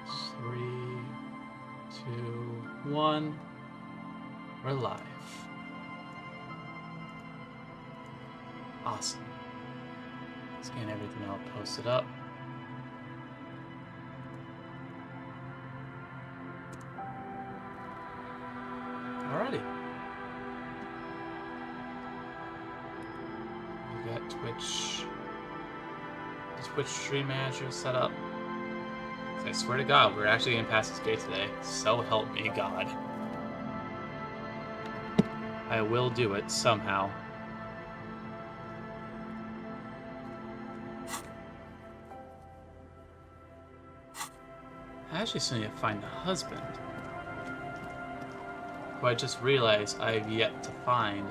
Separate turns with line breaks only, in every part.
Three, two, one. We're live. Awesome. Scan everything out, post it up. Alrighty. We got Twitch. The Twitch stream manager set up. I swear to God, we're actually getting past this gate today. So help me God. I will do it somehow. I actually still need to find the husband, who I just realized I've yet to find.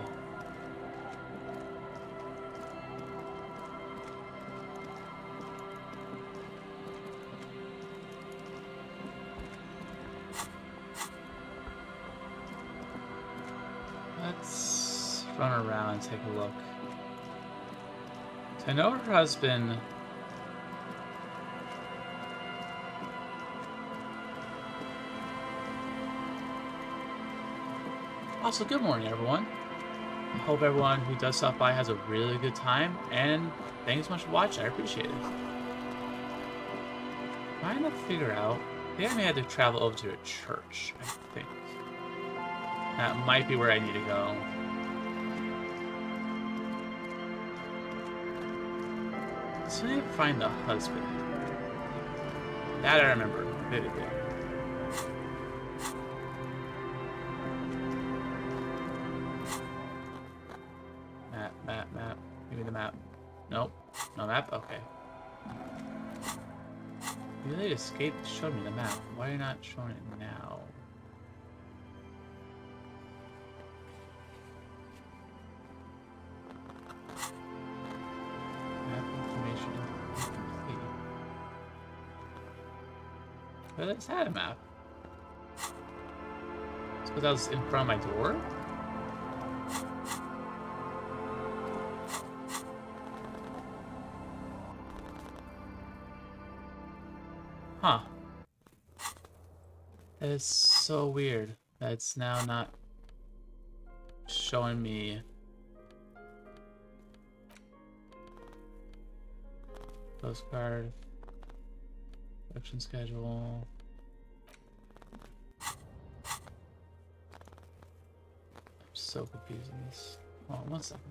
Let's run around and take a look. So I know her husband... Also, good morning, everyone. I hope everyone who does stop by has a really good time, and thanks so much for watching. I appreciate it. Trying to figure out... Maybe I may have to travel over to a church, I think. That might be where I need to go. So I need to find the husband. That I remember vividly. Map. Give me the map. Nope. No map? Okay. You really escaped, showed me the map. Why are you not showing it now? Map information incomplete. But it's had a map. It's because I was in front of my door? Huh. That is so weird that it's now not showing me postcard, production schedule. I'm so confused in this. Hold on 1 second.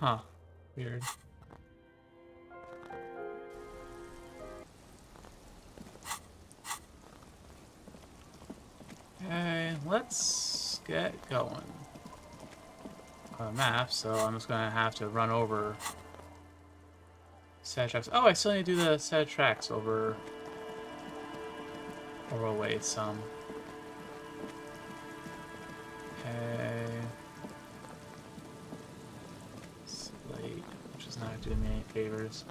Huh. Weird. Okay, let's get going. On a map, so I'm just gonna have to run over set of tracks. Oh, I still need to do the set of tracks over away some. Okay. Slate, which is not doing me any favors.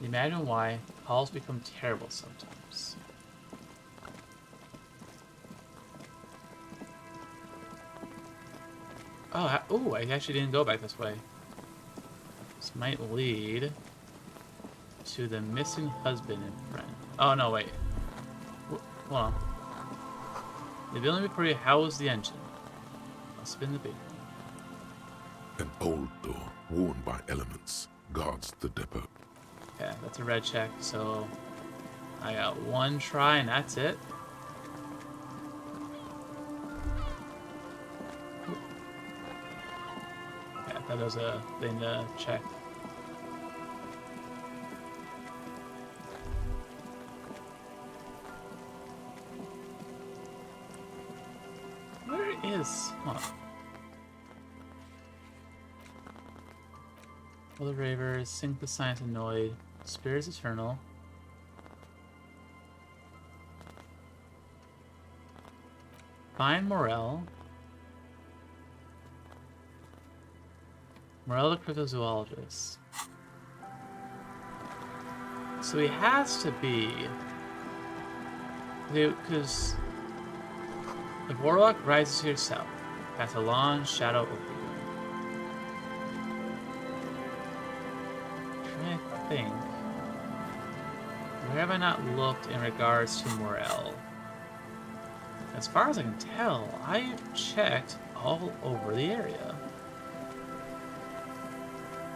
Imagine why calls become terrible sometimes. Oh, I actually didn't go back this way. This might lead to the missing husband and friend. Oh, no, wait. Hold on. The building before you housed the engine. Must have been the big one.
An old door, worn by elements, guards the depot.
Okay, that's a red check, so I got 1 try and that's it. Okay, I thought that was a thing to check. Where is... Hold on. All the Ravers, Sink the Science Annoyed, Spirits Eternal. Find Morel. Morel the cryptozoologist. So he has to be... Because... The warlock rises to your south. Casts a long shadow over you. I'm trying to think. Where have I not looked in regards to Morel? As far as I can tell, I've checked all over the area.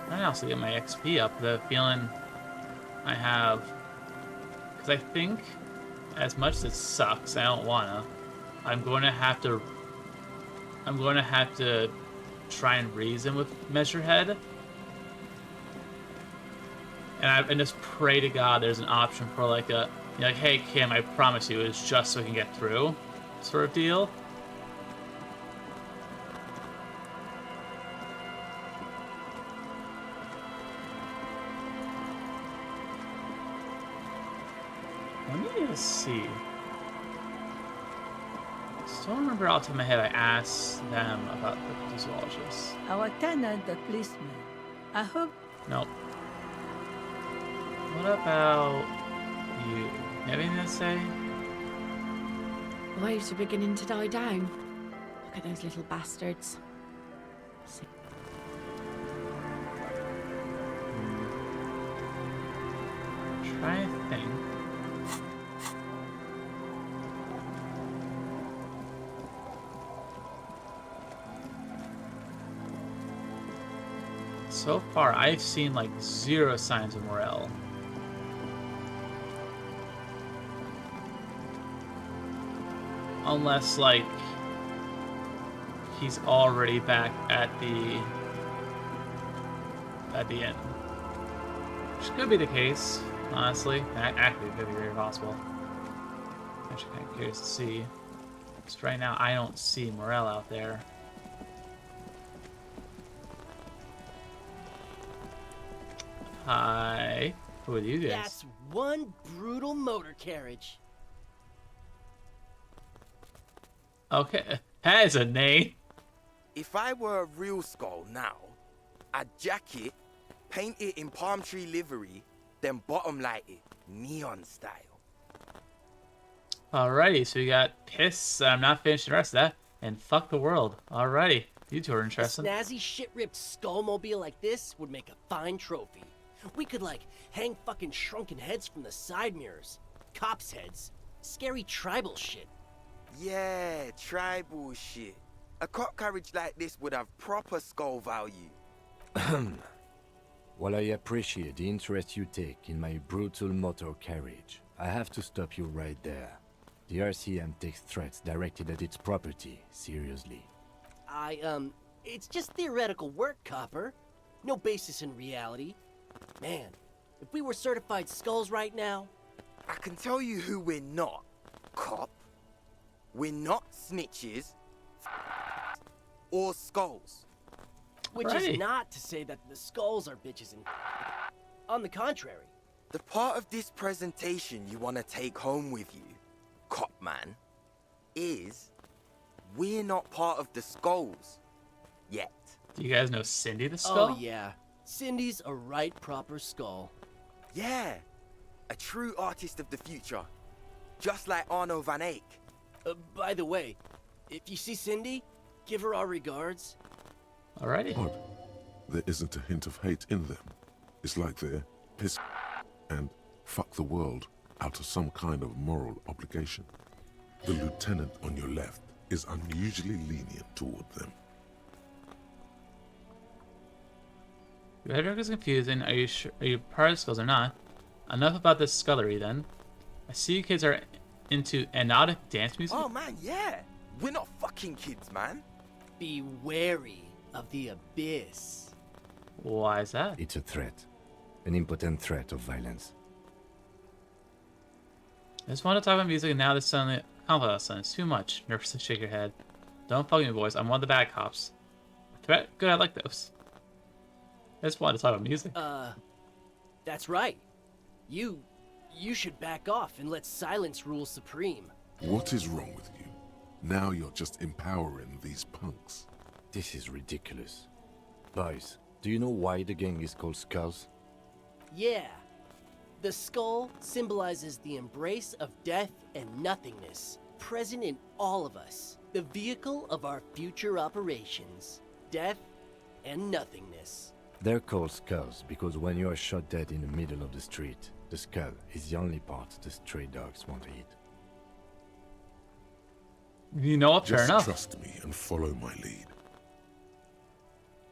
I also get my XP up. The feeling I have, because I think, as much as it sucks, I don't wanna. I'm going to have to try and reason with Measurehead, and just pray to God there's an option for like a, you know, like, hey Kim, I promise you, it's just so we can get through, sort of deal. Let me just see. I don't remember off the top of my head I asked them about the zoologists.
Our tenant, the policeman. I hope.
Nope. What about you? You have anything to say?
Waves are beginning to die down. Look at those little bastards.
Try to think. So far, I've seen like 0 signs of Morel. Unless, like, he's already back at the end. Which could be the case, honestly. Actually, it could be very possible. Actually, kind of curious to see. Because right now, I don't see Morel out there. Hi. Who are you guys?
That's one brutal motor carriage.
Okay, that is a name.
If I were a real skull now, I'd jack it, paint it in palm tree livery, then bottom light it, neon style.
Alrighty, so we got Piss, I'm not finishing the rest of that, and Fuck the World. Alrighty, you two are
A
interesting.
snazzy shit-ripped skullmobile like this would make a fine trophy. We could, like, hang fucking shrunken heads from the side mirrors. Cops' heads. Scary tribal shit.
Yeah, tribal shit. A cop carriage like this would have proper skull value.
While I appreciate the interest you take in my brutal motor carriage, I have to stop you right there. The RCM takes threats directed at its property seriously.
It's just theoretical work, Copper. No basis in reality. Man, if we were certified skulls right now...
I can tell you who we're not, cop. We're not snitches or skulls.
Which
Right.
is not to say that the skulls are bitches and... On the contrary.
The part of this presentation you want to take home with you, cop man, is we're not part of the skulls yet.
Do you guys know Cindy the Skull?
Oh yeah, Cindy's a right proper skull.
Yeah, a true artist of the future, just like Arno van Eyck.
By the way, if you see Cindy, give her our regards.
Alrighty.
Odd. There isn't a hint of hate in them. It's like they're piss and fuck the world out of some kind of moral obligation. The lieutenant on your left is unusually lenient toward them.
Your headwork is confusing. Are you sure? Are you part of the skulls or not? Enough about this scullery then. I see you kids are into anodic dance music.
Oh man, yeah. We're not fucking kids, man.
Be wary of the abyss.
Why is that?
It's a threat. An impotent threat of violence.
I just want to talk about music and now this suddenly... Oh, son, it's too much. Nervous to shake your head. Don't fuck me, boys. I'm one of the bad cops. Threat? Good, I like those. I just wanted to talk about music.
That's right. You should back off and let silence rule supreme.
What is wrong with you? Now you're just empowering these punks.
This is ridiculous. Boys, do you know why the gang is called Skulls?
Yeah. The skull symbolizes the embrace of death and nothingness, present in all of us. The vehicle of our future operations. Death and nothingness.
They're called Skulls because when you are shot dead in the middle of the street, the skull is the only part the stray dogs want to eat.
You know what? Fair
Just
enough.
trust me and follow my lead.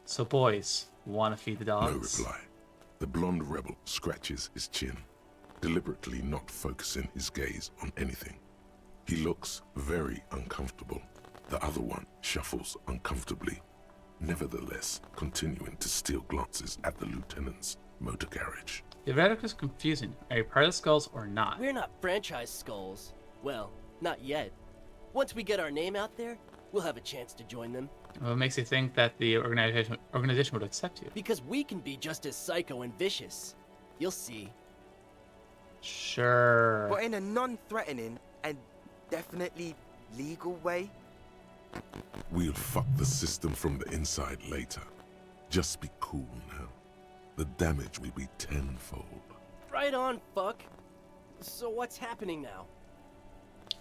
So, boys, want to feed the
No
dogs?
reply. The blonde rebel scratches his chin, deliberately not focusing his gaze on anything. He looks very uncomfortable. The other one shuffles uncomfortably, nevertheless continuing to steal glances at the lieutenant's motor garage.
The rhetoric is confusing. Are you part of the Skulls or not?
We're not franchise skulls. Well, not yet. Once we get our name out there, we'll have a chance to join them.
What makes you think that the organization would accept you?
Because we can be just as psycho and vicious. You'll see.
Sure.
But in a non-threatening and definitely legal way.
We'll fuck the system from the inside later. Just be cool now. The damage will be tenfold.
Right on, fuck. So what's happening now?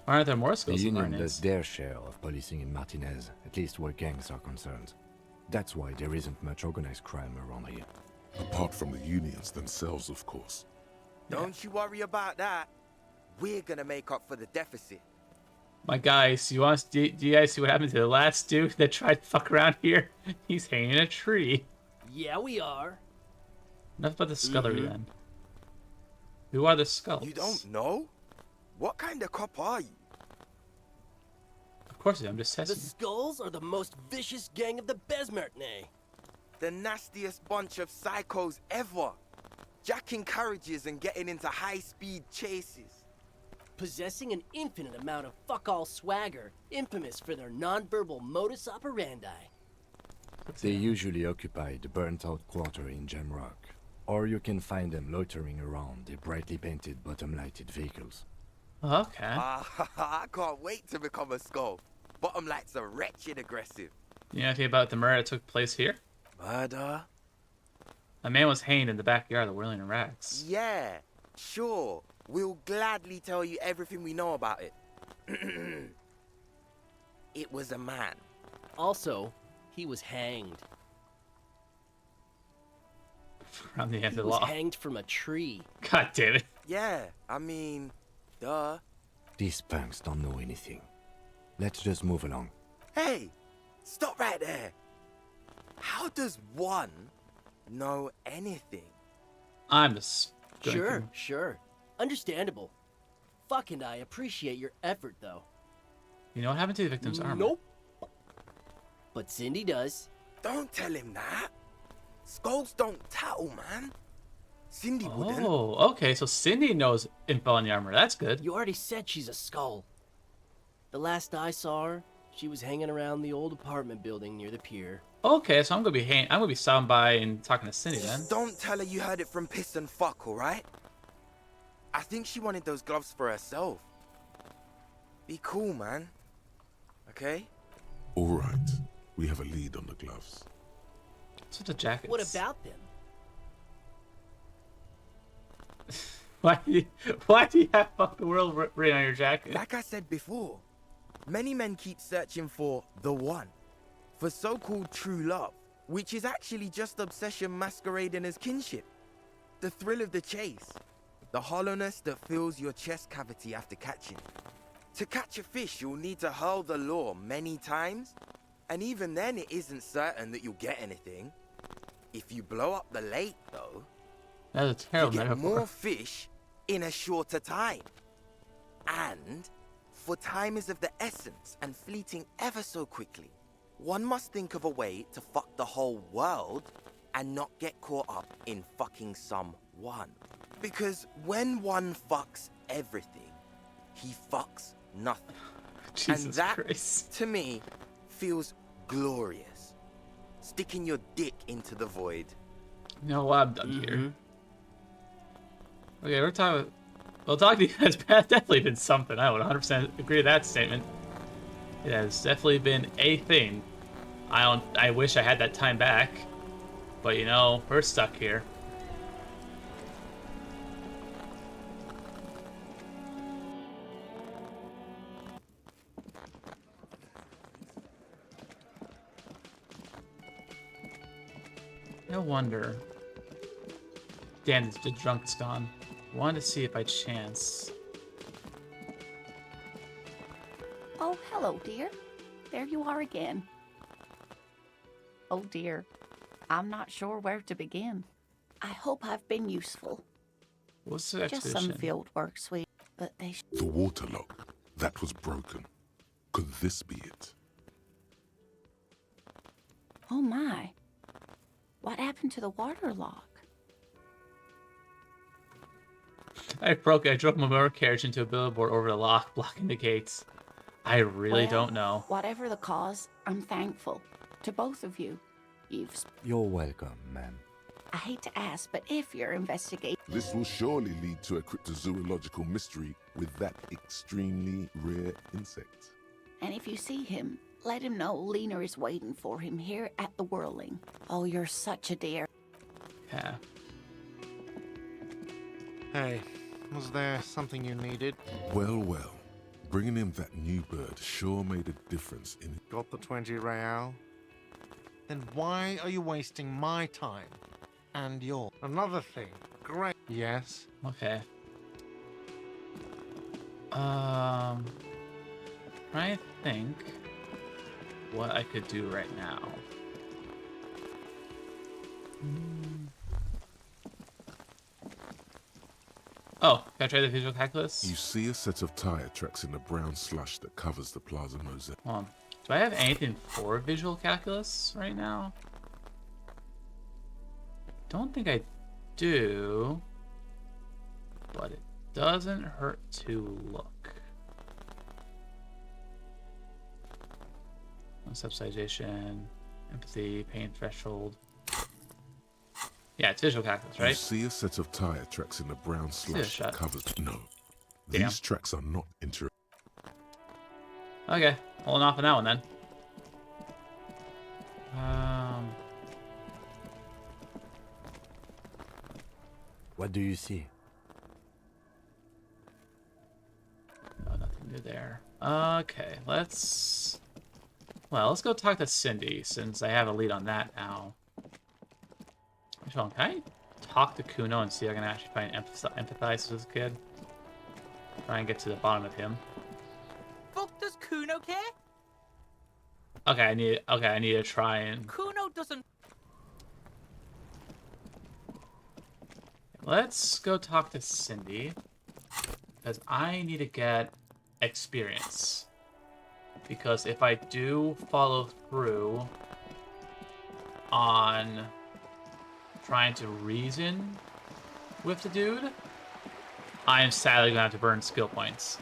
Why aren't there more
The
Skulls than
Union does
Marines?
their share of policing in Martinez, at least where gangs are concerned. That's why there isn't much organized crime around here.
Apart from the unions themselves, of course.
Don't you worry about that. We're gonna make up for the deficit.
My guys, do you guys see what happened to the last dude that tried to fuck around here? He's hanging in a tree.
Yeah, we are.
Enough about the scullery then. Who are the Skulls?
You don't know? What kind of cop are you?
Of course I do, I'm just
The
testing you.
Skulls are the most vicious gang of the Besmertne.
The nastiest bunch of psychos ever. Jacking carriages and getting into high-speed chases.
Possessing an infinite amount of fuck-all swagger, infamous for their non-verbal modus operandi.
They usually occupy the burnt-out quarter in Jamrock, or you can find them loitering around their brightly painted bottom-lighted vehicles.
Okay.
I can't wait to become a skull. Bottom lights are wretched aggressive.
You know anything about the murder that took place here?
Murder?
A man was hanged in the backyard of the Whirling Rags.
Yeah, sure. We'll gladly tell you everything we know about it. It was a man.
Also, he was hanged.
Around the end of
He
the
was
law.
hanged from a tree.
God damn it.
Yeah, I mean, duh.
These punks don't know anything. Let's just move along.
Hey, stop right there. How does one know anything?
I'm just going
Sure,
through-
sure. Understandable. Fuck and I appreciate your effort, though.
You know what happened to the victim's armor?
Nope. But Cindy does.
Don't tell him that. Skulls don't tattle, man. Cindy wouldn't.
Oh, okay, so Cindy knows info on the armor. That's good.
You already said she's a skull. The last I saw her, she was hanging around the old apartment building near the pier.
Okay, so I'm gonna be stopping by and talking to Cindy then.
Don't tell her you heard it from Piss and Fuck, alright? I think she wanted those gloves for herself. Be cool, man. Okay?
All right. We have a lead on the gloves.
What's with the jackets?
What about them?
Why do you have fuck the world written on your jacket?
Like I said before, many men keep searching for the one. For so-called true love, which is actually just obsession masquerading as kinship. The thrill of the chase. The hollowness that fills your chest cavity after catching. To catch a fish, you'll need to hurl the lure many times. And even then, it isn't certain that you'll get anything. If you blow up the lake, though,
That was a
you
terrible
get
metaphor.
more fish in a shorter time. And, for time is of the essence and fleeting ever so quickly, one must think of a way to fuck the whole world and not get caught up in fucking someone. Because when one fucks everything, he fucks nothing.
Jesus
and that,
Christ.
to me, feels glorious. Sticking your dick into the void.
You know what? I'm done here. Okay, we're talking. Well, talking to you has definitely been something. I would 100% agree to that statement. It has definitely been a thing. I wish I had that time back, but you know, we're stuck here. No wonder. Dan, the drunk's gone. Wanted to see if by chance.
Oh, hello, dear. There you are again. Oh, dear. I'm not sure where to begin. I hope I've been useful.
What's the
Just
expedition?
some field work, sweet. But they...
The waterlock. That was broken. Could this be it?
Oh, my. What happened to the water lock?
I drove my motor carriage into a billboard over the lock, blocking the gates. I really don't know.
Whatever the cause, I'm thankful. To both of you.
You're welcome, ma'am.
I hate to ask, but if you're investigating...
This will surely lead to a cryptozoological mystery with that extremely rare insect.
And if you see him, let him know Lena is waiting for him here at the Whirling. Oh, you're such a dear.
Yeah.
Hey, was there something you needed?
Well, well. Bringing in that new bird sure made a difference in...
Got the 20 real? Then why are you wasting my time? And your... Another thing. Great. Yes?
Okay. Trying to think what I could do right now. Oh, can I try the visual calculus?
You see a set of tire tracks in the brown slush that covers the plaza mosaic.
Hold on. Do I have anything for visual calculus right now? Don't think I do. But it doesn't hurt to look. Subsidization, empathy, pain threshold. Yeah, it's visual calculus, right?
You see a set of tire tracks in the brown slush that covers... No.
Damn.
These tracks are not
Okay, holding off on that one then.
What do you see?
No, nothing new there. Okay, let's go talk to Cindy since I have a lead on that now. Can I talk to Kuno and see if I can actually find empathize with this kid? Try and get to the bottom of him.
Fuck does Kuno care?
Okay, I need to try and...
Kuno doesn't...
Let's go talk to Cindy. Because I need to get experience. Because if I do follow through on trying to reason with the dude, I am sadly going to have to burn skill points.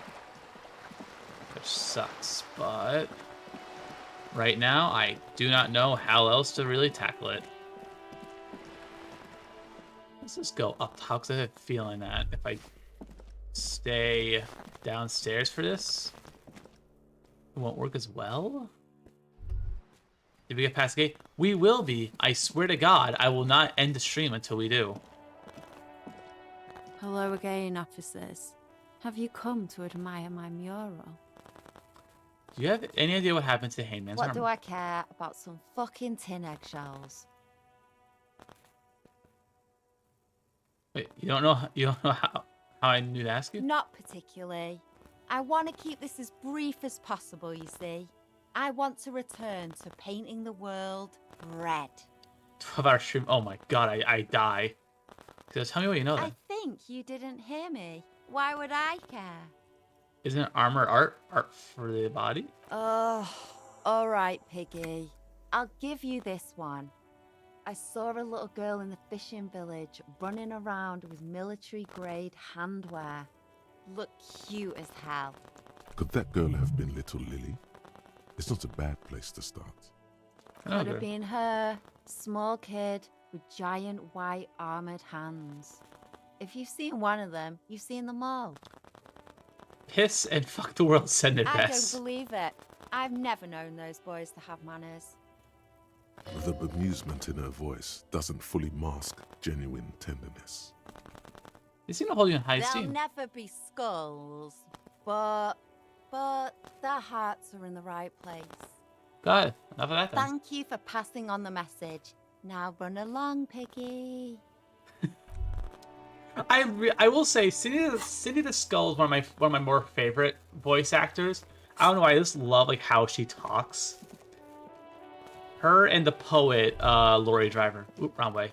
Which sucks, but... right now, I do not know how else to really tackle it. Let's just go up top, because I have a feeling that if I stay downstairs for this, it won't work as well. Did we get past the gate? We will be. I swear to God, I will not end the stream until we do.
Hello again, officers. Have you come to admire my mural?
Do you have any idea what happened to Hangman's
What
armor?
do I care about some fucking tin eggshells?
Wait, you don't know how I knew to ask you?
Not particularly. I want to keep this as brief as possible, you see. I want to return to painting the world red.
12-hour stream. Oh my God, I die. So tell me what you know then.
I think you didn't hear me. Why would I care?
Isn't armor art for the body?
Oh, all right, Piggy. I'll give you this one. I saw a little girl in the fishing village running around with military-grade handwear. Look cute as hell.
Could that girl have been little Lily? It's not a bad place to start.
Could have been her. Small kid with giant white armored hands. If you've seen one of them, you've seen them all.
Piss and fuck the world send their
I
best.
don't believe it. I've never known those boys to have manners.
The bemusement in her voice doesn't fully mask genuine tenderness.
They seem to hold you in high
They'll
esteem.
never be skulls, but their hearts are in the right place.
Good. Enough of that then.
Thank you for passing on the message. Now run along, Piggy.
I will say, Cindy the Skull is one of my more favorite voice actors. I don't know why, I just love like how she talks. Her and the poet, Lori Driver. Oop, wrong way.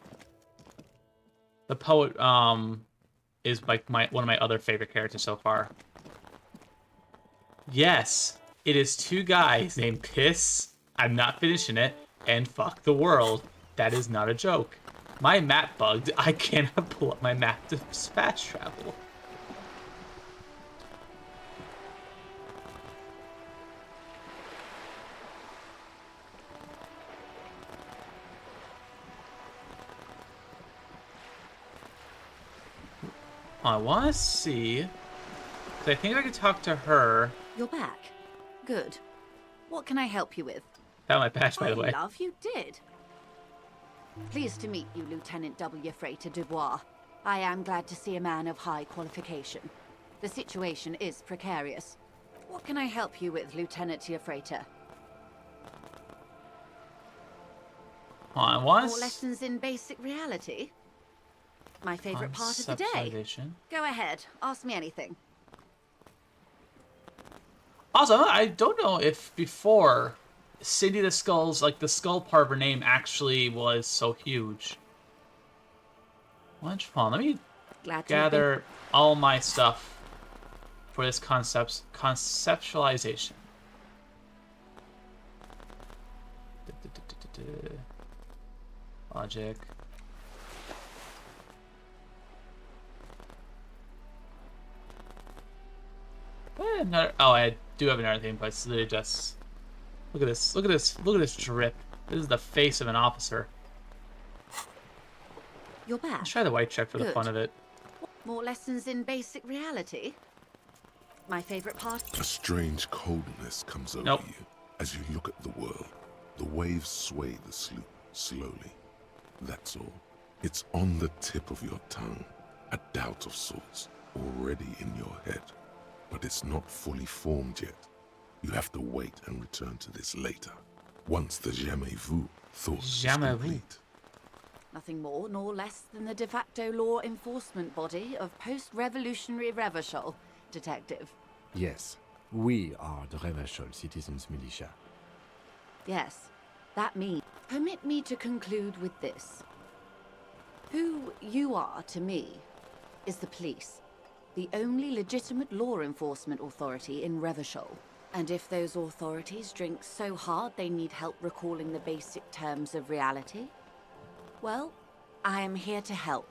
The poet, is like one of my other favorite characters so far. Yes, it is two guys named Piss, I'm not finishing it, and Fuck the World. That is not a joke. My map bugged. I cannot pull up my map to fast travel. I want to see, because I think I could talk to her.
You're back. Good. What can I help you with?
Found my patch, by the way.
Love, you did. Pleased to meet you, Lieutenant W. Freighter Dubois. I am glad to see a man of high qualification. The situation is precarious. What can I help you with, Lieutenant Freighter?
I
More
want
lessons in basic reality? My favorite part of the day. Go ahead, ask me anything.
Also, I don't know if before Cindy the Skull's, like the skull part of her name actually was so huge. Lunch fun. Let me gather all my stuff for this conceptualization. Logic. Oh, I do have another thing, but it's literally just... Look at this. Look at this. Look at this drip. This is the face of an officer.
You're back.
Let's try the white check for the fun of it.
More lessons in basic reality? My favorite part?
A strange coldness comes over you as you look at the world. The waves sway the sloop slowly. That's all. It's on the tip of your tongue. A doubt of sorts already in your head. But it's not fully formed yet. You have to wait and return to this later. Once the jamais vu thought is complete.
Nothing more nor less than the de facto law enforcement body of post-revolutionary Revachol, Detective.
Yes, we are the Revachol Citizens Militia.
Yes, that means... Permit me to conclude with this. Who you are to me is the police. The only legitimate law enforcement authority in Revachol. And if those authorities drink so hard they need help recalling the basic terms of reality, well, I am here to help.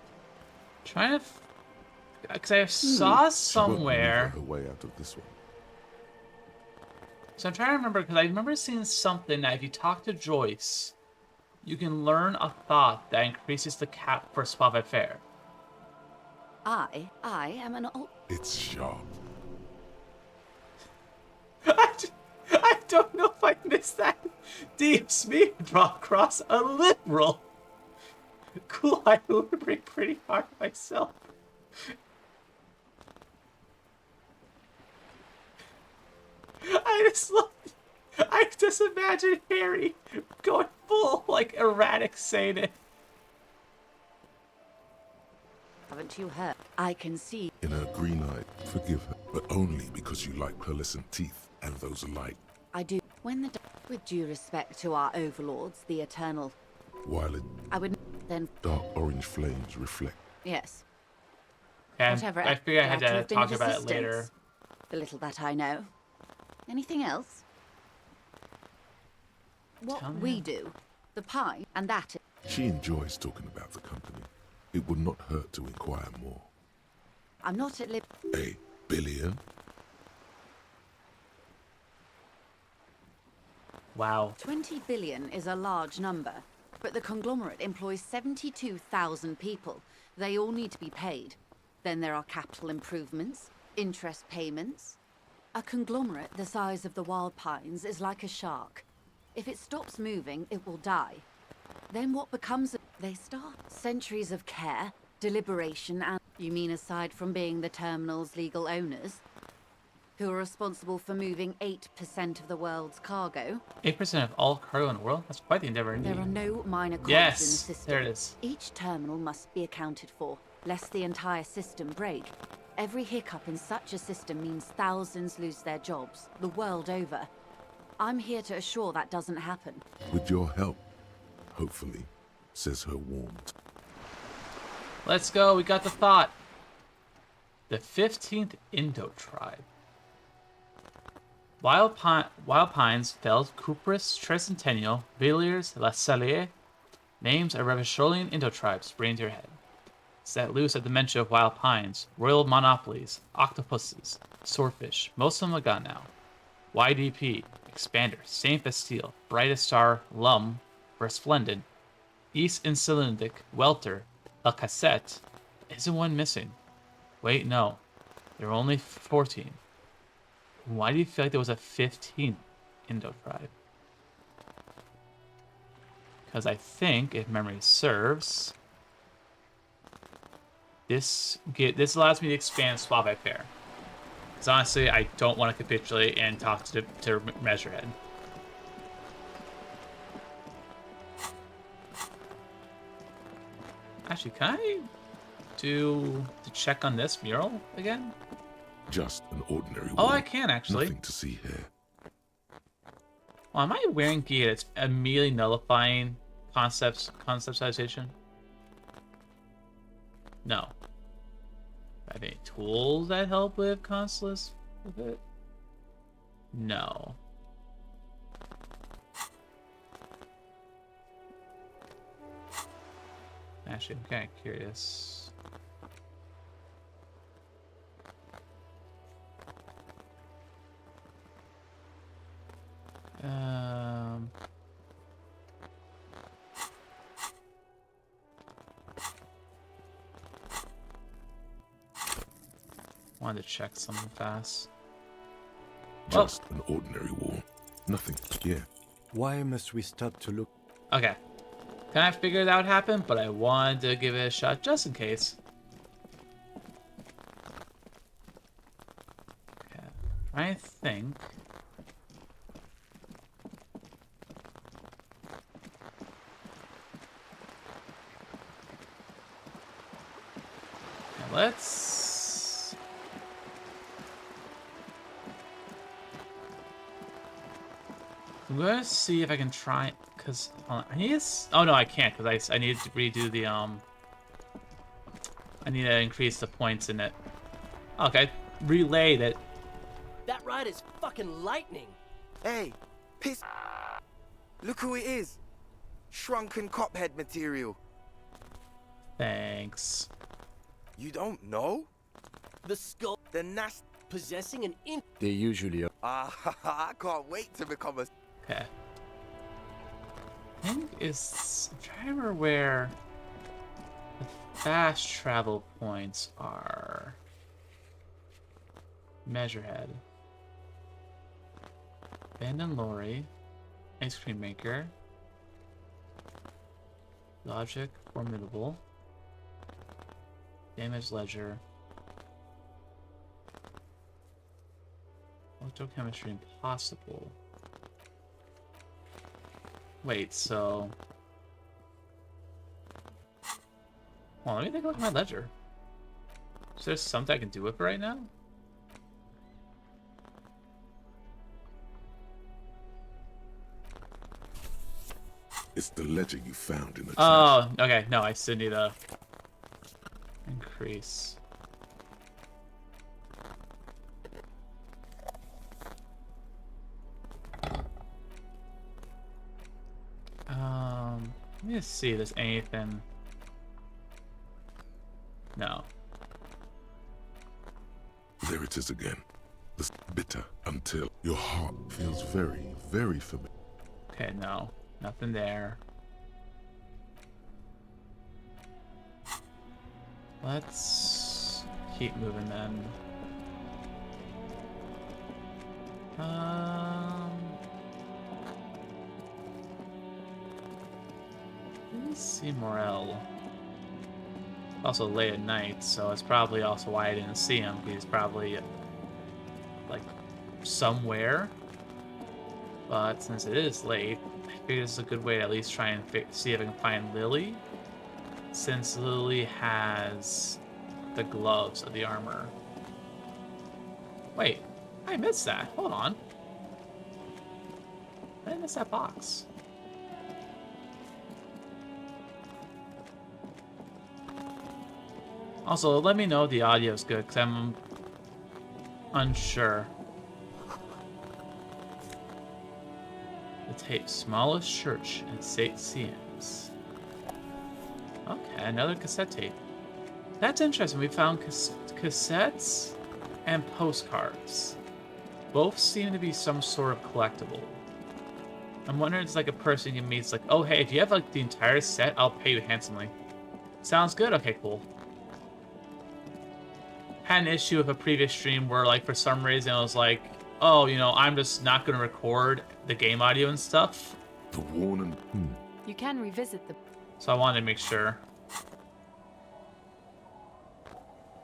Trying to... Because I saw somewhere...
Her way out of this one.
So I'm trying to remember, because I remember seeing something that if you talk to Joyce, you can learn a thought that increases the cap for Spave Fair.
I am an old...
It's sharp.
I don't know if I missed that. Deeps me draw across a liberal. Cool, I would break pretty hard myself. I just imagine Harry going full, like, erratic saying it.
Haven't you heard? I can see.
In her green-eyed, forgive her, but only because you like pearlescent teeth and those alike.
I do. When the... With due respect to our overlords, the Eternal...
While it...
I would then...
Dark orange flames reflect.
Yes.
Yeah,
Whatever.
I figured I had to
have been
talk
of
about it
assistance.
later.
The little that I know. Anything else? What we do, the pie, and that...
She enjoys talking about the company. It would not hurt to inquire more.
I'm not at
$1 billion?
Wow.
20 billion is a large number, but the conglomerate employs 72,000 people. They all need to be paid. Then there are capital improvements, interest payments. A conglomerate the size of the wild pines is like a shark. If it stops moving, it will die. Then what becomes of... They start centuries of care, deliberation, and... You mean aside from being the terminal's legal owners? Who are responsible for moving 8% of the world's cargo?
8% of all cargo in the world? That's quite the endeavor indeed.
There are no minor cogs
Yes,
in the system.
there it is.
Each terminal must be accounted for, lest the entire system break. Every hiccup in such a system means thousands lose their jobs, the world over. I'm here to assure that doesn't happen.
With your help, hopefully, says her warmed.
Let's go, we got the thought. The 15th Indo tribe. Wild Pines, Feld, Cupris, Tricentennial, Villiers, La Cellier. Names of Revacholian Indo tribes spring to your head. Set loose at the mention of wild pines, royal monopolies, octopuses, swordfish, most of them are gone now. YDP, Expander, Saint Bastille, Brightest Star, Lum, Resplendent, East Insulindic, Welter, El Cassette. Isn't one missing? Wait, no. There are only 14. Why do you feel like there was a 15th Indo tribe? Because I think, if memory serves, this allows me to expand swap by pair. Because honestly, I don't want to capitulate and talk to Measurehead. Actually, can I do the check on this mural again?
Just an ordinary
Oh,
wall.
I can actually.
Nothing to see here.
Well, am I wearing gear that's immediately nullifying conceptualization? No. I have any tools that help with consulas with it? No. Actually, I'm kind of curious. Wanted to check something fast.
Just an ordinary wall. Nothing here.
Why must we stop to look?
Okay. Kind of figured out what happened, but I wanted to give it a shot just in case. Okay. I think. Now let's. I'm gonna see if I can try, cause I need. Oh no, I can't, cause I need to redo the I need to increase the points in it. Okay, relayed it.
That ride is fucking lightning.
Hey, piss. Look who it is. Shrunken cophead material.
Thanks.
You don't know?
The skull.
The nast.
Possessing an imp.
They usually are.
I can't wait to become a.
Okay. I think it's. I'm trying to remember where the fast travel points are. Measurehead. Abandoned Lorry. Ice cream maker. Logic. Formidable. Damage ledger. Electrochemistry impossible. Wait, so... Well, let me take a look at my ledger. Is there something I can do with it right now?
It's the ledger you found in the
Oh, okay. No, I still need a increase. Let me just see if there's anything. No.
There it is again. The bitter until your heart feels very, very familiar.
Okay, no. Nothing there. Let's keep moving then. Didn't see Morel. Also late at night, so it's probably also why I didn't see him. He's probably like somewhere. But since it is late, I figure this is a good way to at least try and see if I can find Lily. Since Lily has the gloves of the armor. Wait, I missed that. Hold on. I missed that box. Also, let me know if the audio is good, because I'm unsure. The tape, smallest church in St. Siem's. Okay, another cassette tape. That's interesting. We found cassettes and postcards. Both seem to be some sort of collectible. I'm wondering if it's like a person you meet. It's like, oh hey, if you have like the entire set, I'll pay you handsomely. Sounds good? Okay, cool. Had an issue with a previous stream where like for some reason I was like, oh, you know, I'm just not going to record the game audio and stuff.
The warning.
You can revisit the...
So I wanted to make sure.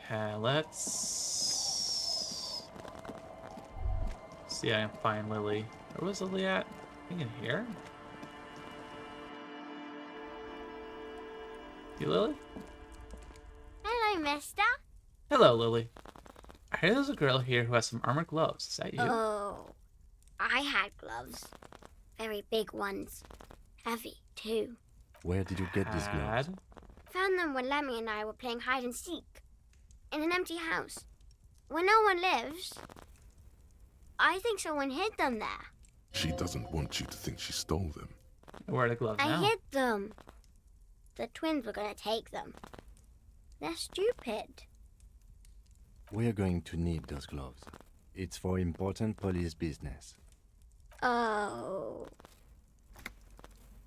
Okay, let's see if I can find Lily. Where was Lily at? I think in here? You, Lily?
Hello, mister.
Hello, Lily. I hear there's a girl here who has some armored gloves. Is that you?
Oh, I had gloves. Very big ones. Heavy, too.
Where did you get these gloves?
Found them when Lemmy and I were playing hide and seek. In an empty house. Where no one lives. I think someone hid them there.
She doesn't want you to think she stole them.
Where are the gloves now?
I hid them. The twins were going to take them. They're stupid.
We're going to need those gloves. It's for important police business.
Oh.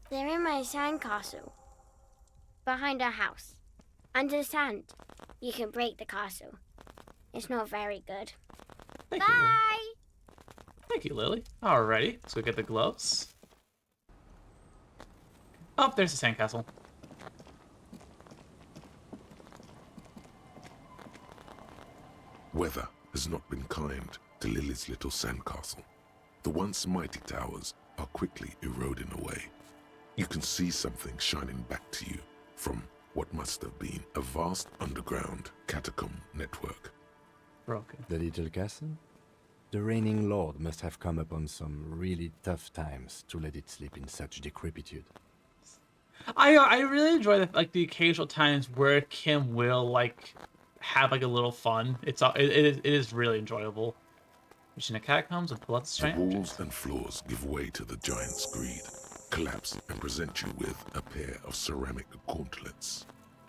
They're in my sandcastle. Behind our house. Under the sand. You can break the castle. It's not very good.
Thank
Bye!
You, Thank you, Lily. Alrighty, let's go get the gloves. Oh, there's the sandcastle.
Weather has not been kind to Lily's little sandcastle. The once mighty towers are quickly eroding away. You can see something shining back to you from what must have been a vast underground catacomb network.
Broken.
The little castle? The reigning lord must have come upon some really tough times to let it sleep in such decrepitude.
I really enjoy the occasional times where Kim will have a little fun. It is really enjoyable. Reaching the catacombs and pull out the
The
strange
walls
objects.
and floors give way to the giant's greed, collapse and present you with a pair of ceramic gauntlets.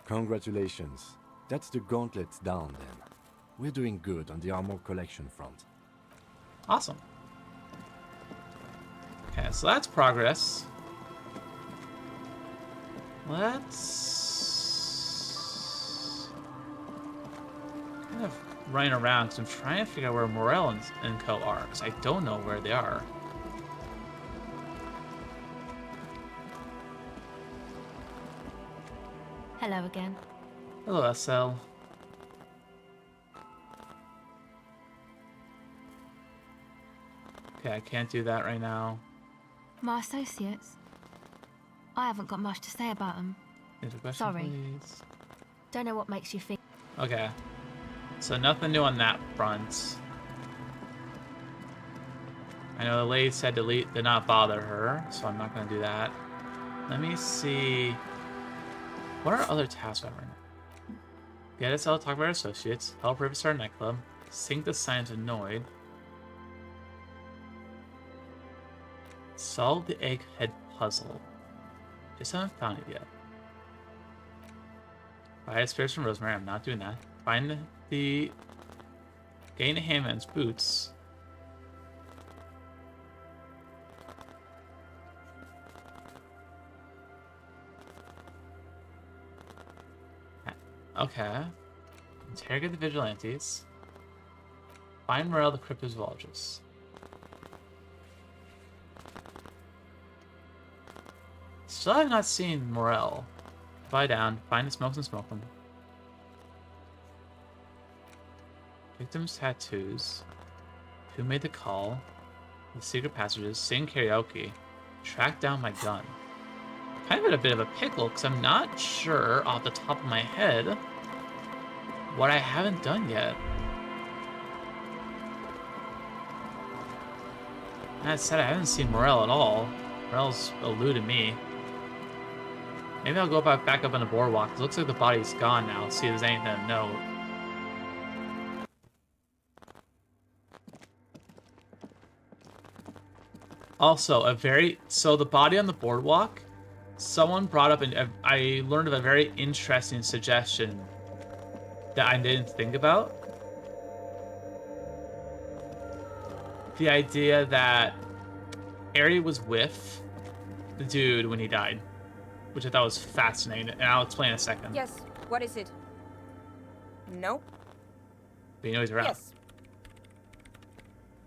Congratulations. That's the gauntlets down then. We're doing good on the armor collection front.
Awesome. Okay, so that's progress. Let's kind of running around because I'm trying to figure out where Morel and Co are because I don't know where they are.
Hello again.
Hello, SL. Okay, I can't do that right now.
My associates? I haven't got much to say about them.
Answer question,
Sorry.
please.
Don't know what makes you think.
Okay. So nothing new on that front. I know the lady said delete did not bother her, so I'm not going to do that. Let me see. What are other tasks right now? Get us all talk about our associates, help River start a nightclub, sink the signs annoyed, solve the egghead puzzle. Just haven't found it yet. Buy a spares from Rosemary. I'm not doing that. Find the gain the handman's boots. Okay. Interrogate the vigilantes. Find Morel the cryptozoologist. Still have not seen Morel. Lie down, find the smokes and smoke them. Victims' tattoos. Who made the call? The secret passages. Sing karaoke. Track down my gun. Kind of in a bit of a pickle because I'm not sure off the top of my head what I haven't done yet. That said, I haven't seen Morel at all. Morel's eluded me. Maybe I'll go back up on the boardwalk. It looks like the body's gone now. See if there's anything to note. Also, so the body on the boardwalk, someone brought up, and I learned of a very interesting suggestion that I didn't think about. The idea that Ari was with the dude when he died, which I thought was fascinating, and I'll explain in a second.
Yes, what is it? Nope.
But you know he's around.
Yes.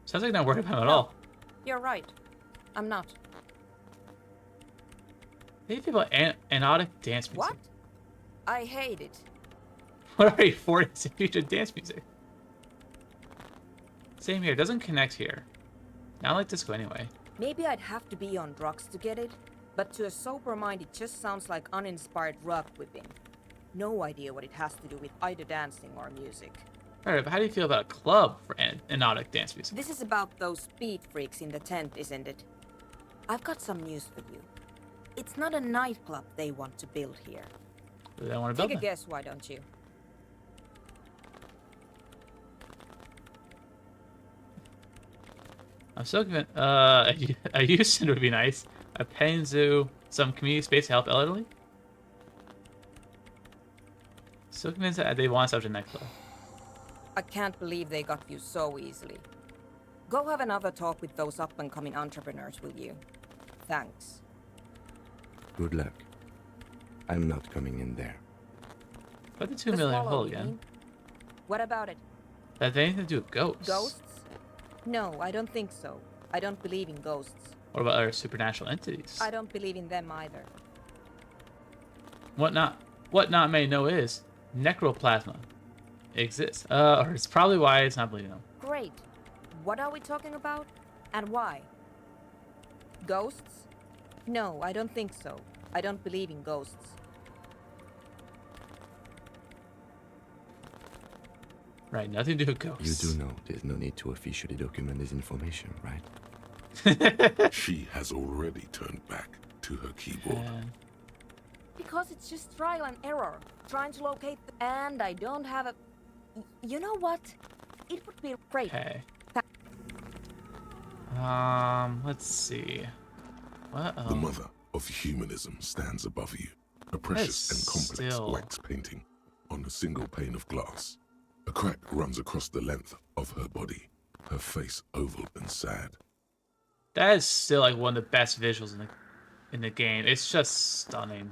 Sounds like you're not worried about him at all.
You're right. I'm not.
How do you feel about anodic dance music?
What? I hate it.
What are you, 40s future dance music? Same here. It doesn't connect here. Not like disco anyway.
Maybe I'd have to be on drugs to get it, but to a sober mind it just sounds like uninspired rug whipping. No idea what it has to do with either dancing or music.
Alright, but how do you feel about a club for anodic dance music?
This is about those speed freaks in the tent, isn't it? I've got some news for you. It's not a nightclub they want to build here.
They want to build
Take a
it.
guess, why don't you?
I'm so convinced. A youth center would be nice. A petting zoo, some community space to help elderly. So convinced that they want such a nightclub.
I can't believe they got you so easily. Go have another talk with those up-and-coming entrepreneurs, will you? Thanks.
Good luck. I'm not coming in there.
But the 2
The
million
swallow,
hole
you
again.
mean? What about it?
That has anything to do with ghosts.
Ghosts? No, I don't think so. I don't believe in ghosts.
What about other supernatural entities?
I don't believe in them either.
What not many know is necroplasma exists. Or it's probably why it's not believing them.
Great. What are we talking about? And why? Ghosts? No, I don't think so. I don't believe in ghosts.
Right, nothing to do with ghosts.
You do know there's no need to officially document this information, right?
She has already turned back to her keyboard.
Because it's just trial and error. Trying to locate and I don't have a... You know what? It would be great.
Okay. Let's see. What?
The mother of humanism stands above you. A precious and complex wax painting on a single pane of glass. A crack runs across the length of her body, her face oval and sad.
That is still like one of the best visuals in the game. It's just stunning.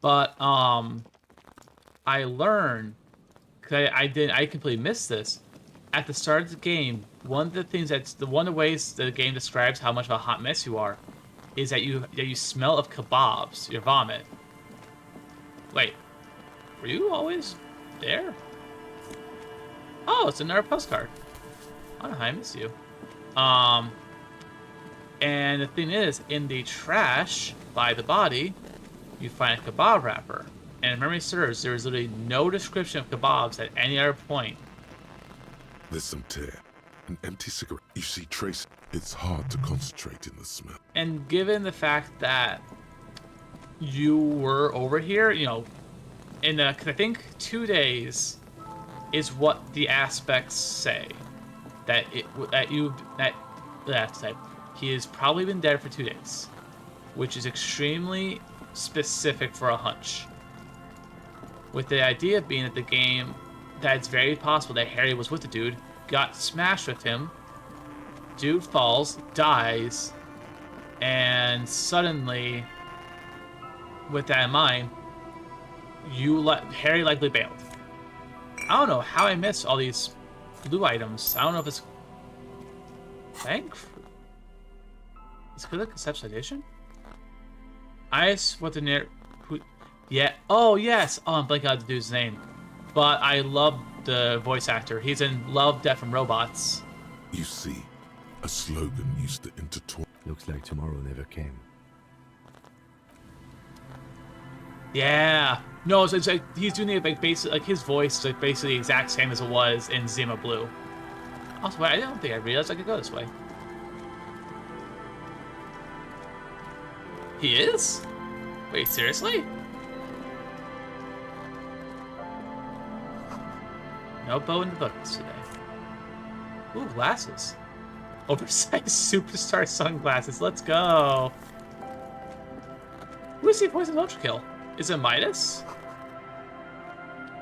But I learned, cause I completely missed this. At the start of the game, one of the ways the game describes how much of a hot mess you are is that you smell of kebabs, your vomit. Wait, were you always there? Oh, it's another postcard. I don't know how I miss you. And the thing is, in the trash by the body, you find a kebab wrapper. And if memory serves, there is literally no description of kebabs at any other point.
There's some tear, an empty cigarette. You see traces. It's hard to concentrate in the smell.
And given the fact that you were over here, you know, cause I think 2 days is what the aspects say. He has probably been dead for 2 days, which is extremely specific for a hunch. With the idea being that that it's very possible that Harry was with the dude, got smashed with him, dude falls, dies, and suddenly, with that in mind, Harry likely bailed. I don't know how I missed all these blue items. I don't know if it's bank fruit. Is it good conceptualization? What the near... Who... Yeah. Oh, yes. Oh, I'm blanking out the dude's name. But I love the voice actor. He's in Love, Death, and Robots.
You see, a slogan used to intertwine.
Looks like tomorrow never came.
Yeah. No, it's like he's doing it like basically like his voice is like basically the exact same as it was in Zima Blue. Also, I don't think I realized I could go this way. He is? Wait, seriously? No bow in the books today. Ooh, glasses. Oversized superstar sunglasses. Let's go. Who is he poison ultra kill? Is it Midas?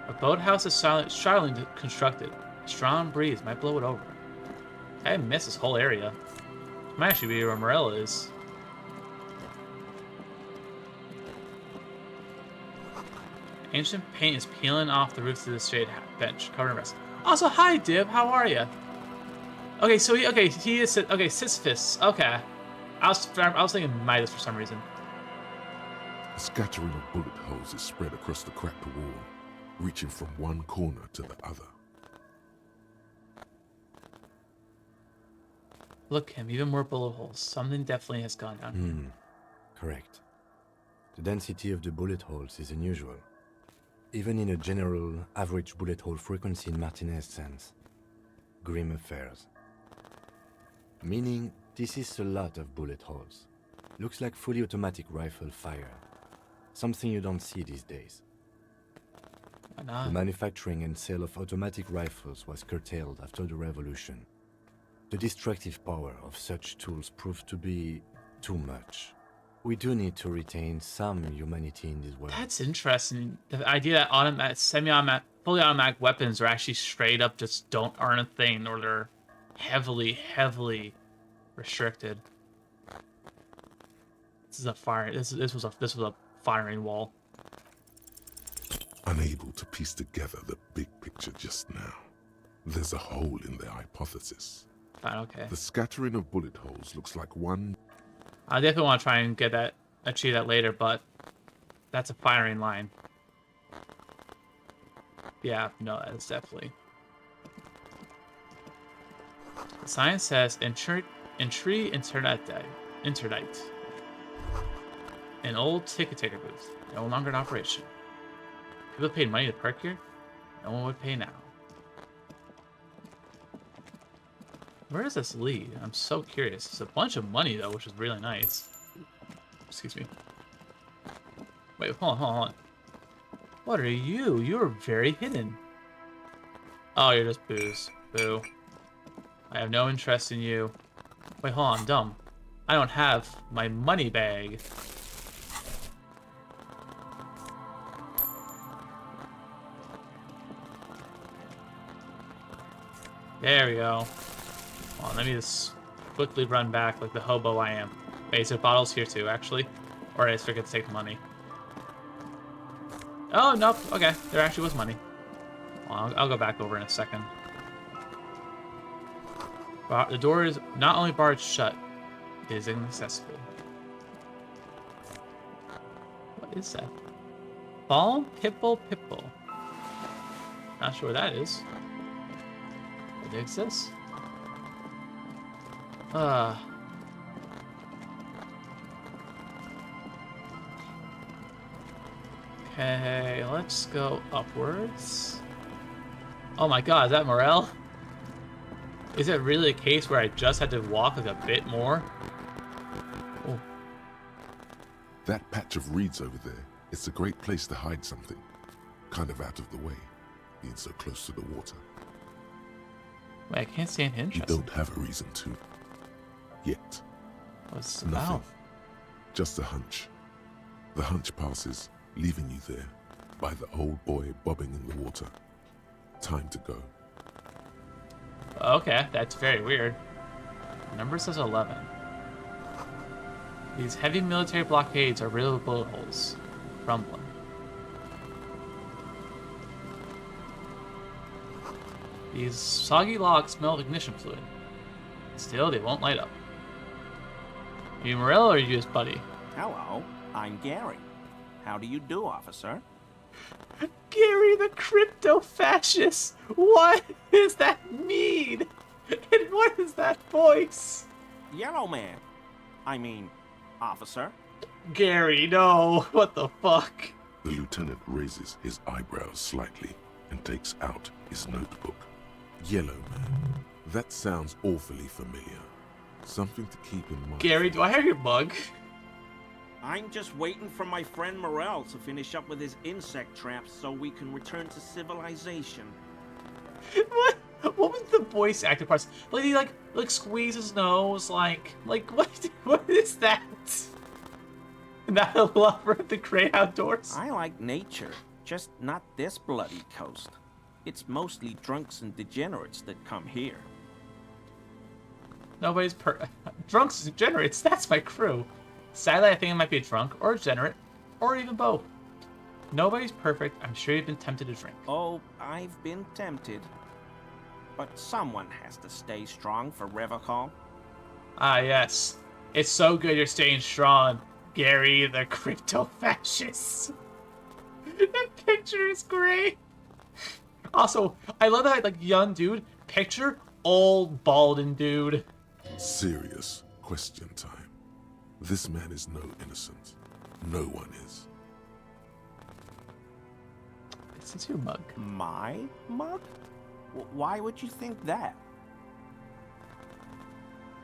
A boathouse is silently constructed. A strong breeze might blow it over. I miss this whole area. Might actually be where Morella is. Ancient paint is peeling off the roofs of the shade bench, covered in rust. Also, hi, Dib. How are you? Okay, so he is Sisyphus. Okay, I was thinking Midas for some reason.
A scattering of bullet holes is spread across the cracked wall, reaching from one corner to the other.
Look, him, even more bullet holes. Something definitely has gone down.
Correct. The density of the bullet holes is unusual. Even in a general average bullet hole frequency in Martinez sense. Grim affairs. Meaning, this is a lot of bullet holes. Looks like fully automatic rifle fire. Something you don't see these days.
Why not?
The manufacturing and sale of automatic rifles was curtailed after the revolution. The destructive power of such tools proved to be too much. We do need to retain some humanity in this world.
That's interesting. The idea that fully automatic weapons are actually straight up just don't aren't a thing, or they're heavily restricted. This is a fire. This was a firing wall.
Unable to piece together the big picture just now. There's a hole in their hypothesis.
Fine, okay.
The scattering of bullet holes looks like one.
I definitely want to try and achieve that later, but that's a firing line. Yeah, no, that's definitely. The sign says entry interdite. An old ticket taker booth, no longer in operation. People paid money to park here. No one would pay now. Where does this lead? I'm so curious. It's a bunch of money, though, which is really nice. Excuse me. Wait, hold on. What are you? You're very hidden. Oh, you're just booze. Boo. I have no interest in you. Wait, hold on, I'm dumb. I don't have my money bag. There we go. Well, let me just quickly run back like the hobo I am. Wait, is there bottles here too, actually? Or I just forget to take the money. Oh, nope. Okay, there actually was money. Well, I'll go back over in a second. The door is not only barred shut, it is inaccessible. What is that? Balm Pipple. Not sure what that is. But it exists. Okay, let's go upwards. Oh my god, is that Morel? Is it really a case where I just had to walk like a bit more? Oh.
That patch of reeds over there, it's a great place to hide something. Kind of out of the way, being so close to the water.
Wait, I can't see anything
You
interesting.
don't have a reason to. Yet.
What's
Nothing.
about?
Just a hunch. The hunch passes, leaving you there, by the old boy bobbing in the water. Time to go.
Okay, that's very weird. The number says 11. These heavy military blockades are real bullet holes. Rumbling. These soggy logs smell of ignition fluid. Still, they won't light up. You Morello or you his buddy?
Hello, I'm Gary. How do you do, officer?
Gary the crypto-fascist! What does that mean? And what is that voice?
Yellow man. I mean, officer.
Gary, no. What the fuck?
The lieutenant raises his eyebrows slightly and takes out his notebook. Yellow man. That sounds awfully familiar. Something to keep in mind.
Gary, do I have your mug?
I'm just waiting for my friend Morel to finish up with his insect traps so we can return to civilization.
What? What was the voice actor parts? Like he like squeeze his nose, like what is that? Not a lover of the great outdoors.
I like nature, just not this bloody coast. It's mostly drunks and degenerates that come here.
Nobody's drunks and degenerates. That's my crew. Sadly, I think it might be a drunk or a degenerate, or even both. Nobody's perfect. I'm sure you've been tempted to drink.
Oh, I've been tempted. But someone has to stay strong for Revocall.
Ah, yes. It's so good you're staying strong, Gary the crypto-fascist. That picture is great. Also, I love that, like, young dude. Picture old, balding dude.
Serious question time. This man is no innocent. No one is.
This is your mug.
My mug? Why would you think that?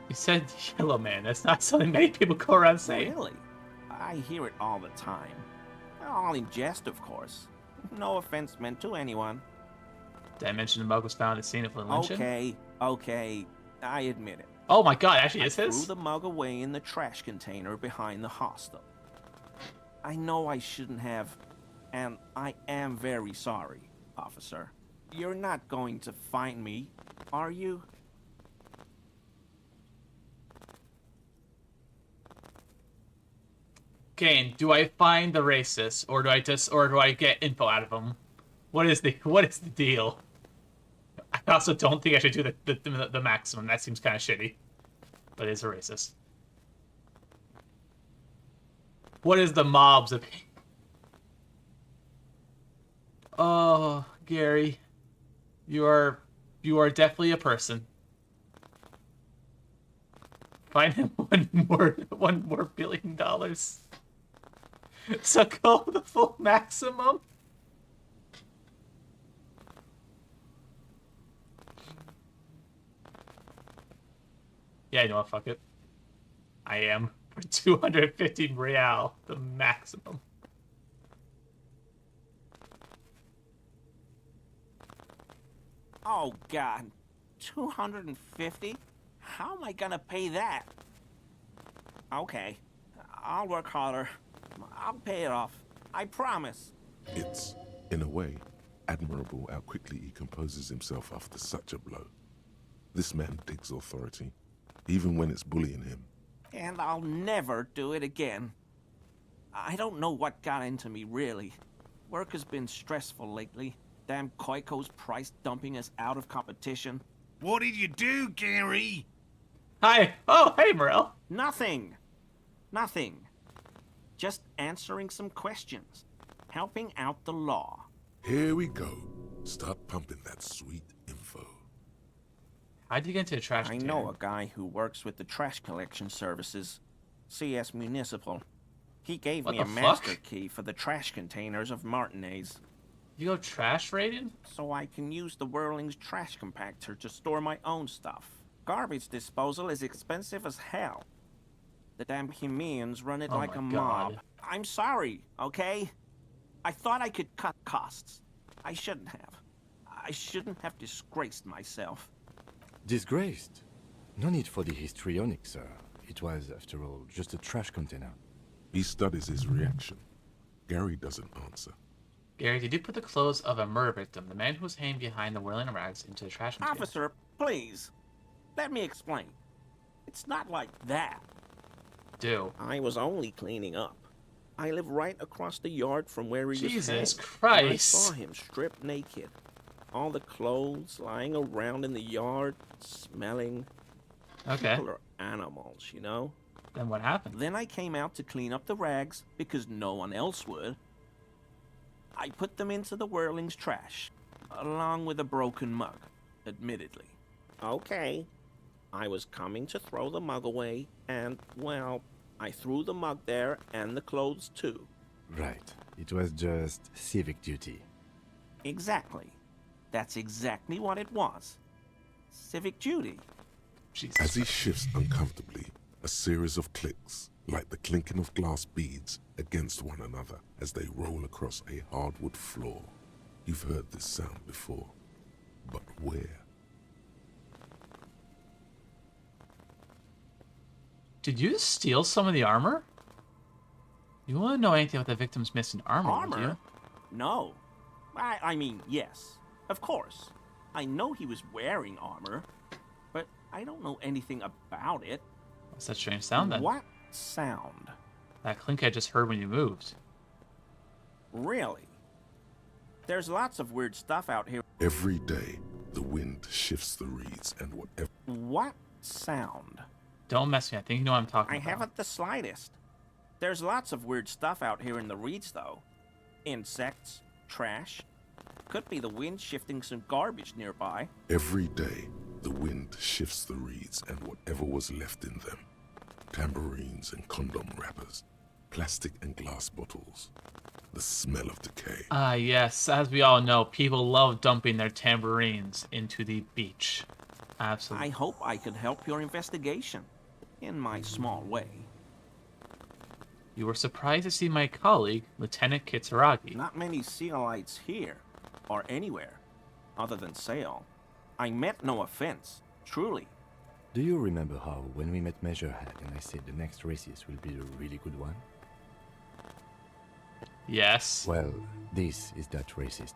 You said yellow man. That's not something many people go around saying.
Really? I hear it all the time. All in jest, of course. No offense meant to anyone.
Did I mention the mug was found at the scene of the lynching?
Okay. I admit it.
Oh my god, actually is
I
his?
threw the mug away in the trash container behind the hostel. I know I shouldn't have, and I am very sorry, officer. You're not going to find me, are you?
Kane, do I find the racist, or do I get info out of him? What is the deal? I also don't think I should do the maximum. That seems kind of shitty. But it's a racist. What is the mob's opinion? Oh, Gary, you are definitely a person. Find him $1 more billion. So go the full maximum. Yeah, you know what? Fuck it. I am for 250 real, the maximum.
Oh God, 250? How am I gonna pay that? Okay, I'll work harder. I'll pay it off. I promise.
It's, in a way, admirable how quickly he composes himself after such a blow. This man digs authority, even when it's bullying him.
And I'll never do it again. I don't know what got into me, really. Work has been stressful lately. Damn Koiko's price dumping us out of competition.
What did you do, Gary?
Hi. Oh, hey, Morel.
Nothing. Just answering some questions. Helping out the law.
Here we go. Start pumping that sweet info.
How'd you get into the trash
I know a guy who works with the trash collection services. CS Municipal. He gave me a master key for the trash containers of Martinez.
You go trash raiding?
So I can use the Whirling's trash compactor to store my own stuff. Garbage disposal is expensive as hell. The damn Bohemians run it like a mob. I'm sorry, okay? I thought I could cut costs. I shouldn't have. I shouldn't have disgraced myself.
Disgraced? No need for the histrionic, sir. It was, after all, just a trash container.
He studies his reaction. Gary doesn't answer.
Gary, did you put the clothes of a murder victim, the man who was hanging behind the whirling rags, into the trash container?
Officer, please. Let me explain. It's not like that.
Do.
I was only cleaning up. I live right across the yard from where he was
Jesus
hanged.
Christ.
I saw him stripped naked. All the clothes lying around in the yard, smelling.
Okay.
People are animals, you know?
Then what happened?
Then I came out to clean up the rags because no one else would. I put them into the whirling's trash, along with a broken mug, admittedly. Okay. I was coming to throw the mug away, and, well, I threw the mug there and the clothes too.
Right. It was just civic duty.
Exactly. That's exactly what it was. Civic duty.
Jesus.
As he shifts uncomfortably, a series of clicks, like the clinking of glass beads against one another as they roll across a hardwood floor. You've heard this sound before, but where?
Did you steal some of the armor? You want to know anything about the victim's missing armor, would you?
No. I mean, yes. Of course. I know he was wearing armor, but I don't know anything about it.
What's that strange sound then?
What sound?
That clink I just heard when you moved.
Really? There's lots of weird stuff out here.
Every day, the wind shifts the reeds and whatever...
What sound?
Don't mess with me. I think you know what I'm talking about.
I haven't the slightest. There's lots of weird stuff out here in the reeds, though. Insects, trash. Could be the wind shifting some garbage nearby.
Every day, the wind shifts the reeds and whatever was left in them. Tambourines and condom wrappers, plastic and glass bottles. The smell of decay.
Ah, yes. As we all know, people love dumping their tambourines into the beach. Absolutely.
I hope I could help your investigation, in my small way.
You were surprised to see my colleague, Lieutenant Kitsuragi.
Not many Sealites here, or anywhere, other than Sail. I meant no offense, truly.
Do you remember how, when we met Measurehead and I said the next races will be a really good one?
Yes.
Well, this is that racist.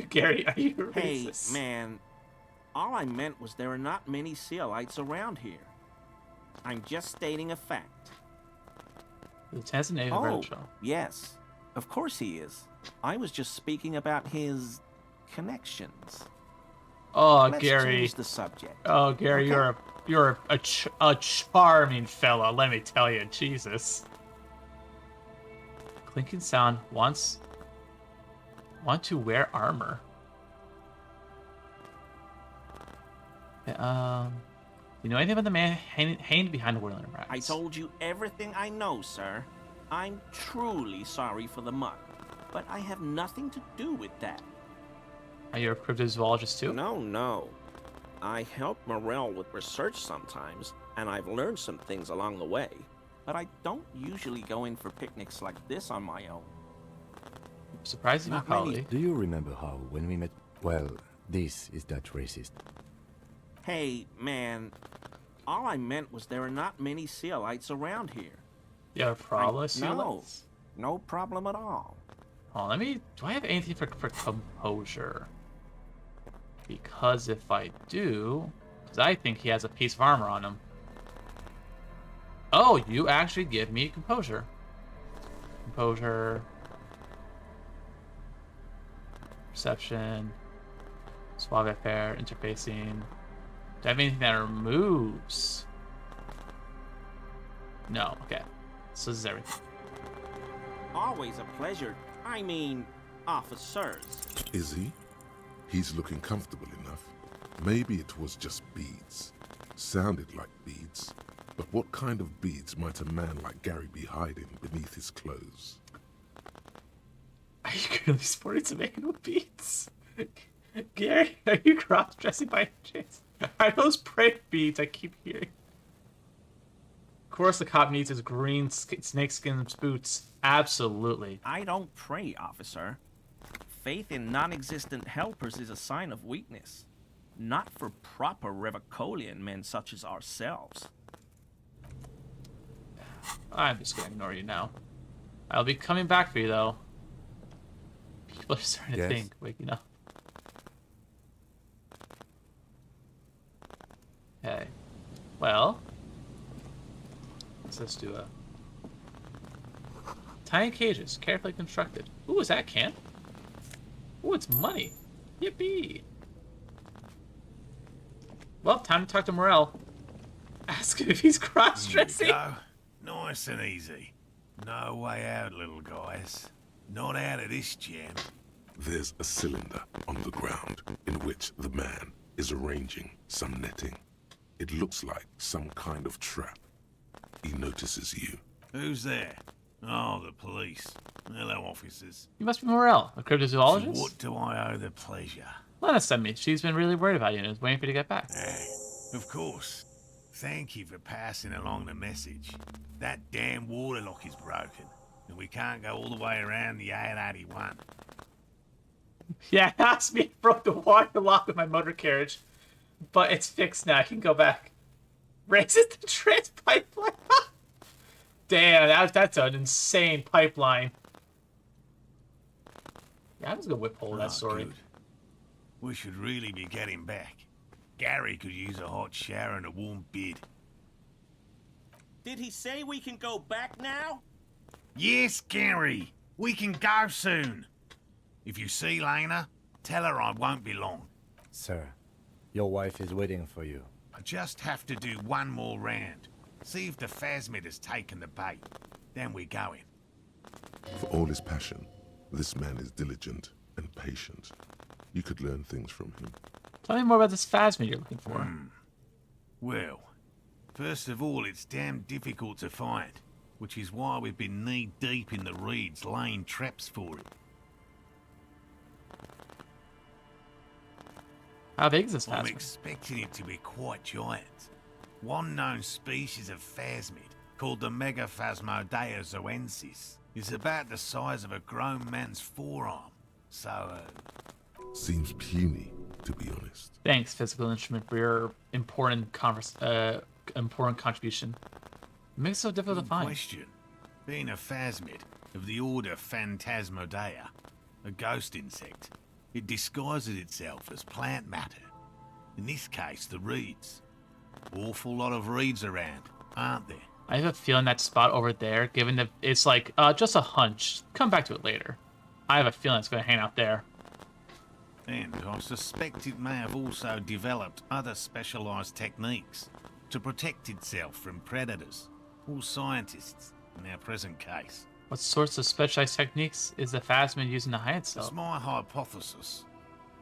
Gary, are you racist?
Hey, man. All I meant was there are not many Sealites around here. I'm just stating a fact.
Lieutenant's a native Rachel.
Yes. Of course he is. I was just speaking about his connections.
Oh,
Let's
Gary.
change the subject.
Oh, Gary,
Okay.
you're a charming fella, let me tell you. Jesus. Clinking sound want to wear armor. You know anything about the man hanging behind the whirling racks?
I told you everything I know, sir. I'm truly sorry for the mug, but I have nothing to do with that.
Are you a cryptozoologist too?
No. I help Morel with research sometimes, and I've learned some things along the way. But I don't usually go in for picnics like this on my own.
Surprising,
Not
colleague.
Do you remember how, when we met... Well, this is that racist.
Hey, man. All I meant was there are not many Sealites around here.
You have a problem,
No problem at all.
Oh, do I have anything for composure? Because if I do... Because I think he has a piece of armor on him. Oh, you actually give me composure. Composure. Perception. Suave pair. Interfacing. Do I have anything that removes? No, okay. So this is everything.
Always a pleasure. I mean, officers.
Is he? He's looking comfortable enough. Maybe it was just beads. Sounded like beads. But what kind of beads might a man like Gary be hiding beneath his clothes?
Are you really sporting some animal beads? Gary, are you cross-dressing by chance? Are those prank beads I keep hearing? Of course the cop needs his green snakeskin boots. Absolutely.
I don't pray, officer. Faith in non-existent helpers is a sign of weakness. Not for proper Revicolian men such as ourselves.
I'm just gonna ignore you now. I'll be coming back for you, though. People are starting to think, waking up. Okay. Well, let's just do a... Tiny cages, carefully constructed. Ooh, is that a can? Ooh, it's money. Yippee! Well, time to talk to Morel. Ask him if he's cross-dressing.
Go. Nice and easy. No way out, little guys. Not out of this jam.
There's a cylinder on the ground in which the man is arranging some netting. It looks like some kind of trap. He notices you.
Who's there? Oh, the police. Hello, officers.
You must be Morel, a cryptozoologist?
To what do I owe the pleasure?
Lena sent me. She's been really worried about you and is waiting for you to get back.
Of course. Thank you for passing along the message. That damn water lock is broken, and we can't go all the way around the 881.
Yeah, it asked me if I broke the water lock of my motor carriage, but it's fixed now. I can go back. Raises the trans pipeline. Damn, that's an insane pipeline. Yeah, I'm just gonna whip hole that story.
Good. We should really be getting back. Gary could use a hot shower and a warm bed.
Did he say we can go back now?
Yes, Gary. We can go soon. If you see Lena, tell her I won't be long.
Sir, your wife is waiting for you.
I just have to do one more round. See if the phasmid has taken the bait. Then we're going.
For all his passion, this man is diligent and patient. You could learn things from him.
Tell me more about this phasmid you're looking for.
Well, first of all, it's damn difficult to find, which is why we've been knee-deep in the reeds laying traps for it.
How big is this
I'm
phasmid?
expecting it to be quite giant. One known species of phasmid, called the Megaphasmodea zoensis, is about the size of a grown man's forearm. So,
Seems puny, to be honest.
Thanks, Physical Instrument, for your important contribution. It makes it so difficult to find.
Question. Being a phasmid of the order Phantasmodea, a ghost insect, it disguises itself as plant matter. In this case, the reeds. Awful lot of reeds around, aren't there?
I have a feeling that spot over there, given that it's like just a hunch. Come back to it later. I have a feeling it's going to hang out there.
And I suspect it may have also developed other specialized techniques to protect itself from predators, or scientists, in our present case.
What sorts of specialized techniques is the phasmid using to hide itself?
It's my hypothesis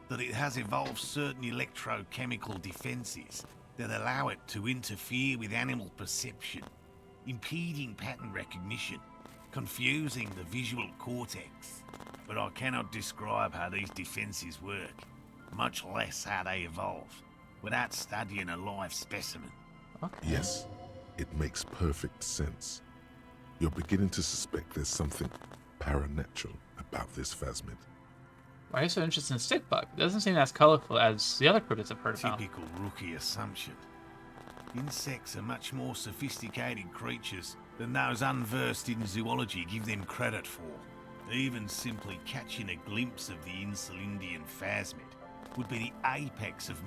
that it has evolved certain electrochemical defenses that allow it to interfere with animal perception, impeding pattern recognition, confusing the visual cortex. But I cannot describe how these defenses work, much less how they evolve, without studying a live specimen.
Okay.
Yes, it makes perfect sense. You're beginning to suspect there's something paranatural about this phasmid.
Why are you so interested in stickbug? It doesn't seem as colorful as the other cryptids I've heard about.
Typical rookie assumption. Insects are much more sophisticated creatures than those unversed in zoology give them credit for. Even simply catching a glimpse of the Insulindian phasmid would be the apex of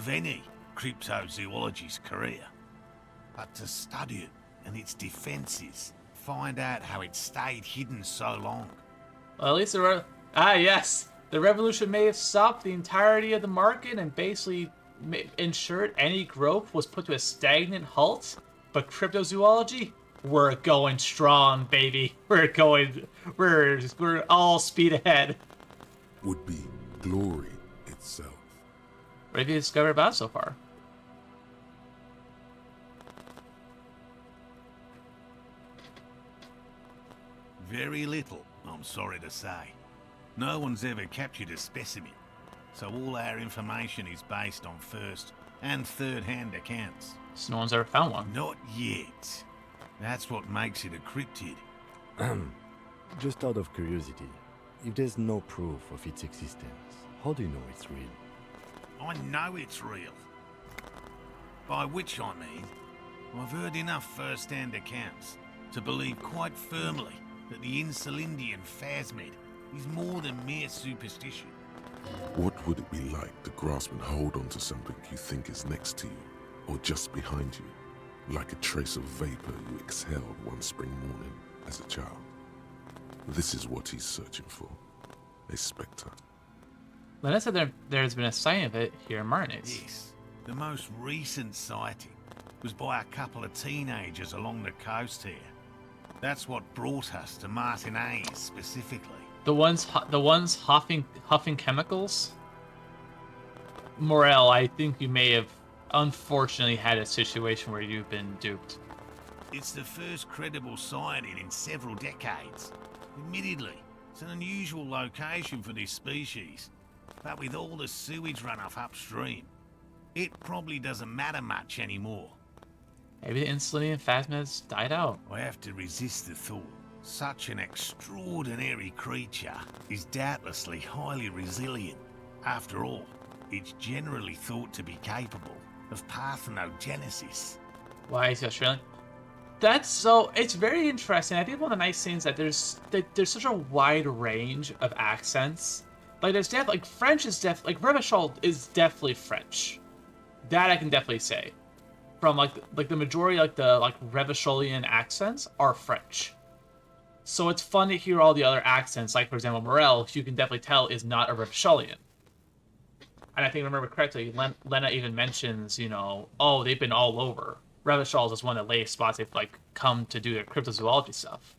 any cryptozoologist's career. But to study it and its defenses, find out how it stayed hidden so long.
Well, at least yes. The revolution may have stopped the entirety of the market and basically ensured any growth was put to a stagnant halt. But cryptozoology, we're going strong, baby. We're all speed ahead.
Would be glory itself.
What have you discovered about it so far?
Very little, I'm sorry to say. No one's ever captured a specimen, so all our information is based on first and third-hand accounts.
So no one's ever found one?
Not yet. That's what makes it a cryptid.
Just out of curiosity, if there's no proof of its existence, how do you know it's real?
I know it's real. By which I mean, I've heard enough first-hand accounts to believe quite firmly that the Insulindian phasmid is more than mere superstition.
What would it be like to grasp and hold onto something you think is next to you, or just behind you, like a trace of vapor you exhaled one spring morning as a child? This is what he's searching for, a spectre.
Lena said there's been a sighting of it here in Martinez.
Yes. The most recent sighting was by a couple of teenagers along the coast here. That's what brought us to Martinez specifically.
The ones huffing chemicals? Morel, I think you may have unfortunately had a situation where you've been duped.
It's the first credible sighting in several decades. Admittedly, it's an unusual location for this species, but with all the sewage runoff upstream, it probably doesn't matter much anymore.
Maybe the insulin and phasmas died out.
I have to resist the thought. Such an extraordinary creature is doubtlessly highly resilient. After all, it's generally thought to be capable of parthenogenesis.
Why is he Australian? That's so. It's very interesting. I think one of the nice things that there's such a wide range of accents. Like there's definitely like French is definitely like Revachol is definitely French. That I can definitely say. From like the majority like the Revacholian accents are French. So it's fun to hear all the other accents. Like for example, Morel, you can definitely tell is not a Revacholian. And I think, if I remember correctly, Lena even mentions, you know, oh, they've been all over. Revachol is one of the latest spots they've, like, come to do their cryptozoology stuff.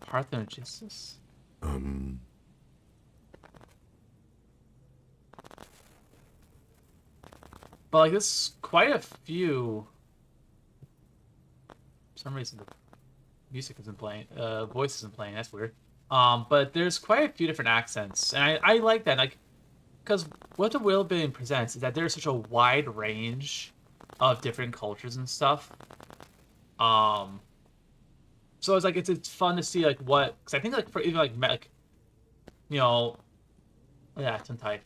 Parthenogenesis? But, like, there's quite a few... For some reason, the music isn't playing. Voice isn't playing. That's weird. But there's quite a few different accents, and I like that, like, because what the Wheel Building presents is that there's such a wide range of different cultures and stuff. So it's like it's fun to see like what, because I think like for even like you know, yeah, tongue tied.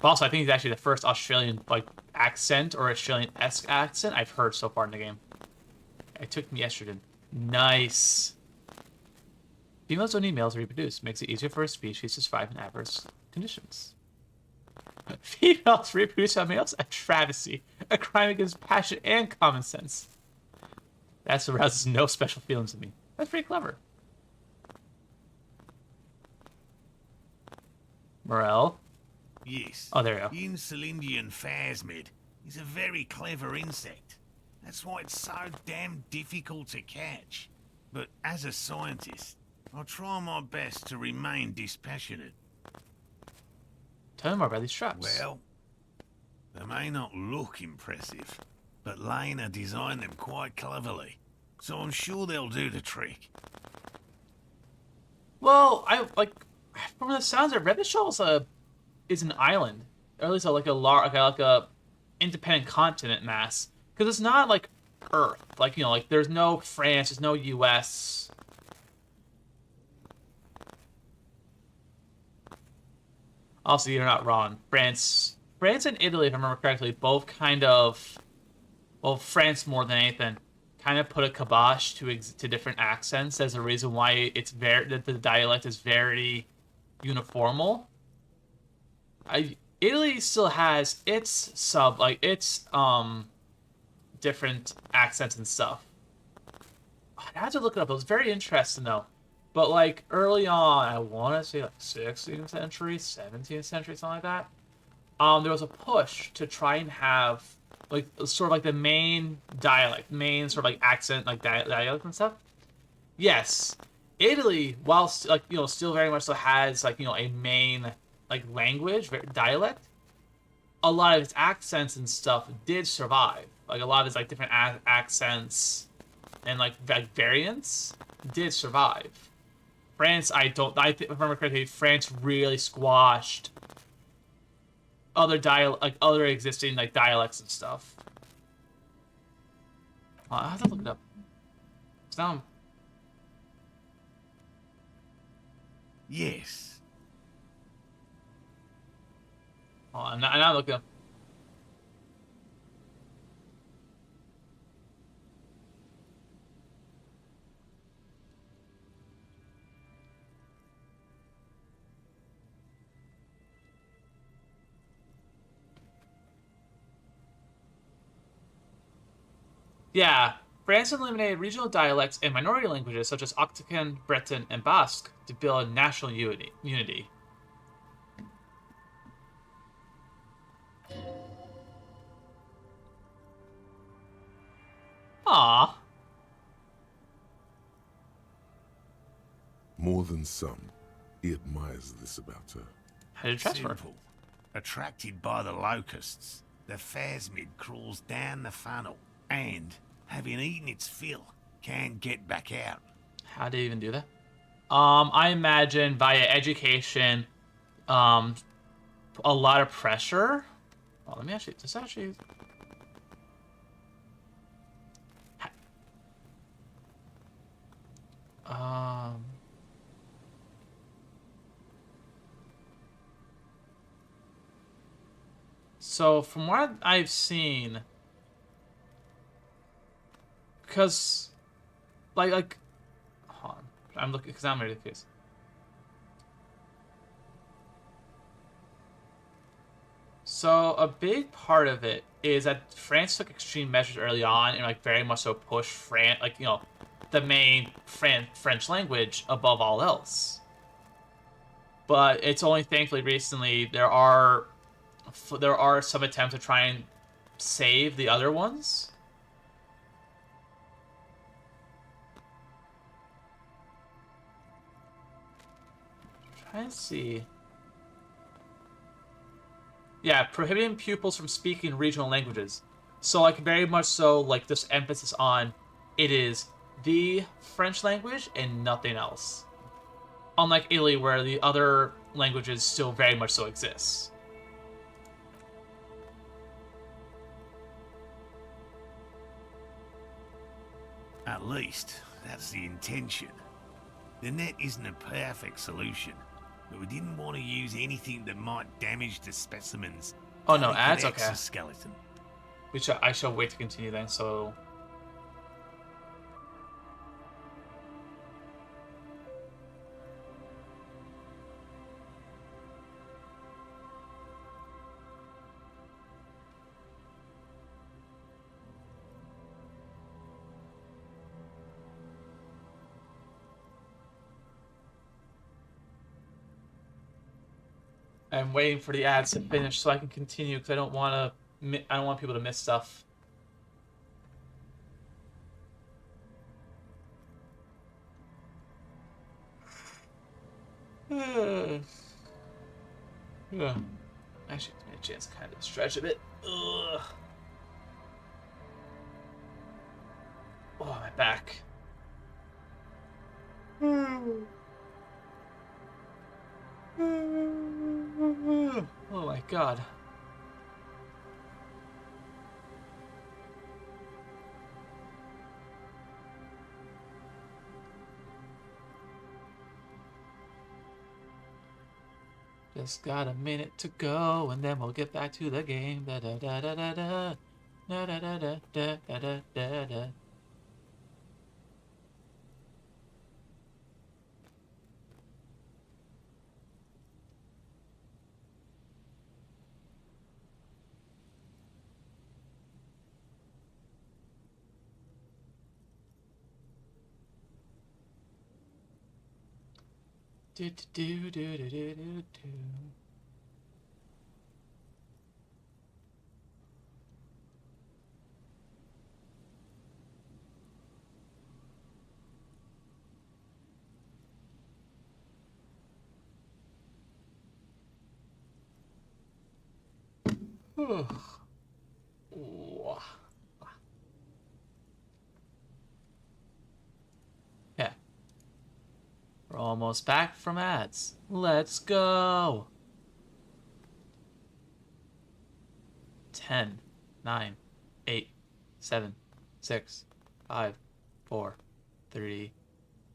But also, I think he's actually the first Australian like accent or Australian-esque accent I've heard so far in the game. It took me estrogen. Nice. Females don't need males to reproduce. Makes it easier for a species to survive in adverse conditions. Females reproduce on males? A travesty. A crime against passion and common sense. That arouses no special feelings in me. That's pretty clever. Morel?
Yes.
Oh, there you go.
The Insulindian phasmid is a very clever insect. That's why it's so damn difficult to catch. But as a scientist, I'll try my best to remain dispassionate.
Tell me more about these traps.
Well, they may not look impressive, but Lena designed them quite cleverly, so I'm sure they'll do the trick.
Well, I like from the sounds of Revachol is an island, or at least like a independent continent mass, because it's not like Earth. Like you know, like there's no France, there's no U.S. Also, you're not wrong. France and Italy, if I remember correctly, both kind of, well, France more than anything, kind of put a kibosh to different accents as a reason why that the dialect is very uniformal. Italy still has its different accents and stuff. I had to look it up. It was very interesting though. But like early on, I want to say like 16th century, 17th century, something like that. There was a push to try and have like sort of like the main dialect, main sort of like accent, like dialect and stuff. Yes, Italy, while like you know still very much so has like you know a main like language dialect. A lot of its accents and stuff did survive. Like a lot of its like different accents and like variants did survive. France, if I remember correctly, France really squashed other existing like dialects and stuff. I have to look it up. It's now.
Yes.
Oh, I'm not looking up. Yeah, France eliminated regional dialects and minority languages such as Occitan, Breton, and Basque to build national unity. Aww.
More than some, he admires this about her.
How did it transfer?
Simple. Attracted by the locusts, the phasmid crawls down the funnel and, having eaten its fill, can't get back out.
How did he even do that? I imagine via education, a lot of pressure. Oh, let me actually. This actually. So from what I've seen, because, like, hold on, I'm looking because I'm ready to case. So a big part of it is that France took extreme measures early on and like very much so pushed France, like, you know, the main French language above all else. But it's only thankfully recently there are some attempts to try and save the other ones. Try and see. Yeah, prohibiting pupils from speaking regional languages. So, like, very much so, like, this emphasis on it is the French language and nothing else. Unlike Italy, where the other languages still very much so exist.
At least, that's the intention. The net isn't a perfect solution, but we didn't want to use anything that might damage the specimen's
Oh no, ads? Okay.
exoskeleton.
I shall wait to continue then, so... I'm waiting for the ads to finish so I can continue because I don't want people to miss stuff. Yeah. Actually, give me a chance to kind of stretch a bit. Ugh. Oh, my back. Oh my god. Just got a minute to go, and then we'll get back to the game. Da da da da da da da da da da da da da da. Do do do do do do do. Yeah. We're almost back from ads. Let's go. 10, 9, 8, 7, 6, 5, 4, 3,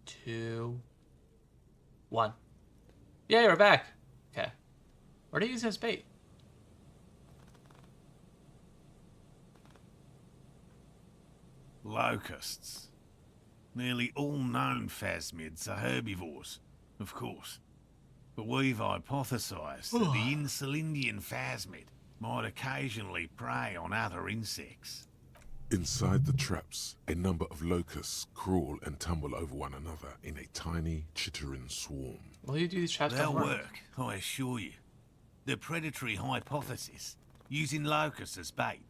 2, 1. Yay, we're back. Okay. Where do you use his bait?
Locusts. Nearly all known phasmids are herbivores, of course. But we've hypothesized that the Insulindian phasmid might occasionally prey on other insects.
Inside the traps, a number of locusts crawl and tumble over one another in a tiny, chittering swarm.
What do you do these traps
They'll
don't
work, I assure you. The predatory hypothesis, using locusts as bait,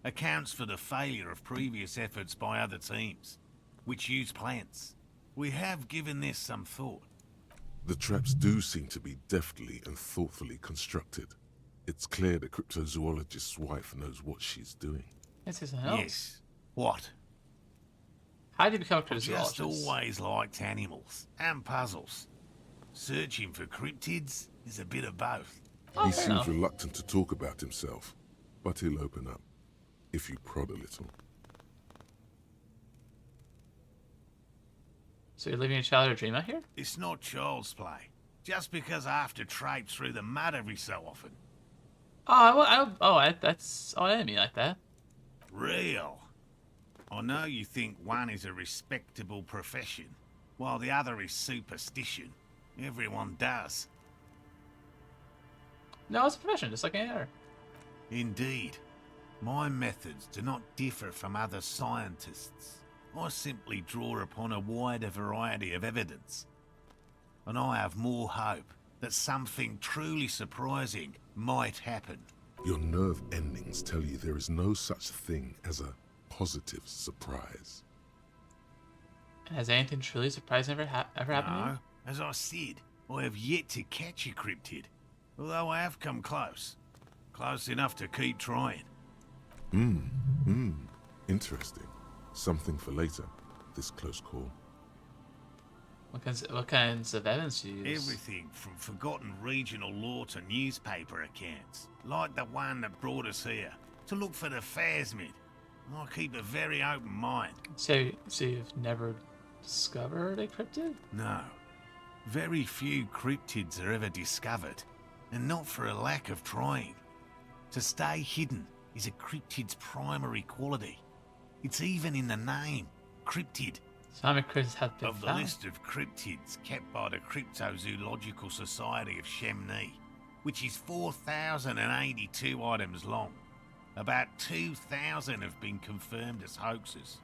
accounts for the failure of previous efforts by other teams, which use plants. We have given this some thought.
The traps do seem to be deftly and thoughtfully constructed. It's clear the cryptozoologist's wife knows what she's doing.
Yes. What?
How did you become a
I've
cryptozoologist?
just always liked animals and puzzles. Searching for cryptids is a bit of both.
He seems reluctant to talk about himself, but he'll open up, if you prod a little.
So you're living a childhood dream out here?
It's not child's play. Just because I have to traipse through the mud every so often.
I didn't mean like that.
Real. I know you think one is a respectable profession, while the other is superstition. Everyone does.
No, it's a profession, just like any other.
Indeed. My methods do not differ from other scientists. I simply draw upon a wider variety of evidence. And I have more hope that something truly surprising might happen.
Your nerve endings tell you there is no such thing as a positive surprise.
Has anything truly surprising ever happened to you?
No, as I said, I have yet to catch a cryptid. Although I have come close. Close enough to keep trying.
Interesting. Something for later, this close call.
What kinds of evidence do you use?
Everything from forgotten regional lore to newspaper accounts, like the one that brought us here, to look for the phasmid. I keep a very open mind.
So you've never discovered a cryptid?
No. Very few cryptids are ever discovered, and not for a lack of trying. To stay hidden is a cryptid's primary quality. It's even in the name, cryptid.
So how many cryptids have been
Of the
found?
list of cryptids kept by the Cryptozoological Society of Chemnee, which is 4,082 items long, about 2,000 have been confirmed as hoaxes.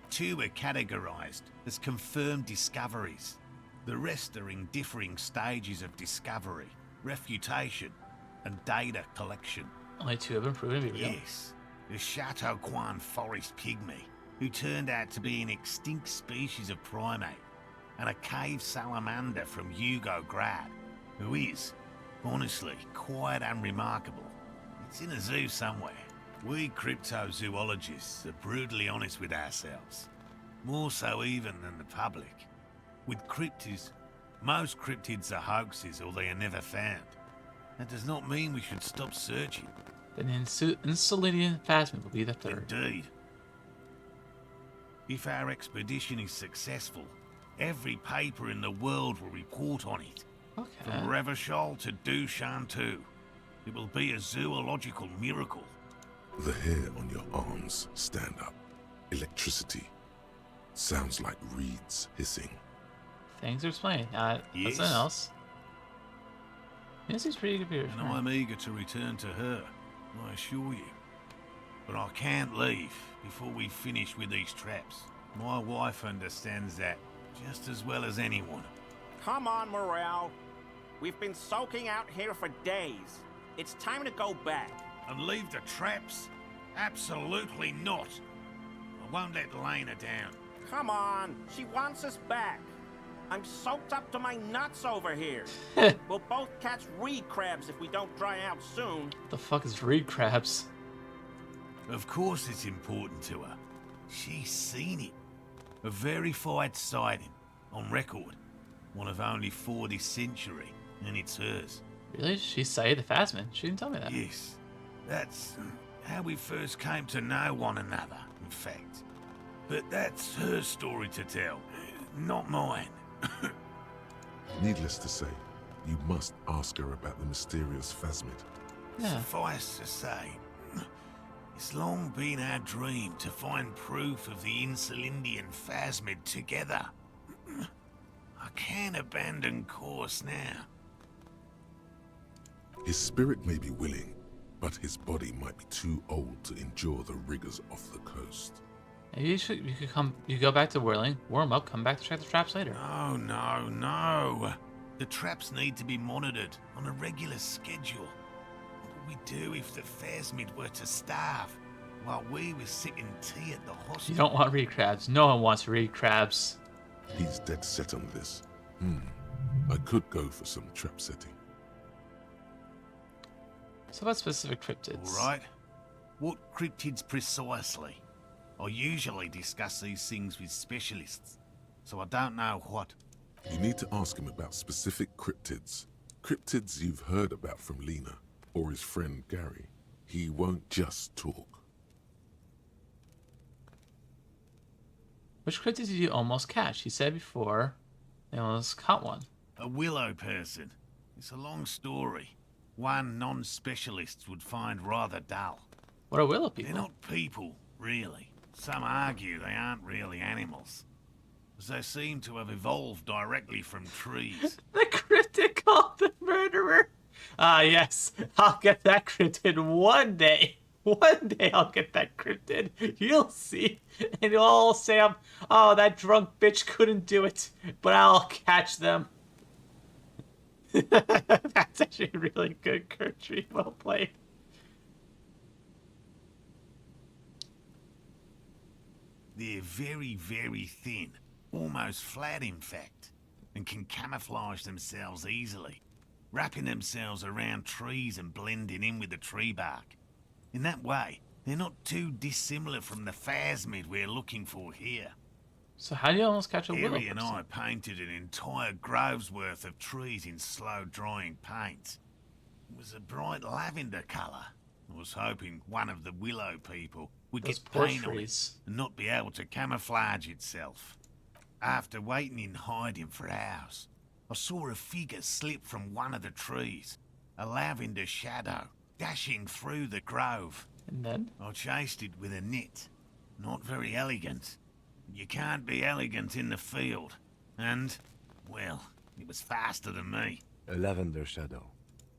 2 are categorized as confirmed discoveries. The rest are in differing stages of discovery, refutation, and data collection.
Only 2 have been proven to be real.
Yes, the Chateau Quan forest pygmy, who turned out to be an extinct species of primate, and a cave salamander from Yugograd, who is, honestly, quite unremarkable. It's in a zoo somewhere. We cryptozoologists are brutally honest with ourselves, more so even than the public. With cryptids, most cryptids are hoaxes or they are never found. That does not mean we should stop searching.
Then Elysium phasmid will be the third.
Indeed. If our expedition is successful, every paper in the world will report on it.
Okay.
From Revachol to Dushantu. It will be a zoological miracle.
The hair on your arms stand up. Electricity. Sounds like reeds hissing.
Things are explained.
Yes.
Something else. This is pretty good.
And I'm eager to return to her, I assure you. But I can't leave before we finish with these traps. My wife understands that just as well as anyone.
Come on, Morel. We've been soaking out here for days. It's time to go back.
And leave the traps? Absolutely not. I won't let Lena down.
Come on, she wants us back. I'm soaked up to my nuts over here. We'll both catch reed crabs if we don't dry out soon.
The fuck is reed crabs?
Of course it's important to her. She's seen it. A verified sighting, on record. One of only 4 this century, and it's hers.
Really? She sighted the phasmid? She didn't tell me that.
Yes. That's how we first came to know one another, in fact. But that's her story to tell, not mine.
Needless to say, you must ask her about the mysterious phasmid.
Yeah.
Suffice to say, it's long been our dream to find proof of the Insulindian phasmid together. I can't abandon course now.
His spirit may be willing, but his body might be too old to endure the rigors of the coast.
You could go back to Whirling, warm up, come back to check the traps later.
No, no, no. The traps need to be monitored on a regular schedule. What would we do if the Phasmid were to starve while we were sipping tea at the hospital?
You don't want reed crabs. No one wants reed crabs.
He's dead set on this. I could go for some trap setting.
So what specific cryptids?
All right. What cryptids precisely? I usually discuss these things with specialists, so I don't know what.
You need to ask him about specific cryptids. Cryptids you've heard about from Lena, or his friend Gary. He won't just talk.
Which cryptids did you almost catch? He said before they almost caught one.
A willow person. It's a long story. One non-specialists would find rather dull.
What are willow people?
They're not people, really. Some argue they aren't really animals, as they seem to have evolved directly from trees.
The cryptid called the murderer. Ah, yes. I'll get that cryptid one day. One day I'll get that cryptid. You'll see. And you'll all say, oh, that drunk bitch couldn't do it, but I'll catch them. That's actually really good, Gertrude. Well played.
They're very, very thin, almost flat in fact, and can camouflage themselves easily, wrapping themselves around trees and blending in with the tree bark. In that way, they're not too dissimilar from the Phasmid we're looking for here.
So how do you almost catch a willow
Harry and
person?
I painted an entire grove's worth of trees in slow-drying paint. It was a bright lavender colour. I was hoping one of the willow people would
Those
get
poor
paint on it
trees.
and not be able to camouflage itself. After waiting in hiding for hours, I saw a figure slip from one of the trees, a lavender shadow, dashing through the grove.
And then?
I chased it with a net. Not very elegant. You can't be elegant in the field. And, well, it was faster than me.
A lavender shadow.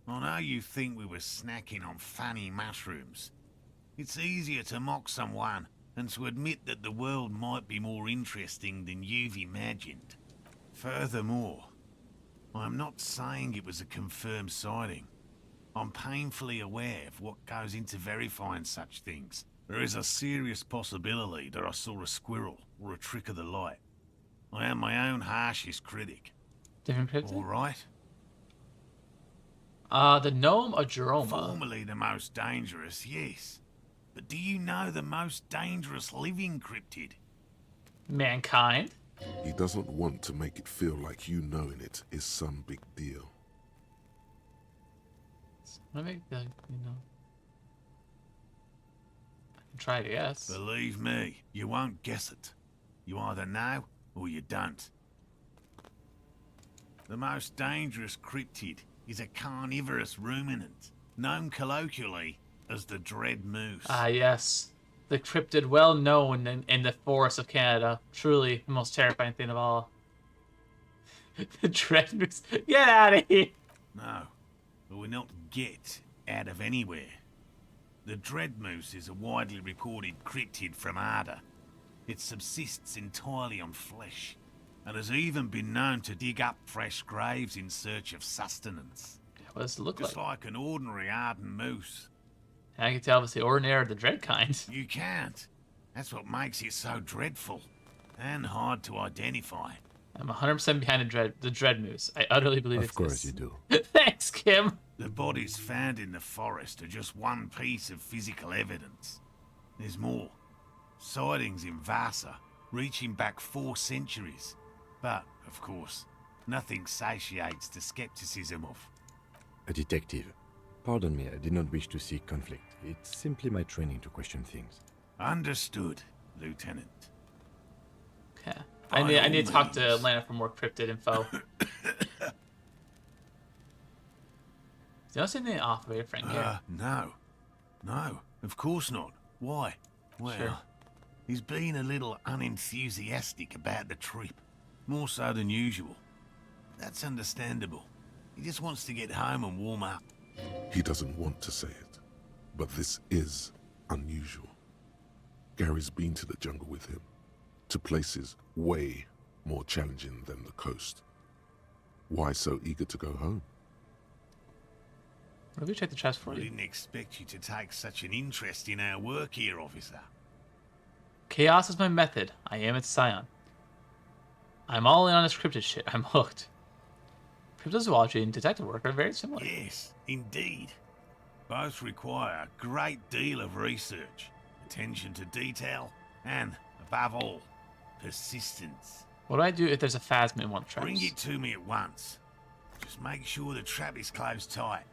I know you think we were snacking on funny mushrooms. It's easier to mock someone than to admit that the world might be more interesting than you've imagined. Furthermore, I'm not saying it was a confirmed sighting. I'm painfully aware of what goes into verifying such things. There is a serious possibility that I saw a squirrel or a trick of the light. I am my own harshest critic.
Different cryptid?
All right?
The gnome Adroma.
Formerly the most dangerous, yes. But do you know the most dangerous living cryptid?
Mankind?
He doesn't want to make it feel like you knowing it is some big deal.
I make the, you know. I can try to guess.
Believe me, you won't guess it. You either know or you don't. The most dangerous cryptid is a carnivorous ruminant, known colloquially as the Dread Moose.
Ah, yes. The cryptid well known in the forests of Canada. Truly the most terrifying thing of all. The Dread Moose. Get out of here!
No, but we're not get out of anywhere. The Dread Moose is a widely reported cryptid from Arda. It subsists entirely on flesh, and has even been known to dig up fresh graves in search of sustenance.
What does it look
Just
like?
like an ordinary Arden moose.
I can tell if it's the ordinary or the dread kind.
You can't. That's what makes it so dreadful and hard to identify.
I'm 100% behind the dread moose. I utterly believe it
Of course you do.
Thanks, Kim.
The bodies found in the forest are just one piece of physical evidence. There's more. Sightings in Vasa, reaching back 4 centuries. But, of course, nothing satiates the skepticism of.
A detective. Pardon me, I did not wish to seek conflict. It's simply my training to question things.
Understood, Lieutenant.
Okay. I need to talk to Lana for more cryptid info. Do you see anything off of your friend here?
No. No, of course not. Why? Well,
Sure.
he's been a little unenthusiastic about the trip. More so than usual. That's understandable. He just wants to get home and warm up.
He doesn't want to say it. But this is unusual. Gary's been to the jungle with him, to places way more challenging than the coast. Why so eager to go home?
Let me check the chest for
I
you.
didn't expect you to take such an interest in our work here, officer.
Chaos is my method. I am its scion. I'm all in on this cryptid shit. I'm hooked. Cryptozoology and detective work are very similar.
Yes, indeed. Both require a great deal of research, attention to detail, and, above all, persistence.
What do I do if there's a phasma in one of the traps?
Bring it to me at once. Just make sure the trap is closed tight.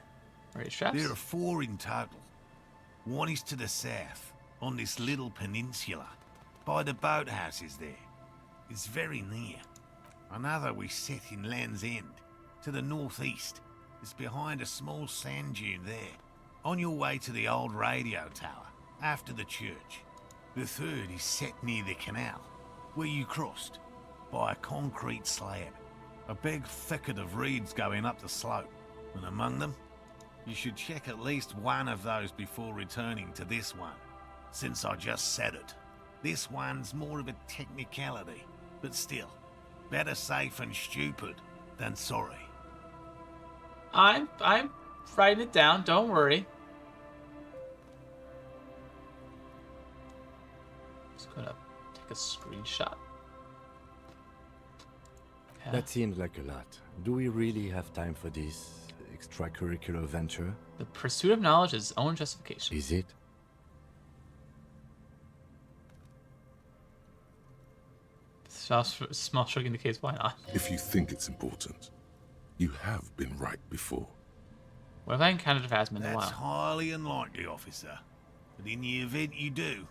Right, traps?
There are 4 in total. One is to the south, on this little peninsula, by the boathouses there. It's very near. Another we set in Land's End, to the northeast. It's behind a small sand dune there, on your way to the old radio tower, after the church. The third is set near the canal, where you crossed, by a concrete slab. A big thicket of reeds going up the slope, and among them, you should check at least one of those before returning to this one, since I just said it. This one's more of a technicality, but still, better safe and stupid than sorry.
I'm writing it down, don't worry. Just gonna take a screenshot. Yeah.
That seems like a lot. Do we really have time for this extracurricular venture?
The pursuit of knowledge is its own justification.
Is it?
Small shrug indicates why not.
If you think it's important, you have been right before.
What if I encountered a phasma in the
That's
wild?
highly unlikely, officer. But in the event you do,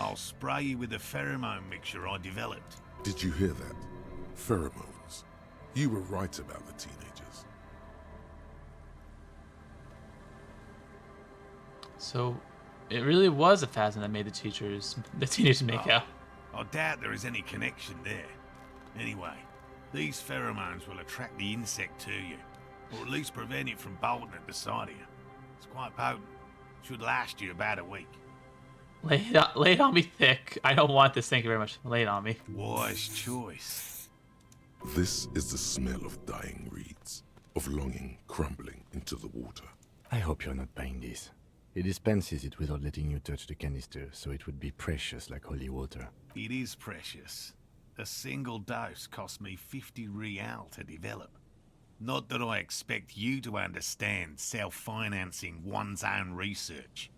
I'll spray you with a pheromone mixture I developed.
Did you hear that? Pheromones. You were right about the teenagers.
So, it really was a phasma that made the teenagers make out.
I doubt there is any connection there. Anyway, these pheromones will attract the insect to you, or at least prevent it from bolting at the sight of you. It's quite potent. Should last you about a week.
Lay it on me thick. I don't want this. Thank you very much. Lay it on me.
Wise choice.
This is the smell of dying reeds, of longing crumbling into the water.
I hope you're not buying this. It dispenses it without letting you touch the canister, so it would be precious like holy water.
It is precious. A single dose cost me 50 real to develop. Not that I expect you to understand self-financing one's own research.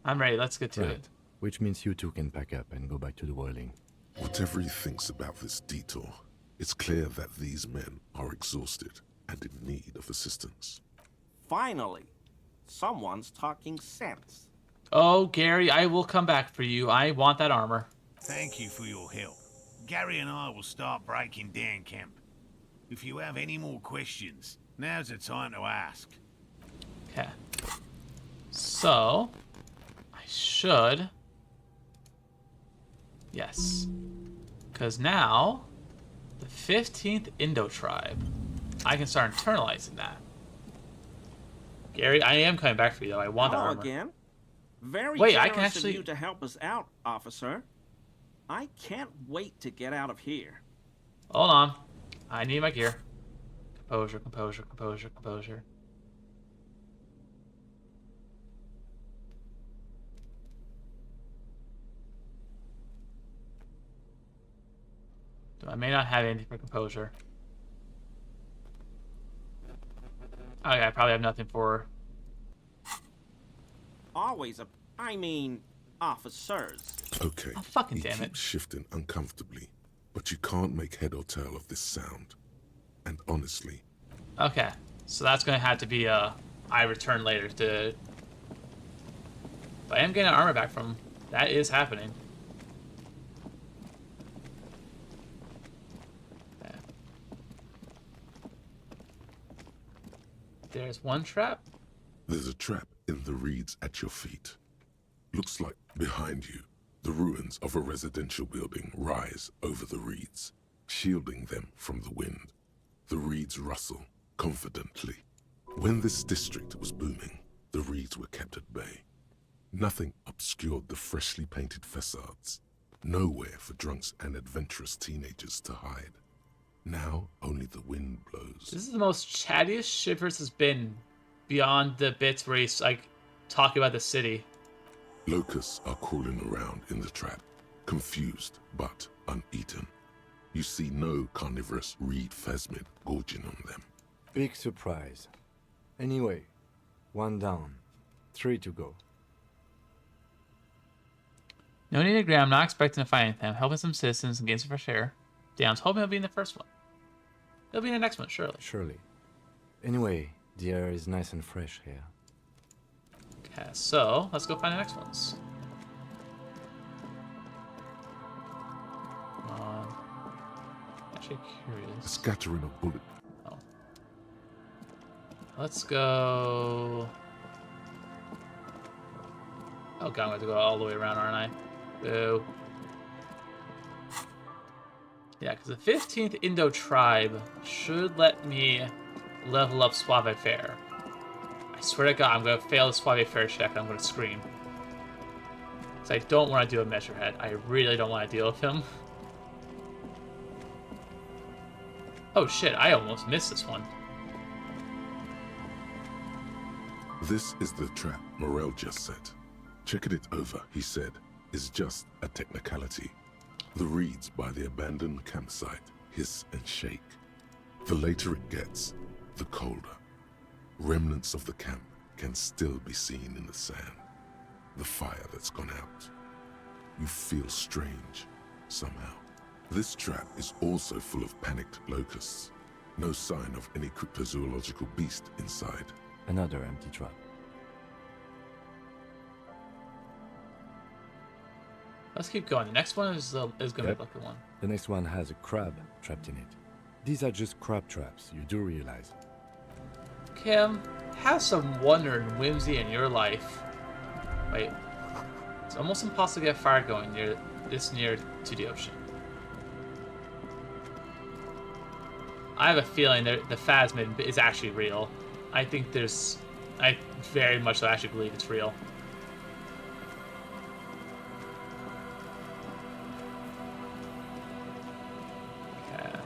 I'm ready. Let's get to it.
Which means you two can pack up and go back to the whirling.
Whatever he thinks about this detour, it's clear that these men are exhausted and in need of assistance.
Finally, someone's talking sense.
Oh, Gary, I will come back for you. I want that armor.
Thank you for your help. Gary and I will start breaking down camp. If you have any more questions, now's the time to ask.
Okay. So, I should... Yes. Because now, the 15th Indo tribe, I can start internalizing that. Gary, I am coming back for you, though. I want that
Hello
armor.
again. Very
Wait,
generous
I can actually...
of you to help us out, officer. I can't wait to get out of here.
Hold on. I need my gear. Composure, composure, composure, composure. I may not have anything for composure. Okay, I probably have nothing for...
Always officers.
Okay,
oh, fucking
he
damn it.
keeps shifting uncomfortably, but you can't make head or tail of this sound. And honestly...
Okay, so that's going to have to be I return later to... But I am getting armor back from... That is happening. Okay. There's one trap.
There's a trap in the reeds at your feet. Looks like behind you, the ruins of a residential building rise over the reeds, shielding them from the wind. The reeds rustle confidently. When this district was booming, the reeds were kept at bay. Nothing obscured the freshly painted facades. Nowhere for drunks and adventurous teenagers to hide. Now only the wind blows.
This is the most chattiest Shivers has been, beyond the bits where he's like talking about the city.
Locusts are crawling around in the trap, confused but uneaten. You see no carnivorous reed phasmid gorging on them.
Big surprise. Anyway, 1 down, 3 to go.
No need to agree. I'm not expecting to find anything. I'm helping some citizens and getting some fresh air. Damn, I was hoping he'll be in the first one. He'll be in the next one, surely.
Surely. Anyway, the air is nice and fresh here.
Okay, so let's go find the next ones. Come on. Actually curious.
A scattering of bullets.
Oh. Let's go. Oh god, I'm going to go all the way around, aren't I? Boo. Yeah, because the 15th Indo tribe should let me level up Suave Fair. I swear to god, I'm going to fail the Suave Fair check and I'm going to scream. Because I don't want to do a Measurehead. I really don't want to deal with him. Oh shit, I almost missed this one.
This is the trap Morel just set. Checking it over, he said, is just a technicality. The reeds by the abandoned campsite hiss and shake. The later it gets, the colder. Remnants of the camp can still be seen in the sand. The fire that's gone out. You feel strange, somehow. This trap is also full of panicked locusts. No sign of any cryptozoological beast inside.
Another empty trap.
Let's keep going. The next one is going to be a lucky one.
The next one has a crab trapped in it. These are just crab traps, you do realize.
Kim, have some wonder and whimsy in your life. Wait. It's almost impossible to get fire going this near to the ocean. I have a feeling that the phasmid is actually real. I very much so actually believe it's real. Okay.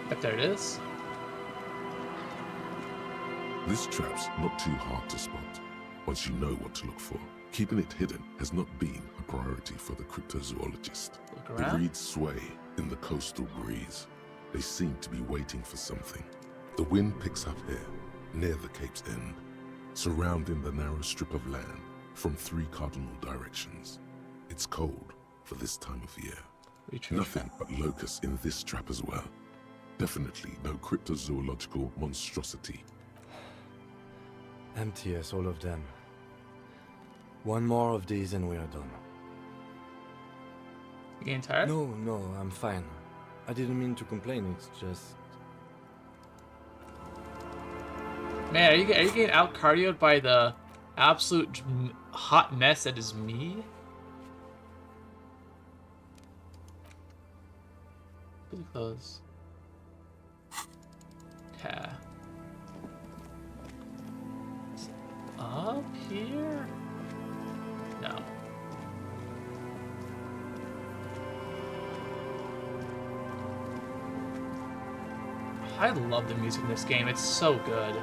Yep, there it is.
This trap's not too hard to spot, once you know what to look for. Keeping it hidden has not been a priority for the cryptozoologist. The reeds sway in the coastal breeze. They seem to be waiting for something. The wind picks up here, near the Cape's end, surrounding the narrow strip of land from 3 cardinal directions. It's cold for this time of year. Nothing but locusts in this trap as well. Definitely no cryptozoological monstrosity.
Empty as all of them. One more of these and we are done.
You getting tired?
No, I'm fine. I didn't mean to complain, it's just...
Man, are you getting out cardioed by the absolute hot mess that is me? Pretty close. Okay. Up here? No. I love the music in this game. It's so good.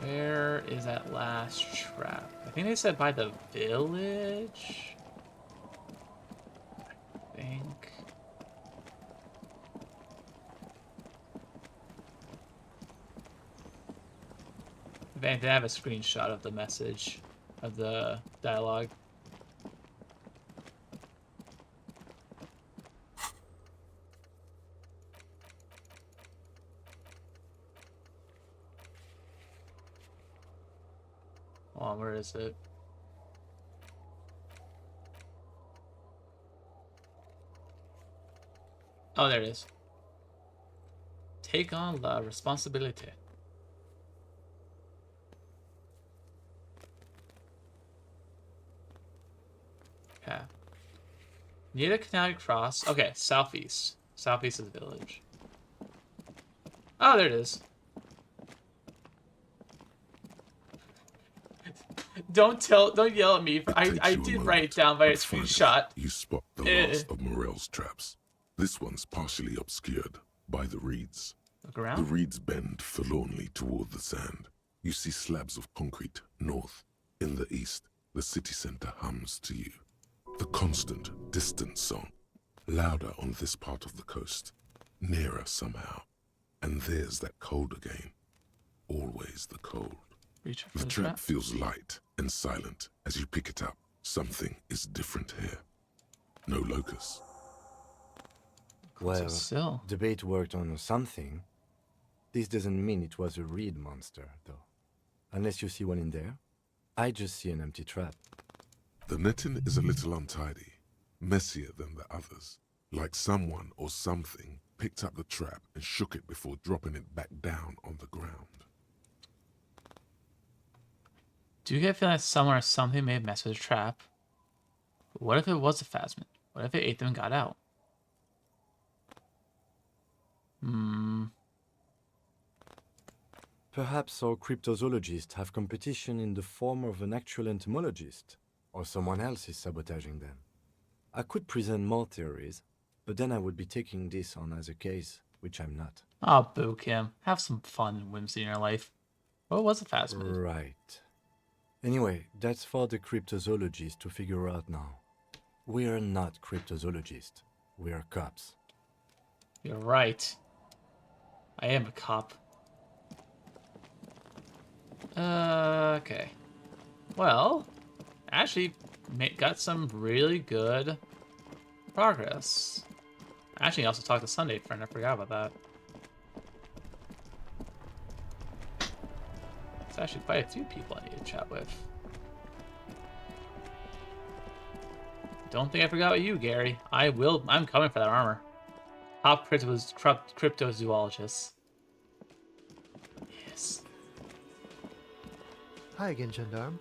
Where is that last trap? I think they said by the village. I think. If anything, I have a screenshot of the message, of the dialogue. on, where is it? Oh, there it is. Take on la responsibility. Okay. Near the canal cross. Okay, southeast. Southeast of the village. Oh, there it is. Don't yell at me. I did write it down by a screenshot.
You spot the last of Morel's traps. This one's partially obscured by the reeds.
Look around.
The reeds bend forlornly toward the sand. You see slabs of concrete north. In the east, the city center hums to you. The constant, distant song. Louder on this part of the coast. Nearer somehow. And there's that cold again. Always the cold.
Reach for
The trap feels light and silent as you pick it up. Something is different here. No locust.
Well, debate worked on something. This doesn't mean it was a reed monster, though. Unless you see one in there. I just see an empty trap.
The netting is a little untidy, messier than the others. Like someone or something picked up the trap and shook it before dropping it back down on the ground.
Do you get a feeling that someone or something may have messed with the trap? What if it was a phasmid? What if it ate them and got out?
Perhaps our cryptozoologists have competition in the form of an actual entomologist, or someone else is sabotaging them. I could present more theories, but then I would be taking this on as a case, which I'm not.
Oh, boo, Kim. Have some fun and whimsy in your life. What was a phasmid?
Right. Anyway, that's for the cryptozoologists to figure out now. We're not cryptozoologists. We're cops.
You're right. I am a cop. Okay. Well, actually got some really good progress. Actually, I also talked to Sunday friend. I forgot about that. There's actually quite a few people I need to chat with. Don't think I forgot about you, Gary. I'm coming for that armor. Top cryptozoologist. Yes.
Hi again, Gendarme.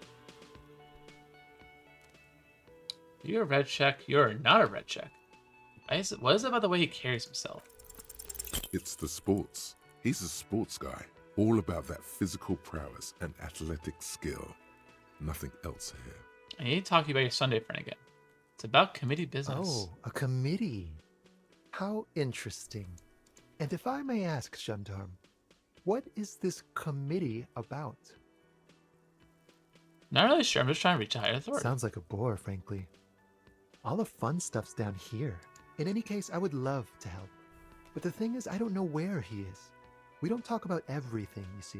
You're a red check. You're not a red check. What is it about the way he carries himself?
It's the sports. He's a sports guy. All about that physical prowess and athletic skill. Nothing else here.
I need to talk to you about your Sunday friend again. It's about committee business.
Oh, a committee. How interesting. And if I may ask, Gendarme, what is this committee about?
Not really sure. I'm just trying to reach a higher authority.
Sounds like a bore, frankly. All the fun stuff's down here. In any case, I would love to help. But the thing is, I don't know where he is. We don't talk about everything, you see.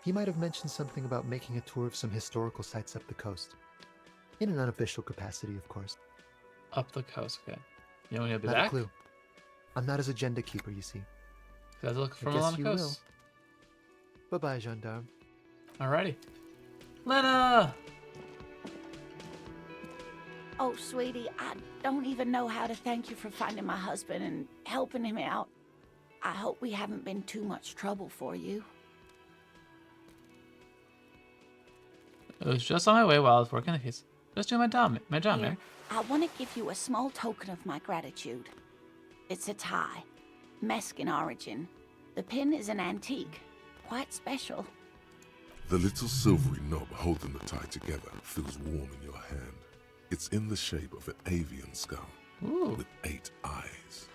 He might have mentioned something about making a tour of some historical sites up the coast. In an unofficial capacity, of course.
Up the coast, okay. You know when he'll be
Not
back?
a clue. I'm not his agenda keeper, you see.
Guys look from
I guess
along the
you
coast.
will. Bye-bye, Gendarme.
Alrighty. Lena!
Oh, sweetie, I don't even know how to thank you for finding my husband and helping him out. I hope we haven't been too much trouble for you.
It was just on my way while I was working the case. Just doing my job,
Here,
man.
I want to give you a small token of my gratitude. It's a tie, Mesk in origin. The pin is an antique, quite special.
The little silvery knob holding the tie together feels warm in your hand. It's in the shape of an avian skull with 8 eyes.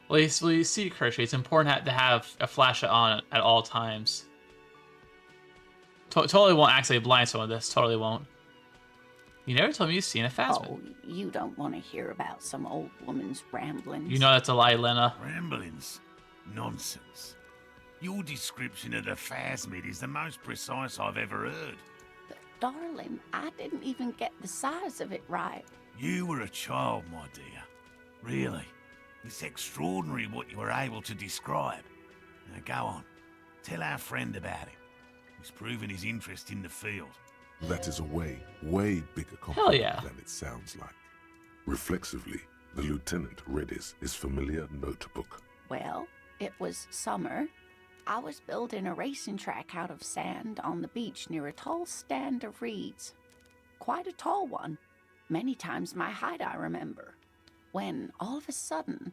Well, you see, Kershey, it's important to have a flashlight on at all times. Totally won't accidentally blind someone with this. Totally won't. You never told me you've seen a phasmid.
Oh, you don't want to hear about some old woman's ramblings.
You know that's a lie, Lena.
Ramblings? Nonsense. Your description of the phasmid is the most precise I've ever heard.
Darling, I didn't even get the size of it right.
You were a child, my dear. Really. It's extraordinary what you were able to describe. Now go on. Tell our friend about it. He's proven his interest in the field.
That is a way bigger
Hell
compliment
yeah.
than it sounds like. Reflexively, the lieutenant read his familiar notebook.
Well, it was summer. I was building a racing track out of sand on the beach near a tall stand of reeds. Quite a tall one. Many times my height, I remember. When, all of a sudden...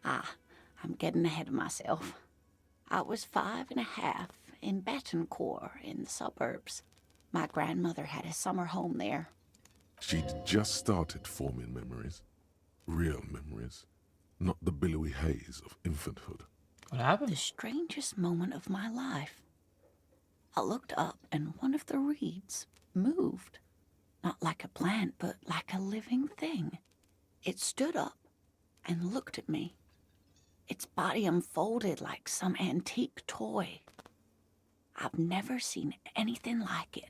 I'm getting ahead of myself. I was 5.5 in Betancourt in the suburbs. My grandmother had a summer home there.
She'd just started forming memories. Real memories. Not the billowy haze of infanthood.
What happened?
The strangest moment of my life. I looked up and one of the reeds moved. Not like a plant, but like a living thing. It stood up and looked at me. Its body unfolded like some antique toy. I've never seen anything like it.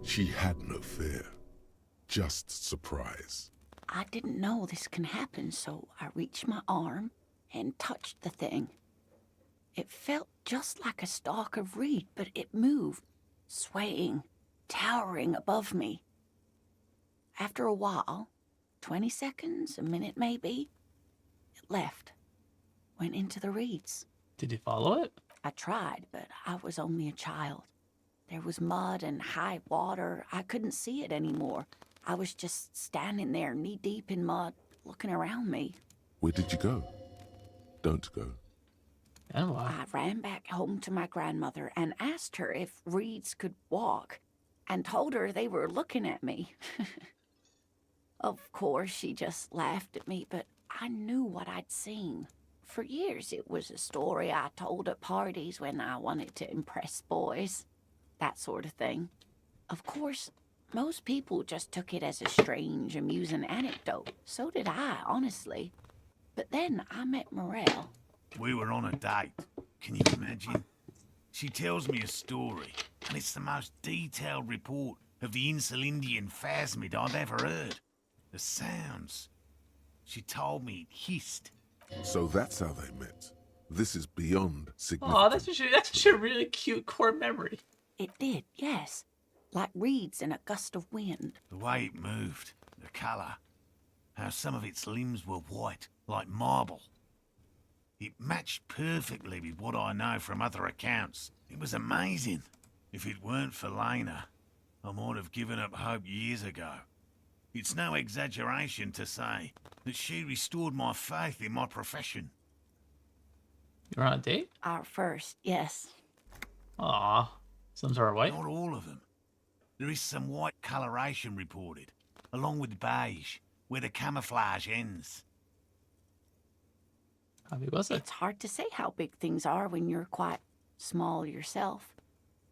She had no fear, just surprise.
I didn't know this can happen, so I reached my arm and touched the thing. It felt just like a stalk of reed, but it moved, swaying, towering above me. After a while, 20 seconds, a minute maybe, it left, went into the reeds.
Did you follow it?
I tried, but I was only a child. There was mud and high water. I couldn't see it anymore. I was just standing there, knee-deep in mud, looking around me.
Where did you go? Don't go.
And why?
I ran back home to my grandmother and asked her if reeds could walk, and told her they were looking at me. Of course, she just laughed at me, but I knew what I'd seen. For years, it was a story I told at parties when I wanted to impress boys. That sort of thing. Of course, most people just took it as a strange, amusing anecdote. So did I, honestly. But then I met Morel.
We were on a date. Can you imagine? She tells me a story, and it's the most detailed report of the Insulindian phasmid I've ever heard. The sounds. She told me it hissed.
So that's how they met. This is beyond significant.
Oh, that's actually a really cute core memory.
It did, yes. Like reeds in a gust of wind.
The way it moved, the colour, how some of its limbs were white, like marble. It matched perfectly with what I know from other accounts. It was amazing. If it weren't for Lena, I might have given up hope years ago. It's no exaggeration to say that she restored my faith in my profession.
You're on a date?
Our first, yes.
Aw. Some sort of white?
Not all of them. There is some white coloration reported, along with beige, where the camouflage ends.
How big was it?
It's hard to say how big things are when you're quite small yourself.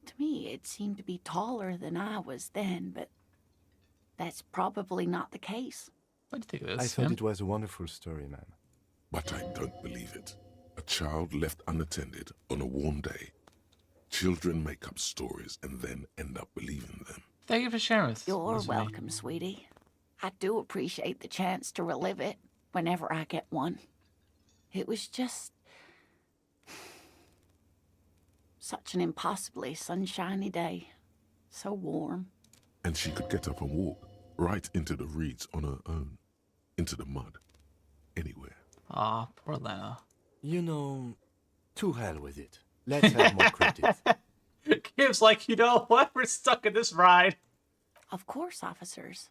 To me, it seemed to be taller than I was then, but that's probably not the case.
What do you think of this?
I thought it was a wonderful story, ma'am.
But I don't believe it. A child left unattended on a warm day. Children make up stories and then end up believing them.
Thank you for sharing with
You're
with me.
welcome, sweetie. I do appreciate the chance to relive it whenever I get one. It was just such an impossibly sunshiny day. So warm.
And she could get up and walk right into the reeds on her own. Into the mud. Anywhere.
Aw, poor Lena.
You know, to hell with it. Let's have more cryptids.
Gibbs like, you know what? We're stuck in this ride.
Of course, officers.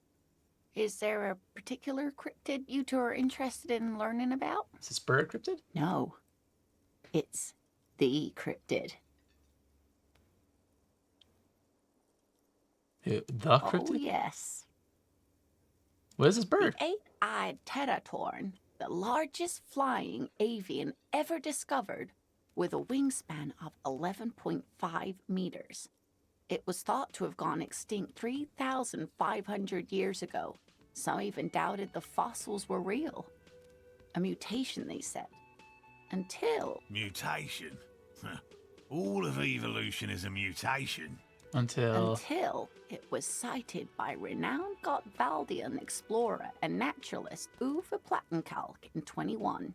Is there a particular cryptid you two are interested in learning about?
Is this bird cryptid?
No. It's the cryptid.
The cryptid?
Oh, yes.
What is this bird?
The eight-eyed teratorn, the largest flying avian ever discovered, with a wingspan of 11.5 meters. It was thought to have gone extinct 3,500 years ago. Some even doubted the fossils were real. A mutation, they said. Until...
Mutation? All of evolution is a mutation.
Until
it was cited by renowned Gotvaldian explorer and naturalist Uwe Plattenkalk in 21.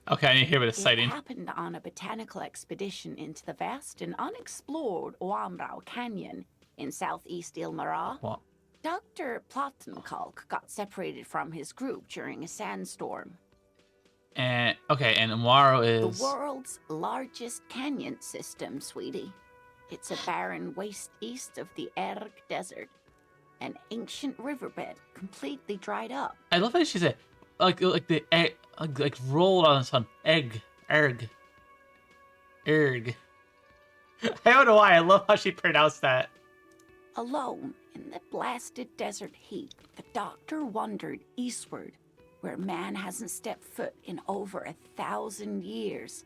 Okay, I need to hear about the
It
sighting.
happened on a botanical expedition into the vast and unexplored Oamrau Canyon in southeast Ilmara.
What?
Dr. Plottenkalk got separated from his group during a sandstorm.
And okay, and Amaro is
The world's largest canyon system, sweetie. It's a barren waste east of the Erg Desert, an ancient riverbed completely dried up.
I love how she said like the egg, like rolled on some egg, erg. I don't know why. I love how she pronounced that.
Alone in the blasted desert heat, the doctor wandered eastward, where man hasn't stepped foot in over 1,000 years,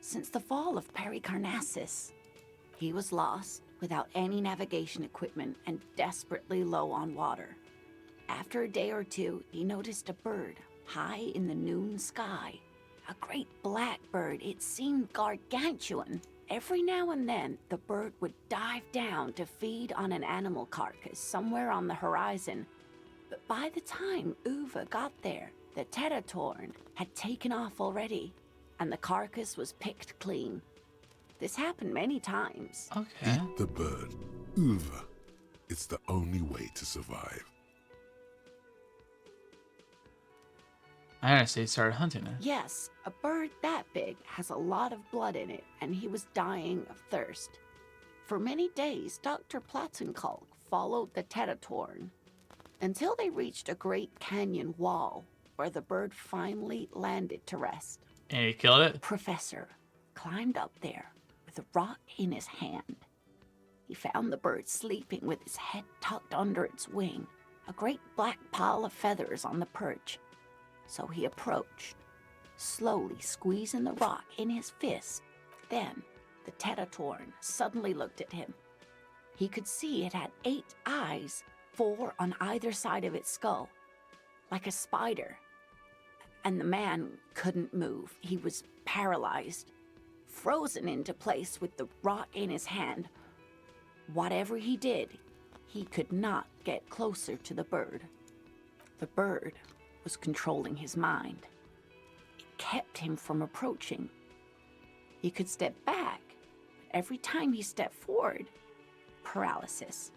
since the fall of Pericarnassus. He was lost, without any navigation equipment and desperately low on water. After a day or two, he noticed a bird high in the noon sky. A great blackbird. It seemed gargantuan. Every now and then, the bird would dive down to feed on an animal carcass somewhere on the horizon. But by the time Uva got there, the Teratorn had taken off already, and the carcass was picked clean. This happened many times.
Okay.
Eat the bird, Uva. It's the only way to survive.
I honestly started hunting it.
Yes, a bird that big has a lot of blood in it, and he was dying of thirst. For many days, Dr. Platzenkalk followed the Teratorn until they reached a great canyon wall where the bird finally landed to rest.
And he killed it?
The professor climbed up there with a rock in his hand. He found the bird sleeping with his head tucked under its wing, a great black pile of feathers on the perch. So he approached, slowly squeezing the rock in his fist. Then the Teratorn suddenly looked at him. He could see it had 8 eyes, 4 on either side of its skull, like a spider. And the man couldn't move. He was paralyzed, frozen into place with the rock in his hand. Whatever he did, he could not get closer to the bird. The bird was controlling his mind. It kept him from approaching. He could step back, but every time he stepped forward, paralysis.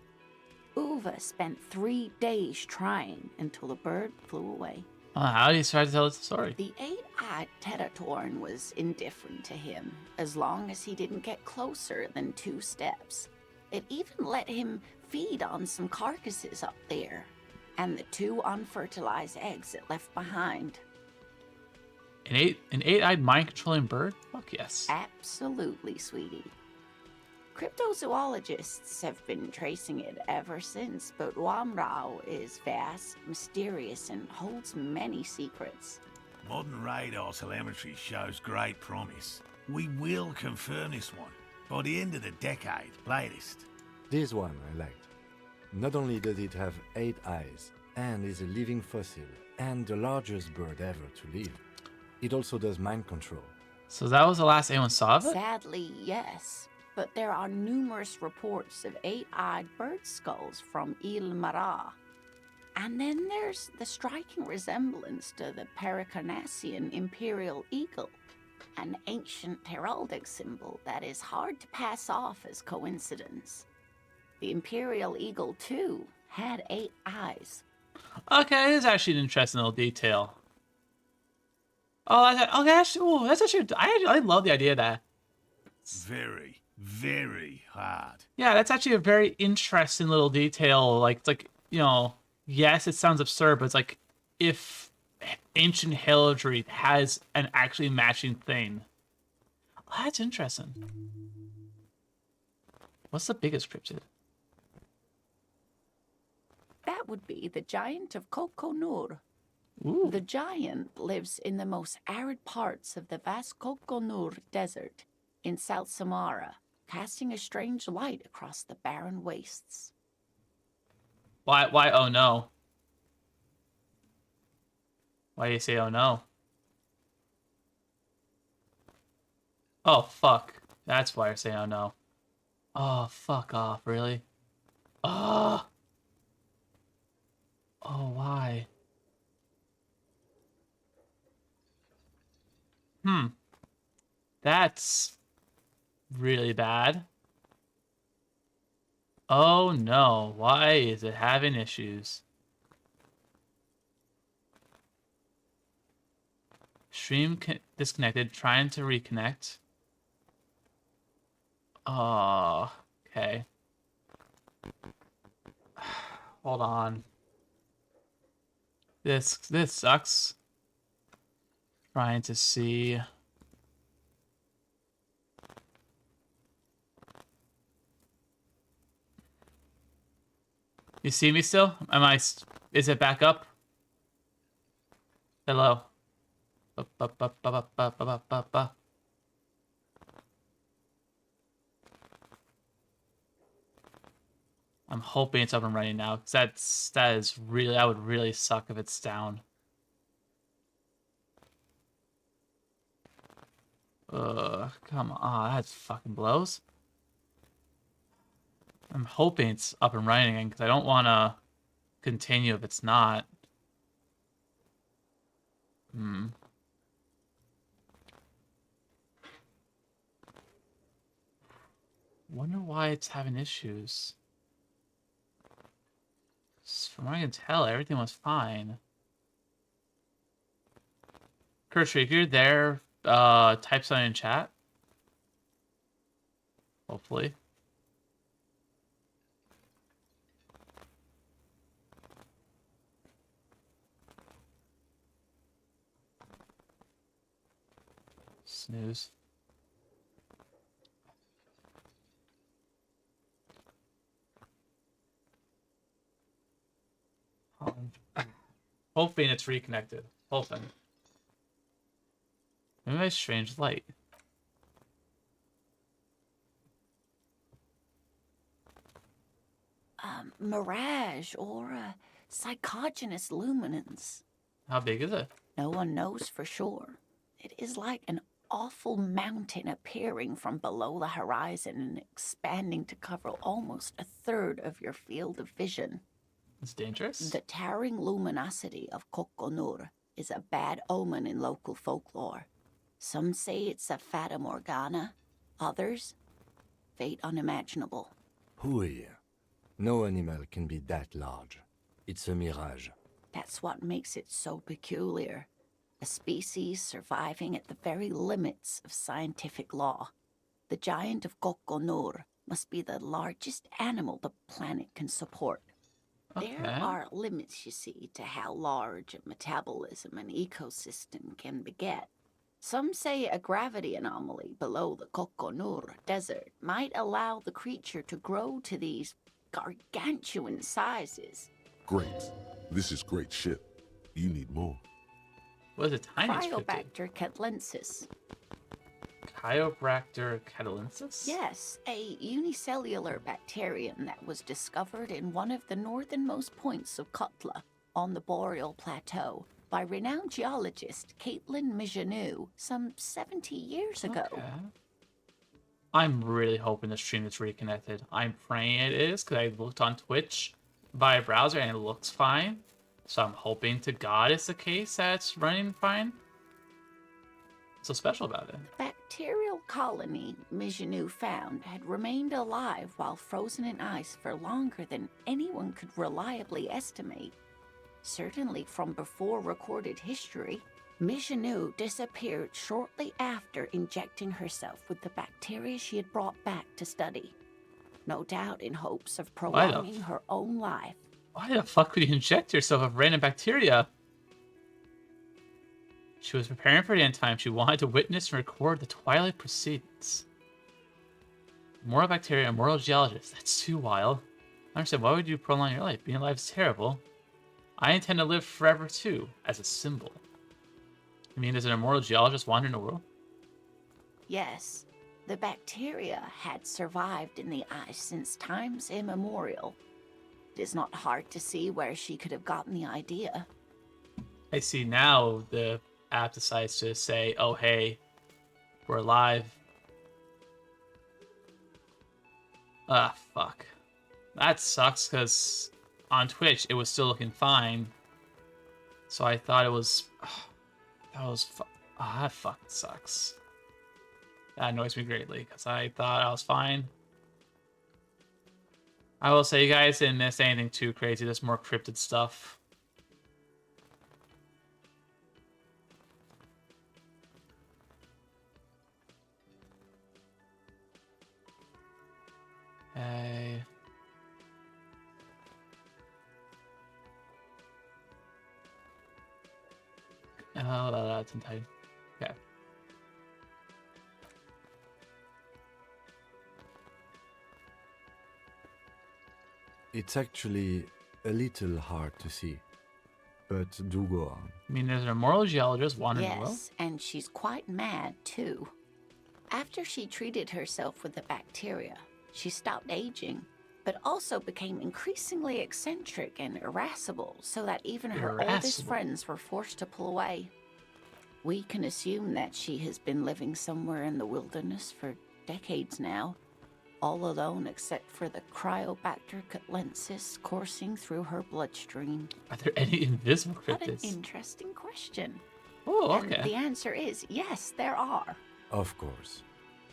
Uva spent 3 days trying until the bird flew away.
How did he try to tell us the story?
The 8-eyed Teratorn was indifferent to him, as long as he didn't get closer than 2 steps. It even let him feed on some carcasses up there, and the 2 unfertilized eggs it left behind.
An eight-eyed mind-controlling bird? Fuck yes.
Absolutely, sweetie. Cryptozoologists have been tracing it ever since, but Wamrau is vast, mysterious, and holds many secrets.
Modern radar telemetry shows great promise. We will confirm this one by the end of the decade, latest.
This one I liked. Not only does it have 8 eyes, and is a living fossil, and the largest bird ever to live, it also does mind control.
So that was the last anyone saw of it?
Sadly, yes. But there are numerous reports of 8-eyed bird skulls from Ilmara. And then there's the striking resemblance to the Pericarnassian imperial eagle, an ancient heraldic symbol that is hard to pass off as coincidence. The imperial eagle, too, had 8 eyes.
Okay, this is actually an interesting little detail. Oh, that's actually, I love the idea of that.
Very, very hard.
Yeah, that's actually a very interesting little detail. Like, it's like, you know, yes, it sounds absurd, but it's like if ancient heraldry has an actually matching thing. Oh, that's interesting. What's the biggest cryptid?
That would be the giant of Kokonur.
Ooh.
The giant lives in the most arid parts of the vast Kokonur Desert in South Samara, casting a strange light across the barren wastes.
Why, oh no? Why do you say oh no? Oh, fuck. That's why I say oh no. Oh, fuck off, really? Oh! Oh, why? That's really bad. Oh no, why is it having issues? Stream disconnected, trying to reconnect. Oh, okay. Hold on. This sucks. Trying to see. You see me still? Am I? Is it back up? Hello. I'm hoping it's up and running now, because that would really suck if it's down. Come on, that fucking blows. I'm hoping it's up and running again, because I don't want to continue if it's not. Wonder why it's having issues. From what I can tell, everything was fine. Kershaw, if you're there, type something in chat. Hopefully. Snooze. Hoping it's reconnected. Hoping. Maybe my strange light.
Mirage or psychogenous luminance.
How big is it?
No one knows for sure. It is like an awful mountain appearing from below the horizon and expanding to cover almost a third of your field of vision.
It's dangerous?
The towering luminosity of Kokonur is a bad omen in local folklore. Some say it's a fata morgana, others, fate unimaginable.
Hui. No animal can be that large. It's a mirage.
That's what makes it so peculiar. A species surviving at the very limits of scientific law. The giant of Kokonur must be the largest animal the planet can support.
Okay.
There are limits, you see, to how large a metabolism an ecosystem can beget. Some say a gravity anomaly below the Kokonur desert might allow the creature to grow to these gargantuan sizes.
Great. This is great shit. You need more.
What is it? Tiny
Cryobacter catlensis.
Cryobacter catalensis?
Yes, a unicellular bacterium that was discovered in one of the northernmost points of Kotla on the Boreal Plateau by renowned geologist Caitlin Mijanou some 70 years ago.
Okay. I'm really hoping the stream is reconnected. I'm praying it is, because I looked on Twitch via browser and it looks fine. So I'm hoping to God it's the case that it's running fine. What's so special about it?
Bacterial colony Mijanou found had remained alive while frozen in ice for longer than anyone could reliably estimate. Certainly from before recorded history, Mijanou disappeared shortly after injecting herself with the bacteria she had brought back to study. No doubt in hopes of prolonging her own life.
Why the fuck would you inject yourself with random bacteria? She was preparing for the end time. She wanted to witness and record the twilight proceedings. Moral bacteria, moral geologist. That's too wild. I understand. Why would you prolong your life? Being alive is terrible. I intend to live forever too, as a symbol. You mean there's an immortal geologist wandering the world?
Yes, the bacteria had survived in the ice since times immemorial. It is not hard to see where she could have gotten the idea.
I see now the app decides to say, oh hey, we're alive. Ah, fuck. That sucks, because on Twitch it was still looking fine. So I thought it was... Ah, that fucking sucks. That annoys me greatly, because I thought I was fine. I will say, you guys didn't miss anything too crazy. There's more cryptid stuff. Hey. Oh, that's in time. Okay.
It's actually a little hard to see, but do go on.
I mean, there's an immoral geologist wandering the world.
Yes, and she's quite mad, too. After she treated herself with the bacteria, she stopped aging, but also became increasingly eccentric and irascible, so that even her oldest friends were forced to pull away. We can assume that she has been living somewhere in the wilderness for decades now, all alone except for the Cryobacter catlensis coursing through her bloodstream.
Are there any invisible
What an
cryptids?
interesting question.
Oh,
And
okay.
the answer is yes, there are.
Of course.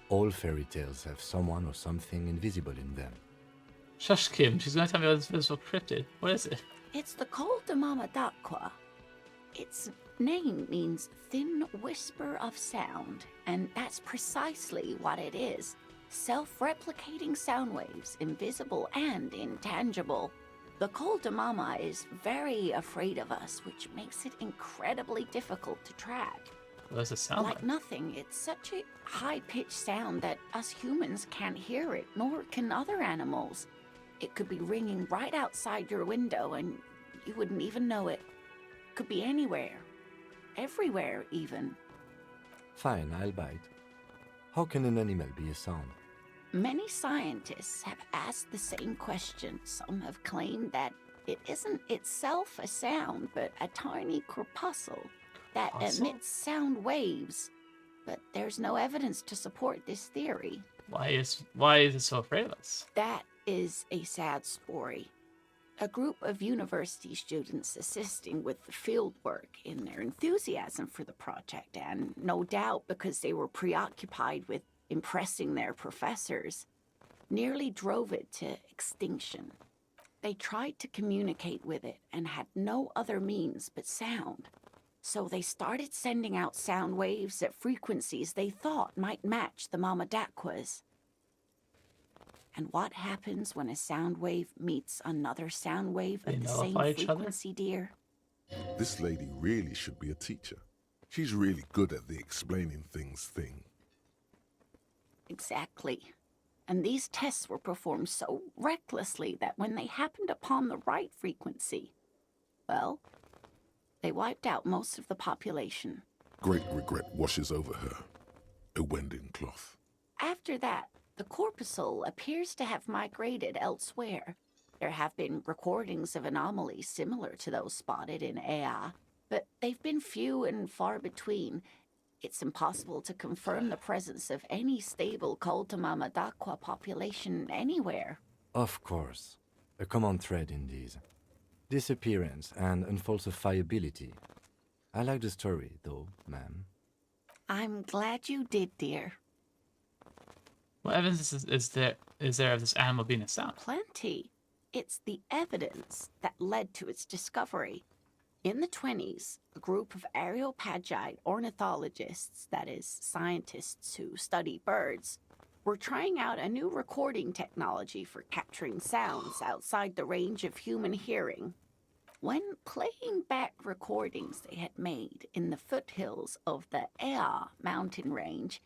All fairy tales have someone or something invisible in them.
Shush, Kim. She's going to tell me about this invisible cryptid. What is it?
It's the Col de Mama d'Aqua. Its name means thin whisper of sound, and that's precisely what it is. Self-replicating sound waves, invisible and intangible. The Col de Mama is very afraid of us, which makes it incredibly difficult to track.
What does it sound like?
Like nothing, it's such a high-pitched sound that us humans can't hear it, nor can other animals. It could be ringing right outside your window and you wouldn't even know it. Could be anywhere. Everywhere, even.
Fine, I'll bite. How can an animal be a sound?
Many scientists have asked the same question. Some have claimed that it isn't itself a sound, but a tiny corpuscle that emits sound waves. But there's no evidence to support this theory.
Why is it so afraid of us?
That is a sad story. A group of university students assisting with the field work in their enthusiasm for the project, and no doubt because they were preoccupied with impressing their professors, nearly drove it to extinction. They tried to communicate with it and had no other means but sound. So they started sending out sound waves at frequencies they thought might match the Mama d'Aqua's. And what happens when a sound wave meets another sound wave of the same frequency, dear?
This lady really should be a teacher. She's really good at the explaining things thing.
Exactly. And these tests were performed so recklessly that when they happened upon the right frequency, well, they wiped out most of the population.
Great regret washes over her. A wending cloth.
After that, the corpuscle appears to have migrated elsewhere. There have been recordings of anomalies similar to those spotted in Ea, but they've been few and far between. It's impossible to confirm the presence of any stable Col de Mama d'Aqua population anywhere.
Of course. A common thread in these. Disappearance and unfalsifiability. I like the story, though, ma'am.
I'm glad you did, dear.
What evidence is there of this animal being a sound?
Plenty. It's the evidence that led to its discovery. In the 1920s, a group of Areopagite ornithologists, that is, scientists who study birds, were trying out a new recording technology for capturing sounds outside the range of human hearing. When playing back recordings they had made in the foothills of the Ea mountain range,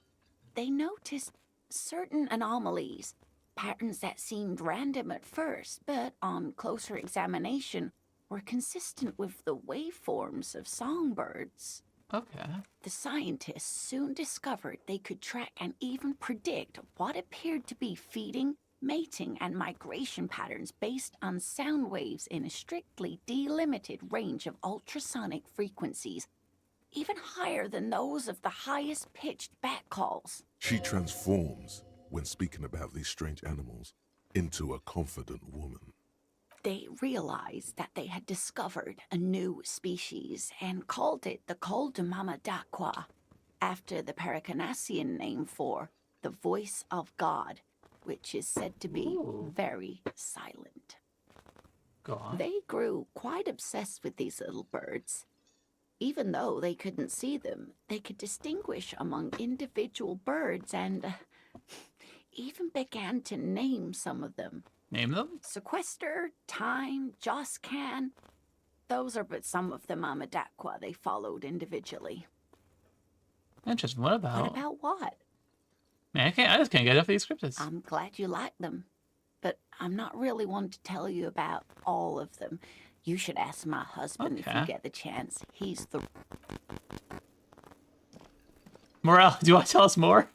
they noticed certain anomalies, patterns that seemed random at first, but on closer examination were consistent with the waveforms of songbirds.
Okay.
The scientists soon discovered they could track and even predict what appeared to be feeding, mating, and migration patterns based on sound waves in a strictly delimited range of ultrasonic frequencies, even higher than those of the highest pitched bat calls.
She transforms, when speaking about these strange animals, into a confident woman.
They realized that they had discovered a new species and called it the Col de Mama d'Aqua. after the Paracanassian name for the voice of God, which is said to be very silent.
Go on.
They grew quite obsessed with these little birds. Even though they couldn't see them, they could distinguish among individual birds and even began to name some of them.
Name them?
Sequester, Time, Joscan. Those are but some of the Mamadakwa they followed individually.
Interesting. What about?
What about what?
Man, I just can't get enough of these cryptids.
I'm glad you like them, but I'm not really one to tell you about all of them. You should ask my husband if you get the chance. He's the...
Morel, do you want to tell us more?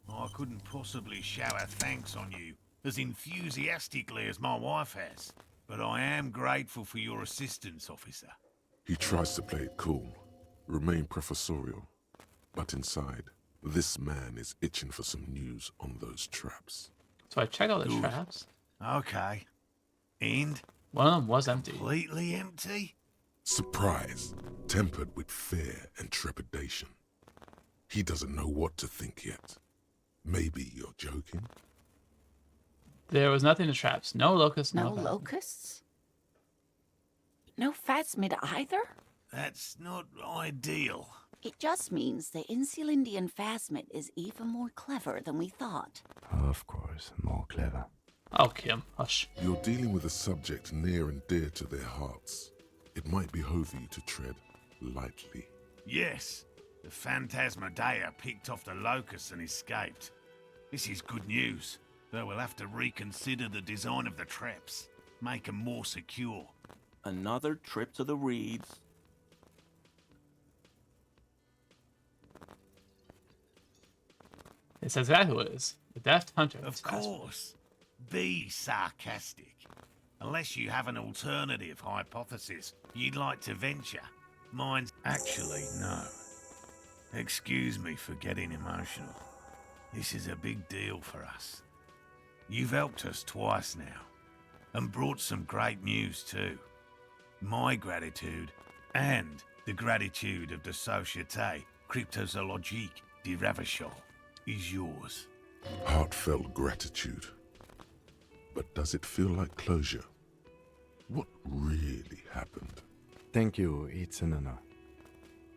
I couldn't possibly shower thanks on you as enthusiastically as my wife has, but I am grateful for your assistance, officer.
He tries to play it cool, remain professorial, but inside, this man is itching for some news on those traps.
So I checked all the traps.
Okay. And?
One of them was empty.
Completely empty?
Surprise, tempered with fear and trepidation. He doesn't know what to think yet. Maybe you're joking?
There was nothing in the traps. No locusts,
No
no phasmid.
locusts? No phasmid either?
That's not ideal.
It just means the Insulindian phasmid is even more clever than we thought.
Of course, more clever.
Oh, Kim, hush.
You're dealing with a subject near and dear to their hearts. It might behove you to tread lightly.
Yes, the Phantasmadeia picked off the locusts and escaped. This is good news, though we'll have to reconsider the design of the traps, make them more secure.
Another trip to the reeds.
It says exactly what it is. The Deft Hunter.
Of course. Be sarcastic. Unless you have an alternative hypothesis you'd like to venture. Mine's... Actually, no. Excuse me for getting emotional. This is a big deal for us. You've helped us twice now, and brought some great news too. My gratitude, and the gratitude of the Société Cryptozoologique de Ravachol, is yours.
Heartfelt gratitude. But does it feel like closure? What really happened?
Thank you, it's an honor.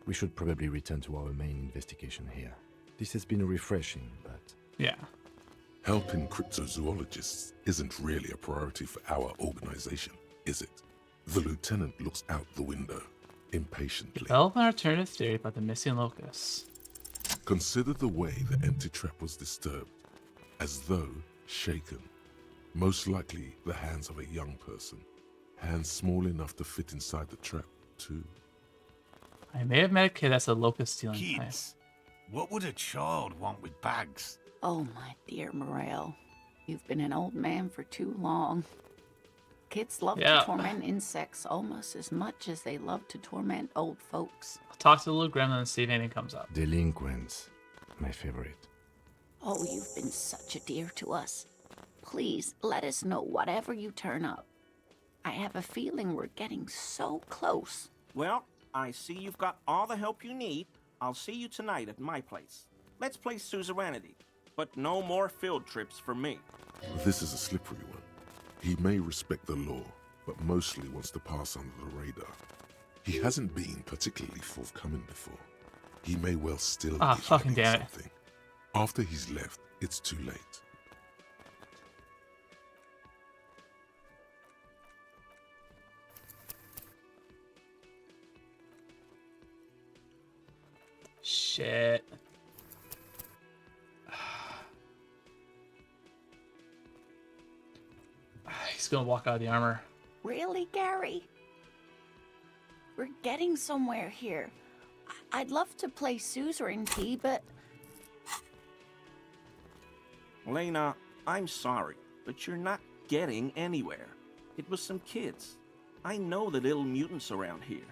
We should probably return to our main investigation here. This has been refreshing, but...
Yeah.
Helping cryptozoologists isn't really a priority for our organization, is it? The lieutenant looks out the window, impatiently.
Develop an alternative theory about the missing locusts.
Consider the way the empty trap was disturbed, as though shaken. Most likely the hands of a young person. Hands small enough to fit inside the trap, too.
I may have met a kid that's a locust stealing type.
Kids? What would a child want with bags?
Oh, my dear Morel. You've been an old man for too long. Kids love to torment insects almost as much as they love to torment old folks.
I'll talk to the little gremlin and see if anything comes up.
Delinquents. My favorite.
Oh, you've been such a dear to us. Please, let us know whatever you turn up. I have a feeling we're getting so close.
Well, I see you've got all the help you need. I'll see you tonight at my place. Let's play suzerainty, but no more field trips for me.
This is a slippery one. He may respect the law, but mostly wants to pass under the radar. He hasn't been particularly forthcoming before. He may well still be
fucking damn it.
something. After he's left, it's too late.
Shit. He's gonna walk out of the armor.
Really, Gary? We're getting somewhere here. I'd love to play suzerainty, but...
Lena, I'm sorry, but you're not getting anywhere. It was some kids. I know the little mutants around here.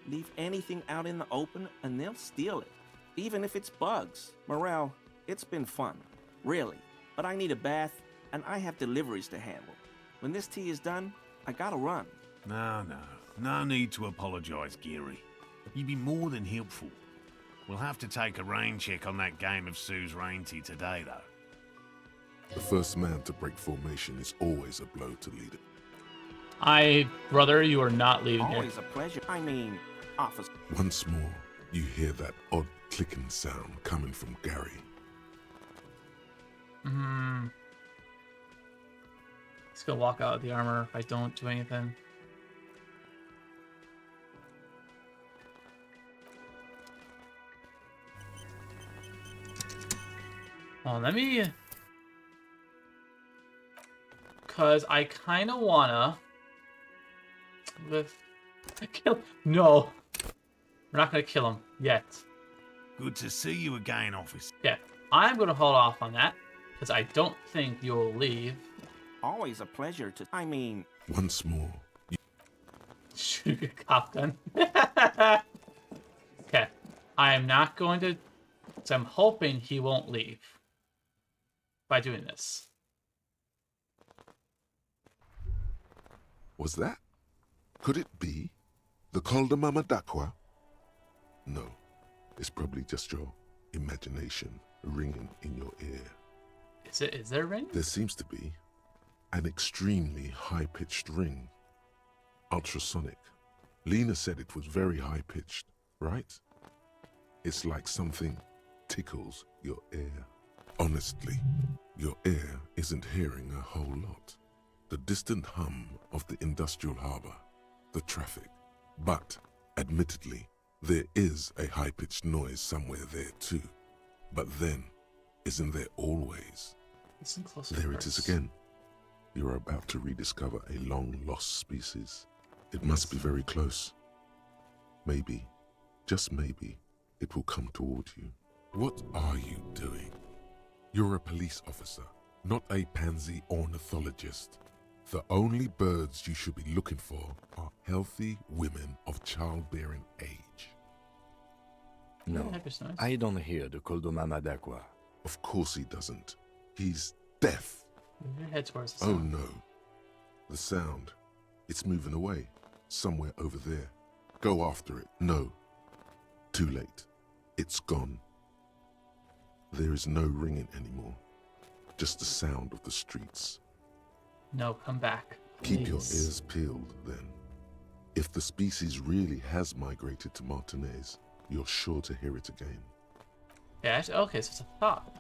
Leave anything out in the open and they'll steal it. Even if it's bugs. Morel, it's been fun. Really. But I need a bath and I have deliveries to handle. When this tea is done, I gotta run.
No need to apologize, Geary. You've been more than helpful. We'll have to take a rain check on that game of Sue's Reinty today, though.
The first man to break formation is always a blow to lead it.
Brother, you are not leaving here.
Always a pleasure. I mean, officer.
Once more, you hear that odd clicking sound coming from Gary.
He's gonna walk out of the armor if I don't do anything. Oh, let me... Because I kind of wanna... Kill... No! We're not gonna kill him yet.
Good to see you again, officer.
Yeah, I'm gonna hold off on that, because I don't think you'll leave.
Always a pleasure to... I mean...
Once more, you...
Shoot your cop gun. Okay, I am not going to... So I'm hoping he won't leave by doing this.
Was that? Could it be the Col de Mamadakwa? No, it's probably just your imagination ringing in your ear.
Is there a ring?
There seems to be an extremely high-pitched ring. Ultrasonic. Lena said it was very high-pitched, right? It's like something tickles your ear. Honestly, your ear isn't hearing a whole lot. The distant hum of the industrial harbor, the traffic. But, admittedly, there is a high-pitched noise somewhere there too. But then, isn't there always?
Listen closer.
There it is again. You're about to rediscover a long-lost species. It must be very close. Maybe, just maybe, it will come toward you. What are you doing? You're a police officer, not a pansy ornithologist. The only birds you should be looking for are healthy women of childbearing age.
No, I don't hear the Col de Mamadakwa.
Of course he doesn't. He's deaf.
Move your head towards the
Oh
sound.
no. The sound. It's moving away. Somewhere over there. Go after it. No. Too late. It's gone. There is no ringing anymore. Just the sound of the streets.
No, come back.
Keep your
please.
ears peeled, then. If the species really has migrated to Martinez, you're sure to hear it again.
Yeah, actually, okay, so it's a thought.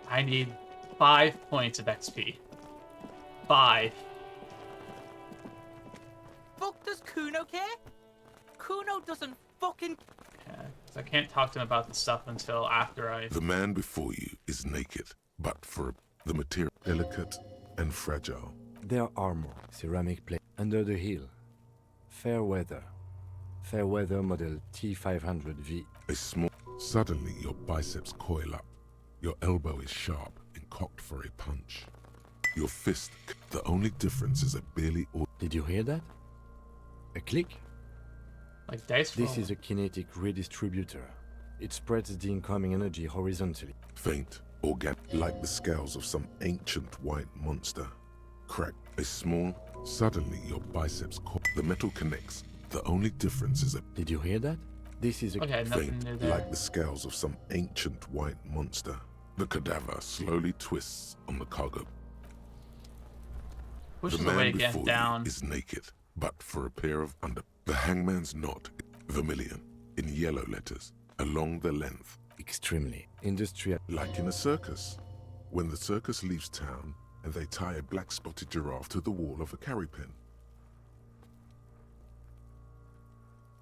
I need 5 points of XP. 5.
Fuck does Kuno care? Kuno doesn't fucking...
Okay, so I can't talk to him about this stuff until after I...
The man before you is naked, but for the material delicate and fragile.
Their armor, ceramic plate, under the heel. Fair weather. Fair weather model T500V.
A small... Suddenly your biceps coil up. Your elbow is sharp and cocked for a punch. Your fist... The only difference is a barely...
Did you hear that? A click?
Like dice roll.
This is a kinetic redistributor. It spreads the incoming energy horizontally.
Faint, organic, like the scales of some ancient white monster. Crack, a small... Suddenly your biceps... The metal connects. The only difference is a...
Did you hear that? This is a...
Okay, nothing
faint,
new there.
like the scales of some ancient white monster. The cadaver slowly twists on the cargo.
Which
The
is the way
man
to get
before
down.
you is naked, but for a pair of under... The hangman's knot, vermilion, in yellow letters, along the length.
Extremely industrial.
Like in a circus. When the circus leaves town, and they tie a black-spotted giraffe to the wall of a carry pen.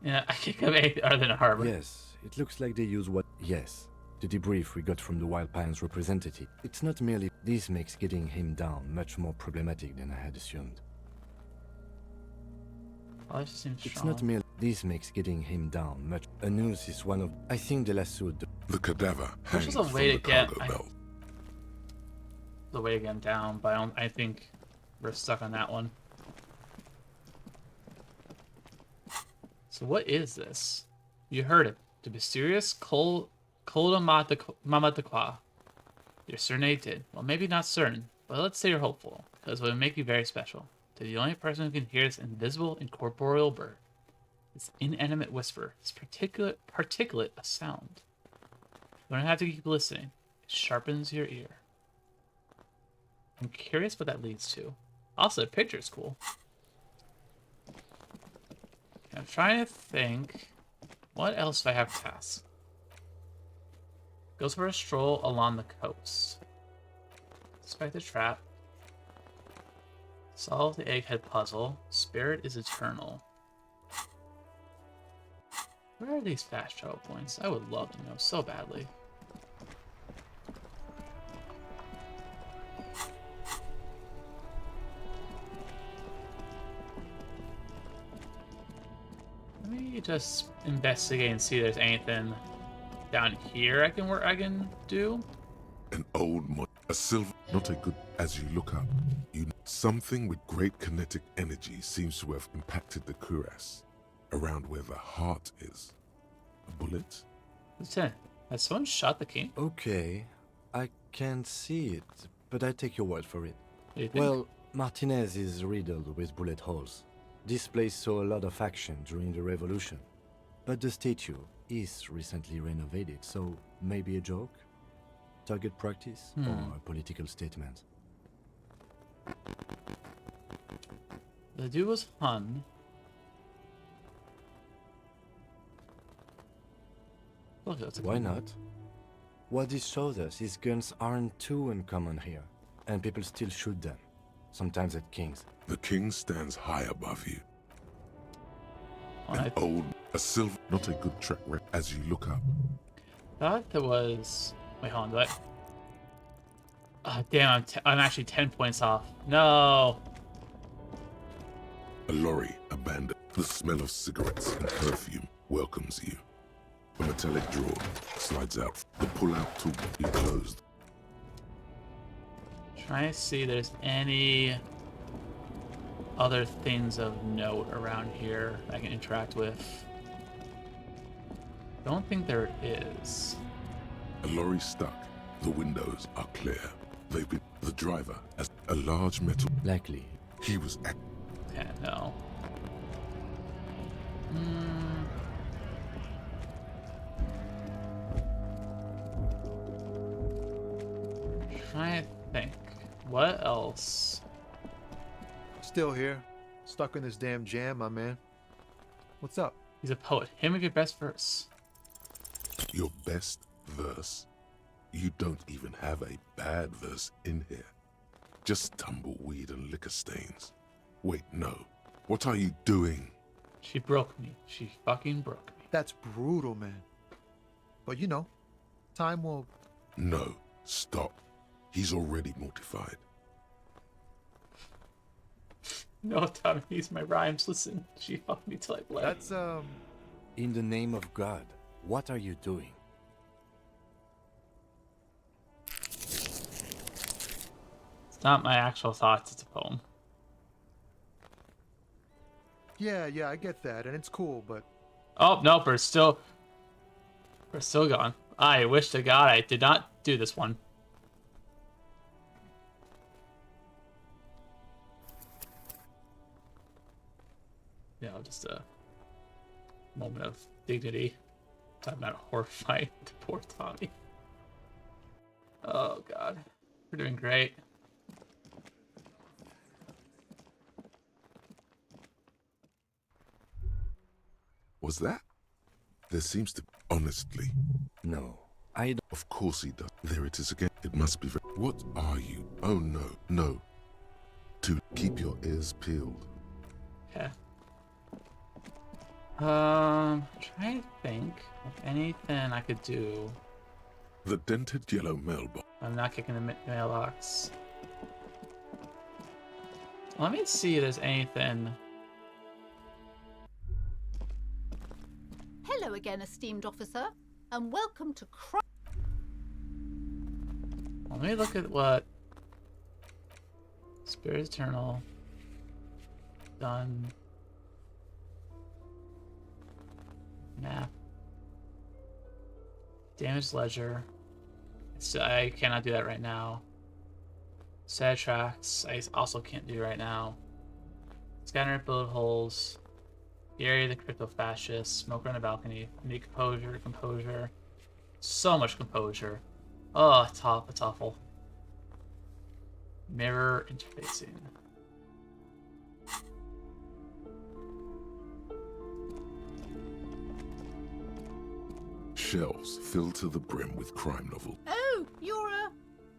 Yeah, I can't come any other than a harbor.
Yes, it looks like they use what... Yes, the debrief we got from the Wild Pines representative. It's not merely... This makes getting him down much more problematic than I had assumed.
Oh, this seems
It's
strong.
not merely... This makes getting him down much... A noose is one of... I think the lasso...
The cadaver
Which
hangs
is a
from
way
the
to get...
cargo belt.
The way to get him down, but I think we're stuck on that one. So what is this? You heard it. The mysterious Col de Mamadakwa. You're certain they did. Well, maybe not certain, but let's say you're hopeful, because it would make you very special. To the only person who can hear this invisible, incorporeal bird. This inanimate whisper. This particulate a sound. You don't have to keep listening. It sharpens your ear. I'm curious what that leads to. Also, the picture's cool. I'm trying to think. What else do I have tasks? Goes for a stroll along the coast. Suspect the trap. Solve the egghead puzzle. Spirit is eternal. Where are these fast travel points? I would love to know so badly. Let me just investigate and see if there's anything down here I can do.
An old a silver, not a good. As you look up, something with great kinetic energy seems to have impacted the cuirass, around where the heart is. A bullet?
Lieutenant, has someone shot the king?
Okay, I can't see it, but I take your word for it.
You think?
Well, Martinez is riddled with bullet holes. This place saw a lot of action during the revolution, but the statue is recently renovated, so maybe a joke? Target practice or a political statement?
The dude was Hun. Look, that's
Why not? What this shows us is guns aren't too uncommon here, and people still shoot them, sometimes at kings.
The king stands high above you.
An
old, a silver, not a good track record. As you look up,
thought there was. Wait, hold on. Do I? Damn! I'm actually 10 points off. No.
a lorry abandoned. The smell of cigarettes and perfume welcomes you. A metallic drawer slides out. The pull-out tool is closed.
Trying to see if there's any other things of note around here I can interact with. Don't think there is.
A lorry stuck. The windows are clear. They've been the driver as a large metal.
Likely.
He was at.
Yeah, no. Trying to think. What else?
Still here. Stuck in this damn jam, my man. What's up?
He's a poet. Him with your best verse.
Your best verse? You don't even have a bad verse in here. Just tumbleweed and liquor stains. Wait, no. What are you doing?
She broke me. She fucking broke me.
That's brutal, man. But you know, time will...
No, stop. He's already mortified.
No, Tommy, these are my rhymes. Listen, she fucked me till I bled.
That's,
In the name of God, what are you doing?
It's not my actual thoughts, it's a poem.
Yeah, I get that, and it's cool, but...
Oh, no, we're still gone. I wish to God I did not do this one. You know, just a moment of dignity. Talking about a horse fight to poor Tommy. Oh, God. We're doing great.
Was that? There seems to... Honestly.
No. I don't...
Of course he does. There it is again. It must be... What are you? Oh, no. No. To keep your ears peeled.
Okay. Trying to think of anything I could do.
The dented yellow mailbox.
I'm not kicking the mailbox. Let me see if there's anything.
Hello again, esteemed officer, and welcome to
Let me look at what Spirit Eternal done. Map. Damaged ledger. So I cannot do that right now. Sad tracks. I also can't do right now. Scanner bullet holes. Gary the crypto-fascist. Smoker on a balcony. Need composure, composure. So much composure. Oh, it's awful. Mirror interfacing.
Shelves filled to the brim with crime novels.
Oh, you're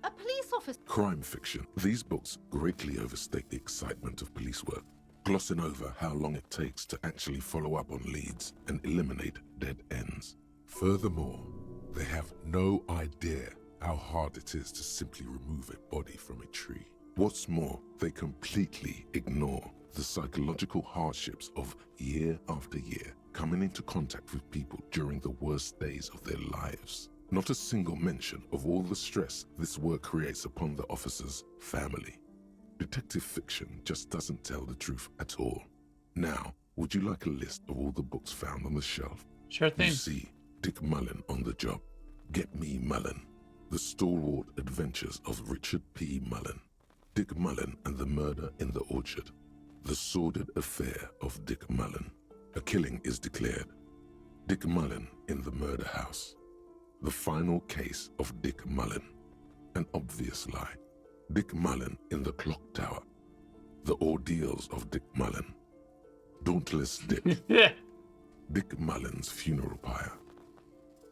a police officer.
Crime fiction. These books greatly overstate the excitement of police work, glossing over how long it takes to actually follow up on leads and eliminate dead ends. Furthermore, they have no idea how hard it is to simply remove a body from a tree. What's more, they completely ignore the psychological hardships of year after year coming into contact with people during the worst days of their lives. Not a single mention of all the stress this work creates upon the officer's family. Detective fiction just doesn't tell the truth at all. Now, would you like a list of all the books found on the shelf?
Sure thing.
You see Dick Mullen on the job. Get Me Mullen. The Stalwart Adventures of Richard P. Mullen. Dick Mullen and the Murder in the Orchard. The Sordid Affair of Dick Mullen. A killing is declared. Dick Mullen in the Murder House. The Final Case of Dick Mullen. An Obvious Lie. Dick Mullen in the Clock Tower. The Ordeals of Dick Mullen. Dauntless Dick.
Yeah.
Dick Mullen's Funeral Pyre.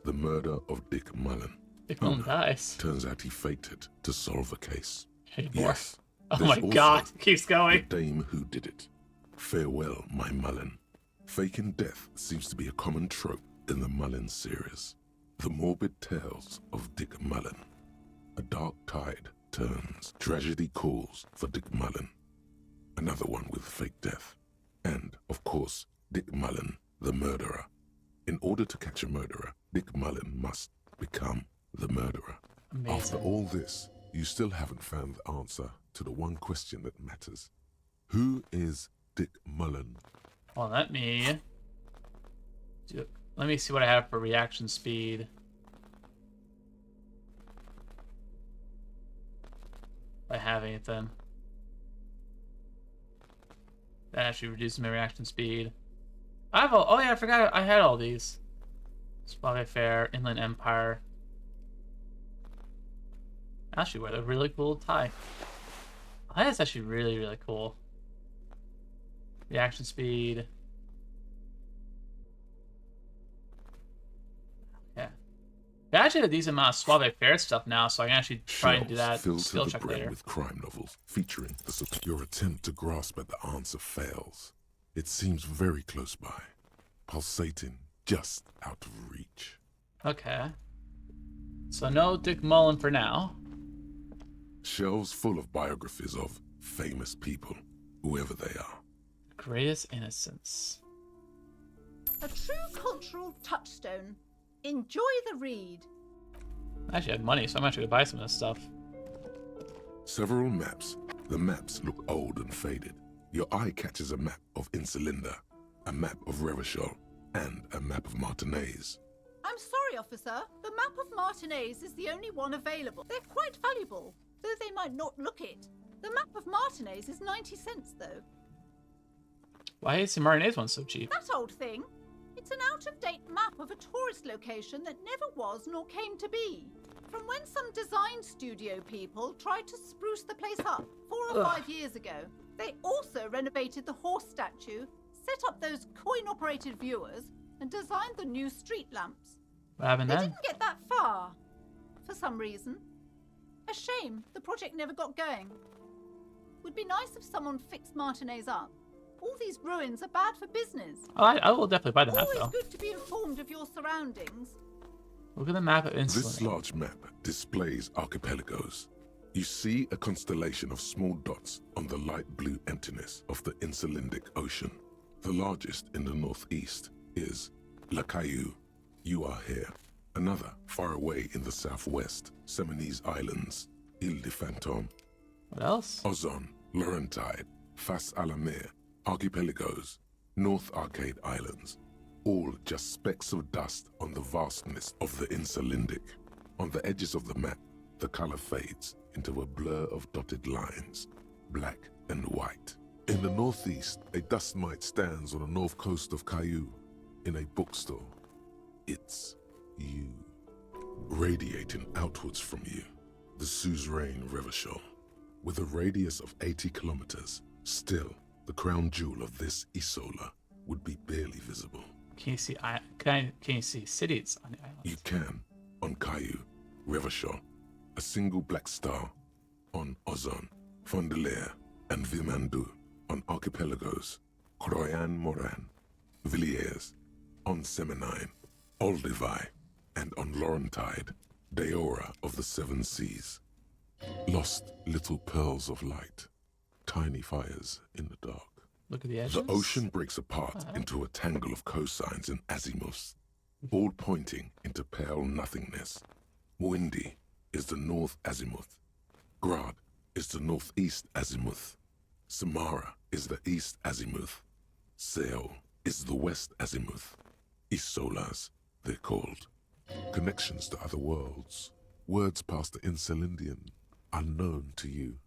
The Murder of Dick Mullen.
Dick Mullen dies.
Turns out he fated to solve a case.
Hey,
yes.
Oh
There's
my
also
god, keeps going.
The Dame Who Did It. Farewell, My Mullen. Faking death seems to be a common trope in the Mullen series. The morbid tales of Dick Mullen. A dark tide turns. Tragedy calls for Dick Mullen. Another one with fake death. And, of course, Dick Mullen, the murderer. In order to catch a murderer, Dick Mullen must become the murderer.
Amazing.
After all this, you still haven't found the answer to the one question that matters. Who is Dick Mullen?
Well, let me see what I have for reaction speed. If I have anything. That actually reduces my reaction speed. I have all, oh yeah, I forgot I had all these. Suave Fair, Inland Empire. Actually, wear a really cool tie. That's actually really, really cool. Reaction speed. Yeah. They actually have a decent amount of Suave Fair stuff now, so I can actually try and do that skill check later.
With crime novels featuring your attempt to grasp at the answer fails. It seems very close by, pulsating just out of reach.
Okay. So no Dick Mullen for now.
Shelves full of biographies of famous people, whoever they are.
Greatest Innocence.
A true cultural touchstone. Enjoy the read.
I actually have money, so I'm actually gonna buy some of this stuff.
Several maps. The maps look old and faded. Your eye catches a map of Insulinda, a map of Revachol, and a map of Martinez.
I'm sorry, officer. The map of Martinez is the only one available. They're quite valuable, though they might not look it. The map of Martinez is 90 cents, though.
Why is the Martinez one so cheap?
That old thing. It's an out-of-date map of a tourist location that never was nor came to be. From when some design studio people tried to spruce the place up 4 or 5 years ago. They also renovated the horse statue, set up those coin-operated viewers, and designed the new street lamps.
What happened
They
then?
didn't get that far, for some reason. A shame the project never got going. Would be nice if someone fixed Martinez up. All these ruins are bad for business.
Oh, I will definitely buy the map,
Always
though.
good to be informed of your surroundings.
Look at the map of Insulin.
This large map displays archipelagos. You see a constellation of small dots on the light blue emptiness of the Insulindic Ocean. The largest in the northeast is La Caillou. You are here. Another far away in the southwest, Seminese Islands, Ile de Fantôme.
What else?
Ozon, Laurentide, Fas a la Mer, Archipelagos, North Arcade Islands. All just specks of dust on the vastness of the Insulindic. On the edges of the map, the color fades into a blur of dotted lines, black and white. In the northeast, a dust mite stands on the north coast of Caillou in a bookstore. It's you. Radiating outwards from you, the suzerain Revachol. With a radius of 80 kilometers, still, the crown jewel of this Isola would be barely visible.
Can you see cities on the island?
You can, on Caillou, Revachol, a single black star, on Ozon, Fondelier, and Vimandu, on archipelagos, Croyan Moran, Villiers, on Semenine, Olduvai, and on Laurentide, Deora of the Seven Seas. Lost little pearls of light, tiny fires in the dark.
Look at the edges.
The ocean breaks apart into a tangle of cosines and azimuths, all pointing into pale nothingness. Windy is the north azimuth. Grad is the northeast azimuth. Samara is the east azimuth. Seo is the west azimuth. Isolas, they're called. Connections to other worlds. Words past the Insulindian, unknown to you.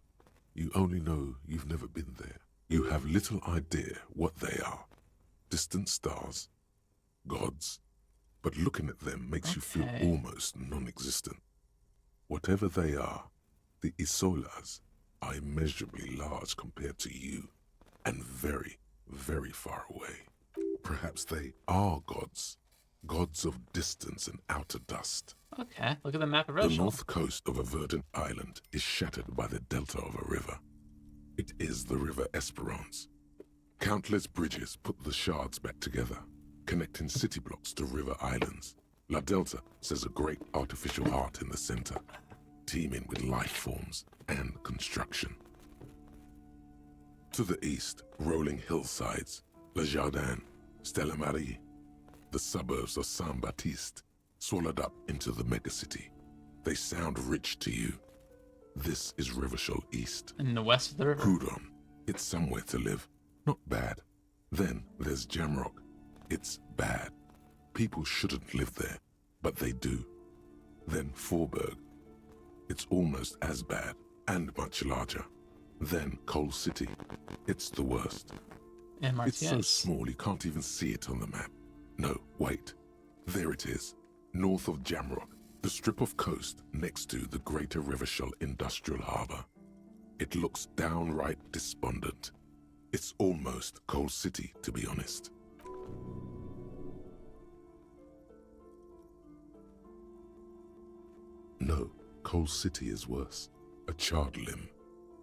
You only know you've never been there. You have little idea what they are. Distant stars, gods, but looking at them makes you feel almost non-existent. Whatever they are, the Isolas are immeasurably large compared to you, and very, very far away. Perhaps they are gods, gods of distance and outer dust.
Okay, look at the map of
The
Revachol.
north coast of a verdant island is shattered by the delta of a river. It is the River Esperance. Countless bridges put the shards back together, connecting city blocks to river islands. La Delta says a great artificial heart in the center, teeming with life forms and construction. To the east, rolling hillsides, Le Jardin, Stella Marie, the suburbs of Saint-Baptiste, swallowed up into the megacity. They sound rich to you. This is Revachol East.
In the west of the river.
Houdon, it's somewhere to live. Not bad. Then there's Jamrock. It's bad. People shouldn't live there, but they do. Then Forberg. It's almost as bad, and much larger. Then Coal City. It's the worst.
And
It's so
Martiez.
small you can't even see it on the map. No, wait. There it is. North of Jamrock. The strip of coast next to the Greater Revachol Industrial Harbour. It looks downright despondent. It's almost Coal City, to be honest. No, Coal City is worse. A charred limb.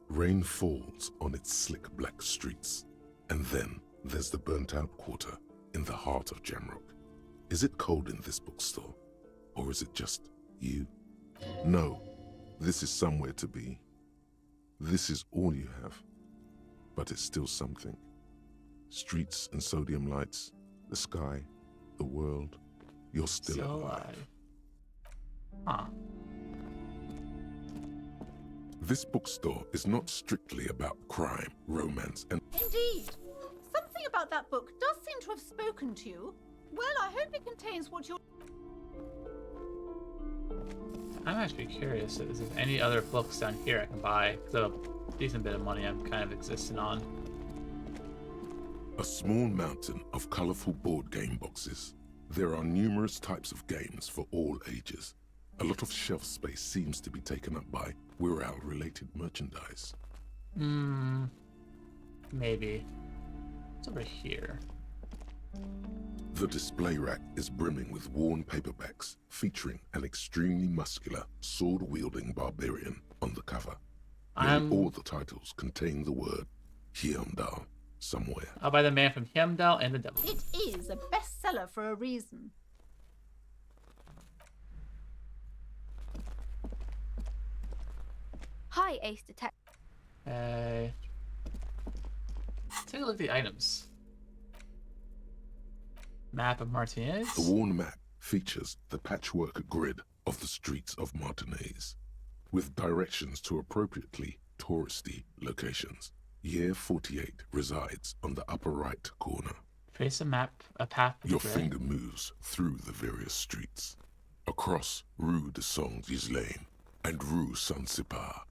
Rain falls on its slick black streets. And then there's the burnt-out quarter in the heart of Jamrock. Is it cold in this bookstore? Or is it just you? No, this is somewhere to be. This is all you have. But it's still something. Streets and sodium lights, the sky, the world. You're still alive.
Huh.
This bookstore is not strictly about crime, romance, and...
Indeed. Something about that book does seem to have spoken to you. Well, I hope it contains what you're...
I'm actually curious. Is there any other books down here I can buy? Because I have a decent bit of money I'm kind of existing on.
A small mountain of colorful board game boxes. There are numerous types of games for all ages. A lot of shelf space seems to be taken up by Wirral-related merchandise.
Maybe. It's over here.
The display rack is brimming with worn paperbacks featuring an extremely muscular, sword-wielding barbarian on the cover. Nearly all the titles contain the word Hyamdal somewhere.
I'll buy The Man from Hyamdal and The Devil.
It is a bestseller for a reason.
Hi, Ace Detective.
Hey. Take a look at the items. Map of Martinez.
The worn map features the patchwork grid of the streets of Martinez, with directions to appropriately touristy locations. Year 48 resides on the upper right corner.
Trace a map, a path.
Your finger moves through the various streets, across Rue de Saint-Ghislain and Rue Saint-Sipar,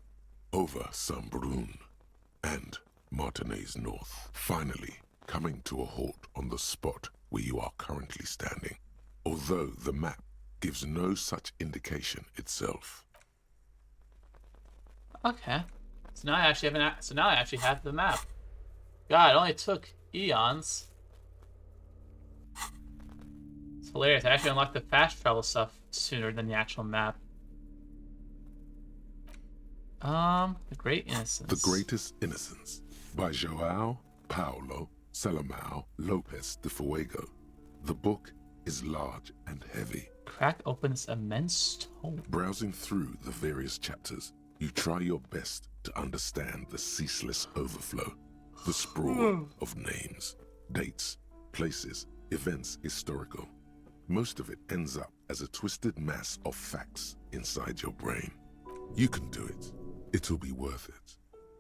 over Saint-Brun and Martinez North, finally coming to a halt on the spot where you are currently standing, although the map gives no such indication itself.
Okay. So now I actually have the map. God, it only took eons. It's hilarious. I actually unlocked the fast travel stuff sooner than the actual map. The Great Innocence.
The Greatest Innocence by João Paulo Salomão Lopes de Fuego. The book is large and heavy.
Crack open this immense tome.
Browsing through the various chapters, you try your best to understand the ceaseless overflow, the sprawl of names, dates, places, events historical. Most of it ends up as a twisted mass of facts inside your brain. You can do it. It'll be worth it.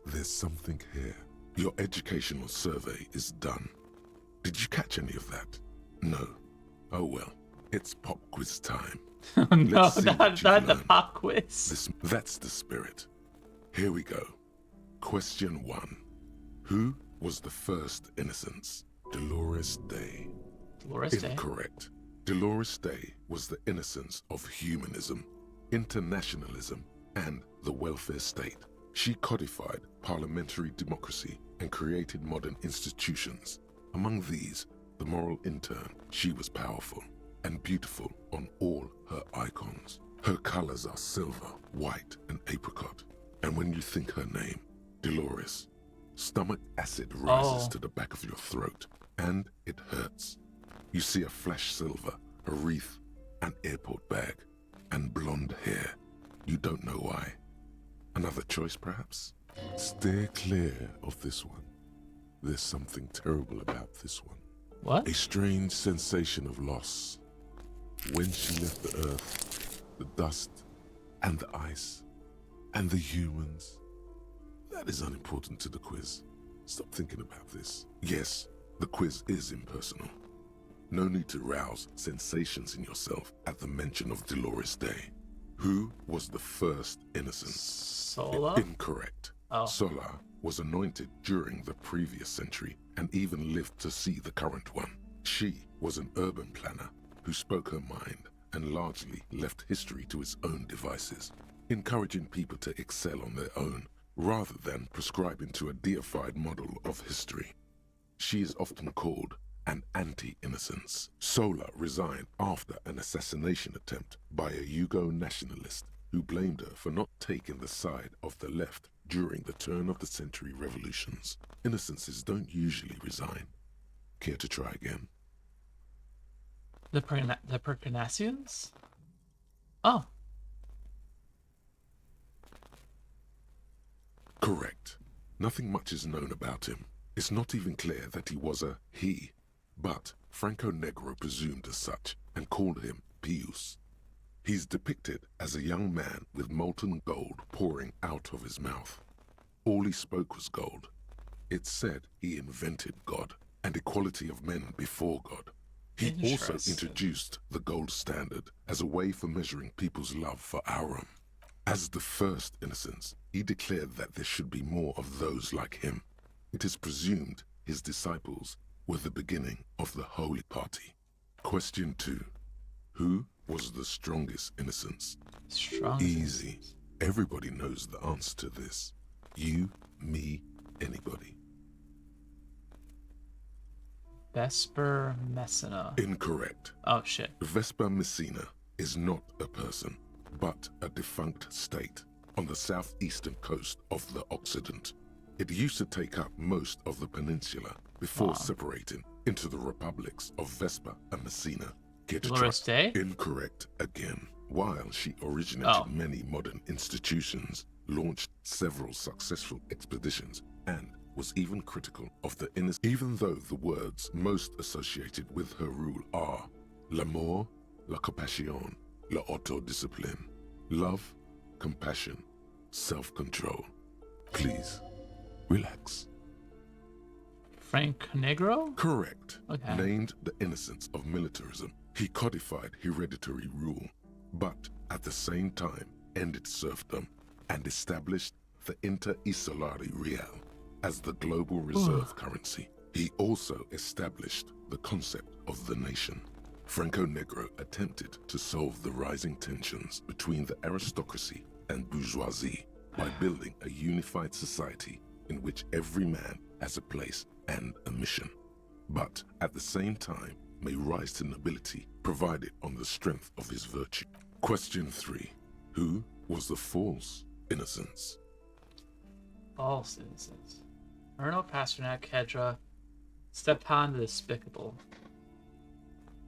There's something here. Your educational survey is done. Did you catch any of that? No. Oh well, it's pop quiz time.
No, not the pop quiz.
That's the spirit. Here we go. Question 1. Who was the first Innocence? Dolores Day.
Dolores Day?
Incorrect. Dolores Day was the innocence of humanism, internationalism, and the welfare state. She codified parliamentary democracy and created modern institutions. Among these, the moral intern. She was powerful and beautiful on all her icons. Her colors are silver, white, and apricot. And when you think her name, Dolores, stomach acid rises to the back of your throat, and it hurts. You see a flash silver, a wreath, an airport bag, and blonde hair. You don't know why. Another choice, perhaps? Steer clear of this one. There's something terrible about this one.
What?
A strange sensation of loss. When she left the earth, the dust, and the ice, and the humans. That is unimportant to the quiz. Stop thinking about this. Yes, the quiz is impersonal. No need to rouse sensations in yourself at the mention of Dolores Day. Who was the first innocent?
Sola?
Incorrect. Sola was anointed during the previous century and even lived to see the current one. She was an urban planner who spoke her mind and largely left history to its own devices, encouraging people to excel on their own rather than prescribing to a deified model of history. She is often called an anti-innocence. Sola resigned after an assassination attempt by a Yugo nationalist who blamed her for not taking the side of the left during the turn-of-the-century revolutions. Innocences don't usually resign. Care to try again?
The Percanassians? Oh.
Correct. Nothing much is known about him. It's not even clear that he was a he, but Franco Negro presumed as such and called him Pius. He's depicted as a young man with molten gold pouring out of his mouth. All he spoke was gold. It's said he invented God and equality of men before God. He also introduced the gold standard as a way for measuring people's love for Aurum. As the first Innocence, he declared that there should be more of those like him. It is presumed his disciples were the beginning of the Holy Party. Question 2. Who was the strongest Innocence? Easy. Everybody knows the answer to this. You, me, anybody.
Vesper Messina.
Incorrect.
Oh, shit.
Vesper Messina is not a person, but a defunct state on the southeastern coast of the Occident. It used to take up most of the peninsula before separating into the republics of Vesper and Messina.
Dolores Day?
Incorrect again. While she originated many modern institutions, launched several successful expeditions, and was even critical of the inner, even though the words most associated with her rule are l'amour, la compassion, la autodiscipline, love, compassion, self-control. Please, relax.
Frank Negro?
Correct.
Okay.
Named the innocence of militarism, he codified hereditary rule, but at the same time ended serfdom and established the Inter Isolari Real, as the global reserve currency. He also established the concept of the nation. Franco Negro attempted to solve the rising tensions between the aristocracy and bourgeoisie by building a unified society in which every man has a place and a mission, but at the same time may rise to nobility provided on the strength of his virtue. Question 3. Who was the false innocence?
False innocence. Erno, Pasternak, Kedra, Stepan the Despicable.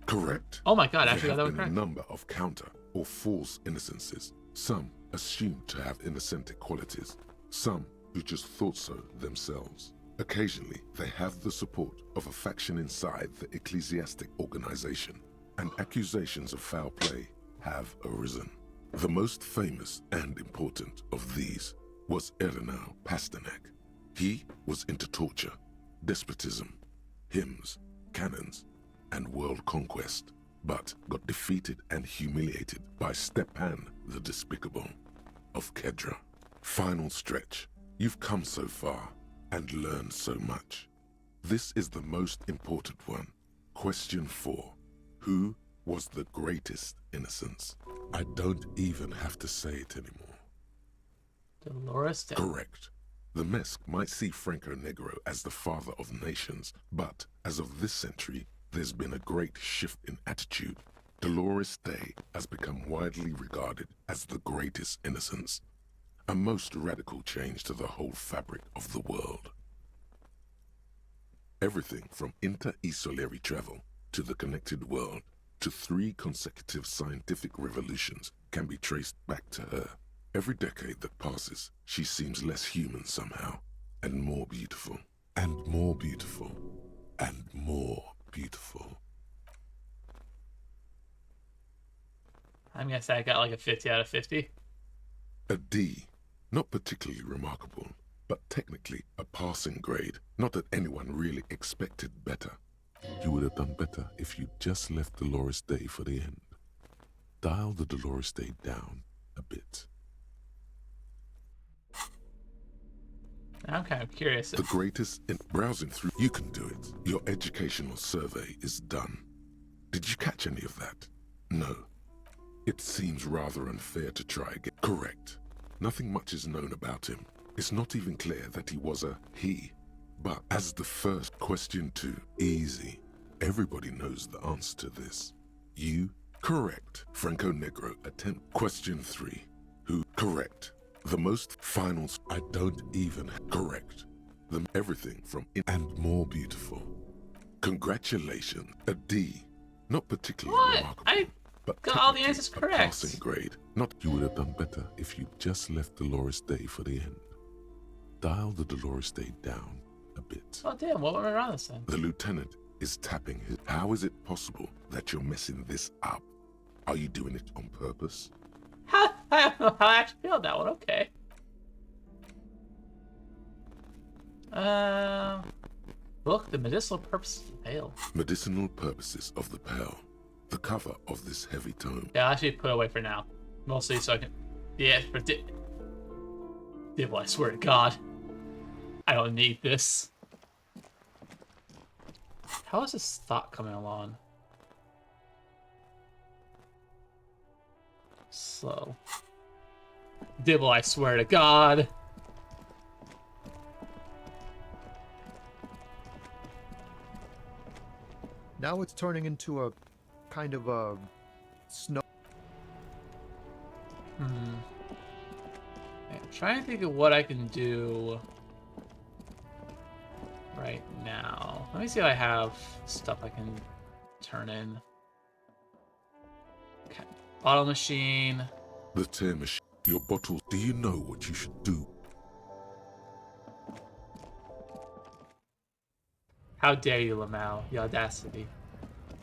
Correct.
Oh my god, actually
there
that
have
was
been
correct.
a number of counter or false innocences. Some assumed to have innocentic qualities, some who just thought so themselves. Occasionally, they have the support of a faction inside the ecclesiastic organization, and accusations of foul play have arisen. The most famous and important of these was Ernest Pasternak. He was into torture, despotism, hymns, cannons, and world conquest, but got defeated and humiliated by Stepan the Despicable of Kedra. Final stretch. You've come so far and learned so much. This is the most important one. Question 4. Who was the greatest innocence? I don't even have to say it anymore.
Dolores Day.
Correct. The Mesk might see Franco Negro as the father of nations, but as of this century, there's been a great shift in attitude. Dolores Day has become widely regarded as the greatest innocence, a most radical change to the whole fabric of the world. Everything from inter-esolary travel to the connected world to 3 consecutive scientific revolutions can be traced back to her. Every decade that passes, she seems less human somehow, and more beautiful, and more beautiful, and more beautiful.
I'm gonna say I got like a 50 out of 50.
A D, not particularly remarkable, but technically a passing grade. Not that anyone really expected better. You would have done better if you'd just left Dolores Day for the end. Dial the Dolores Day down a bit.
I'm kind of curious.
The greatest in browsing through, you can do it. Your educational survey is done. Did you catch any of that? No. It seems rather unfair to try again. Correct. Nothing much is known about him. It's not even clear that he was a he. But as the first question 2, easy. Everybody knows the answer to this. You? Correct. Franco Negro attempt. Question 3. Who? Correct. The most finals, I don't even correct. Them everything from in and more beautiful. Congratulations, a D. Not particularly remarkable, but
got all the
technically
answers
a
correct.
passing grade. Not you would have done better if you just left Dolores Day for the end. Dial the Dolores Day down a bit.
Oh damn, what went wrong this time?
The lieutenant is tapping his. How is it possible that you're messing this up? Are you doing it on purpose?
I don't know how I actually feel that one. Okay. Book the medicinal purposes of the pale.
Medicinal purposes of the pale. The cover of this heavy tome.
Yeah, I'll actually put it away for now. Mostly so I can. Yeah, for Dibble, I swear to God. I don't need this. How is this thought coming along? Slow. Dibble, I swear to God.
Now it's turning into a kind of a snow.
I'm trying to think of what I can do right now. Let me see if I have stuff I can turn in. Okay. Bottle machine.
The tear machine. Your bottle. Do you know what you should do?
How dare you, Lamau? The audacity.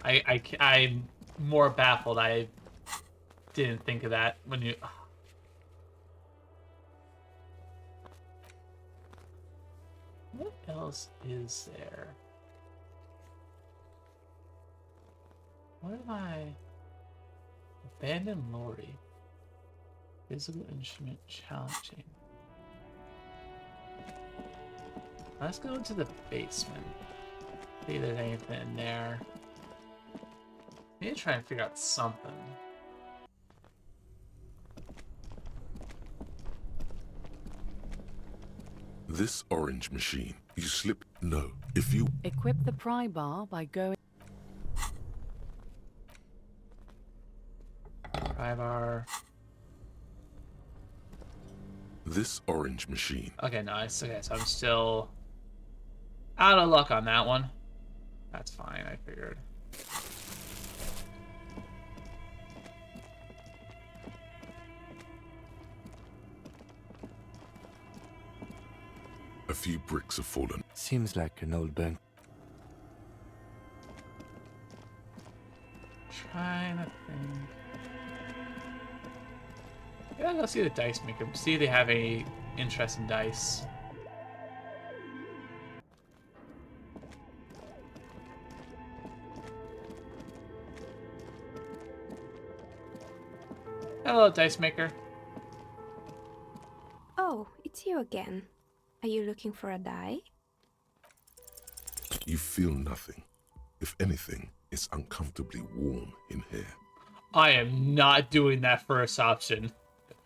I'm more baffled. I didn't think of that when you... What else is there? What am I... Abandoned Lorry. Physical instrument challenging. Let's go into the basement. See if there's anything in there. I need to try and figure out something.
This orange machine, you slip. No, if you.
Equip the pry bar by going.
Pry bar.
This orange machine.
Okay, nice. Okay, so I'm still out of luck on that one. That's fine, I figured.
A few bricks have fallen.
Seems like an old bunk.
Trying to think. Yeah, let's see the dice maker. See if they have any interesting dice. Hello, dice maker.
Oh, it's you again. Are you looking for a die?
You feel nothing. If anything, it's uncomfortably warm in here.
I am not doing that first option.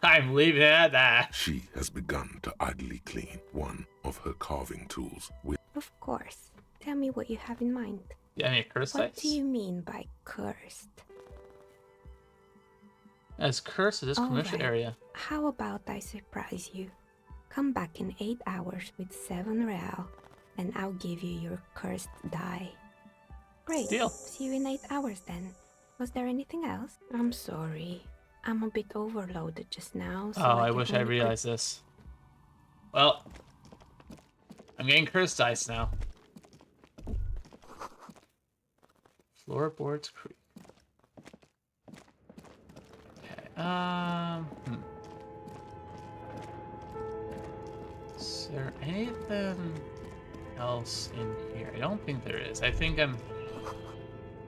I'm leaving it at that.
She has begun to idly clean one of her carving tools with.
Of course. Tell me what you have in mind.
Yeah, any cursed
What
dice?
do you mean by cursed?
As cursed as this commercial
Alright.
area.
How about I surprise you? Come back in 8 hours with 7 real, and I'll give you your cursed die. Great.
Deal.
See you in 8 hours then. Was there anything else? I'm sorry. I'm a bit overloaded just now. So
Oh, I
can
wish I
only
realized this. Well, I'm getting cursed dice now. Floorboards creep. Okay. Is there anything else in here? I don't think there is. I think I'm.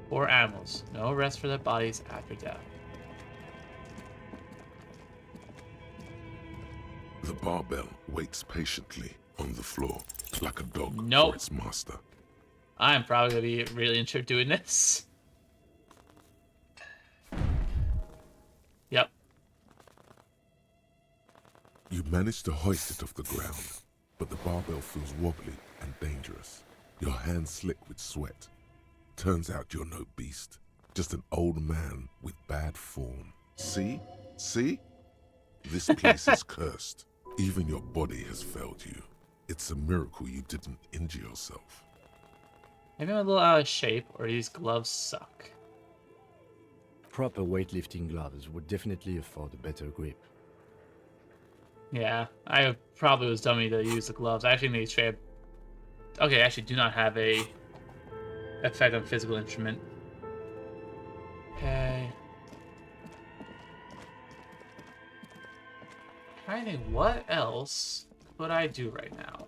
4 animals. No rest for their bodies after death.
The barbell waits patiently on the floor, like a dog
Nope.
for its master.
I'm probably gonna be really interested doing this. Yep.
You manage to hoist it off the ground, but the barbell feels wobbly and dangerous. Your hands slick with sweat. Turns out you're no beast, just an old man with bad form. See? See? This place is cursed. Even your body has failed you. It's a miracle you didn't injure yourself.
Maybe I'm a little out of shape, or these gloves suck.
Proper weightlifting gloves would definitely afford a better grip.
Yeah, I probably was dummy to use the gloves. I actually need to trade. Okay, I actually do not have a effect on physical instrument. Okay. Trying to think, what else could I do right now?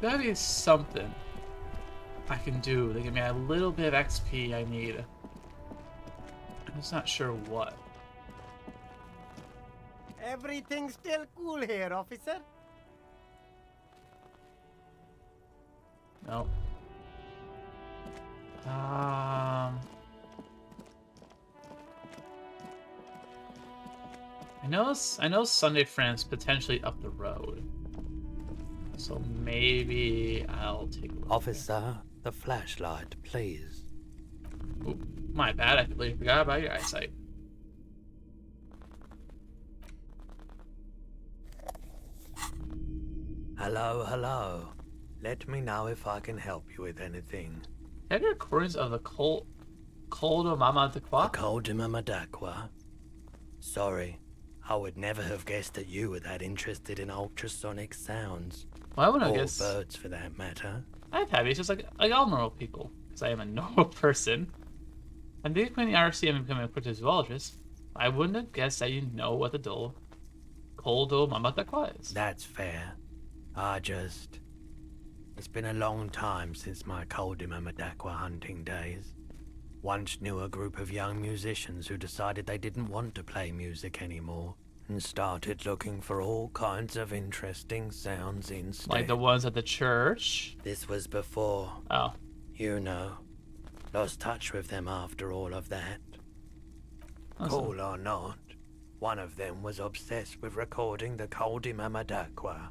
Gotta be something I can do to give me a little bit of XP I need. I'm just not sure what.
Everything's still cool here, officer.
Nope. I know Sunday France potentially up the road. So maybe I'll take a look.
Officer, the flashlight, please.
Ooh, my bad, I completely forgot about your eyesight.
Hello, hello. Let me know if I can help you with anything.
Have you recordings of the Coldo Mama de Qua?
Coldo Mama Dakwa? Sorry, I would never have guessed that you were that interested in ultrasonic sounds.
Well, I wouldn't
or
guess.
birds, for that matter.
I've had it. It's just like all normal people, because I am a normal person. And they when the RC and becoming a cryptozoologist, I wouldn't have guessed that you know what the dull Coldo Mama de Qua is.
That's fair. I just... It's been a long time since my Madakwa hunting days. Once knew a group of young musicians who decided they didn't want to play music anymore and started looking for all kinds of interesting sounds instead.
Like the ones at the church?
This was before.
Oh.
You know. Lost touch with them after all of that.
Awesome.
Cool or not, one of them was obsessed with recording the Madakwa.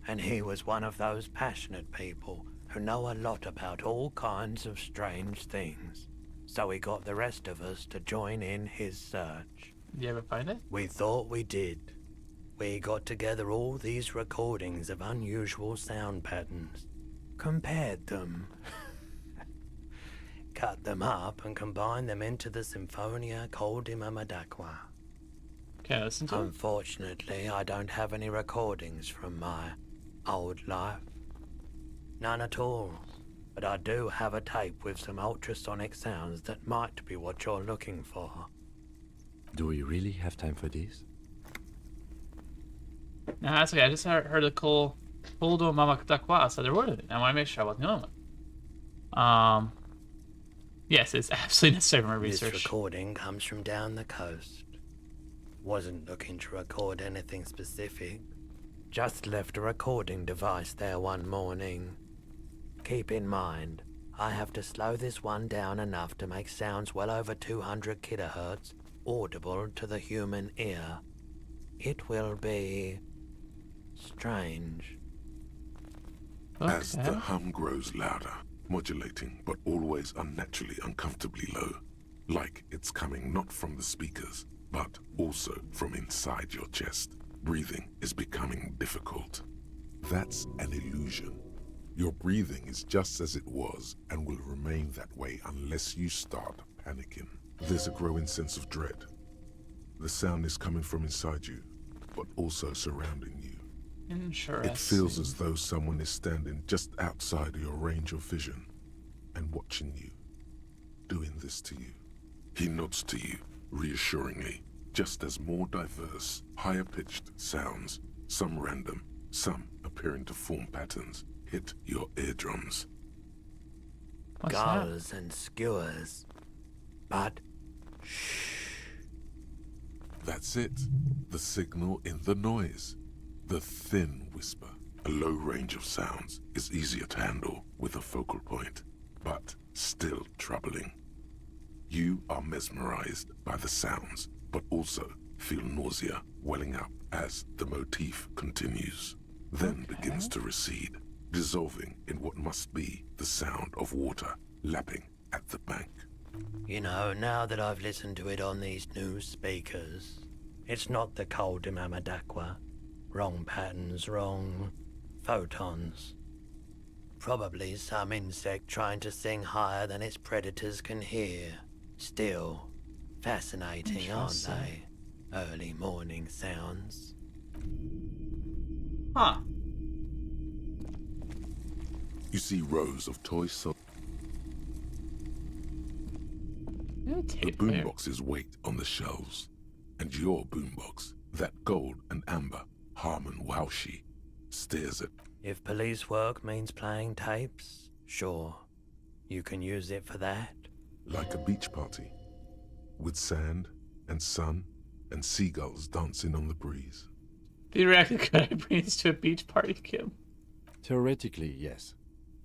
And he was one of those passionate people who know a lot about all kinds of strange things. So he got the rest of us to join in his search.
Did you ever find it?
We thought we did. We got together all these recordings of unusual sound patterns, compared them, cut them up and combined them into the Symphonia Madakwa.
Can I listen to it?
Unfortunately, I don't have any recordings from my old life. None at all. But I do have a tape with some ultrasonic sounds that might be what you're looking for.
Do we really have time for this?
No, that's okay. I just heard a cool do Mama Katakwa, so there were it. I want to make sure I wasn't the only one. Yes, it's absolutely necessary for my research.
This recording comes from down the coast. Wasn't looking to record anything specific. Just left a recording device there one morning. Keep in mind, I have to slow this one down enough to make sounds well over 200 kilohertz audible to the human ear. It will be strange.
As the hum grows louder, modulating but always unnaturally uncomfortably low, like it's coming not from the speakers, but also from inside your chest, breathing is becoming difficult. That's an illusion. Your breathing is just as it was and will remain that way unless you start panicking. There's a growing sense of dread. The sound is coming from inside you, but also surrounding you.
Interesting.
It feels as though someone is standing just outside of your range of vision and watching you, doing this to you. He nods to you, reassuringly, just as more diverse, higher-pitched sounds, some random, some appearing to form patterns, hit your eardrums.
Gulls and skewers. But
That's it. The signal in the noise. The thin whisper. A low range of sounds is easier to handle with a focal point, but still troubling. You are mesmerized by the sounds, but also feel nausea welling up as the motif continues, then begins to recede, dissolving in what must be the sound of water lapping at the bank.
you know, now that I've listened to it on these new speakers, it's not the Madakwa. Wrong patterns, wrong photons. Probably some insect trying to sing higher than its predators can hear. Still, fascinating, aren't they? Early morning sounds.
Huh.
You see rows of toy soldiers. The boomboxes wait on the shelves, and your boombox, that gold and amber Harmon Waushi, stares at.
If police work means playing tapes, sure. You can use it for that.
Like a beach party, with sand and sun and seagulls dancing on the breeze.
Theoretically, could I bring this to a beach party, Kim?
Theoretically, yes.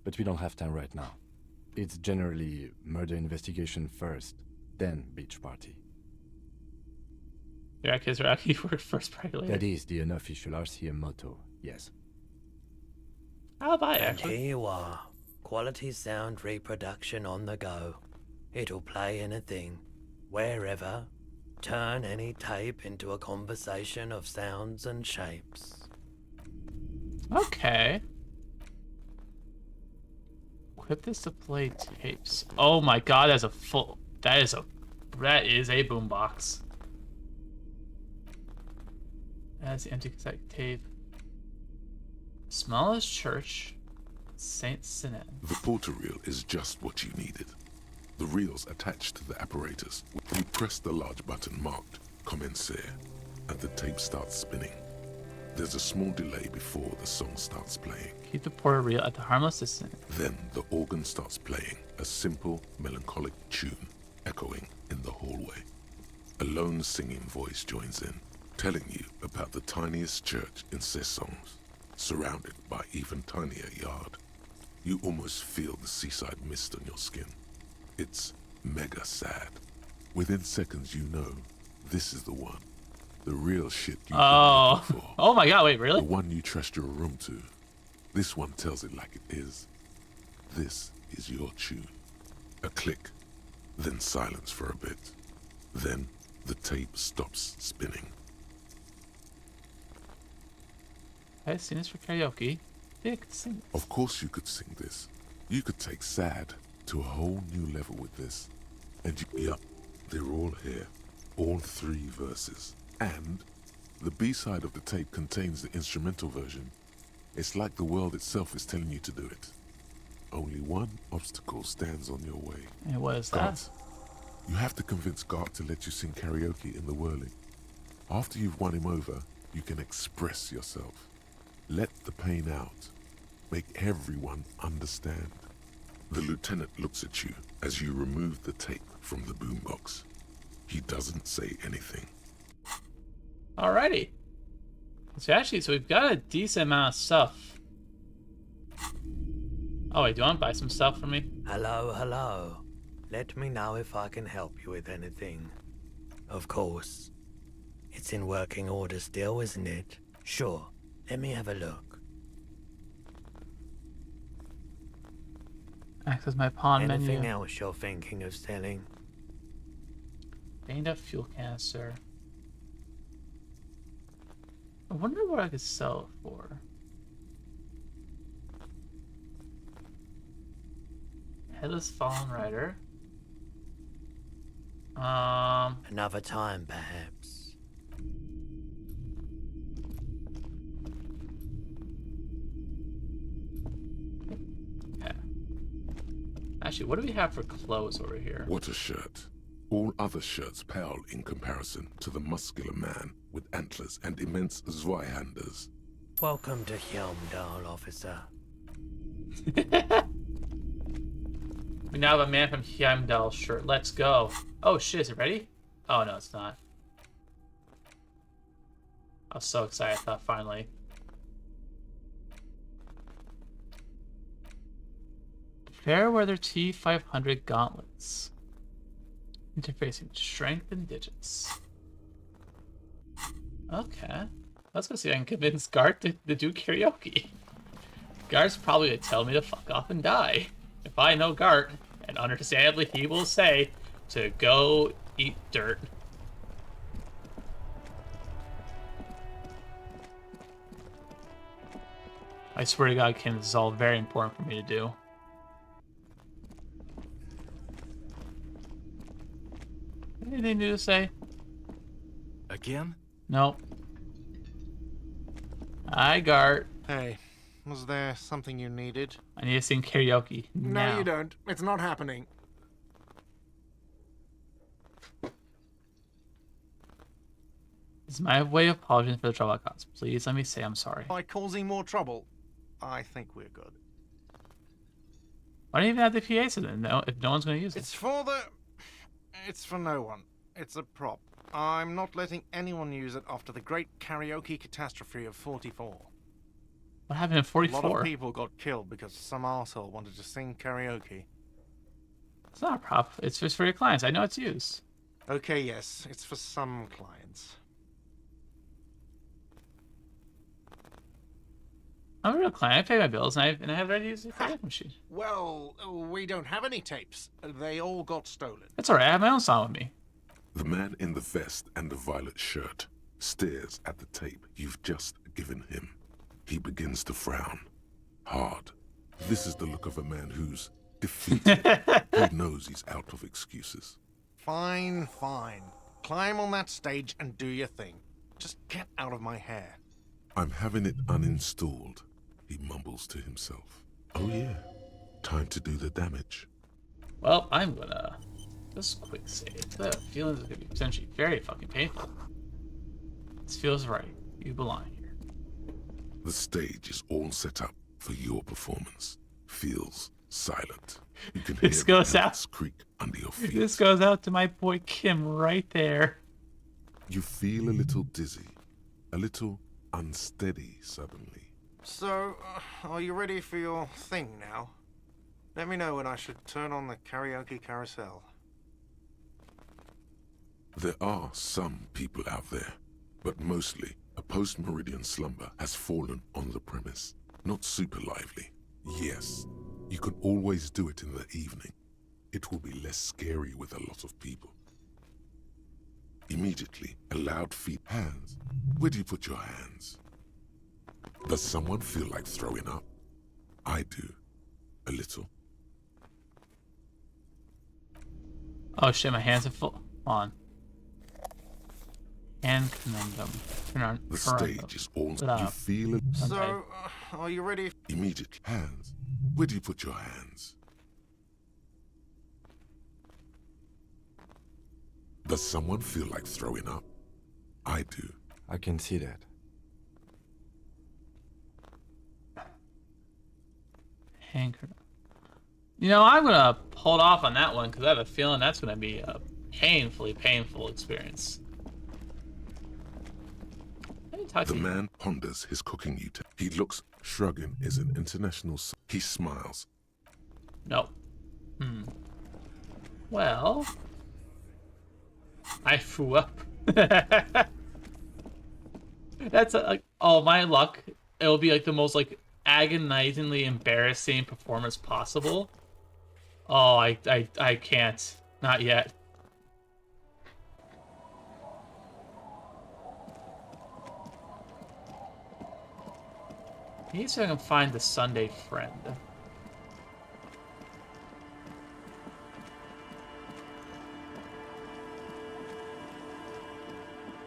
But we don't have time right now. It's generally murder investigation first, then beach party.
Yeah, because Rocky for first party later.
That is the unofficial RCM motto, yes.
I'll buy it,
And
actually.
here you are. Quality sound reproduction on the go. It'll play anything, wherever. Turn any tape into a conversation of sounds and shapes.
Okay. Equip this to play tapes. Oh my god, that is a boombox. That's the empty cassette tape. Smallest church, Saint Sinan.
The porter reel is just what you needed. The reels attached to the apparatus. You press the large button marked Commencer, and the tape starts spinning. There's a small delay before the song starts playing.
Keep the porter real at the harmless distance.
Then the organ starts playing a simple, melancholic tune echoing in the hallway. A lone singing voice joins in, telling you about the tiniest church in Cessons, surrounded by even tinier yard. You almost feel the seaside mist on your skin. It's mega sad. Within seconds you know this is the one. The real shit you've been looking for.
Oh my god, wait, really?
The one you trust your room to. This one tells it like it is. This is your tune. A click, then silence for a bit. Then the tape stops spinning.
I've seen this for karaoke. Yeah, I could sing.
Of course you could sing this. You could take sad to a whole new level with this. And yup, they're all here. All 3 verses. And the B-side of the tape contains the instrumental version. It's like the world itself is telling you to do it. Only one obstacle stands on your way.
And what is
Gart.
that?
You have to convince Gart to let you sing karaoke in the whirling. After you've won him over, you can express yourself. Let the pain out. Make everyone understand. The lieutenant looks at you as you remove the tape from the boombox. He doesn't say anything.
Alrighty. So we've got a decent amount of stuff. Oh wait, do you want to buy some stuff for me?
Hello, hello. Let me know if I can help you with anything. Of course. It's in working order still, isn't it? Sure. Let me have a look.
Access my pawn menu.
Anything else you're thinking of selling?
Banged up fuel canister. I wonder what I could sell it for. Headless Fallen Rider.
Another time, perhaps.
Yeah. Actually, what do we have for clothes over here?
What a shirt. All other shirts pale in comparison to the muscular man with antlers and immense Zweihanders.
Welcome to Helmdall, officer.
We now have a man from Heimdall shirt. Let's go. Oh shit, is it ready? Oh no, it's not. I was so excited, I thought finally. Fairweather T500 gauntlets. Interfacing strength and digits. Okay. Let's go see if I can convince Gart to do karaoke. Gart's probably gonna tell me to fuck off and die. If I know Gart, and understandably he will say to go eat dirt. I swear to God, Kim, this is all very important for me to do. Anything new to say?
Again?
No. Hi, Gart.
Hey, was there something you needed?
I need to sing karaoke now.
No, you don't. It's not happening.
This is my way of apologizing for the trouble I caused. Please let me say I'm sorry.
By causing more trouble, I think we're good.
Why do you even have the PA system if no one's going to use it?
It's for no one. It's a prop. I'm not letting anyone use it after the great karaoke catastrophe of 44.
What happened in 44?
A lot of people got killed because some arsehole wanted to sing karaoke.
It's not a prop. It's just for your clients. I know it's used.
Okay, yes. It's for some clients.
I'm a real client. I pay my bills, and I have ready to use the karaoke machine.
Well, we don't have any tapes. They all got stolen.
That's alright. I have my own song with me.
The man in the vest and the violet shirt stares at the tape you've just given him. He begins to frown. Hard. This is the look of a man who's defeated. He knows he's out of excuses.
Fine, fine. Climb on that stage and do your thing. Just get out of my hair.
I'm having it uninstalled, he mumbles to himself. Oh yeah, time to do the damage.
Well, I'm gonna just quick save. The feelings are gonna be potentially very fucking painful. This feels right. You belong here.
The stage is all set up for your performance. Feels silent. You can hear
This goes
the
out.
paths creak under your feet.
This goes out to my boy Kim right there.
You feel a little dizzy, a little unsteady suddenly.
So, are you ready for your thing now? Let me know when I should turn on the karaoke carousel.
There are some people out there, but mostly a post-meridian slumber has fallen on the premise. Not super lively. Yes, you can always do it in the evening. It will be less scary with a lot of people. Immediately, a loud feet. Hands. Where do you put your hands? Does someone feel like throwing up? I do. A little.
Oh shit, my hands are full. On. Hand conundrum.
The stage is all. You feel it.
So, are you ready?
Immediately. Hands. Where do you put your hands? Does someone feel like throwing up? I do.
I can see that.
Hand conundrum. You know, I'm gonna hold off on that one because I have a feeling that's gonna be a painfully painful experience.
The man ponders his cooking utensil. He looks. Shrugging is an international. He smiles.
No. Well, I flew up. That's like, oh my luck. It'll be like the most like agonizingly embarrassing performance possible. Oh, I can't. Not yet. I need to see if I can find the Sunday friend.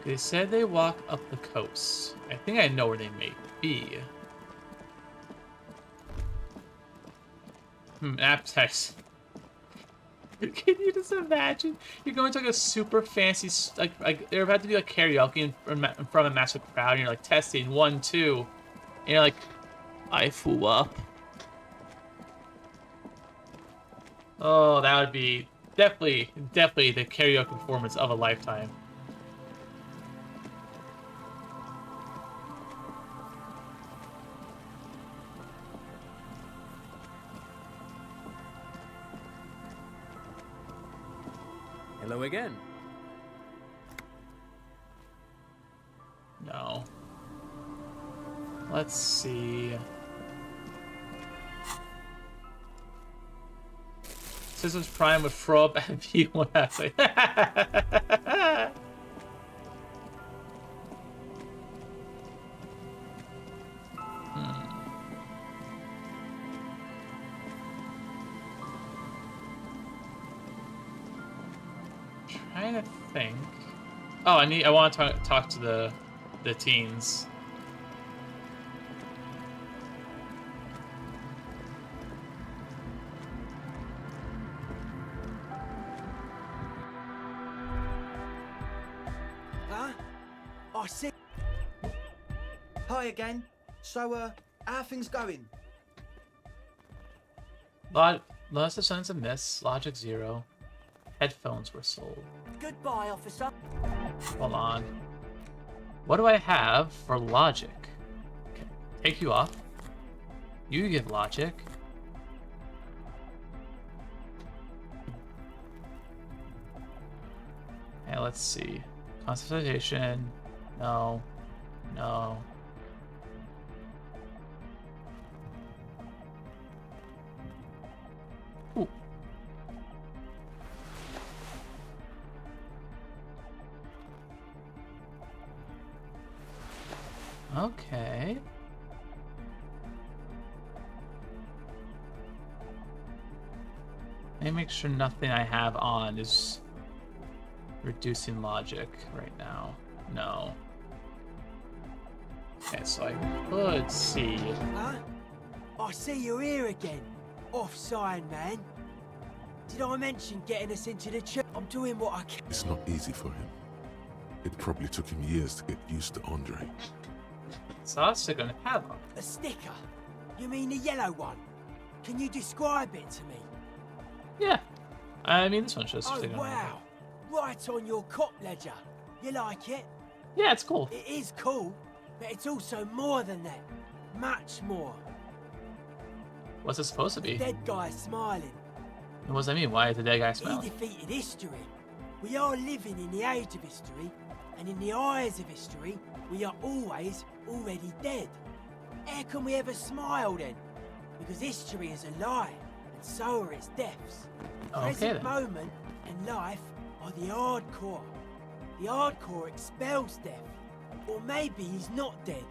They said they walk up the coast. I think I know where they may be. Appetizer. Can you just imagine? You're going to like a super fancy, like there about to be like karaoke in front of a massive crowd, and you're like testing 1, 2, and you're like, I flew up. Oh, that would be definitely the karaoke performance of a lifetime.
Hello again.
No. Let's see. Systems Prime with throw up at V1 halfway. Trying to think. Oh, I want to talk to the teens.
Huh? I see. Hi again. So, how are things going?
Lost of Sons of Miss, Logic 0. Headphones were sold.
Goodbye, officer.
Hold on. What do I have for Logic? Okay. Take you off. You give Logic. Okay, let's see. Consultation. No. No. Ooh. Okay. Let me make sure nothing I have on is reducing logic right now. No. Okay, so I could see.
Huh? I see you're here again. Offside, man. Did I mention getting us into the church? I'm doing what I can.
It's not easy for him. It probably took him years to get used to Andre.
Saw a sticker on the padlock.
A sticker? You mean the yellow one? Can you describe it to me?
Yeah. I mean, this one shows a
Oh,
sticker on it.
wow. Right on your cop ledger. You like it?
Yeah, it's cool.
It is cool, but it's also more than that. Much more.
What's it supposed to be?
The dead guy smiling.
What does that mean? Why is the dead guy
He
smiling?
defeated history. We are living in the age of history, and in the eyes of history, we are always already dead. How can we ever smile then? Because history is a lie, and so are its deaths.
Okay,
Present
then.
moment and life are the hardcore. The hardcore expels death. Or maybe he's not dead.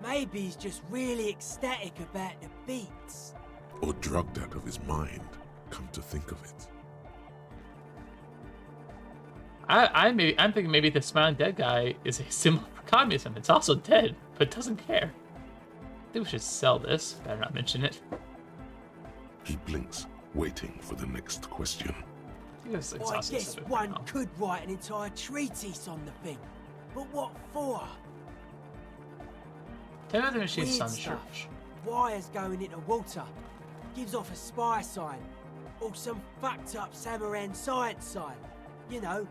Maybe he's just really ecstatic about the beats.
Or drugged out of his mind, come to think of it.
I'm thinking maybe the smiling dead guy is a symbol for communism. It's also dead, but doesn't care. I think we should sell this. Better not mention it.
He blinks, waiting for the next question.
I guess one could write an entire treatise on the thing. But what for?
Tell me the machine's
Weird
on the
stuff.
church.
Wires going into water. Gives off a spy sign. Or some fucked up Samaran science sign. You know,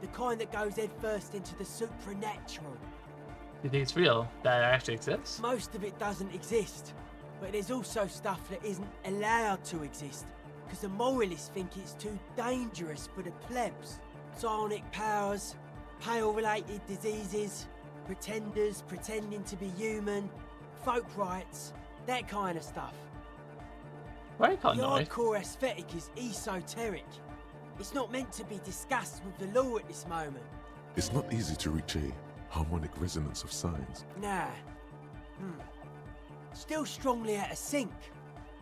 the kind that goes headfirst into the supernatural.
Do you think it's real? That it actually exists?
Most of it doesn't exist. But there's also stuff that isn't allowed to exist. Because the moralists think it's too dangerous for the plebs. Psionic powers, pale-related diseases, pretenders pretending to be human, folk rights, that kind of stuff.
Why are you calling
The
noise?
hardcore aesthetic is esoteric. It's not meant to be discussed with the law at this moment.
It's not easy to reach a harmonic resonance of signs.
Nah. Still strongly out of sync.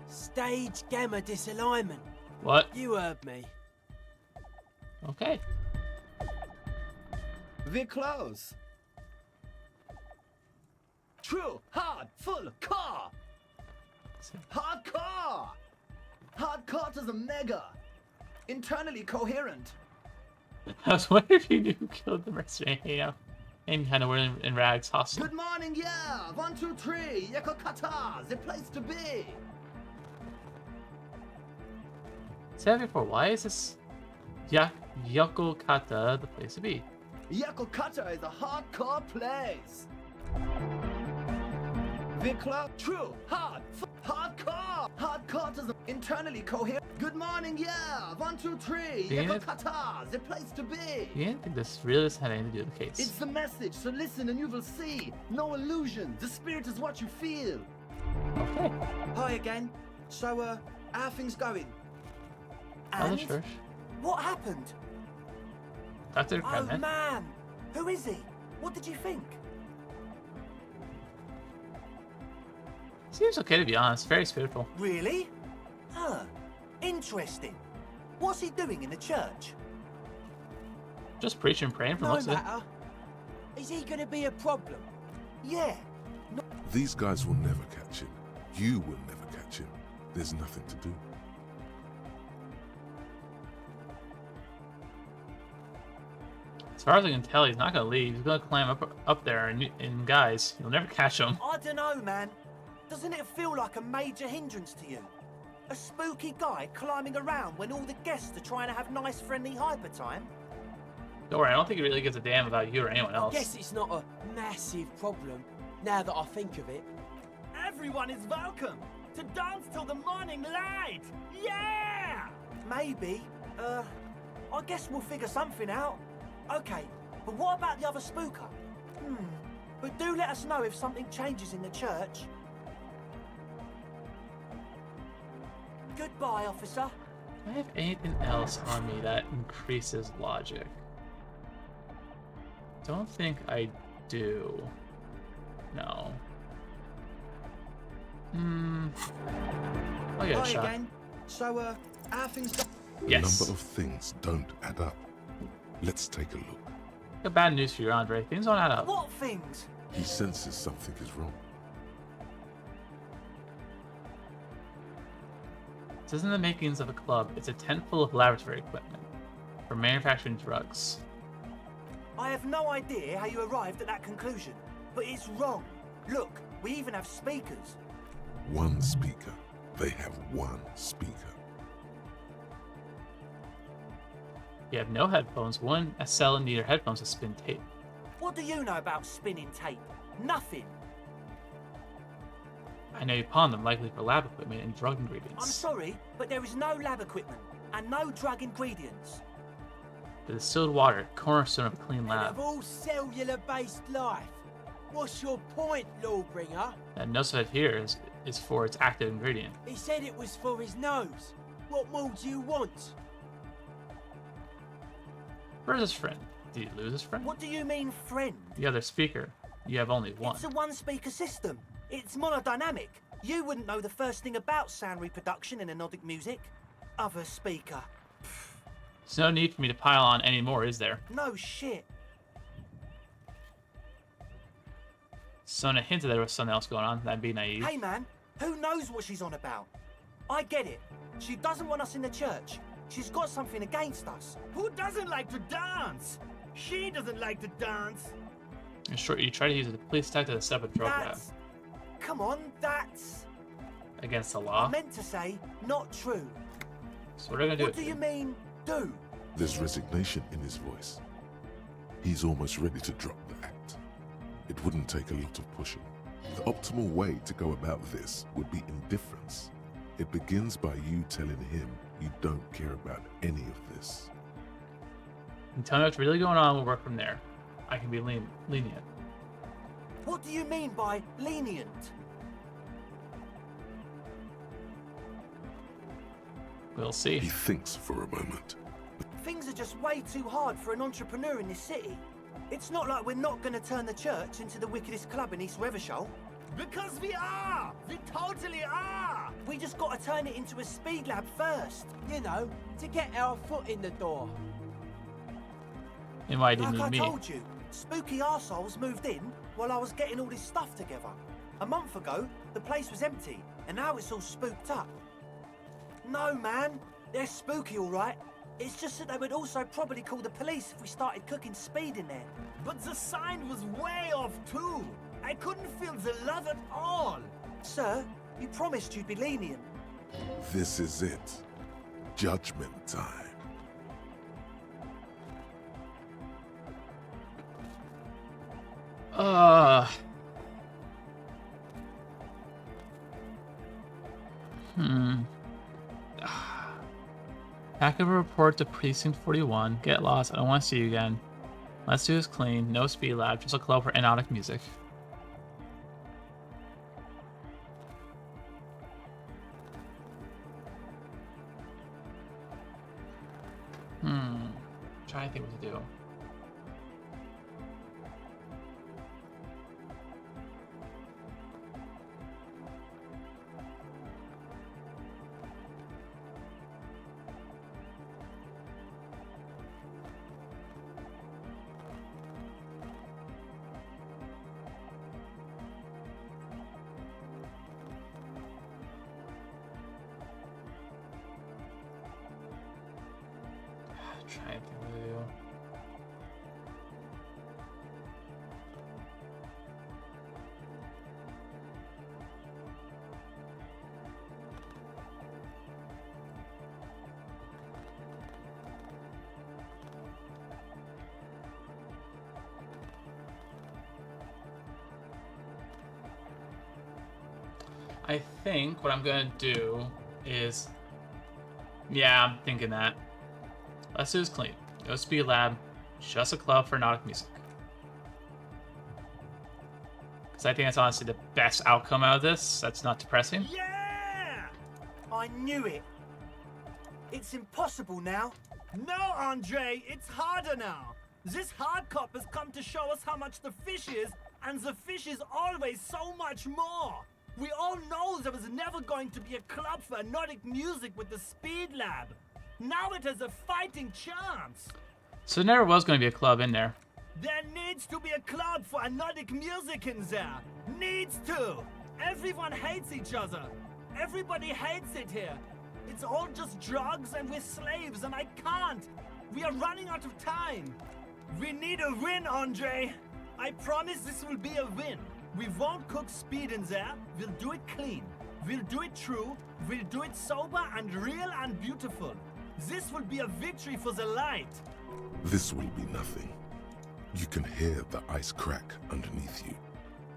Stage gamma disalignment.
What?
You heard me.
Okay.
We're close. True, hard, full car. Hardcore. Hardcore to the mega. Internally coherent.
I was wondering if you knew who killed the mercenary. You know, and kind of wearing in rags, hostile.
Good morning, yeah. 1, 2, 3. Yakokata, the place to be.
Said before, why is this Yokokata the place to be?
Yakokata is a hardcore place. We're close. True, hard, hardcore. Hardcore to the internally coherent. Good morning, yeah. 1, 2, 3.
Yeah.
Yakokata, the place to be.
You didn't think this really had anything to do with the case.
It's the message, so listen and you will see. No illusion. The spirit is what you feel.
Okay.
Hi again. So, how are things going?
Other church.
What happened?
Dr.
Oh
Crabman.
man! Who is he? What did you think?
Seems okay to be honest. Very spiritual.
Really? Huh. Interesting. What's he doing in the church?
Just preaching and praying for
No
most of it.
matter. Is he gonna be a problem?
Yeah.
These guys will never catch him. You will never catch him. There's nothing to do.
As far as I can tell, he's not gonna leave. He's gonna climb up there, and guys, you'll never catch him.
I don't know, man. Doesn't it feel like a major hindrance to you? A spooky guy climbing around when all the guests are trying to have nice, friendly hyper time?
Don't worry, I don't think he really gives a damn about you or anyone
I
else.
guess it's not a massive problem, now that I think of it.
Everyone is welcome to dance till the morning light. Yeah! Maybe. I guess we'll figure something out. Okay, but what about the other spooker? But do let us know if something changes in the church. Goodbye, officer.
Do I have anything else on me that increases logic? Don't think I do. No. I'll get a
Hi
shot.
again. So, how are things going?
The number of things don't add up. Let's take a look.
Got bad news for you, Andre. Things don't add up.
What things?
He senses something is wrong.
This isn't the makings of a club. It's a tent full of laboratory equipment for manufacturing drugs.
I have no idea how you arrived at that conclusion, but it's wrong. Look, we even have speakers.
One speaker. They have one speaker.
You have no headphones. One SL in neither headphones to spin tape.
What do you know about spinning tape? Nothing.
I know you pawn them, likely for lab equipment and drug
I'm
ingredients.
sorry, but there is no lab equipment and no drug ingredients.
The distilled water, cornerstone of a clean
And
lab.
of all cellular-based life, what's your point, Lawbringer?
And Nosefet here is for its active ingredient.
He said it was for his nose. What more do you want?
Where's his friend? Did he lose his friend?
What do you mean, friend?
The other speaker. You have only one.
It's a one-speaker system. It's monodynamic. You wouldn't know the first thing about sound reproduction in anodic music. Other speaker.
There's no need for me to pile on anymore, is there?
No shit.
Sona hinted there was something else going on. That'd be naive.
Hey man, who knows what she's on about? I get it. She doesn't want us in the church. She's got something against us.
Who doesn't like to dance? She doesn't like to dance.
In short, you try to use the police tactic to set up a drug lab.
Come on, that's...
Against the
I
law?
meant to say, not true.
So what are we gonna do?
What do you mean, do?
There's resignation in his voice. He's almost ready to drop the act. It wouldn't take a lot of pushing. The optimal way to go about this would be indifference. It begins by you telling him you don't care about any of this.
And tell me what's really going on, we'll work from there. I can be lenient.
What do you mean by lenient?
We'll see.
He thinks for a moment.
Things are just way too hard for an entrepreneur in this city. It's not like we're not going to turn the church into the wickedest club in East Revershall.
Because we are! We totally are!
We just got to turn it into a speed lab first.
You know, to get our foot in the door.
And why didn't
Like
you
I
me?
told you, spooky arseholes moved in while I was getting all this stuff together. A month ago, the place was empty, and now it's all spooked up. No, man, they're spooky all right. It's just that they would also probably call the police if we started cooking speed in there.
But the sign was way off too. I couldn't feel the love at all.
Sir, you promised you'd be lenient.
This is it. Judgment time.
Pack up a report to Precinct 41. Get lost. I don't want to see you again. Let's do this clean. No speed lab. Just a club for anodic music. Trying to think what to do. Trying to think what to do. I think what I'm gonna do is, yeah, I'm thinking that. Let's do this clean. No speed lab, just a club for anodic music. Because I think that's honestly the best outcome out of this. That's not depressing.
Yeah! I knew it. It's impossible now.
No, Andre, it's harder now. This hard cop has come to show us how much the fish is, and the fish is always so much more. We all know there was never going to be a club for anodic music with the speed lab. Now it has a fighting chance.
So there never was going to be a club in there.
There needs to be a club for anodic music in there. Needs to. Everyone hates each other. Everybody hates it here. It's all just drugs and we're slaves and I can't. We are running out of time. We need a win, Andre. I promise this will be a win. We won't cook speed in there. We'll do it clean. We'll do it true. We'll do it sober and real and beautiful. This will be a victory for the light.
This will be nothing. You can hear the ice crack underneath you.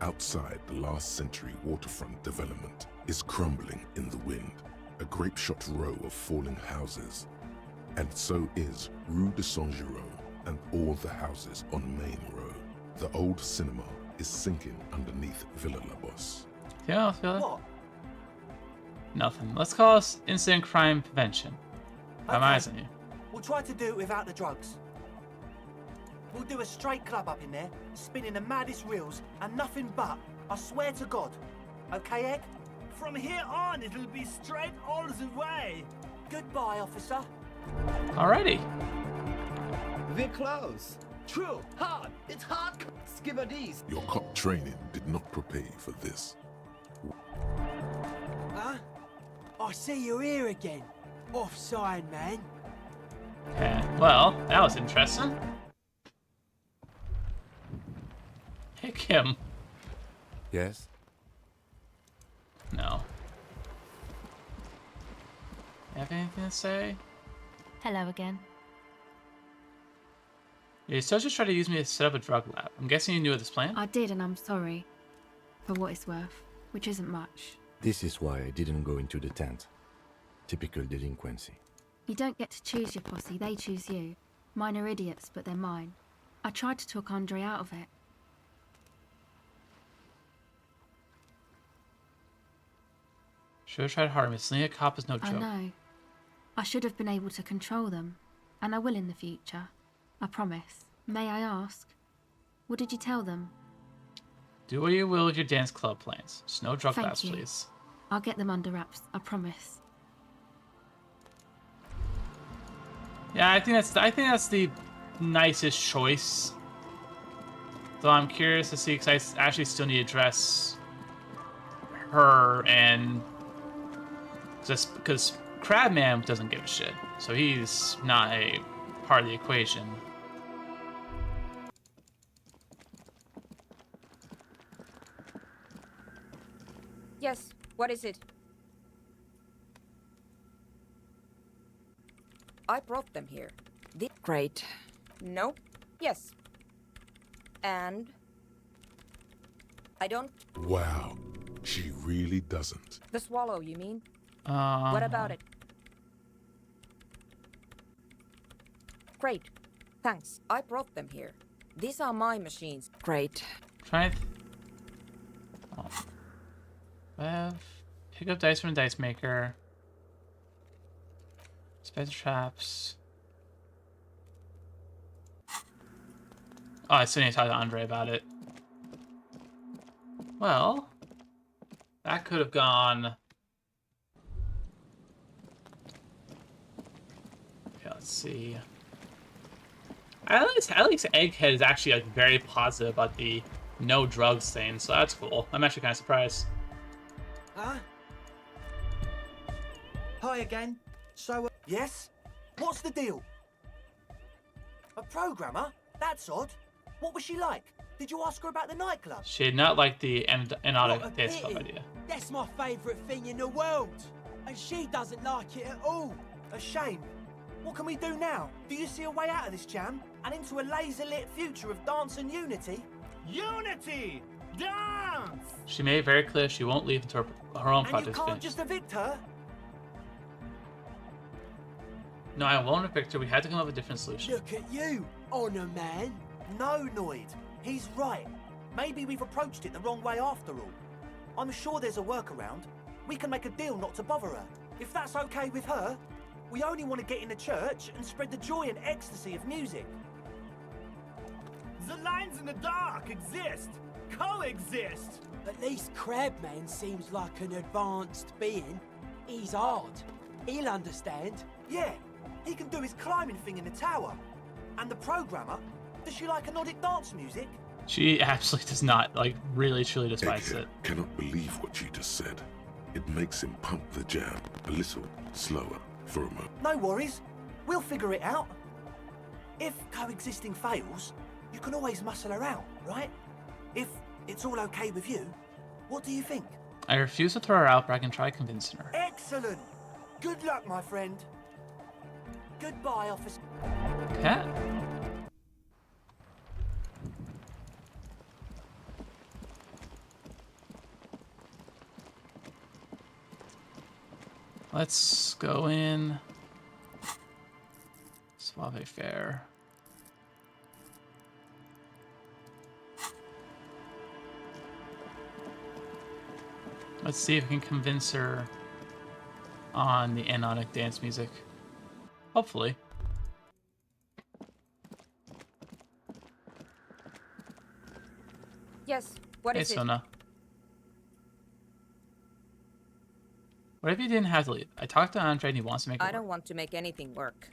Outside, the last century waterfront development is crumbling in the wind, a grape-shot row of falling houses. And so is Rue de Saint-Giraud and all the houses on Main Row. The old cinema is sinking underneath Villa La Bosse.
Yeah, I feel it. Nothing. Let's call us incident crime prevention. I'm eyes on you.
We'll try to do it without the drugs. We'll do a straight club up in there, spinning the maddest reels, and nothing but, I swear to God. Okay, Egg?
From here on, it'll be straight all the way.
Goodbye, officer.
Alrighty.
We're close. True, hard. It's hard. Skibadis.
Your cop training did not prepare you for this.
Huh? I see you're here again. Offside, man.
Okay, well, that was interesting. Pick him.
Yes?
No. You have anything to say?
Hello again.
Your associates tried to use me to set up a drug lab. I'm guessing you knew of this plan?
I did, and I'm sorry. For what it's worth, which isn't much.
This is why I didn't go into the tent. Typical delinquency.
You don't get to choose your posse, they choose you. Mine are idiots, but they're mine. I tried to talk Andre out of it.
Should have tried harder. Missing a cop is no
I
joke.
know. I should have been able to control them. And I will in the future. I promise. May I ask? What did you tell them?
Do what you will with your dance club plans. Just no drug
Thank
labs,
you.
please.
I'll get them under wraps, I promise.
Yeah, I think that's the nicest choice. Though I'm curious to see, because I actually still need to address her, and just because Crabman doesn't give a shit, so he's not a part of the equation.
Yes, what is it? I brought them here. Great. Nope. Yes. And I don't.
Wow, she really doesn't.
The swallow, you mean?
Uh-huh.
What about it? Great. Thanks. I brought them here. These are my machines. Great.
Try it. Oh. Pick up dice from a dice maker. Spider traps. Oh, I still need to talk to Andre about it. Well, that could have gone. Okay, let's see. At least Egghead is actually like very positive about the no drugs thing, so that's cool. I'm actually kind of surprised.
Huh? Hi again. So, yes? What's the deal? A programmer? That's odd. What was she like? Did you ask her about the nightclub?
She did not like the
What a
anodic dance club
pity.
idea.
That's my favourite thing in the world. And she doesn't like it at all.
A shame. What can we do now? Do you see a way out of this jam? And into a laser-lit future of dance and unity?
Unity! Dance!
She made it very clear she won't leave until her own
And you
project's
can't
finished.
just evict her?
No, I won't evict her. We had to come up with a different solution.
Look at you, Honor Man.
No, Noid. He's right. Maybe we've approached it the wrong way after all. I'm sure there's a workaround. We can make a deal not to bother her. If that's okay with her, we only want to get in the church and spread the joy and ecstasy of music.
The lines in the dark exist. Coexist.
At least Crabman seems like an advanced being. He's hard. He'll understand.
Yeah, he can do his climbing thing in the tower. And the programmer, does she like anodic dance music?
She absolutely does not, like, really, truly despises
Egghead
it.
cannot believe what you just said. It makes him pump the jam a little slower for a moment.
No worries. We'll figure it out. If coexisting fails, you can always muscle her out, right? If it's all okay with you. What do you think?
I refuse to throw her out, but I can try convincing her.
Excellent. Good luck, my friend. Goodbye, officer.
Cat? Let's go in. Suave Fair. Let's see if we can convince her on the anodic dance music. Hopefully.
Yes, what is
Hey,
it?
Sona. What if you didn't have to leave? I talked to Andre and he wants to make it
I
work.
don't want to make anything work.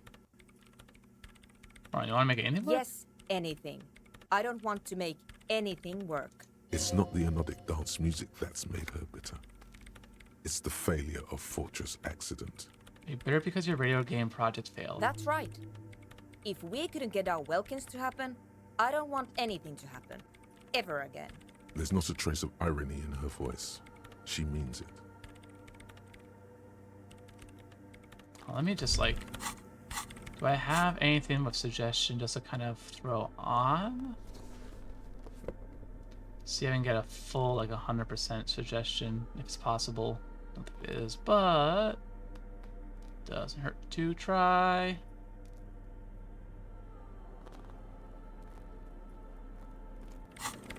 Oh, you want to make anything work?
Yes, anything. I don't want to make anything work.
It's not the anodic dance music that's made her bitter. It's the failure of Fortress Accident.
You're bitter because your radio game project failed.
That's right. If we couldn't get our Welkins to happen, I don't want anything to happen. Ever again.
There's not a trace of irony in her voice. She means it.
Well, let me just like... Do I have anything with suggestion just to kind of throw on? See if I can get a full, like 100% suggestion, if it's possible. I don't think it is, but... Doesn't hurt to try.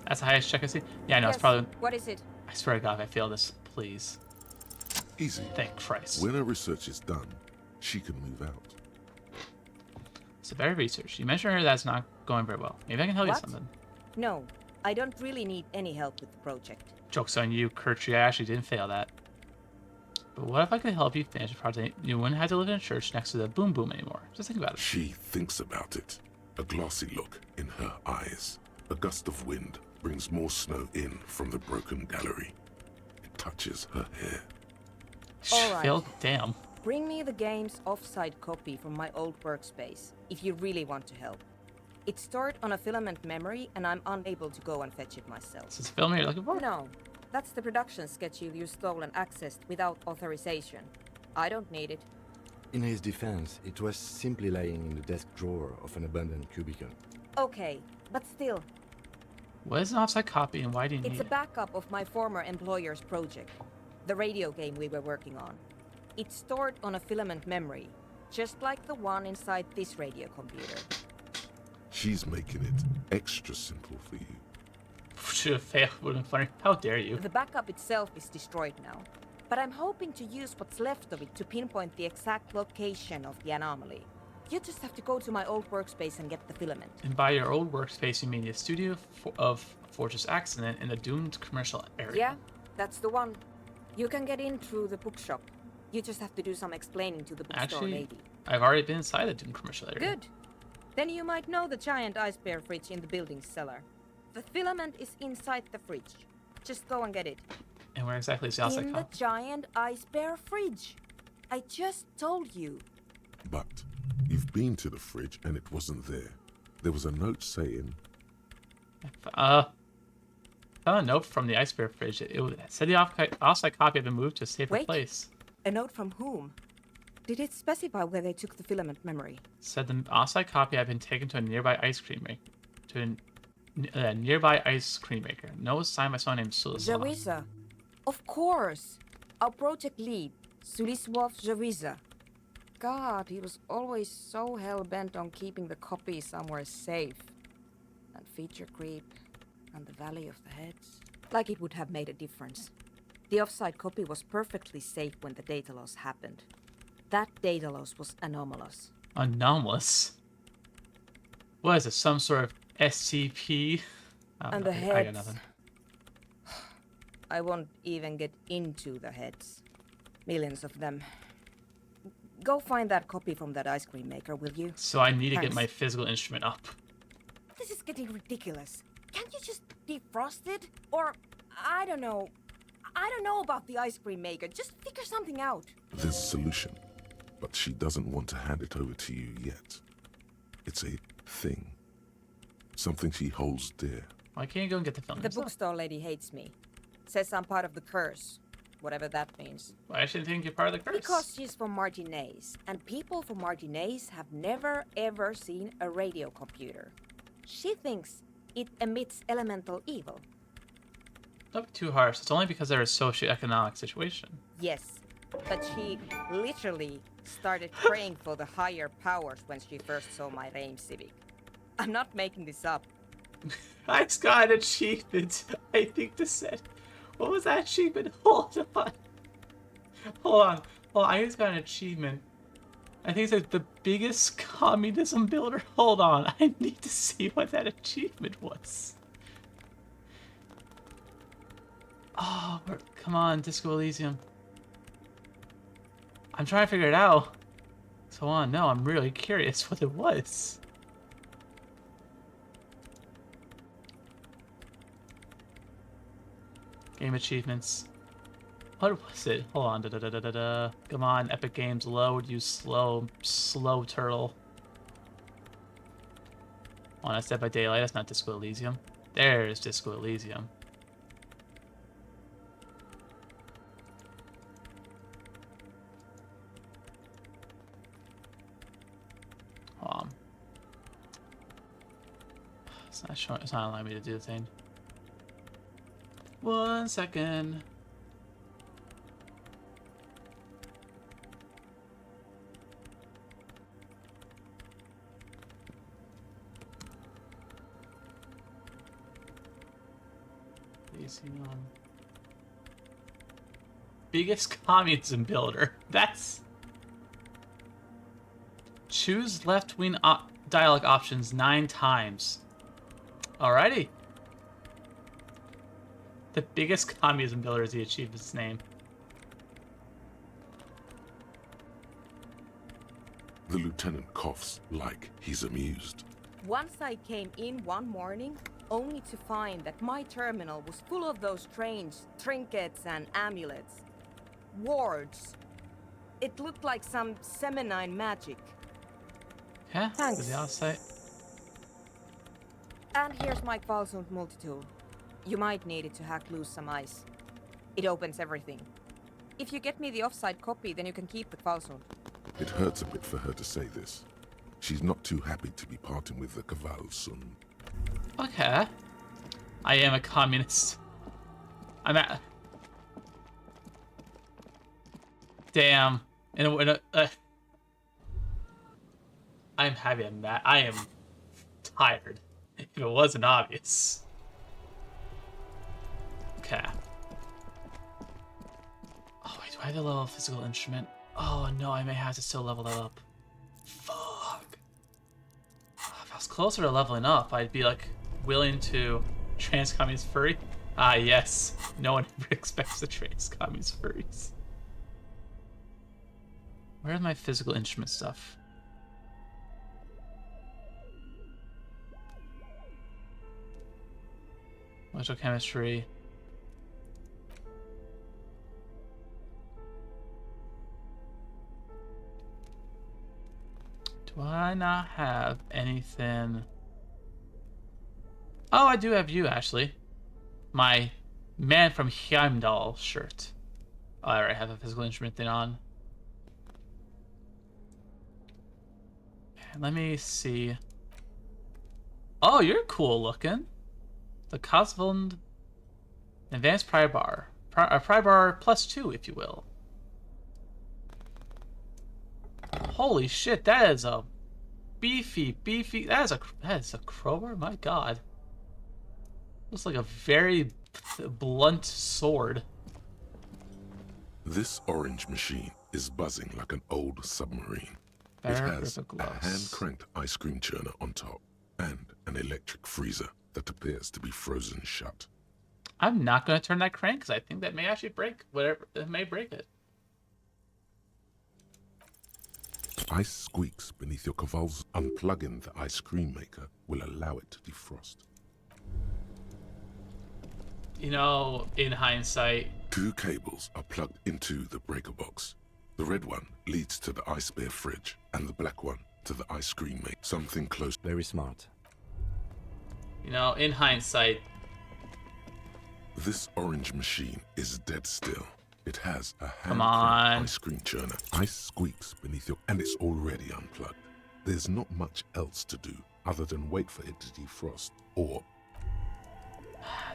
That's the highest check I see? Yeah, I know,
Yes,
it's probably...
what is it?
I swear to God, if I fail this, please.
Easy.
Thank Christ.
When her research is done, she can move out.
So very research. You mentioned her that's not going very well. Maybe I can tell you
What?
something.
No, I don't really need any help with the project.
Joke's on you, Kurtry. I actually didn't fail that. But what if I could help you finish the project? You wouldn't have to live in a church next to the Boom Boom anymore. Just think about it.
She thinks about it. A glassy look in her eyes. A gust of wind brings more snow in from the broken gallery. It touches her hair.
All right.
Failed? Damn.
Bring me the game's offsite copy from my old workspace, if you really want to help. It's stored on a filament memory, and I'm unable to go and fetch it myself.
Is this a film you're looking for?
No. That's the production schedule you stole and accessed without authorization. I don't need it.
In his defense, it was simply lying in the desk drawer of an abandoned cubicle.
Okay, but still,
What is an offsite copy and why do you
it's
need
a backup of my former employer's project, the radio game we were working on. It's stored on a filament memory, just like the one inside this radio computer.
She's making it extra simple for you.
Should have failed. Would have been funny. How dare you?
The backup itself is destroyed now, but I'm hoping to use what's left of it to pinpoint the exact location of the anomaly. You just have to go to my old workspace and get the filament.
And by your old workspace, you mean the studio of Fortress Accident in the doomed commercial area.
Yeah, that's the one. You can get in through the bookshop. You just have to do some explaining to the bookstore
Actually,
lady.
I've already been inside the doomed commercial area.
Good. Then you might know the giant ice bear fridge in the building's cellar. The filament is inside the fridge. Just go and get it.
And where exactly is the outside
In the
copy?
giant ice bear fridge. I just told you.
But you've been to the fridge and it wasn't there. There was a note saying...
Found a note from the ice bear fridge. It said the outside copy had been moved to a safer
Wait.
place.
A note from whom? Did it specify where they took the filament memory?
Said the outside copy had been taken to a nearby ice cream maker. To a nearby ice cream maker. No sign by someone named Suliswaf.
Zawiza. Of course. Our project lead, Suliswaf Zawiza. God, he was always so hell-bent on keeping the copy somewhere safe. And feature creep, and the Valley of the Heads. Like it would have made a difference. The offsite copy was perfectly safe when the data loss happened. That data loss was anomalous.
Anomalous? What is it, some sort of SCP?
And the
I
heads.
got nothing.
I won't even get into the heads. Millions of them. Go find that copy from that ice cream maker, will you?
So I need to get
Thanks.
my physical instrument up.
This is getting ridiculous. Can't you just defrost it? Or, I don't know. I don't know about the ice cream maker. Just figure something out.
There's a solution, but she doesn't want to hand it over to you yet. It's a thing. Something she holds dear.
Why can't you go and get the film?
The bookstore lady hates me. Says I'm part of the curse. Whatever that means.
Why should she think you're part of the curse?
Because she's from Martinez, and people from Martinez have never ever seen a radio computer. She thinks it emits elemental evil.
Don't be too harsh. It's only because they're a socioeconomic situation.
Yes, but she literally started praying for the higher powers when she first saw my Rame Civic. I'm not making this up.
I just got an achievement. I think this said. What was that achievement? Hold on. Hold on. Well, I just got an achievement. I think it said the biggest communism builder. Hold on. I need to see what that achievement was. Oh, come on, Disco Elysium. I'm trying to figure it out. So on, no, I'm really curious what it was. Game achievements. What was it? Hold on. Come on, Epic Games, load, you slow turtle. Oh, that's Dead by Daylight. That's not Disco Elysium. There's Disco Elysium. Hold on. It's not showing. It's not allowing me to do the thing. 1 second. Elysium. Biggest communism builder. That's. Choose left-wing dialogue options 9 times. Alrighty. The biggest communism builder is the achievement's name.
The lieutenant coughs like he's amused.
Once I came in one morning, only to find that my terminal was full of those strange trinkets and amulets. Wards. It looked like some Semenine magic.
Yeah,
thanks.
The outside.
And here's my Kvalsund multi-tool. You might need it to hack loose some ice. It opens everything. If you get me the offside copy, then you can keep the Kvalsund.
It hurts a bit for her to say this. She's not too happy to be parting with the Kvalsund.
Okay. I am a communist. I'm at... Damn. I'm happy I'm that. I am tired. If it wasn't obvious. Okay. Oh wait, do I have a level physical instrument? Oh no, I may have to still level that up. Fuck. If I was closer to leveling up, I'd be like willing to trans-communist furry. Ah yes, no one ever expects the trans-communist furries. Where's my physical instrument stuff? Electrochemistry. Do I not have anything? Oh, I do have you, actually. My Man from Heimdall shirt. Oh, I already have a physical instrument thing on. Let me see. Oh, you're cool looking. The Cosvund Advanced Pry Bar. Pry Bar +2, if you will. Holy shit, that is a beefy. That is a crowbar? My god. Looks like a very blunt sword.
This orange machine is buzzing like an old submarine. It has a hand-cranked ice cream churner on top and an electric freezer that appears to be frozen shut.
I'm not going to turn that crank because I think that may actually break whatever. It may break it.
Ice squeaks beneath your Kvalsund. Unplugging the ice cream maker will allow it to defrost.
You know, in hindsight...
2 cables are plugged into the breaker box. The red one leads to the ice bear fridge, and the black one to the ice cream maker. Something close.
Very smart.
You know, in hindsight.
This orange machine is dead still. It has a
Come on.
ice cream churner. Ice squeaks beneath your... and it's already unplugged. There's not much else to do other than wait for it to defrost, or...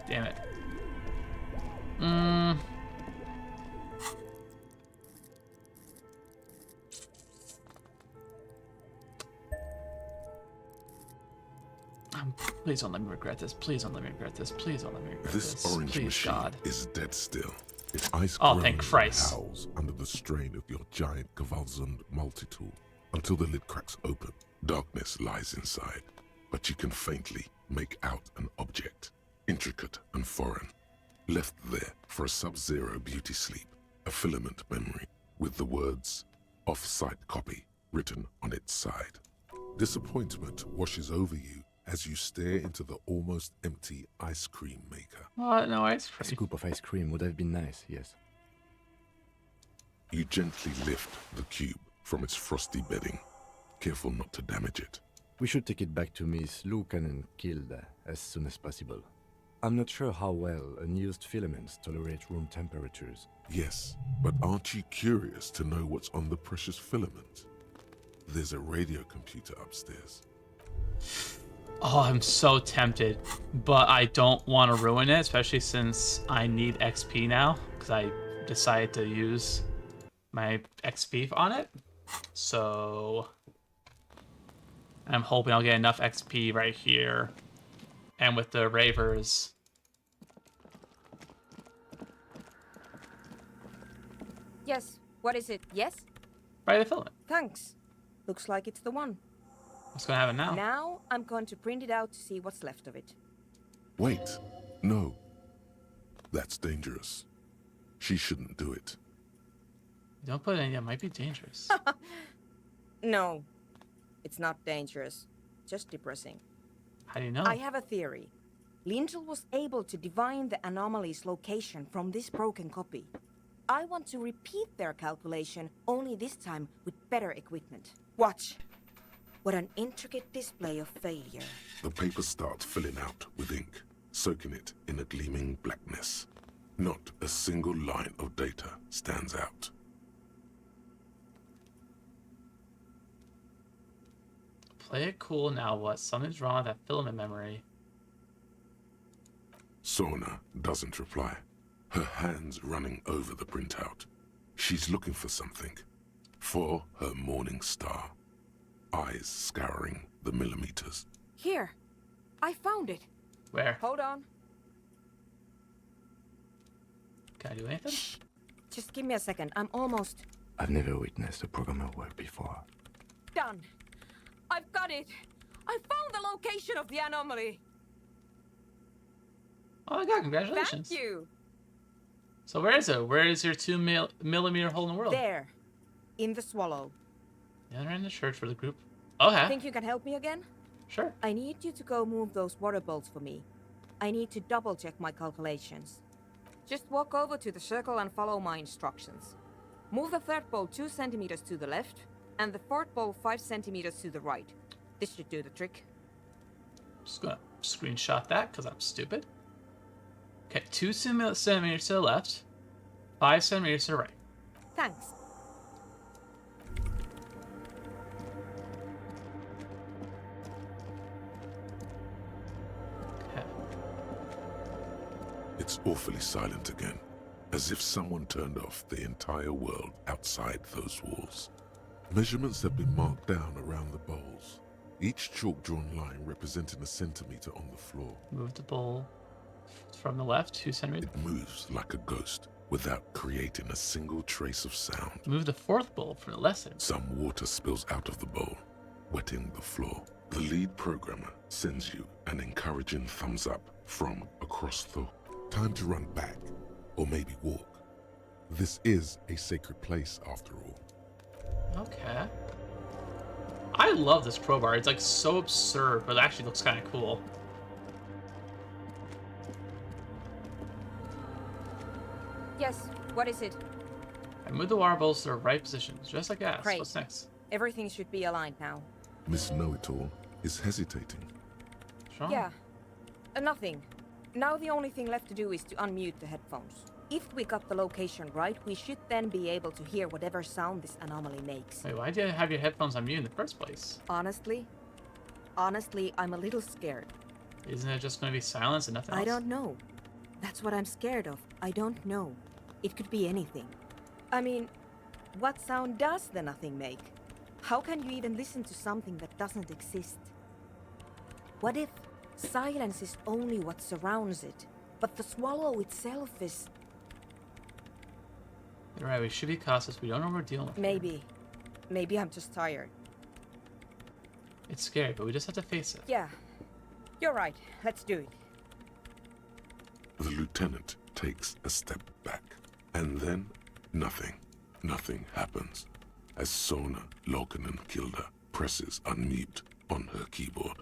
Damn it. Please don't let me regret this. Please don't let me regret this. Please don't let me regret this.
This orange
Please,
machine
God.
is dead still. Its ice
Oh, thank
groans and
Christ.
howls under the strain of your giant Gewaltsund multi-tool. Until the lid cracks open, darkness lies inside, but you can faintly make out an object, intricate and foreign, left there for a sub-zero beauty sleep, a filament memory with the words "off-site copy" written on its side. Disappointment washes over you as you stare into the almost empty ice cream maker.
What? No ice
A
cream.
scoop of ice cream would have been nice, yes.
You gently lift the cube from its frosty bedding, careful not to damage it.
We should take it back to Miss Lukanen-Kilde as soon as possible. I'm not sure how well unused filaments tolerate room temperatures.
Yes, but aren't you curious to know what's on the precious filament? There's a radio computer upstairs.
Oh, I'm so tempted, but I don't want to ruin it, especially since I need XP now, because I decided to use my XP on it. So I'm hoping I'll get enough XP right here. And with the Ravers.
Yes, what is it? Yes?
Right, the filament.
Thanks. Looks like it's the one.
What's going to happen now?
Now I'm going to print it out to see what's left of it.
Wait, no. That's dangerous. She shouldn't do it.
Don't put it in, it might be dangerous.
No, it's not dangerous. Just depressing.
How do you know?
I have a theory. Lintel was able to divine the anomaly's location from this broken copy. I want to repeat their calculation, only this time with better equipment. Watch. What an intricate display of failure.
The paper starts filling out with ink, soaking it in a gleaming blackness. Not a single line of data stands out.
Play it cool now. What? Something's wrong with that filament memory.
Sorna doesn't reply, her hands running over the printout. She's looking for something. For her morning star. Eyes scouring the millimeters.
Here. I found it.
Where?
Hold on.
Can I do anything?
Shh. Just give me a second. I'm almost...
I've never witnessed a programmer work before.
done. I've got it. I found the location of the anomaly.
Oh my god, congratulations.
Thank you.
So where is it? Where is your 2 millimeter hole in the world?
There. In the swallow.
The other end of the church for the group. Okay.
Think you can help me again?
Sure.
I need you to go move those water bolts for me. I need to double check my calculations. Just walk over to the circle and follow my instructions. Move the third bolt 2 centimeters to the left, and the fourth bolt 5 centimeters to the right. This should do the trick.
Just gonna screenshot that because I'm stupid. Okay, 2 centimeters to the left, 5 centimeters to the right.
Thanks.
It's awfully silent again, as if someone turned off the entire world outside those walls. Measurements have been marked down around the bowls, each chalk-drawn line representing a centimeter on the floor.
Move the bowl from the left 2 centimeters.
It moves like a ghost without creating a single trace of sound.
Move the fourth bowl from the left side.
Some water spills out of the bowl, wetting the floor. The lead programmer sends you an encouraging thumbs up from across the... Time to run back, or maybe walk. This is a sacred place after all.
Okay. I love this crowbar. It's like so absurd, but it actually looks kind of cool.
Yes, what is it?
I moved the water bowls to the right positions, just like that.
Great.
What's next?
Everything should be aligned now.
Miss Know-It-All is hesitating.
What's wrong?
Yeah, Nothing. Now the only thing left to do is to unmute the headphones. If we got the location right, we should then be able to hear whatever sound this anomaly makes.
Wait, why did you have your headphones on mute in the first place?
Honestly, I'm a little scared.
Isn't it just going to be silence and nothing else?
I don't know. That's what I'm scared of. I don't know. It could be anything. I mean, what sound does the nothing make? How can you even listen to something that doesn't exist? What if silence is only what surrounds it, but the swallow itself is...
You're right, we should be cautious. We don't know what we're dealing with.
Maybe. Maybe I'm just tired.
It's scary, but we just have to face it.
Yeah. You're right. Let's do it.
The lieutenant takes a step back, and then nothing. Nothing happens as Sona Lokanen-Kilda presses unmute on her keyboard.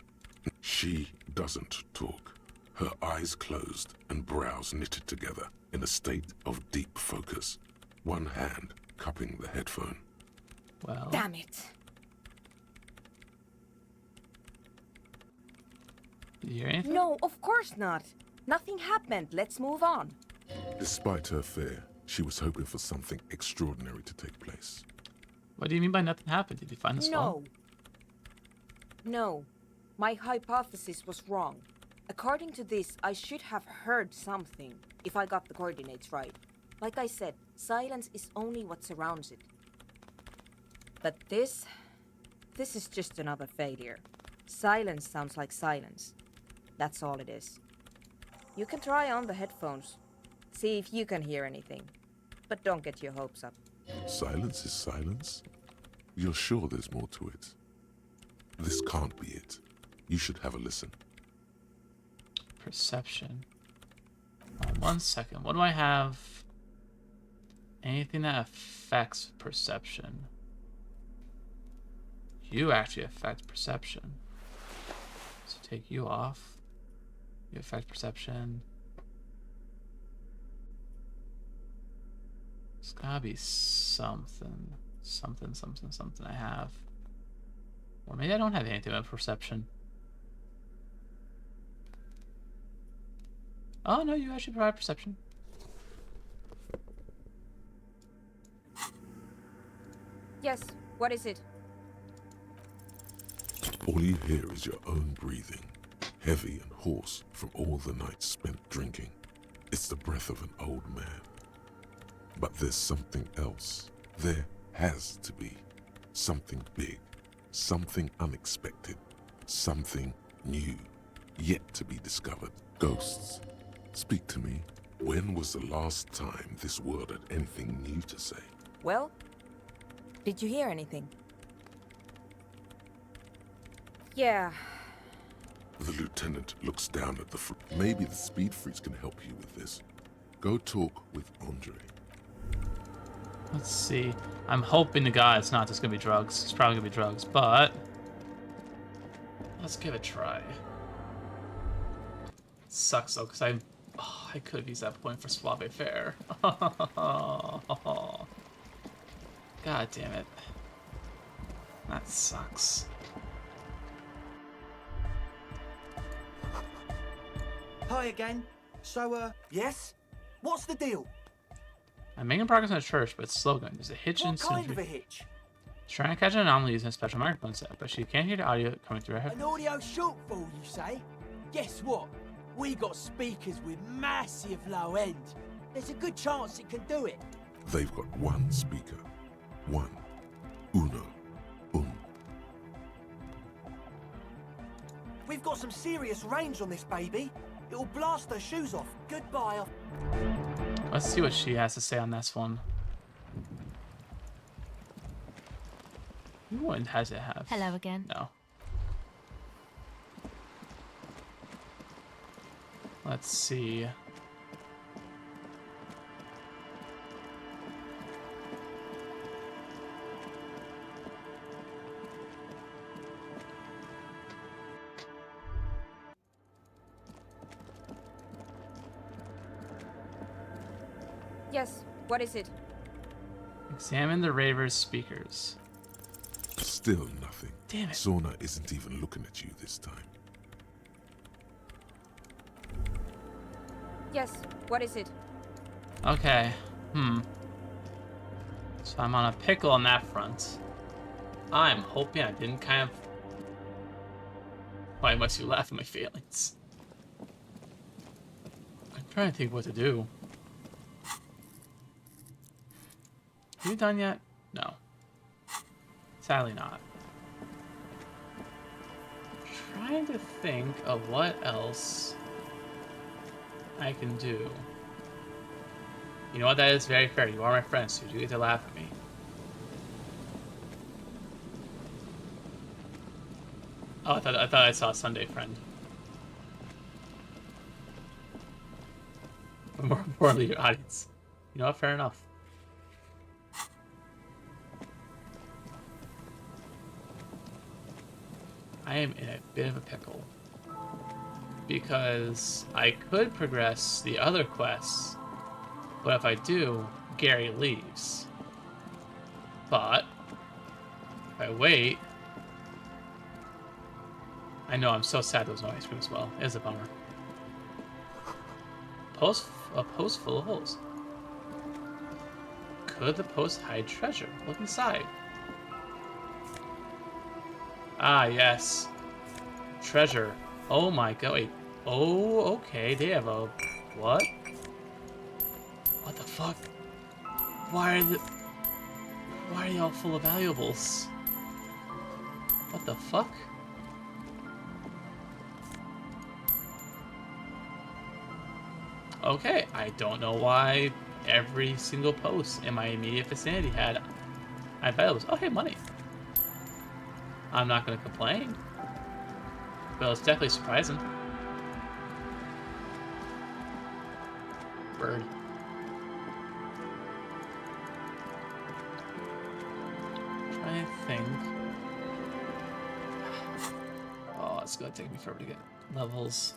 She doesn't talk. Her eyes closed and brows knitted together in a state of deep focus, one hand cupping the headphone.
Well...
Damn it.
Did you hear anything?
No, of course not. Nothing happened. Let's move on.
Despite her fear, she was hoping for something extraordinary to take place.
What do you mean by nothing happened? Did you find the swallow?
No. My hypothesis was wrong. According to this, I should have heard something, if I got the coordinates right. Like I said, silence is only what surrounds it. But this is just another failure. Silence sounds like silence. That's all it is. You can try on the headphones. See if you can hear anything. But don't get your hopes up.
Silence is silence? You're sure there's more to it? This can't be it. You should have a listen.
Perception. 1 second. What do I have? Anything that affects perception. You actually affect perception. So take you off. You affect perception. It's gotta be something. Something I have. Or maybe I don't have anything about perception. Oh no, you actually provide perception.
Yes, what is it?
All you hear is your own breathing, heavy and hoarse from all the nights spent drinking. It's the breath of an old man. But there's something else. There has to be. Something big, something unexpected, something new, yet to be discovered. Ghosts, speak to me. When was the last time this world had anything new to say?
Well, did you hear anything? Yeah.
The lieutenant looks down at the Maybe the speed freaks can help you with this. Go talk with Andre.
Let's see. I'm hoping to God it's not just gonna be drugs. It's probably gonna be drugs, but let's give it a try. It sucks though, because I could have used that point for Suave Fair. God damn it. That sucks.
Hi again. So, yes? What's the deal?
I'm making progress in the church, but it's slow going. There's a hitch in
What kind of a hitch?
She's trying to catch an anomaly using a special microphone set, but she can't hear the audio coming through her head.
An audio shortfall, you say? Guess what? We got speakers with massive low end. There's a good chance it can do it.
They've got one speaker. One. Uno.
We've got some serious range on this baby. It'll blast her shoes off. Goodbye.
Let's see what she has to say on this one. What has it have?
Hello again.
No. Let's see.
Yes, what is it?
Examine the Raver's speakers.
Still nothing.
Damn it.
Sona isn't even looking at you this time.
Yes, what is it?
Okay. So I'm on a pickle on that front. I'm hoping I didn't kind of... Why must you laugh at my feelings? I'm trying to think what to do. Are you done yet? No. Sadly not. Trying to think of what else I can do. You know what? That is very fair. You are my friend, so you do get to laugh at me. Oh, I thought I saw a Sunday friend. More importantly, your audience. You know what? Fair enough. I am in a bit of a pickle. Because I could progress the other quests, but if I do, Gary leaves. But if I wait... I know, I'm so sad there was no ice cream as well. It is a bummer. A post full of holes. Could the post hide treasure? Look inside. Ah, yes. Treasure. Oh my god, wait. Oh, okay, they have a... What? What the fuck? Why are they all full of valuables? What the fuck? Okay, I don't know why every single post in my immediate vicinity had valuables. Oh, hey, money. I'm not gonna complain. But it's definitely surprising. Bird. Trying to think. Oh, it's gonna take me forever to get levels.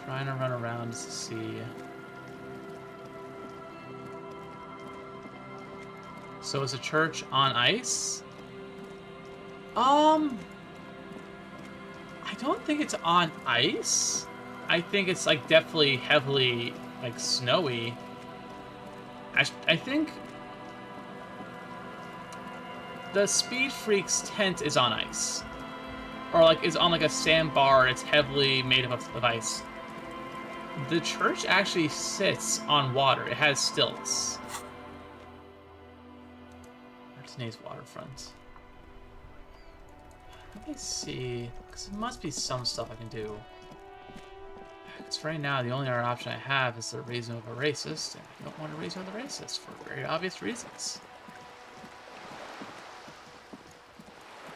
Trying to run around to see. So is a church on ice? I don't think it's on ice. I think it's like definitely heavily like snowy. I think the Speed Freak's tent is on ice. Or like is on like a sandbar, it's heavily made up of ice. The church actually sits on water. It has stilts. Martinez waterfront. Let me see, because there must be some stuff I can do. Because right now, the only other option I have is the raising of a racist, and I don't want to raise another racist for very obvious reasons.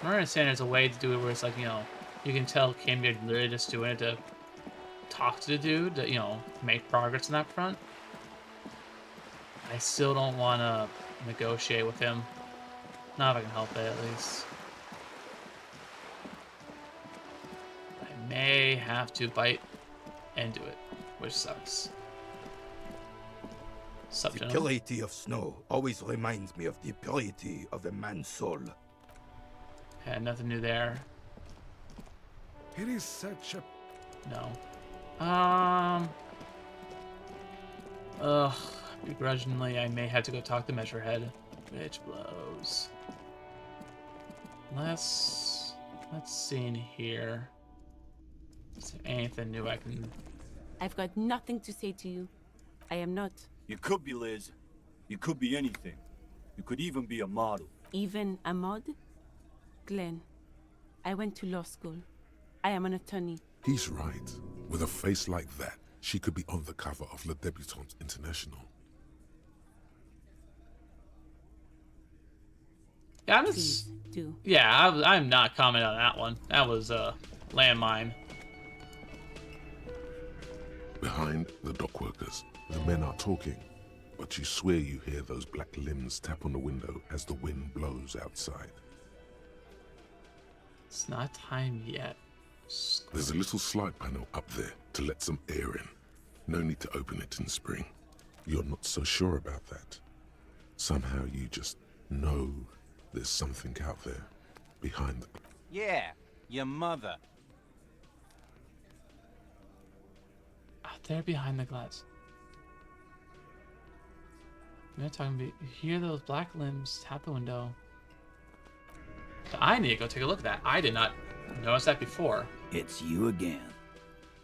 I understand there's a way to do it where it's like, you know, you can tell Cambier literally just doing it to talk to the dude, to, you know, make progress on that front. I still don't want to negotiate with him. Not if I can help it, at least. I may have to bite and do it, which sucks.
The purity of snow always reminds me of the purity of a man's soul.
Yeah, nothing new there.
It is such a...
No. Begrudgingly, I may have to go talk to Measurehead, which blows. Let's see in here. Is there anything new I can...
I've got nothing to say to you. I am not.
You could be Liz. You could be anything. You could even be a model.
Even a mod? Glenn, I went to law school. I am an attorney.
He's right. With a face like that, she could be on the cover of Le Debutante International.
Yeah, I'm just... Yeah, I'm not commenting on that one. That was a landmine.
Behind the dockworkers, the men are talking, but you swear you hear those black limbs tap on the window as the wind blows outside.
It's not time yet.
There's a little slide panel up there to let some air in. No need to open it in spring. You're not so sure about that. Somehow you just know there's something out there behind the...
Yeah, your mother.
Out there behind the glass. You're talking about, you hear those black limbs tap the window. I need to go take a look at that. I did not notice that before.
It's you again.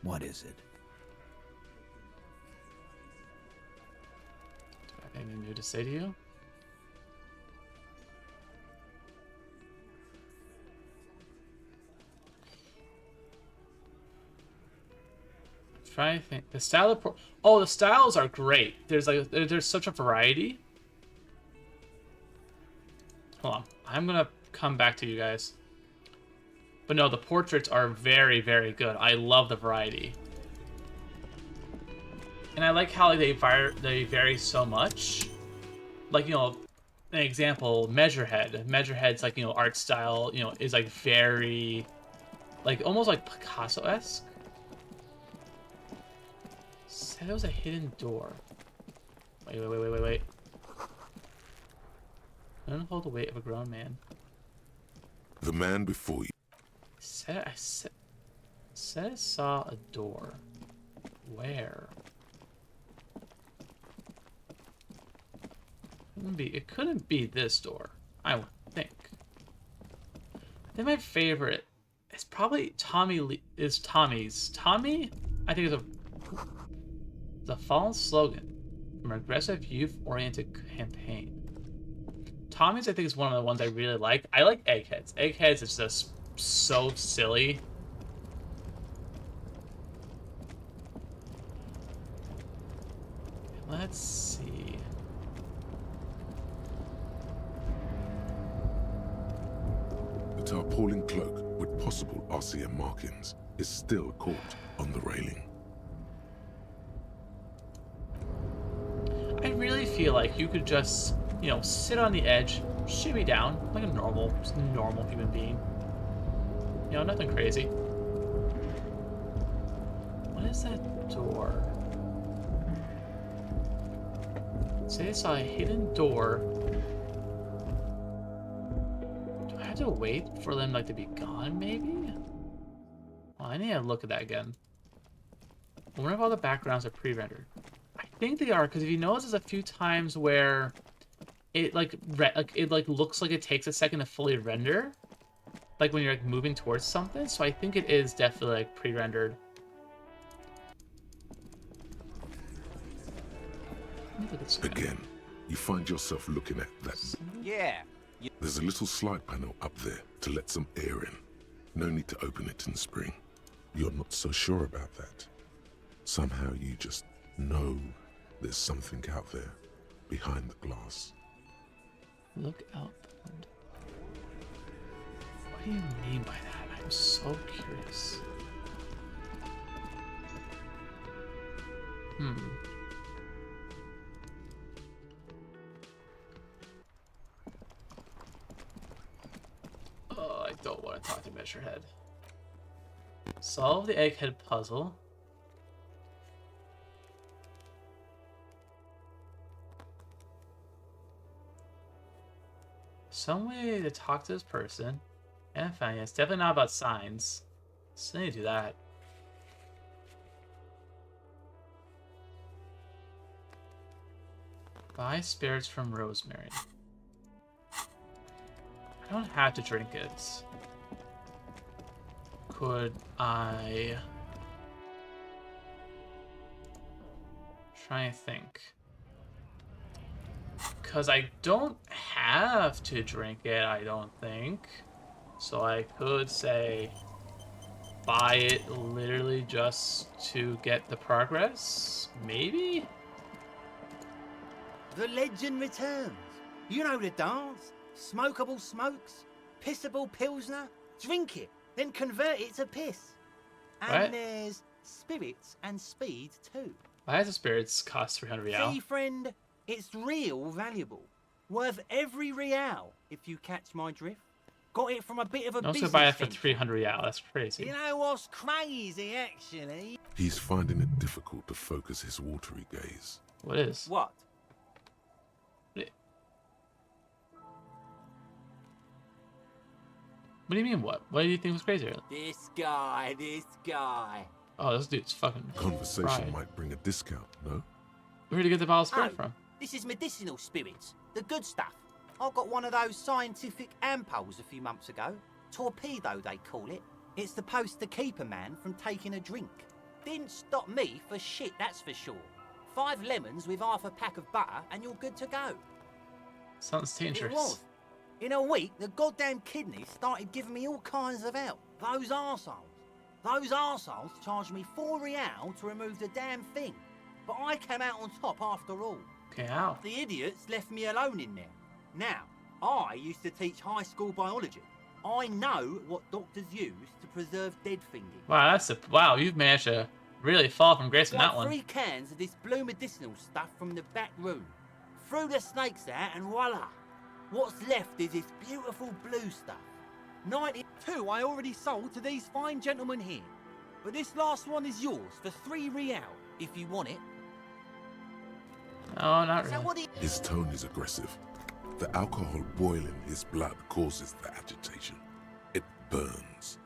What is it?
Do I have anything new to say to you? Trying to think. The style of the styles are great. There's such a variety. Hold on. I'm gonna come back to you guys. But no, the portraits are very, very good. I love the variety. And I like how they vary so much. Like, you know, an example, Measurehead. Measurehead's like, you know, art style, you know, is like very, like almost like Picasso-esque. Said it was a hidden door. Wait. I don't hold the weight of a grown man.
The man before you.
I said I saw a door. Where? It couldn't be this door, I would think. I think my favorite is probably Tommy's. Tommy, I think, is the fallen slogan from an aggressive youth-oriented campaign. Tommy's, I think, is one of the ones I really like. I like Eggheads. Eggheads is just so silly. Let's see.
The tarpaulin cloak with possible RCM markings is still caught on the railing.
I really feel like you could just, you know, sit on the edge, shimmy down like a normal human being. You know, nothing crazy. What is that door? Say I saw a hidden door. Do I have to wait for them like to be gone, maybe? Well, I need to look at that again. I wonder if all the backgrounds are pre-rendered. I think they are, because if you notice, there's a few times where it looks like it takes a second to fully render, like when you're like moving towards something. So I think it is definitely like pre-rendered.
Again, you find yourself looking at that.
Yeah.
There's a little slide panel up there to let some air in. No need to open it in spring. You're not so sure about that. Somehow you just know there's something out there behind the glass.
Look out the window. What do you mean by that? I'm so curious. Oh, I don't want to talk to Measurehead. Solve the egghead puzzle. Some way to talk to this person. And find it. It's definitely not about signs. So I need to do that. Buy spirits from Rosemary. I don't have to drink it. Could I... Try and think. Because I don't have to drink it, I don't think. So I could say buy it literally just to get the progress? Maybe?
The legend returns. You know the dance. Smokable smokes, pissable pilsner. Drink it, then convert it to piss. And
What?
there's spirits and speed too.
Why does the spirits cost 300 real?
See, friend, it's real valuable. Worth every real, if you catch my drift. Got it from a bit of a
I'm also
business
buy it for
venture.
300 real. That's crazy.
You know what's crazy, actually?
He's finding it difficult to focus his watery gaze.
What is?
What?
What do you mean, what? What do you think was crazier?
This guy.
Oh, this dude's fucking
Conversation
fried.
might bring a discount, no?
Where'd you get the bottle of spirit from?
This is medicinal spirits. The good stuff. I got one of those scientific ampules a few months ago. Torpedo, they call it. It's supposed to keep a man from taking a drink. Didn't stop me for shit, that's for sure. 5 lemons with half a pack of butter and you're good to go.
Sounds dangerous.
It was. In a week, the goddamn kidneys started giving me all kinds of help. Those arseholes charged me 4 real to remove the damn thing. But I came out on top after all.
Okay, how?
The idiots left me alone in there. Now, I used to teach high school biology. I know what doctors use to preserve dead thingy.
Wow, wow. You've managed to really fall from grace on that one.
3 cans of this blue medicinal stuff from the back room. Threw the snakes out and voila. What's left is this beautiful blue stuff. 92 I already sold to these fine gentlemen here. But this last one is yours for 3 real, if you want it.
No, not
So
really.
what do you...
His tone is aggressive. The alcohol boiling his blood causes the agitation. It burns.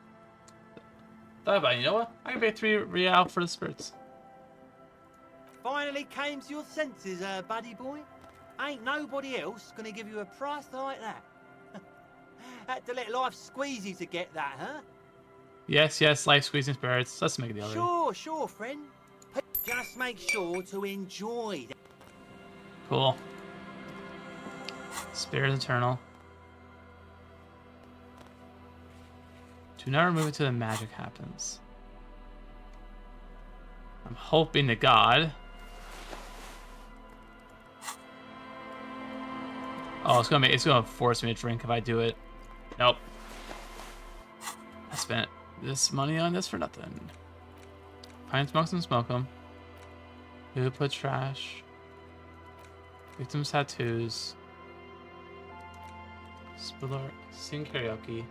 Thought about it, you know what? I can pay 3 real for the spirits.
Finally came to your senses, buddy boy. Ain't nobody else gonna give you a price like that. Had to let life squeeze you to get that, huh?
Yes, life squeezing spirits. Let's make it the other.
Sure, friend. Just make sure to enjoy that.
Cool. Spirit eternal. Do not remove it till the magic happens. I'm hoping to God. Oh, it's gonna force me to drink if I do it. Nope. I spent this money on this for nothing. Pine smokes and smoke them. Who put trash? Victims' tattoos. Spiller, sing karaoke.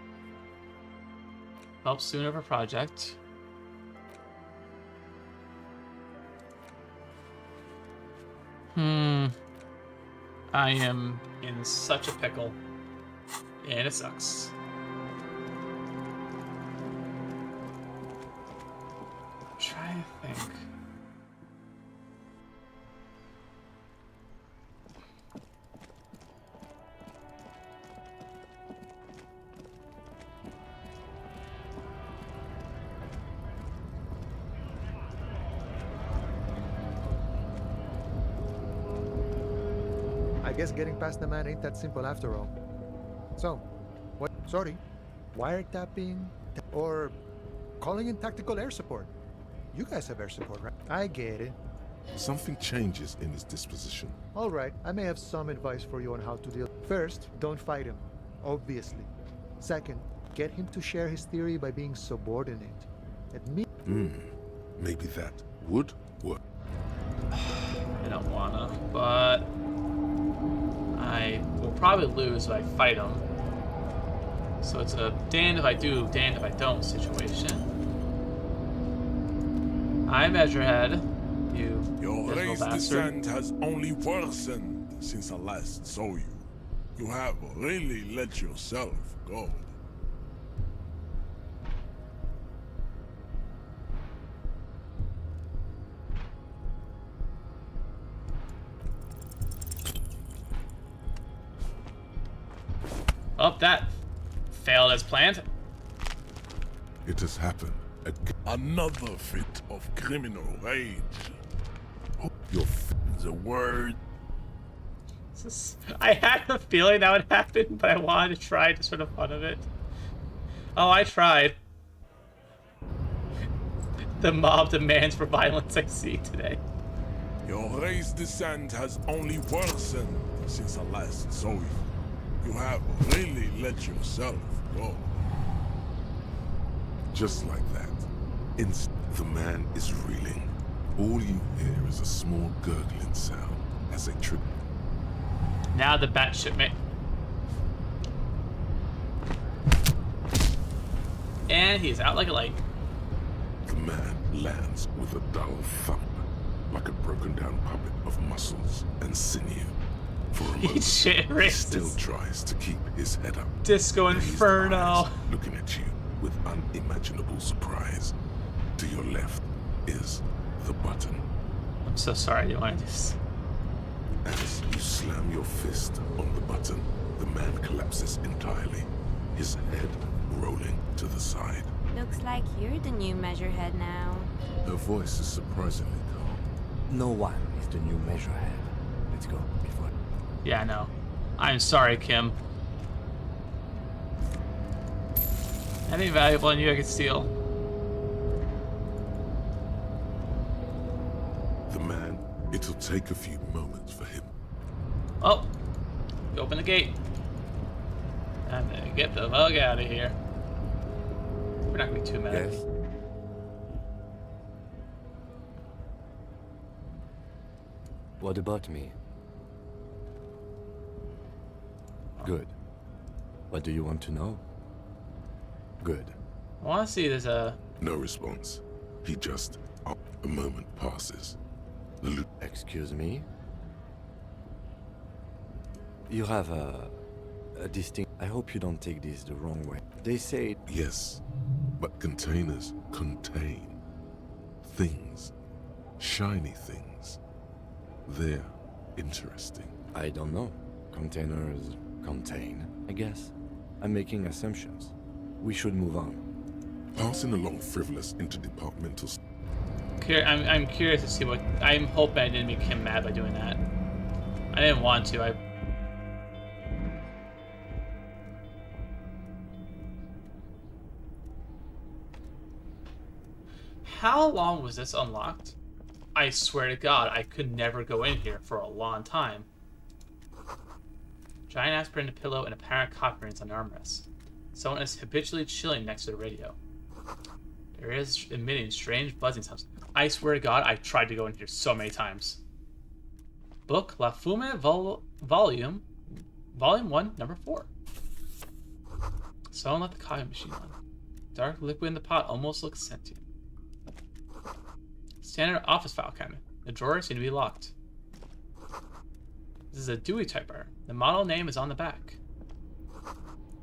Help soon over project. I am in such a pickle. And it sucks. Try to think.
I guess getting past the man ain't that simple after all. So, what? Sorry, wiretapping or calling in tactical air support. You guys have air support, right? I get it.
Something changes in his disposition.
All right, I may have some advice for you on how to deal. First, don't fight him, obviously. Second, get him to share his theory by being subordinate.
Maybe that would work.
I don't wanna, but I will probably lose if I fight him. So it's a damned if I do, damned if I don't situation. I Measurehead, you
Your
miserable
race
bastard.
descent has only worsened since I last saw you. You have really let yourself go.
Oh, that failed as planned.
It has happened again.
Another fit of criminal rage.
Oh, your
The word.
I had a feeling that would happen, but I wanted to try just for the fun of it. Oh, I tried. The mob demands for violence I see today.
Your race descent has only worsened since I last saw you. You have really let yourself go.
Just like that. The man is reeling. All you hear is a small gurgling sound as they trip.
Now the batship And he's out like a light.
The man lands with a dull thump, like a broken down puppet of muscles and sinew. For a moment,
Shit,
he still tries to keep his head up.
Disco
Dazed
Inferno.
eyes looking at you with unimaginable surprise. To your left is the button.
I'm so sorry, I didn't want to do this.
As you slam your fist on the button, the man collapses entirely, his head rolling to the side.
Looks like you're the new measurehead now.
Her voice is surprisingly calm.
No one is the new measurehead. Let's go before.
Yeah, I know. I'm sorry, Kim. Anything valuable in you I could steal.
The man, it'll take a few moments for him.
Oh, you open the gate. I'm gonna get the fuck out of here. We're not gonna be too mad.
Yes. What about me? Good. What do you want to know? Good.
I want to see there's a...
No response. He just... A moment passes.
Excuse me? You have a distinct... I hope you don't take this the wrong way. They say...
Yes, but containers contain things. Shiny things. They're interesting.
I don't know. Containers contain, I guess. I'm making assumptions. We should move on.
Passing along frivolous interdepartmental...
I'm curious to see what... I'm hoping I didn't make him mad by doing that. I didn't want to. How long was this unlocked? I swear to God, I could never go in here for a long time. Giant aspirin pillow and apparent copperings on the armrest. Someone is habitually chilling next to the radio. There is emitting strange buzzing sounds. I swear to God, I tried to go in here so many times. Book La Fume Volume 1, number 4. Someone left the coffee machine on. Dark liquid in the pot almost looks sentient. Standard office file cabinet. The drawers seem to be locked. This is a Dewey typewriter. The model name is on the back.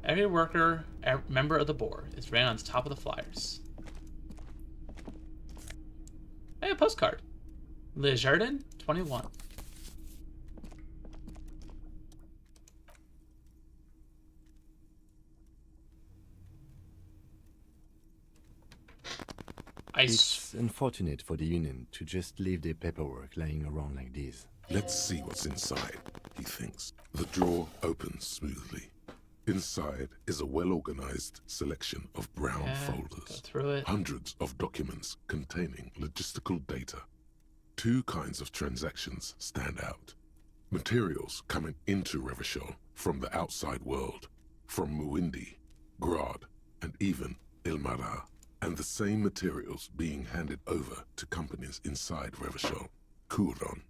Every worker, member of the board is written on the top of the flyers. Hey, a postcard. Le Jardin 21.
It's unfortunate for the Union to just leave their paperwork lying around like this.
Let's see what's inside, he thinks. The drawer opens smoothly. Inside is a well-organized selection of brown folders.
Go through it.
Hundreds of documents containing logistical data. Two kinds of transactions stand out. Materials coming into Revachol from the outside world, from Muindi, Grad, and even Ilmara. And the same materials being handed over to companies inside Revachol. Couron,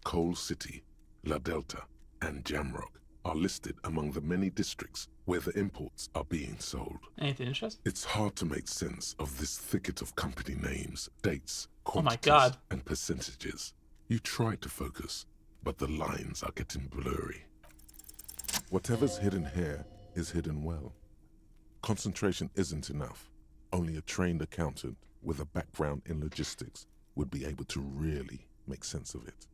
Coal City, La Delta, and Jamrock are listed among the many districts where the imports are being sold.
Anything interesting?
It's hard to make sense of this thicket of company names, dates,
Oh my
quantities,
God.
and percentages. You try to focus, but the lines are getting blurry. Whatever's hidden here is hidden well. Concentration isn't enough. Only a trained accountant with a background in logistics would be able to really make sense of it.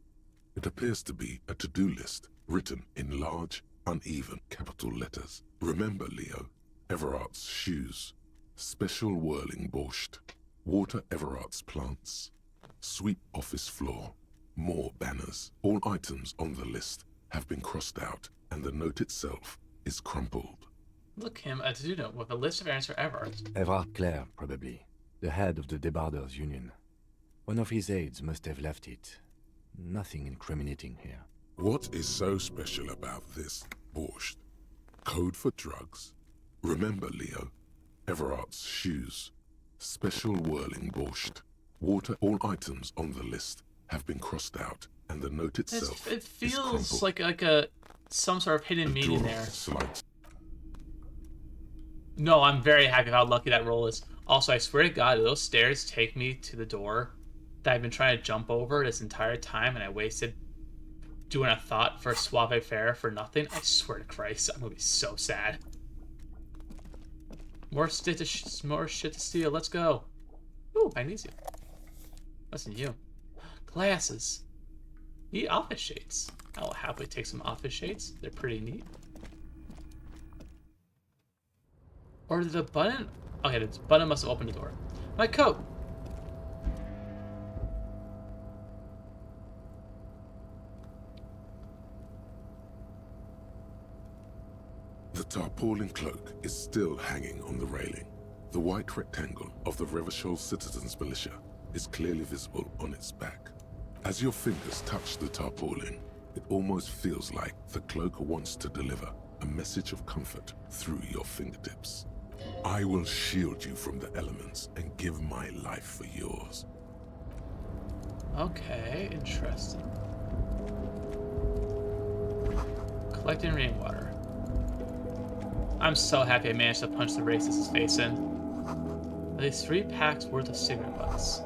It appears to be a to-do list written in large, uneven capital letters. Remember, Leo, Everart's shoes, special whirling borscht, water Everart's plants, sweep office floor, more banners. All items on the list have been crossed out, and the note itself is crumpled.
Look, him, a to-do note with a list of errands for Everard.
Everard Clare, probably. The head of the Debarders Union. One of his aides must have left it. Nothing incriminating here.
What is so special about this borscht? Code for drugs? Remember, Leo, Everart's shoes, special whirling borscht, water. All items on the list have been crossed out, and the note itself
It
is
feels
crumpled.
like some sort of hidden
The
meaning
drawer
there.
slides.
No, I'm very happy with how lucky that roll is. Also, I swear to God, those stairs take me to the door that I've been trying to jump over this entire time, and I wasted doing a thought for Suave Fair for nothing. I swear to Christ, I'm gonna be so sad. More shit to steal. Let's go. Ooh, Elysium. Listen to you. Glasses. Neat office shades. I will happily take some office shades. They're pretty neat. Or did the button... Okay, the button must have opened the door. My coat!
The tarpaulin cloak is still hanging on the railing. The white rectangle of the Revachol Citizens Militia is clearly visible on its back. As your fingers touch the tarpaulin, it almost feels like the cloak wants to deliver a message of comfort through your fingertips. I will shield you from the elements and give my life for yours.
Okay, interesting. Collecting rainwater. I'm so happy I managed to punch the racist's face in. At least 3 packs worth of cigarette butts.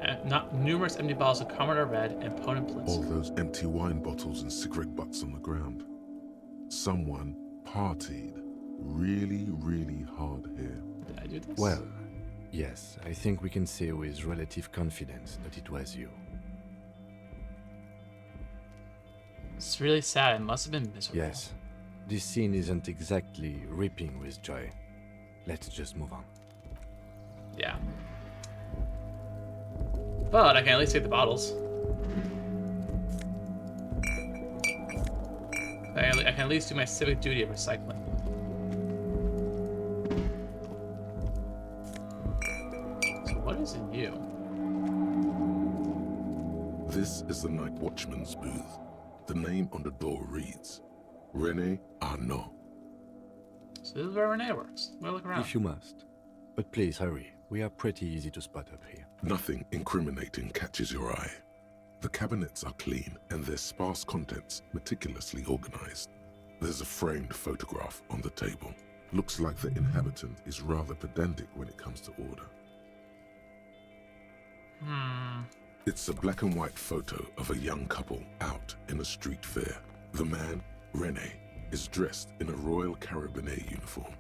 And not numerous empty bottles of Commodore Red and Potent Blitz.
All those empty wine bottles and cigarette butts on the ground. Someone partied really, really hard here.
Did I do this?
Well, yes, I think we can say with relative confidence that it was you.
It's really sad. It must have been miserable.
Yes. This scene isn't exactly ripping with joy. Let's just move on.
Yeah. But I can at least take the bottles. I can at least do my civic duty of recycling. So what is in you?
This is the Night Watchman's booth. The name on the door reads, René Arnaud.
So this is where Renee works. We'll look around.
If you must. But please hurry. We are pretty easy to spot up here.
Nothing incriminating catches your eye. The cabinets are clean and their sparse contents meticulously organized. There's a framed photograph on the table. Looks like the inhabitant is rather pedantic when it comes to order. It's a black and white photo of a young couple out in a street fair. The man, René, is dressed in a Royal Carabinier uniform.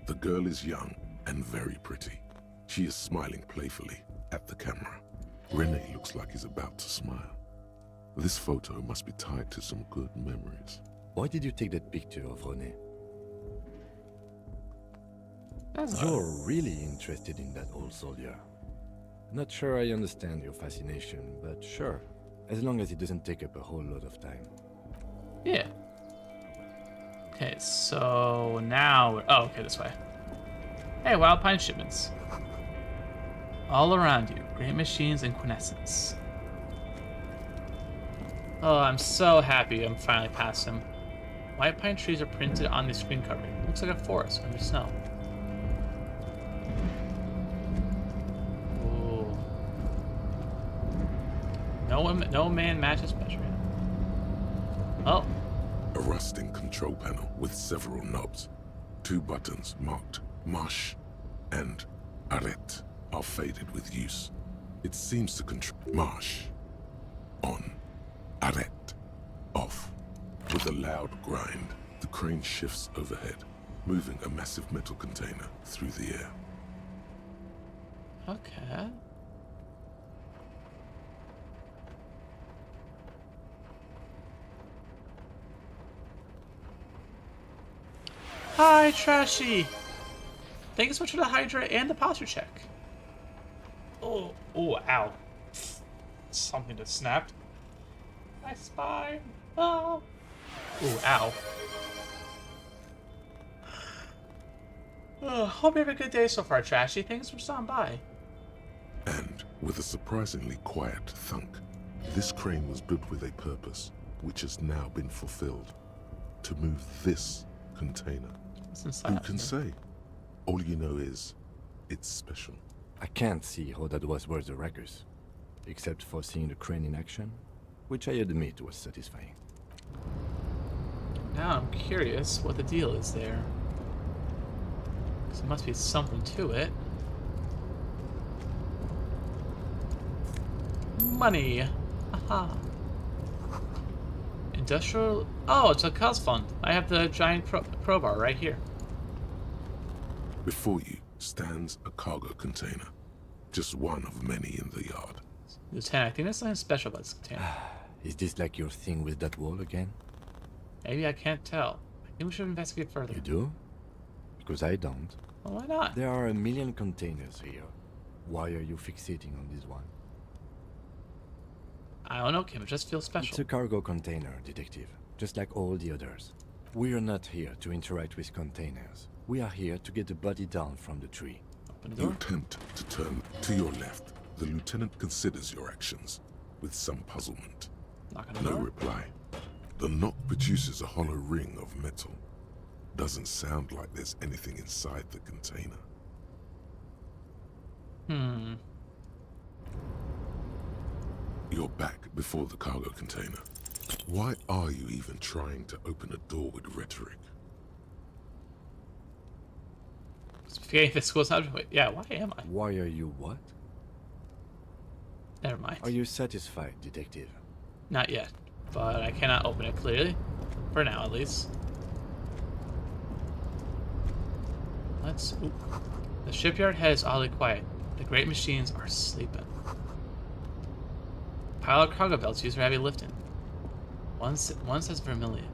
The girl is young and very pretty. She is smiling playfully at the camera. René looks like he's about to smile. This photo must be tied to some good memories.
Why did you take that picture of René?
That's
You're really interested in that old soldier. Not sure I understand your fascination, but sure. As long as it doesn't take up a whole lot of time.
Yeah. Okay, so now... Oh, okay, this way. Hey, Wild Pine shipments. All around you, great machines and quintessence. Oh, I'm so happy I'm finally past him. White pine trees are printed on the screen covering. Looks like a forest under snow. Ooh. No man matches measure. Oh.
A rusting control panel with several knobs. 2 buttons marked Marche and Arrête are faded with use. It seems to control Marche on, Arrête off. With a loud grind, the crane shifts overhead, moving a massive metal container through the air.
Okay. Hi, Trashy! Thank you so much for the Hydra and the posture check. Oh, ow. Something just snapped. My spine. Oh. Ooh, ow. Hope you have a good day so far, Trashy. Thanks for stopping by.
And with a surprisingly quiet thunk, this crane was built with a purpose, which has now been fulfilled. To move this container. Who can say? All you know is, it's special.
I can't see how that was worth the ruckus, except for seeing the crane in action, which I admit was satisfying.
Now I'm curious what the deal is there. So there must be something to it. Money. Aha. Industrial. Oh, it's a cause fund. I have the giant crowbar right here.
Before you stands a cargo container. Just one of many in the yard.
Lieutenant, I think there's something special about this container.
Is this like your thing with that wall again?
Maybe, I can't tell. I think we should investigate further.
You do? Because I don't.
Well, why not?
There are a million containers here. Why are you fixating on this one?
I don't know, Kim. It just feels special.
It's a cargo container, Detective. Just like all the others. We are not here to interact with containers. We are here to get the body down from the tree.
You attempt to turn to your left. The lieutenant considers your actions with some puzzlement. No reply. The knock produces a hollow ring of metal. Doesn't sound like there's anything inside the container. You're back before the cargo container. Why are you even trying to open a door with rhetoric?
Forgetting this goes out. Wait, yeah, why am I?
Why are you what?
Never mind.
Are you satisfied, Detective?
Not yet, but I cannot open it clearly. For now, at least. Let's... Oop. The shipyard head is oddly quiet. The great machines are sleeping. Pile of cargo belts used for heavy lifting. One says vermilion.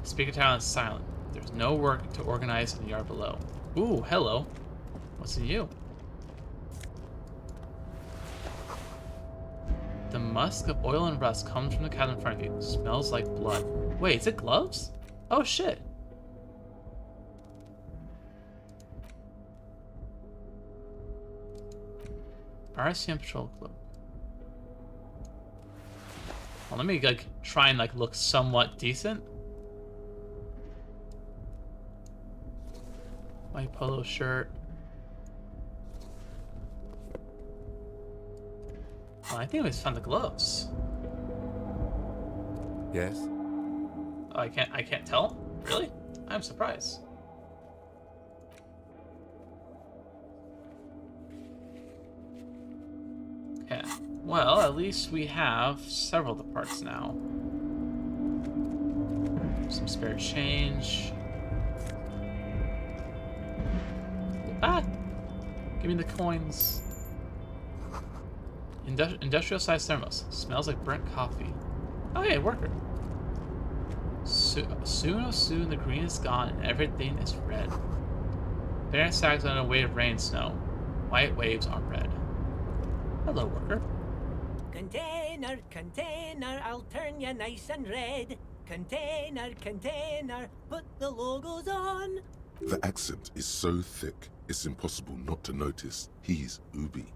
The speaker tower is silent. There's no work to organize in the yard below. Ooh, hello. What's in you? The musk of oil and rust comes from the cabin in front of you. Smells like blood. Wait, is it gloves? Oh shit. RCM patrol cloak. Well, let me like try and like look somewhat decent. White polo shirt. Well, I think we just found the gloves.
Yes.
Oh, I can't tell? Really? I'm surprised. Okay. Well, at least we have several of the parts now. Some spare change. Ah! Give me the coins. Industrial-sized thermos. Smells like burnt coffee. Oh, hey, worker. Soon the green is gone and everything is red. Barren sags on a wave of rain and snow. White waves are red. Hello, worker.
Container, container, I'll turn you nice and red. Container, container, put the logos on.
The accent is so thick, it's impossible not to notice he's Ubi,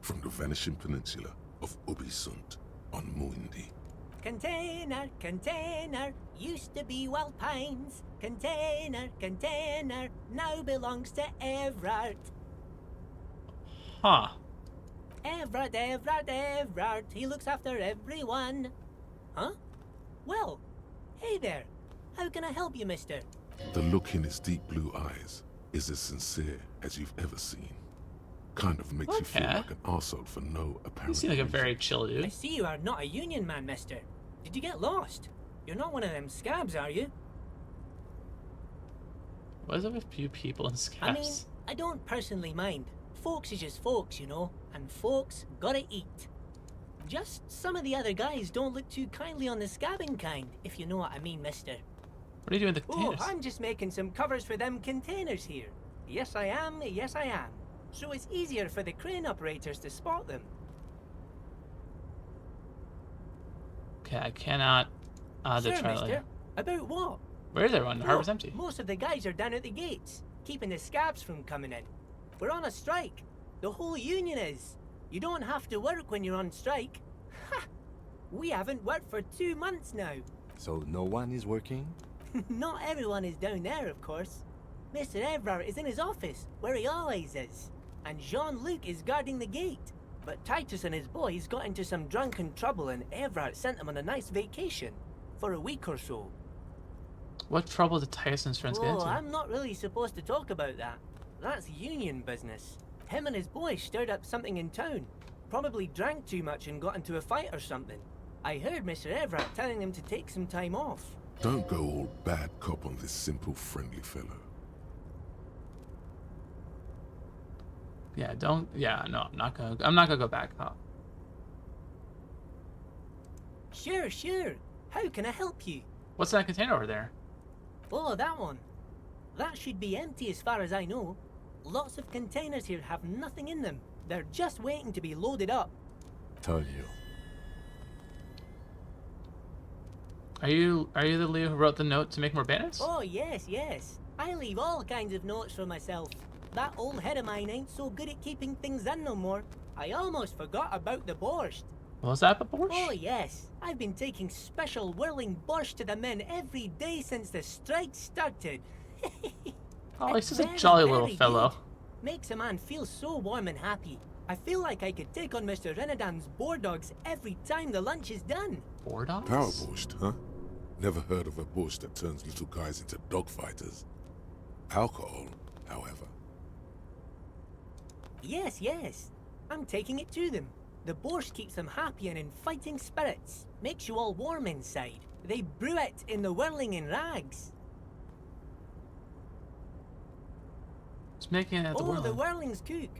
from the vanishing peninsula of Ubisunt on Muindi.
Container, container, used to be Wild Pines. Container, container, now belongs to Everard.
Huh.
Everard, Everard, Everard, he looks after everyone. Huh? Well, hey there. How can I help you, mister?
The look in his deep blue eyes is as sincere as you've ever seen. Kind of makes you feel like an arsehole for no apparent
You seem like a
reason.
very chill dude.
I see you are not a union man, mister. Did you get lost? You're not one of them scabs, are you?
What is it with you people in scabs?
I mean, I don't personally mind. Folks is just folks, you know, and folks gotta eat. Just some of the other guys don't look too kindly on the scabbing kind, if you know what I mean, mister.
What are you doing with the containers?
Oh, I'm just making some covers for them containers here. Yes, I am. Yes, I am. So it's easier for the crane operators to spot them.
Okay, I cannot
Sure,
try
mister. About what?
Where is everyone? The harbor's
Oh,
empty.
Most of the guys are down at the gates, keeping the scabs from coming in. We're on a strike. The whole union is. You don't have to work when you're on strike. Ha! We haven't worked for 2 months now.
So no one is working?
Not everyone is down there, of course. Mr. Everard is in his office, where he always is. And Jean-Luc is guarding the gate. But Titus and his boys got into some drunken trouble and Everard sent them on a nice vacation. For a week or so.
What trouble did Titus and his friends get
Oh,
into?
I'm not really supposed to talk about that. That's union business. Him and his boys stirred up something in town. Probably drank too much and got into a fight or something. I heard Mr. Everett telling them to take some time off.
Don't go all bad cop on this simple, friendly fellow.
Yeah, don't. Yeah, no, I'm not gonna go back, huh?
Sure, sure. How can I help you?
What's that container over there?
Oh, that one. That should be empty as far as I know. Lots of containers here have nothing in them. They're just waiting to be loaded up.
Told you.
Are you the Leo who wrote the note to make more bandits?
Oh, yes, yes. I leave all kinds of notes for myself. That old head of mine ain't so good at keeping things in no more. I almost forgot about the borscht.
Was that a borscht?
Oh, yes. I've been taking special whirling borscht to the men every day since the strike started.
Oh, he's just a
Very,
jolly little
very
fellow.
good. Makes a man feel so warm and happy. I feel like I could take on Mr. Renadan's boar dogs every time the lunch is done.
Boar dogs?
Power borscht, huh? Never heard of a borscht that turns little guys into dogfighters. Alcohol, however.
Yes, yes. I'm taking it to them. The borscht keeps them happy and in fighting spirits. Makes you all warm inside. They brew it in the whirling in rags.
It's making it at the
Oh, the
whirling.
whirling's cook.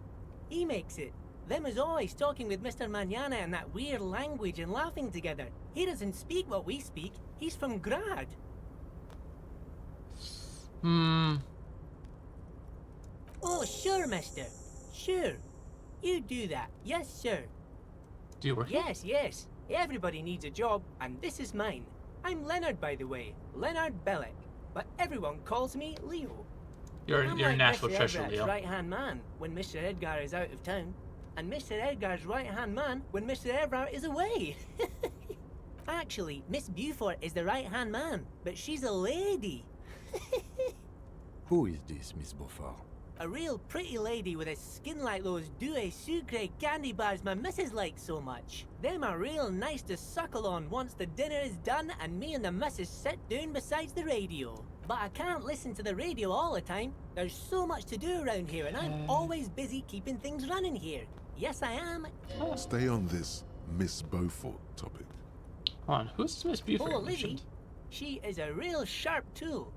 He makes it. Them is always talking with Mr. Manana in that weird language and laughing together. He doesn't speak what we speak. He's from Grad. Oh, sure, mister. Sure. You do that. Yes, sir.
Do you work here?
Yes, yes. Everybody needs a job, and this is mine. I'm Leonard, by the way. Leonard Bellick. But everyone calls me Leo.
You're
I'm
a
like
natural
Mr.
treasure,
Everett's
Leo.
right-hand man when Mr. Edgar is out of town, and Mr. Edgar's right-hand man when Mr. Everett is away. Actually, Miss Beaufort is the right-hand man, but she's a lady.
Who is this, Miss Beaufort?
A real pretty lady with a skin like those Douai Sucre candy bars my missus likes so much. Them are real nice to suckle on once the dinner is done and me and the missus sit down beside the radio. But I can't listen to the radio all the time. There's so much to do around here and I'm always busy keeping things running here. Yes, I am.
Stay on this Miss Beaufort topic.
Hold on, who's Miss Beaufort?
Oh,
you
Lizzie.
mentioned?
She is a real sharp tool.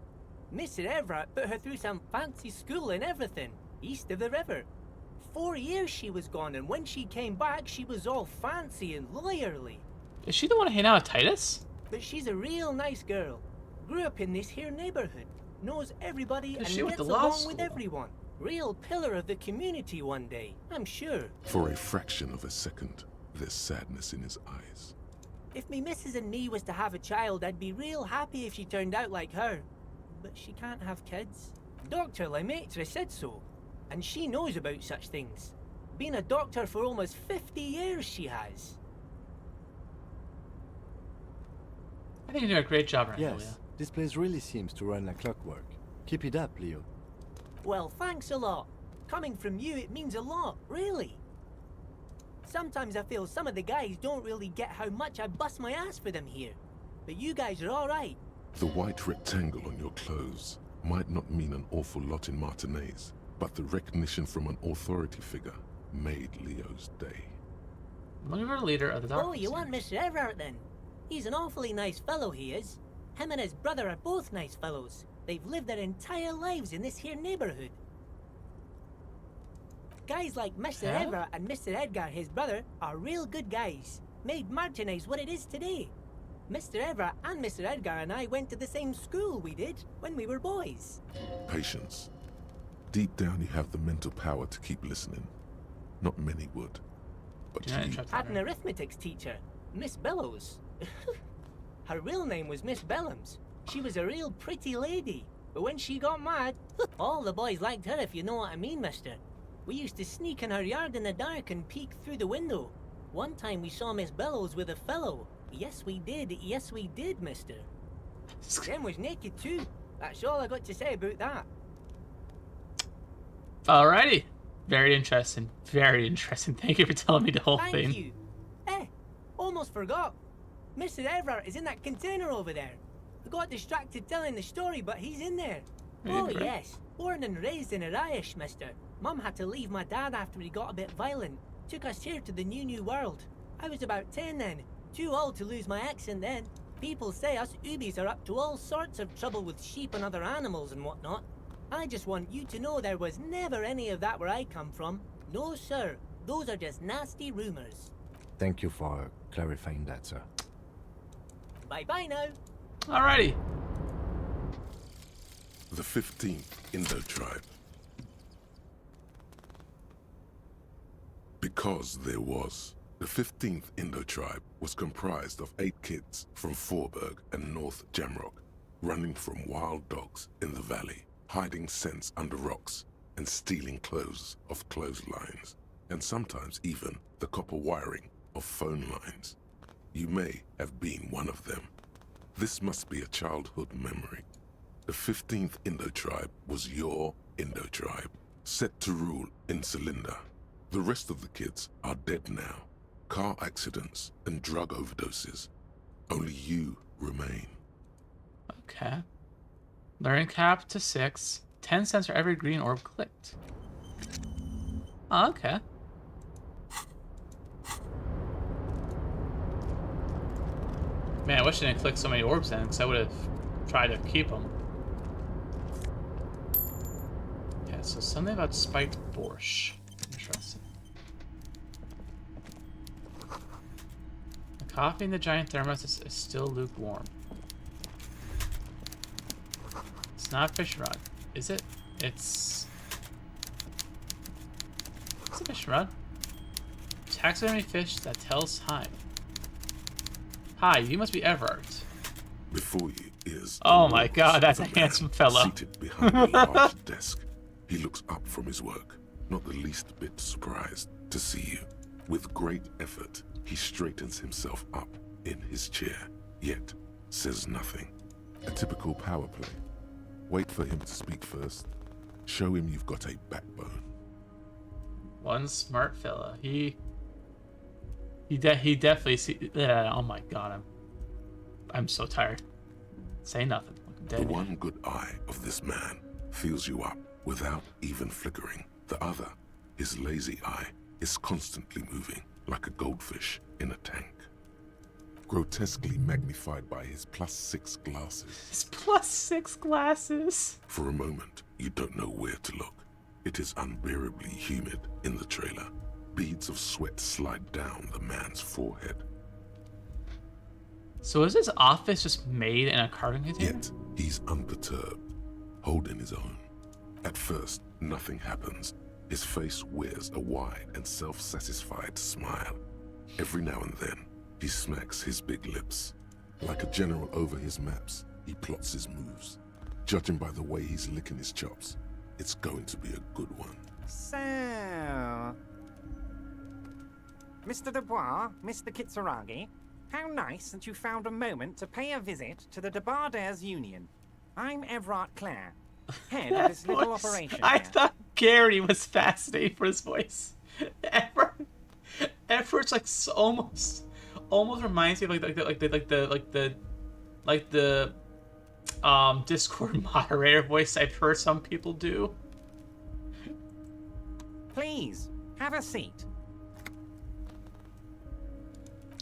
Mr. Everett put her through some fancy school and everything, east of the river. 4 years she was gone, and when she came back, she was all fancy and lawyerly.
Is she the one hanging out with Titus?
But she's a real nice girl. Grew up in this here neighborhood. Knows everybody and
She went
gets
to law
along with
school.
everyone. Real pillar of the community one day, I'm sure.
For a fraction of a second, there's sadness in his eyes.
If me missus and me was to have a child, I'd be real happy if she turned out like her. But she can't have kids. Dr. Lemaitre said so. And she knows about such things. Been a doctor for almost 50 years, she has.
I think you're doing a great job right now, Leo.
Yes, this place really seems to run like clockwork. Keep it up, Leo.
Well, thanks a lot. Coming from you, it means a lot, really. Sometimes I feel some of the guys don't really get how much I bust my ass for them here. But you guys are alright.
The white rectangle on your clothes might not mean an awful lot in Martinez, but the recognition from an authority figure made Leo's day.
Looking for a leader of the dark.
Oh, you want Mr. Everett then? He's an awfully nice fellow, he is. Him and his brother are both nice fellows. They've lived their entire lives in this here neighborhood. Guys like Mr.
Huh?
Everett and Mr. Edgar, his brother, are real good guys. Made Martinez what it is today. Mr. Everett and Mr. Edgar and I went to the same school we did when we were boys.
Patience. Deep down you have the mental power to keep listening. Not many would. But
Yeah,
you...
Had an arithmetics teacher, Miss Bellows. Her real name was Miss Bellams. She was a real pretty lady. But when she got mad, all the boys liked her if you know what I mean, mister. We used to sneak in her yard in the dark and peek through the window. One time we saw Miss Bellows with a fellow. Yes, we did, mister. Them was naked too. That's all I got to say about that.
Alrighty. Very interesting. Very interesting. Thank you for telling me the whole
Thank
thing.
you. Almost forgot. Mr. Everett is in that container over there.
I got distracted telling the story, but he's in there.
Yeah,
Oh,
great.
yes. Born and raised in Arish, mister. Mum had to leave my dad after he got a bit violent. Took us here to the new world. I was about 10 then. Too old to lose my accent then. People say us Ubis are up to all sorts of trouble with sheep and other animals and whatnot. I just want you to know there was never any of that where I come from. No, sir. Those are just nasty rumors.
Thank you for clarifying that, sir.
Bye-bye now.
Alrighty.
The 15th Indo tribe. Because there was. The 15th Indo tribe was comprised of 8 kids from Forberg and North Jamrock, running from wild dogs in the valley, hiding scents under rocks, and stealing clothes off clotheslines, and sometimes even the copper wiring of phone lines. You may have been one of them. This must be a childhood memory. The 15th Indo tribe was your Indo tribe, set to rule in Cylinder. The rest of the kids are dead now. Car accidents and drug overdoses. Only you remain.
Okay. Learning cap to 6. 10 cents for every green orb clicked. Oh, okay. Man, I wish I didn't click so many orbs in, because I would have tried to keep them. Okay, so something about spiked borscht. Interesting. The coffee in the giant thermos is still lukewarm. It's not fish rod, is it? It's a fish rod. Taxidermy fish that tells time. Hi, you must be Everard.
Before you is...
Oh my god, that's a handsome fellow.
Seated behind a large desk. He looks up from his work, not the least bit surprised to see you. With great effort, he straightens himself up in his chair, yet says nothing. A typical power play. Wait for him to speak first. Show him you've got a backbone.
One smart fella. He definitely see. Oh my god, I'm so tired. Say nothing.
The one good eye of this man fills you up without even flickering. The other, his lazy eye, is constantly moving like a goldfish in a tank. Grotesquely magnified by his +6 glasses.
His +6 glasses.
For a moment, you don't know where to look. It is unbearably humid in the trailer. Beads of sweat slide down the man's forehead.
So is this office just made in a carton container?
Yet, he's unperturbed, holding his own. At first, nothing happens. His face wears a wide and self-satisfied smile. Every now and then, he smacks his big lips. Like a general over his maps, he plots his moves. Judging by the way he's licking his chops, it's going to be a good one.
So... Mr. Dubois, Mr. Kitsuragi, how nice that you found a moment to pay a visit to the Debardairs Union. I'm Everard Clare, head of this little operation
I
here.
thought Gary was fascinating for his voice. Everard's like so almost reminds me of like the Discord moderator voice I've heard some people do.
Please, have a seat.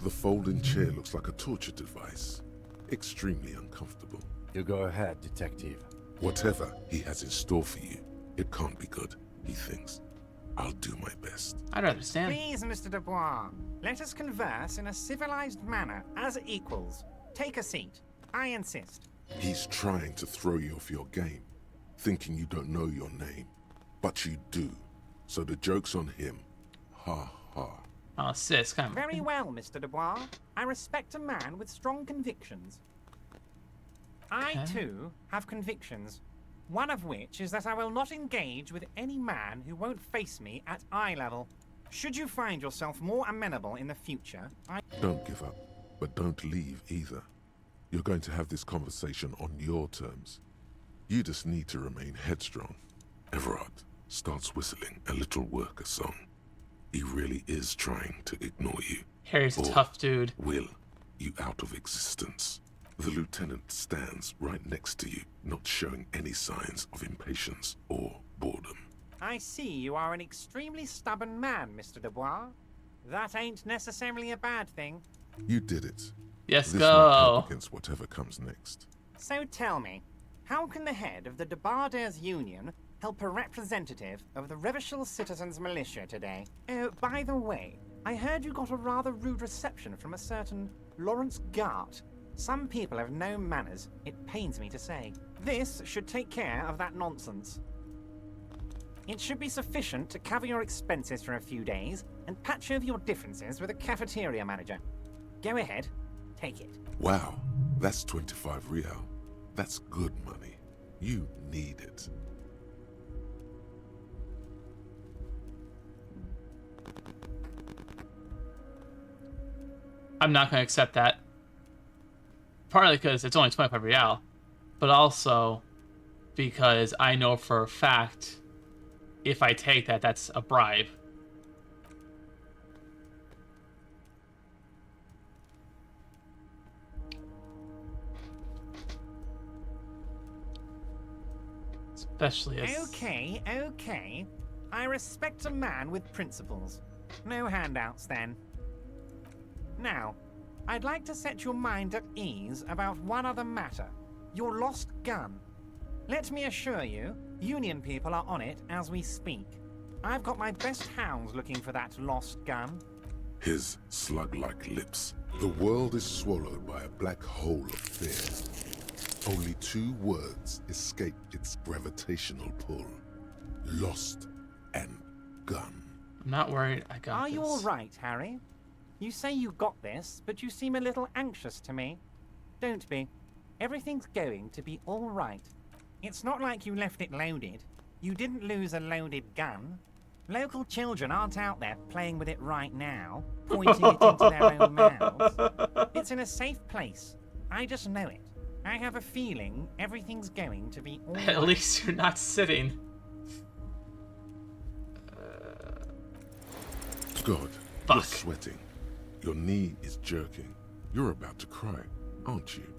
The folding chair looks like a torture device. Extremely uncomfortable.
You go ahead, detective.
Whatever he has in store for you, it can't be good, he thinks. I'll do my best.
I don't understand.
Please, Mr. Dubois, let us converse in a civilized manner as equals. Take a seat. I insist.
He's trying to throw you off your game, thinking you don't know your name. But you do. So the joke's on him. Ha ha.
Oh, sis, come on.
Very well, Mr. Dubois. I respect a man with strong convictions. I, too, have convictions. One of which is that I will not engage with any man who won't face me at eye level. Should you find yourself more amenable in the future,
Don't give up, but don't leave either. You're going to have this conversation on your terms. You just need to remain headstrong. Everard starts whistling a little worker song. He really is trying to ignore you.
Harry's a tough dude.
Will you out of existence. The lieutenant stands right next to you, not showing any signs of impatience or boredom.
I see you are an extremely stubborn man, Mr. Dubois. That ain't necessarily a bad thing.
You did it.
Yes,
this might help
go.
against whatever comes next.
So tell me, how can the head of the Debarders Union help a representative of the Revachol Citizens Militia today? Oh, by the way, I heard you got a rather rude reception from a certain Lawrence Gart. Some people have no manners, it pains me to say. This should take care of that nonsense. It should be sufficient to cover your expenses for a few days and patch over your differences with a cafeteria manager. Go ahead, take it.
Wow, that's 25 real. That's good money. You need it.
I'm not going to accept that. Partly because it's only 25 real, but also because I know for a fact if I take that, that's a bribe. Especially as...
Okay. I respect a man with principles. No handouts, then. Now, I'd like to set your mind at ease about one other matter. Your lost gun. Let me assure you, Union people are on it as we speak. I've got my best hounds looking for that lost gun.
His slug-like lips. The world is swallowed by a black hole of fear. Only 2 words escape its gravitational pull. Lost and gun.
I'm not worried, I got
Are
this.
you all right, Harry? You say you got this, but you seem a little anxious to me. Don't be. Everything's going to be all right. It's not like you left it loaded. You didn't lose a loaded gun. Local children aren't out there playing with it right now, pointing it into their own mouths. It's in a safe place. I just know it. I have a feeling everything's going to be all right.
At least you're not sitting.
God,
Fuck.
you're sweating. Your knee is jerking. You're about to cry, aren't you?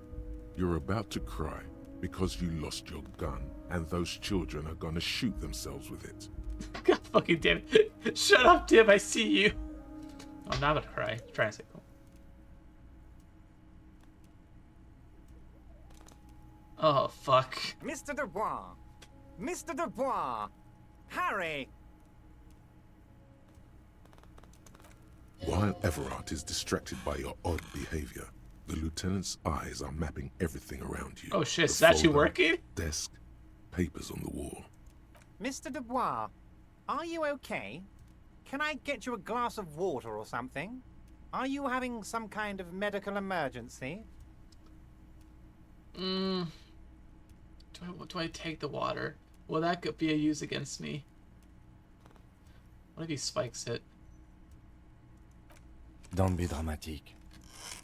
You're about to cry because you lost your gun, and those children are gonna shoot themselves with it.
God fucking damn it. Shut up, Tim, I see you. Oh, I'm not gonna cry. Tricycle. Oh, fuck.
Mr. Dubois! Mr. Dubois! Harry!
While Everard is distracted by your odd behavior, the lieutenant's eyes are mapping everything around you.
Oh shit,
The
is that you
folder,
working?
Desk, papers on the wall.
Mr. Dubois, are you okay? Can I get you a glass of water or something? Are you having some kind of medical emergency?
Do I take the water? Will that be a use against me? What if he spikes it?
Don't be dramatic.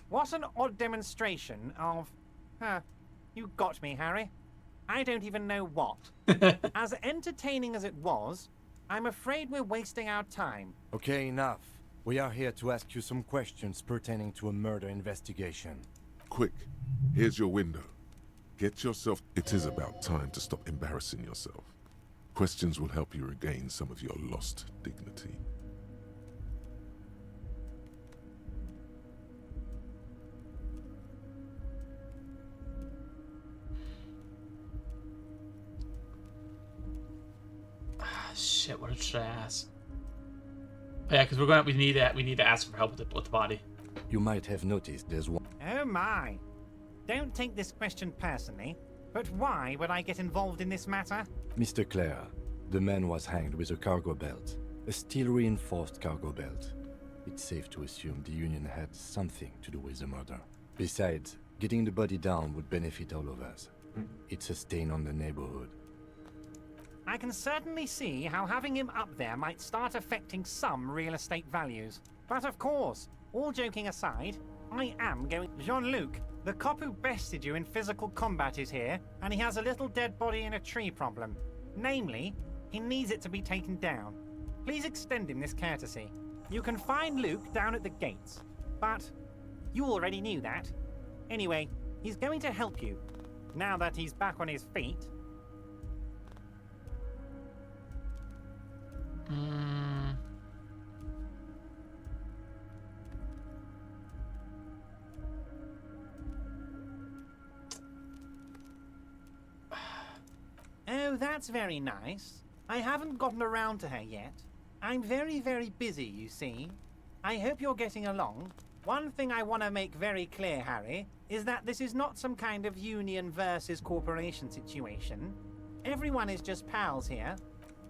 What an odd demonstration of... you got me, Harry. I don't even know what. As entertaining as it was, I'm afraid we're wasting our time.
Okay, enough. We are here to ask you some questions pertaining to a murder investigation.
Quick, here's your window. Get yourself... It is about time to stop embarrassing yourself. Questions will help you regain some of your lost dignity.
Shit, what should I ask? Oh, yeah, because we need to ask for help with the body.
You might have noticed there's one.
Oh my. Don't take this question personally, but why would I get involved in this matter?
Mr. Clare, the man was hanged with a cargo belt. A steel-reinforced cargo belt. It's safe to assume the Union had something to do with the murder. Besides, getting the body down would benefit all of us. It's a stain on the neighborhood.
I can certainly see how having him up there might start affecting some real estate values. But of course, all joking aside, I am going... Jean-Luc, the cop who bested you in physical combat is here, and he has a little dead body in a tree problem. Namely, he needs it to be taken down. Please extend him this courtesy. You can find Luke down at the gates, but you already knew that. Anyway, He's going to help you, now that he's back on his feet. Oh, that's very nice. I haven't gotten around to her yet. I'm very, very busy, you see. I hope you're getting along. One thing I want to make very clear, Harry, is that this is not some kind of union versus corporation situation. Everyone is just pals here.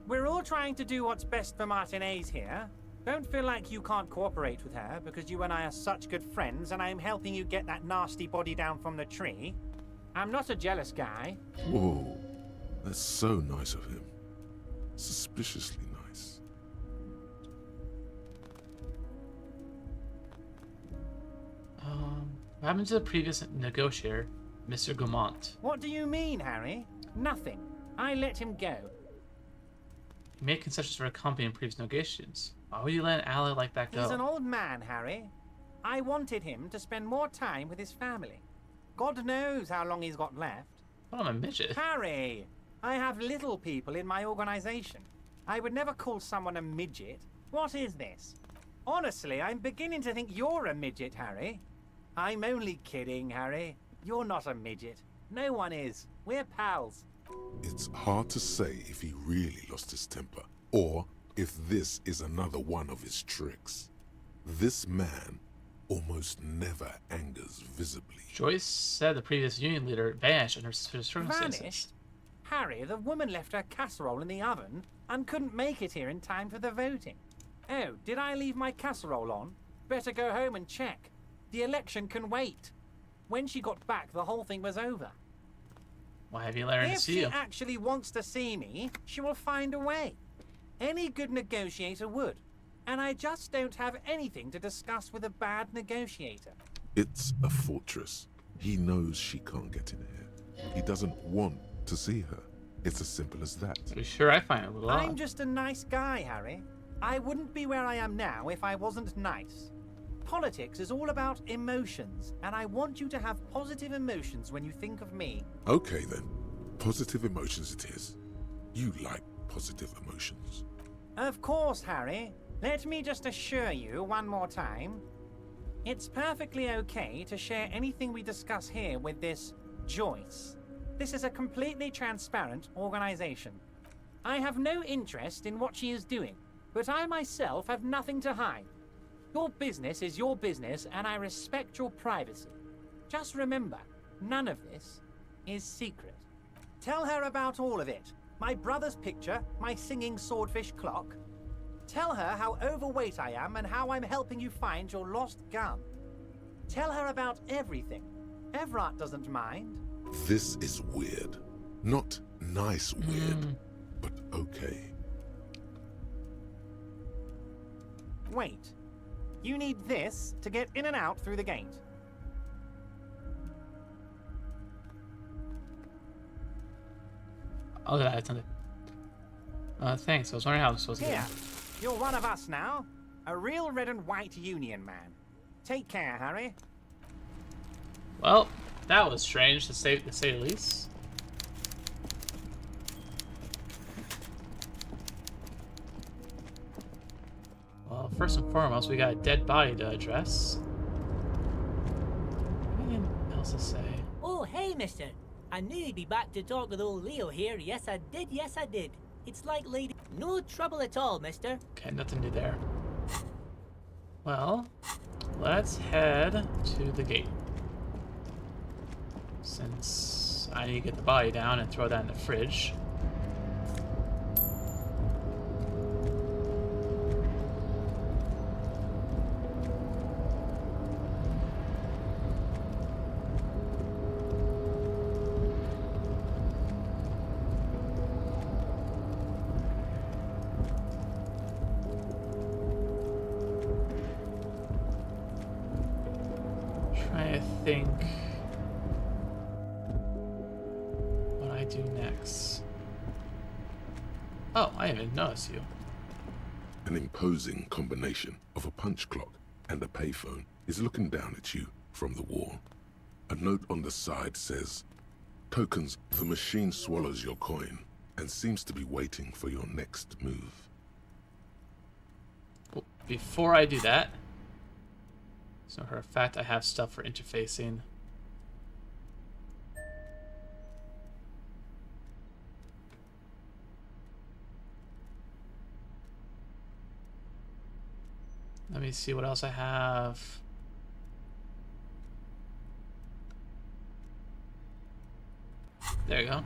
We're all trying to do what's best for Martinez here. Don't feel like you can't cooperate with her, because you and I are such good friends and I'm helping you get that nasty body down from the tree. I'm not a jealous guy.
Whoa, that's so nice of him. Suspiciously nice.
What happened to the previous negotiator, Mr. Gaumont?
What do you mean, Harry? Nothing. I let him go.
He made concessions for a company in previous negotiations. Why would you let an ally like that go?
He's an old man, Harry. I wanted him to spend more time with his family. God knows how long he's got left.
Well, I'm a midget.
Harry, I have little people in my organization. I would never call someone a midget. What is this? Honestly, I'm beginning to think you're a midget, Harry. I'm only kidding, Harry. You're not a midget. No one is. We're pals.
It's hard to say if he really lost his temper, or if this is another one of his tricks. This man almost never angers visibly.
Joyce said the previous union leader vanished under suspicious circumstances.
Vanished? Harry, the woman left her casserole in the oven and couldn't make it here in time for the voting. Oh, did I leave my casserole on? Better go home and check. The election can wait. When she got back, the whole thing was over.
Why have you let her to see you?
If she actually wants to see me, she will find a way. Any good negotiator would. And I just don't have anything to discuss with a bad negotiator.
It's a fortress. He knows she can't get in here. He doesn't want to see her. It's as simple as that.
Are you sure? I find it a little odd.
I'm just a nice guy, Harry. I wouldn't be where I am now if I wasn't nice. Politics is all about emotions, and I want you to have positive emotions when you think of me.
Okay then. Positive emotions it is. You like positive emotions.
Of course, Harry. Let me just assure you one more time. It's perfectly okay to share anything we discuss here with this Joyce. This is a completely transparent organization. I have no interest in what she is doing, but I myself have nothing to hide. Your business is your business, and I respect your privacy. Just remember, none of this is secret. Tell her about all of it. My brother's picture, my singing swordfish clock. Tell her how overweight I am and how I'm helping you find your lost gun. Tell her about everything. Everett doesn't mind.
This is weird. Not nice weird, but okay.
Wait. You need this to get in and out through the gate.
Oh, that attended. Thanks. I was wondering how I was supposed to
Here,
get in.
you're one of us now. A real red and white union man. Take care, Harry.
Well, that was strange to say the least. Well, first and foremost, we got a dead body to address. Anything else to say?
Oh, hey, mister. I knew you'd be back to talk with old Leo here. Yes, I did. Yes, I did. It's like lady... No trouble at all, mister.
Okay, nothing new there. Well, let's head to the gate. Since I need to get the body down and throw that in the fridge. Trying to think what I do next. Oh, I didn't even notice you.
An imposing combination of a punch clock and a payphone is looking down at you from the wall. A note on the side says, "Tokens, the machine swallows your coin and seems to be waiting for your next move."
Well, before I do that, so for a fact I have stuff for interfacing. Let me see what else I have. There you go.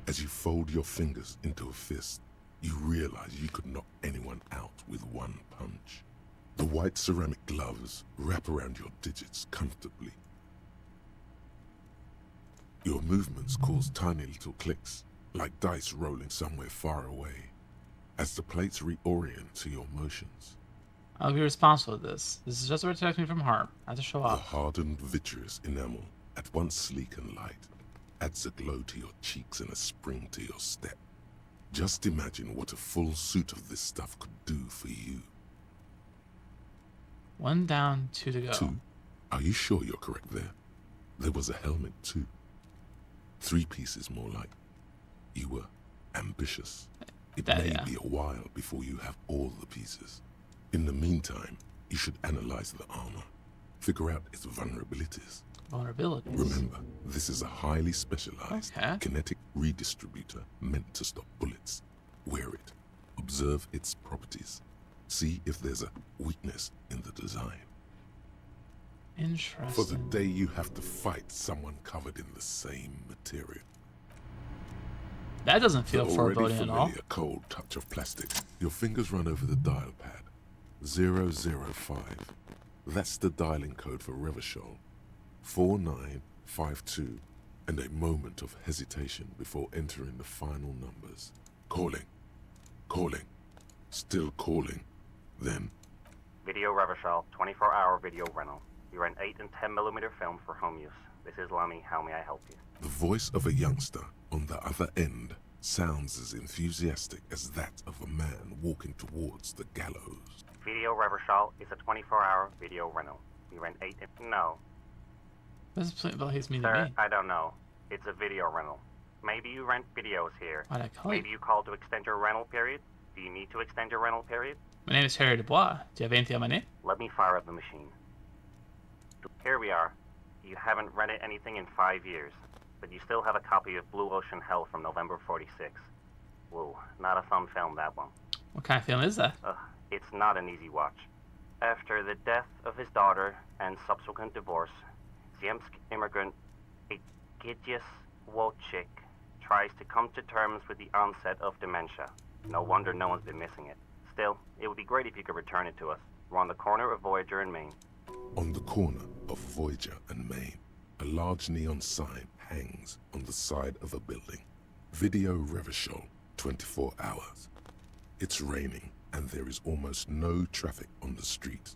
As you fold your fingers into a fist, you realize you could knock anyone out with one punch. The white ceramic gloves wrap around your digits comfortably. Your movements cause tiny little clicks, like dice rolling somewhere far away, as the plates reorient to your motions.
I'll be responsible for this. This is just to protect me from harm, not to show
The
off.
hardened vitreous enamel, at once sleek and light, adds a glow to your cheeks and a spring to your step. Just imagine what a full suit of this stuff could do for you.
1 down, 2 to go.
2? Are you sure you're correct there? There was a helmet too. 3 pieces more like. You were ambitious. It may be a while before you have all the pieces. In the meantime, you should analyze the armor. Figure out its vulnerabilities.
Vulnerabilities?
Remember, this is a highly specialized kinetic redistributor meant to stop bullets. Wear it. Observe its properties. See if there's a weakness in the design.
Interesting.
For the day you have to fight someone covered in the same material.
That doesn't feel
The already
foreboding at all.
familiar cold touch of plastic. Your fingers run over the dial pad. 005. That's the dialing code for Revachol. 4952. And a moment of hesitation before entering the final numbers. Calling. Calling. Still calling. Then.
Video Revachol, 24-hour video rental. You rent 8 and 10mm film for home use. This is Lamy. How may I help you?
The voice of a youngster on the other end sounds as enthusiastic as that of a man walking towards the gallows.
Video Revachol is a 24-hour video rental. You rent 8 and... No.
What does he's mean
Sir,
to me?
I don't know. It's a video rental. Maybe you rent videos here.
Why'd I call
Maybe you called to extend your rental period? Do you need to extend your rental period?
My name is Harry Dubois. Do you have anything on my name?
Let me fire up the machine. Here we are. You haven't rented anything in 5 years, but you still have a copy of Blue Ocean Hell from November '46. Whoa, not a fun film, that one.
What kind of film is that?
It's not an easy watch. After the death of his daughter and subsequent divorce, Ziemsk immigrant Egidius Wojcik tries to come to terms with the onset of dementia. No wonder no one's been missing it. Still, it would be great if you could return it to us. We're on the corner of Voyager and Maine.
On the corner of Voyager and Maine, a large neon sign hangs on the side of a building. Video Revachol, 24 hours. It's raining and there is almost no traffic on the street.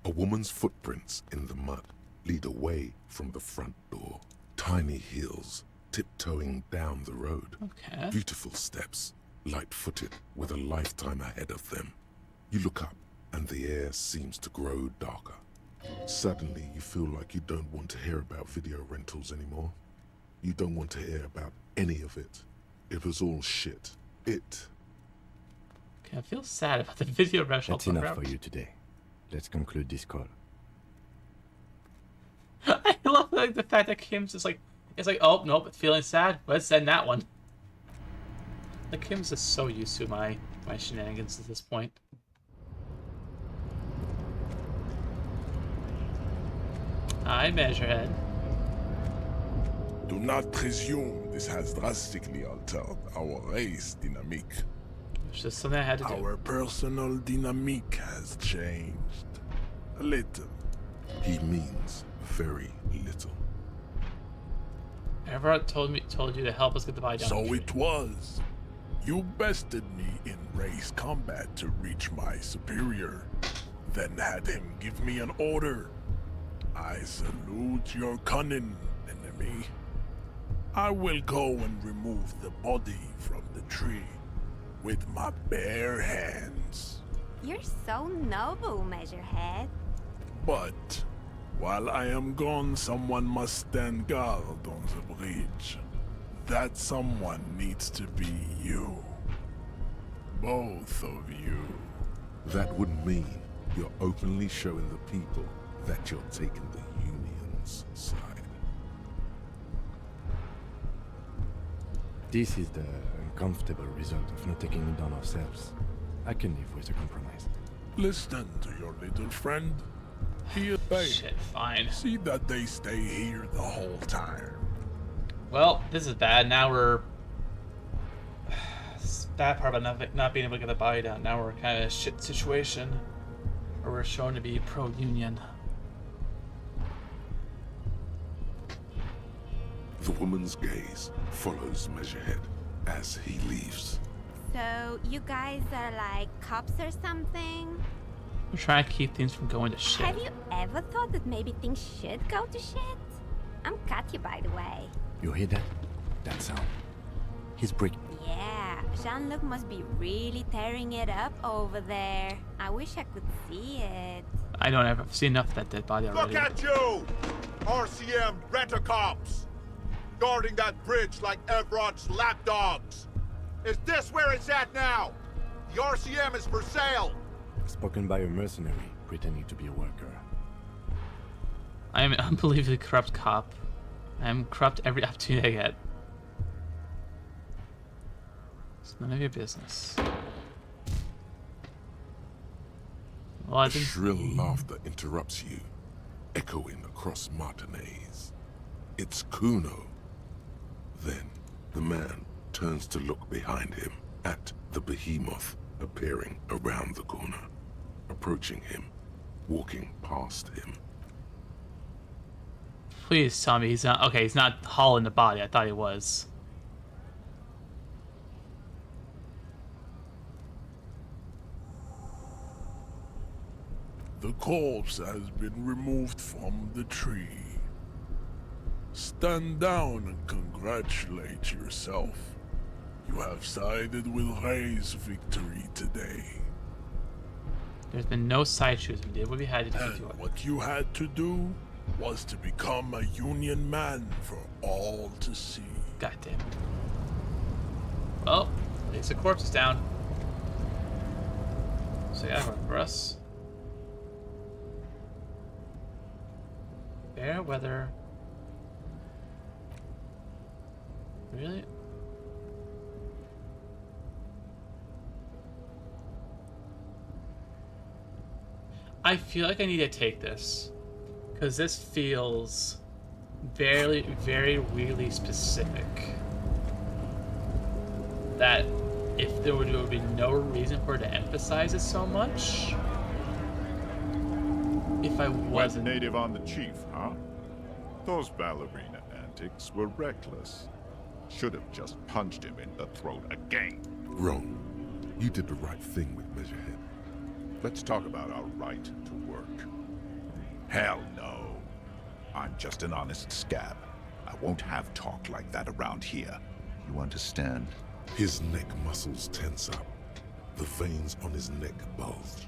A woman's footprints in the mud lead away from the front door. Tiny heels tiptoeing down the road.
Okay.
Beautiful steps, light-footed with a lifetime ahead of them. You look up and the air seems to grow darker. Suddenly you feel like you don't want to hear about video rentals anymore. You don't want to hear about any of it. It was all shit.
Okay, I feel sad about the video rental.
That's enough for you today. Let's conclude this call.
I love the fact that Kim's just like, it's like, oh nope, feeling sad. Let's end that one. Like Kim's just so used to my shenanigans at this point. Hi, Measurehead.
Do not presume this has drastically altered our race dynamique.
It's just something I had to do.
Our personal dynamique has changed. A little.
He means very little.
Everett told you to help us get the body down.
So it was. You bested me in race combat to reach my superior, then had him give me an order. I salute your cunning, enemy. I will go and remove the body from the tree with my bare hands.
You're so noble, Measurehead.
But While I am gone, someone must stand guard on the bridge. That someone needs to be you. Both of you.
That would mean you're openly showing the people that you're taking the Union's side.
This is the uncomfortable result of not taking it on ourselves. I can live with a compromise.
Listen to your little friend. He is paid.
Shit, fine.
See that they stay here the whole time.
Well, this is bad. Now we're... It's bad part about not being able to get the body down. Now we're kind of in a shit situation where we're shown to be pro-Union.
The woman's gaze follows Measurehead as he leaves.
So, you guys are like cops or something?
We're trying to keep things from going to shit.
Have you ever thought that maybe things should go to shit? I'm Katya, by the way.
You hear that? That sound. He's breaking.
Yeah, Jean-Luc must be really tearing it up over there. I wish I could see it.
I don't ever see enough of that dead body already.
Look at you! RCM rent-a-cops! Guarding that bridge like Evron's lapdogs! Is this where it's at now? The RCM is for sale!
Spoken by a mercenary pretending to be a worker.
I am an unbelievably corrupt cop. I am corrupt every opportunity I get. It's none of your business. Well, I
A
think...
shrill laughter interrupts you, echoing across Martinez. It's Kuno. Then the man turns to look behind him at the behemoth appearing around the corner, approaching him, walking past him.
Please tell me he's not... Okay, he's not hauling the body. I thought he was.
The corpse has been removed from the tree. Stand down and congratulate yourself. You have sided with Ray's victory today.
There's been no side shoes. We did what we had to do.
And what you had to do was to become a Union man for all to see.
God damn it. Well, at least the corpse is down. So yeah, work for us. Fair weather. Really? I feel like I need to take this. Because this feels very, very weirdly specific. That if there would be no reason for it to emphasize it so much. If I wasn't...
Went native on the chief, huh? Those ballerina antics were reckless. Should have just punched him in the throat again.
Wrong. You did the right thing with Measurehead.
Let's talk about our right to work. Hell no. I'm just an honest scab. I won't have talk like that around here. You understand?
His neck muscles tense up. The veins on his neck bulge.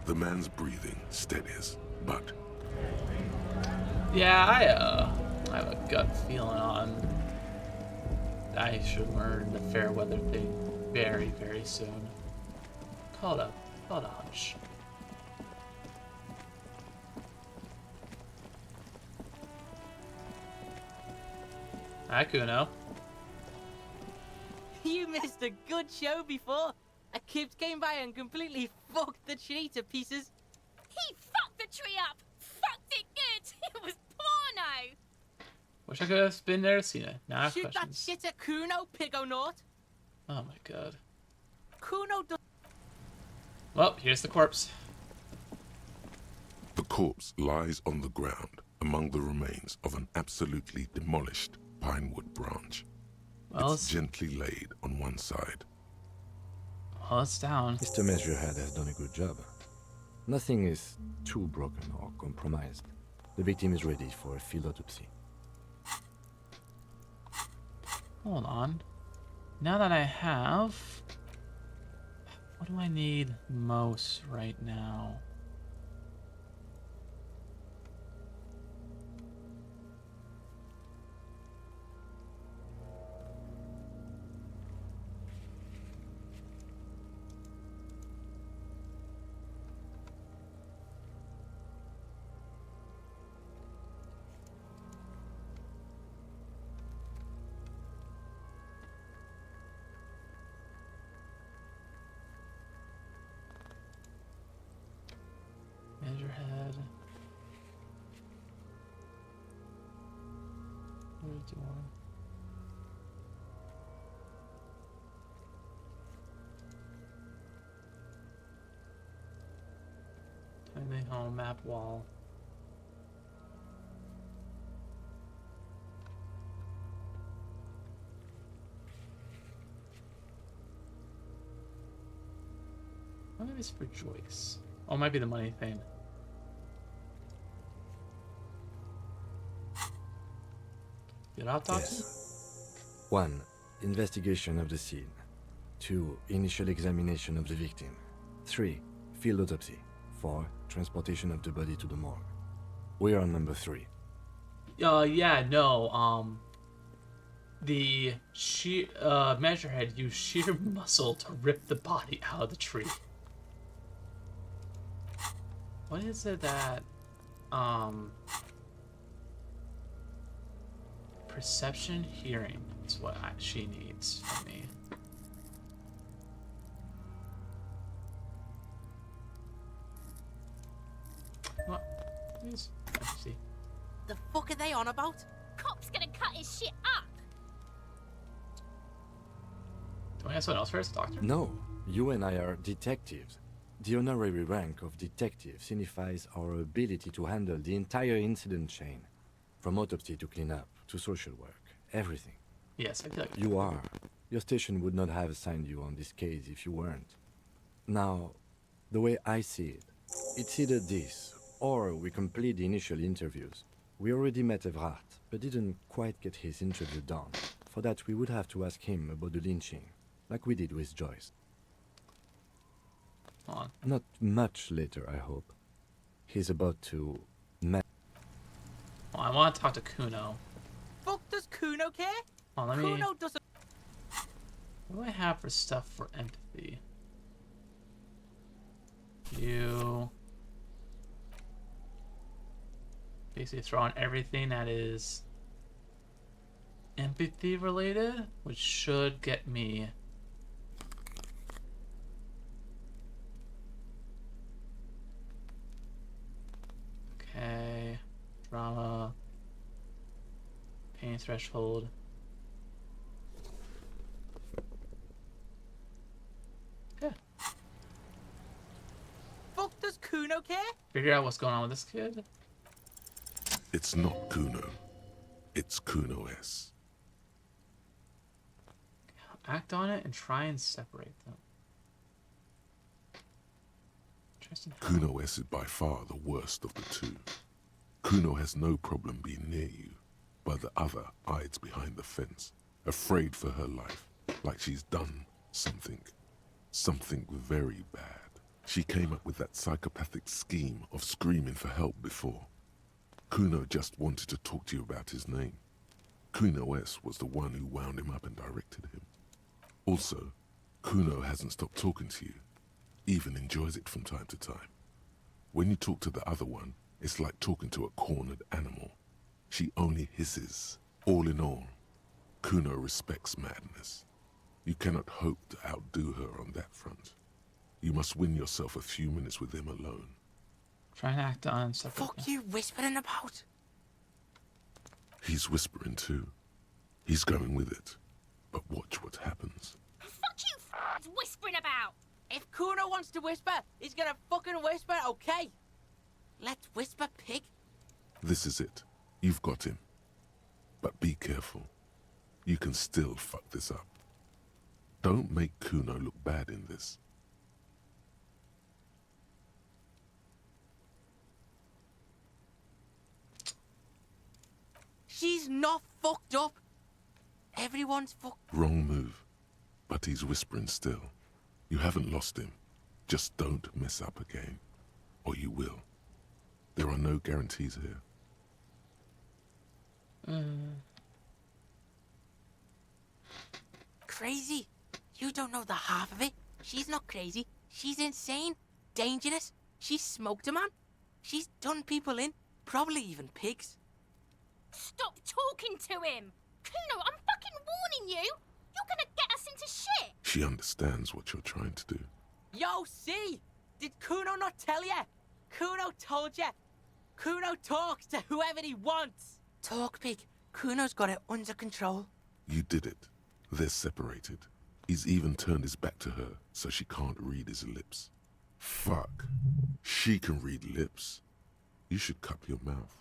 The man's breathing steadies, but...
Yeah, I have a gut feeling on... I should learn the fair weather thing very, very soon. Call it a hunch. Hi, Kuno.
You missed a good show before. A kid came by and completely fucked the tree to pieces.
He fucked the tree up! Fucked it good! It was porno!
Wish I could have been there to see it. Now I have
Shoot
questions.
that shit at Kuno, Pigonaut.
Oh my god.
Kuno does...
Well, here's the corpse.
The corpse lies on the ground among the remains of an absolutely demolished pinewood branch.
Well,
it's gently laid on one side.
Well, it's down.
Mr. Measurehead has done a good job. Nothing is too broken or compromised. The victim is ready for a field autopsy.
Hold on. Now that I have What do I need most right now? Measurehead. Where's the one? Tiny home map wall. Oh, maybe it's for Joyce. Oh, it might be the money thing. Did I talk to you?
1. Investigation of the scene. 2. Initial examination of the victim. 3. Field autopsy. 4. Transportation of the body to the morgue. We are on number 3.
Yeah, no, the Measurehead used sheer muscle to rip the body out of the tree. What is it that, perception, hearing is what she needs from me. What? Please. Let's see.
The fuck are they on about?
Cop's gonna cut his shit up.
Do I have someone else first, Doctor?
No, you and I are detectives. The honorary rank of detective signifies our ability to handle the entire incident chain, from autopsy to cleanup to social work, everything.
Yes, I feel like
you are. Your station would not have assigned you on this case if you weren't. Now, the way I see it, it's either this, or we complete the initial interviews. We already met Evrard, but didn't quite get his interview done. For that, we would have to ask him about the lynching, like we did with Joyce. Not much later, I hope. He's about to...
Well, I want to talk to Kuno.
Fuck does Kuno care?
Oh, let me...
Kuno doesn't...
What do I have for stuff for empathy? You... Basically throw on everything that is empathy related, which should get me... Okay, drama, pain threshold. Yeah.
Fuck does Kuno care?
Figure out what's going on with this kid.
It's not Kuno. It's Kuno S.
Act on it and try and separate them.
Kuno S is by far the worst of the two. Kuno has no problem being near you, but the other hides behind the fence, afraid for her life, like she's done something. Something very bad. She came up with that psychopathic scheme of screaming for help before. Kuno just wanted to talk to you about his name. Kuno S was the one who wound him up and directed him. Also, Kuno hasn't stopped talking to you. Even enjoys it from time to time. When you talk to the other one, it's like talking to a cornered animal. She only hisses. All in all, Kuno respects madness. You cannot hope to outdo her on that front. You must win yourself a few minutes with him alone.
Try and act on separate.
Fuck you whispering about?
He's whispering too. He's going with it. But watch what happens.
Fuck you f***ing whispering about.
If Kuno wants to whisper, he's gonna fucking whisper, okay? Let's whisper, pig.
This is it. You've got him. But be careful. You can still fuck this up. Don't make Kuno look bad in this.
She's not fucked up. Everyone's fucked.
Wrong move. But he's whispering still. You haven't lost him. Just don't mess up again. Or you will. There are no guarantees here.
Crazy? You don't know the half of it. She's not crazy. She's insane. Dangerous. She's smoked a man. She's done people in. Probably even pigs.
Stop talking to him! Kuno, I'm fucking warning you! You're gonna get us into shit!
She understands what you're trying to do.
Yo, see? Did Kuno not tell ya? Kuno told ya. Kuno talks to whoever he wants. Talk, pig. Kuno's got it under control.
You did it. They're separated. He's even turned his back to her, so she can't read his lips. Fuck. She can read lips. You should cup your mouth.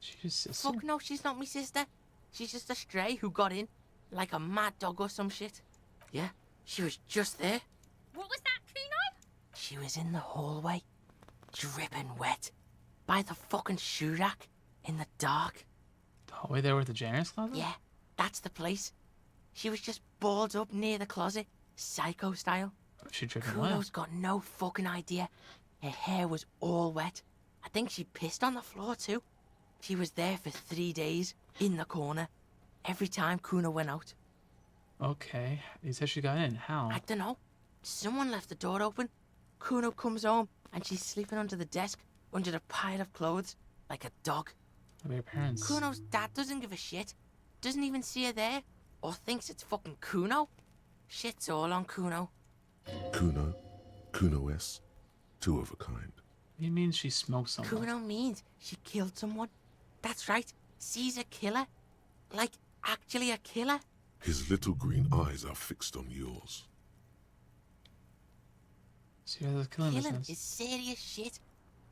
She's your sister?
Fuck no, she's not my sister. She's just a stray who got in. Like a mad dog or some shit. Yeah, she was just there.
What was that, Kuno?
She was in the hallway. Dripping wet. By the fucking shoe rack. In the dark.
The hallway there with the janitor's closet?
Yeah, that's the place. She was just balled up near the closet. Psycho style.
She dripping
Kuno's
wet.
got no fucking idea. Her hair was all wet. I think she pissed on the floor too. She was there for 3 days, in the corner, every time Kuno went out.
Okay. You said she got in. How?
I don't know. Someone left the door open. Kuno comes home, and she's sleeping under the desk, under the pile of clothes, like a dog.
What about your parents?
Kuno's dad doesn't give a shit. Doesn't even see her there, or thinks it's fucking Kuno. Shit's all on Kuno.
Kuno, Kuno-S, two of a kind.
What do you mean she smoked someone?
Kuno means she killed someone. That's right. She's a killer. Like, actually a killer.
His little green eyes are fixed on yours.
She has a killing
Killing
business.
is serious shit.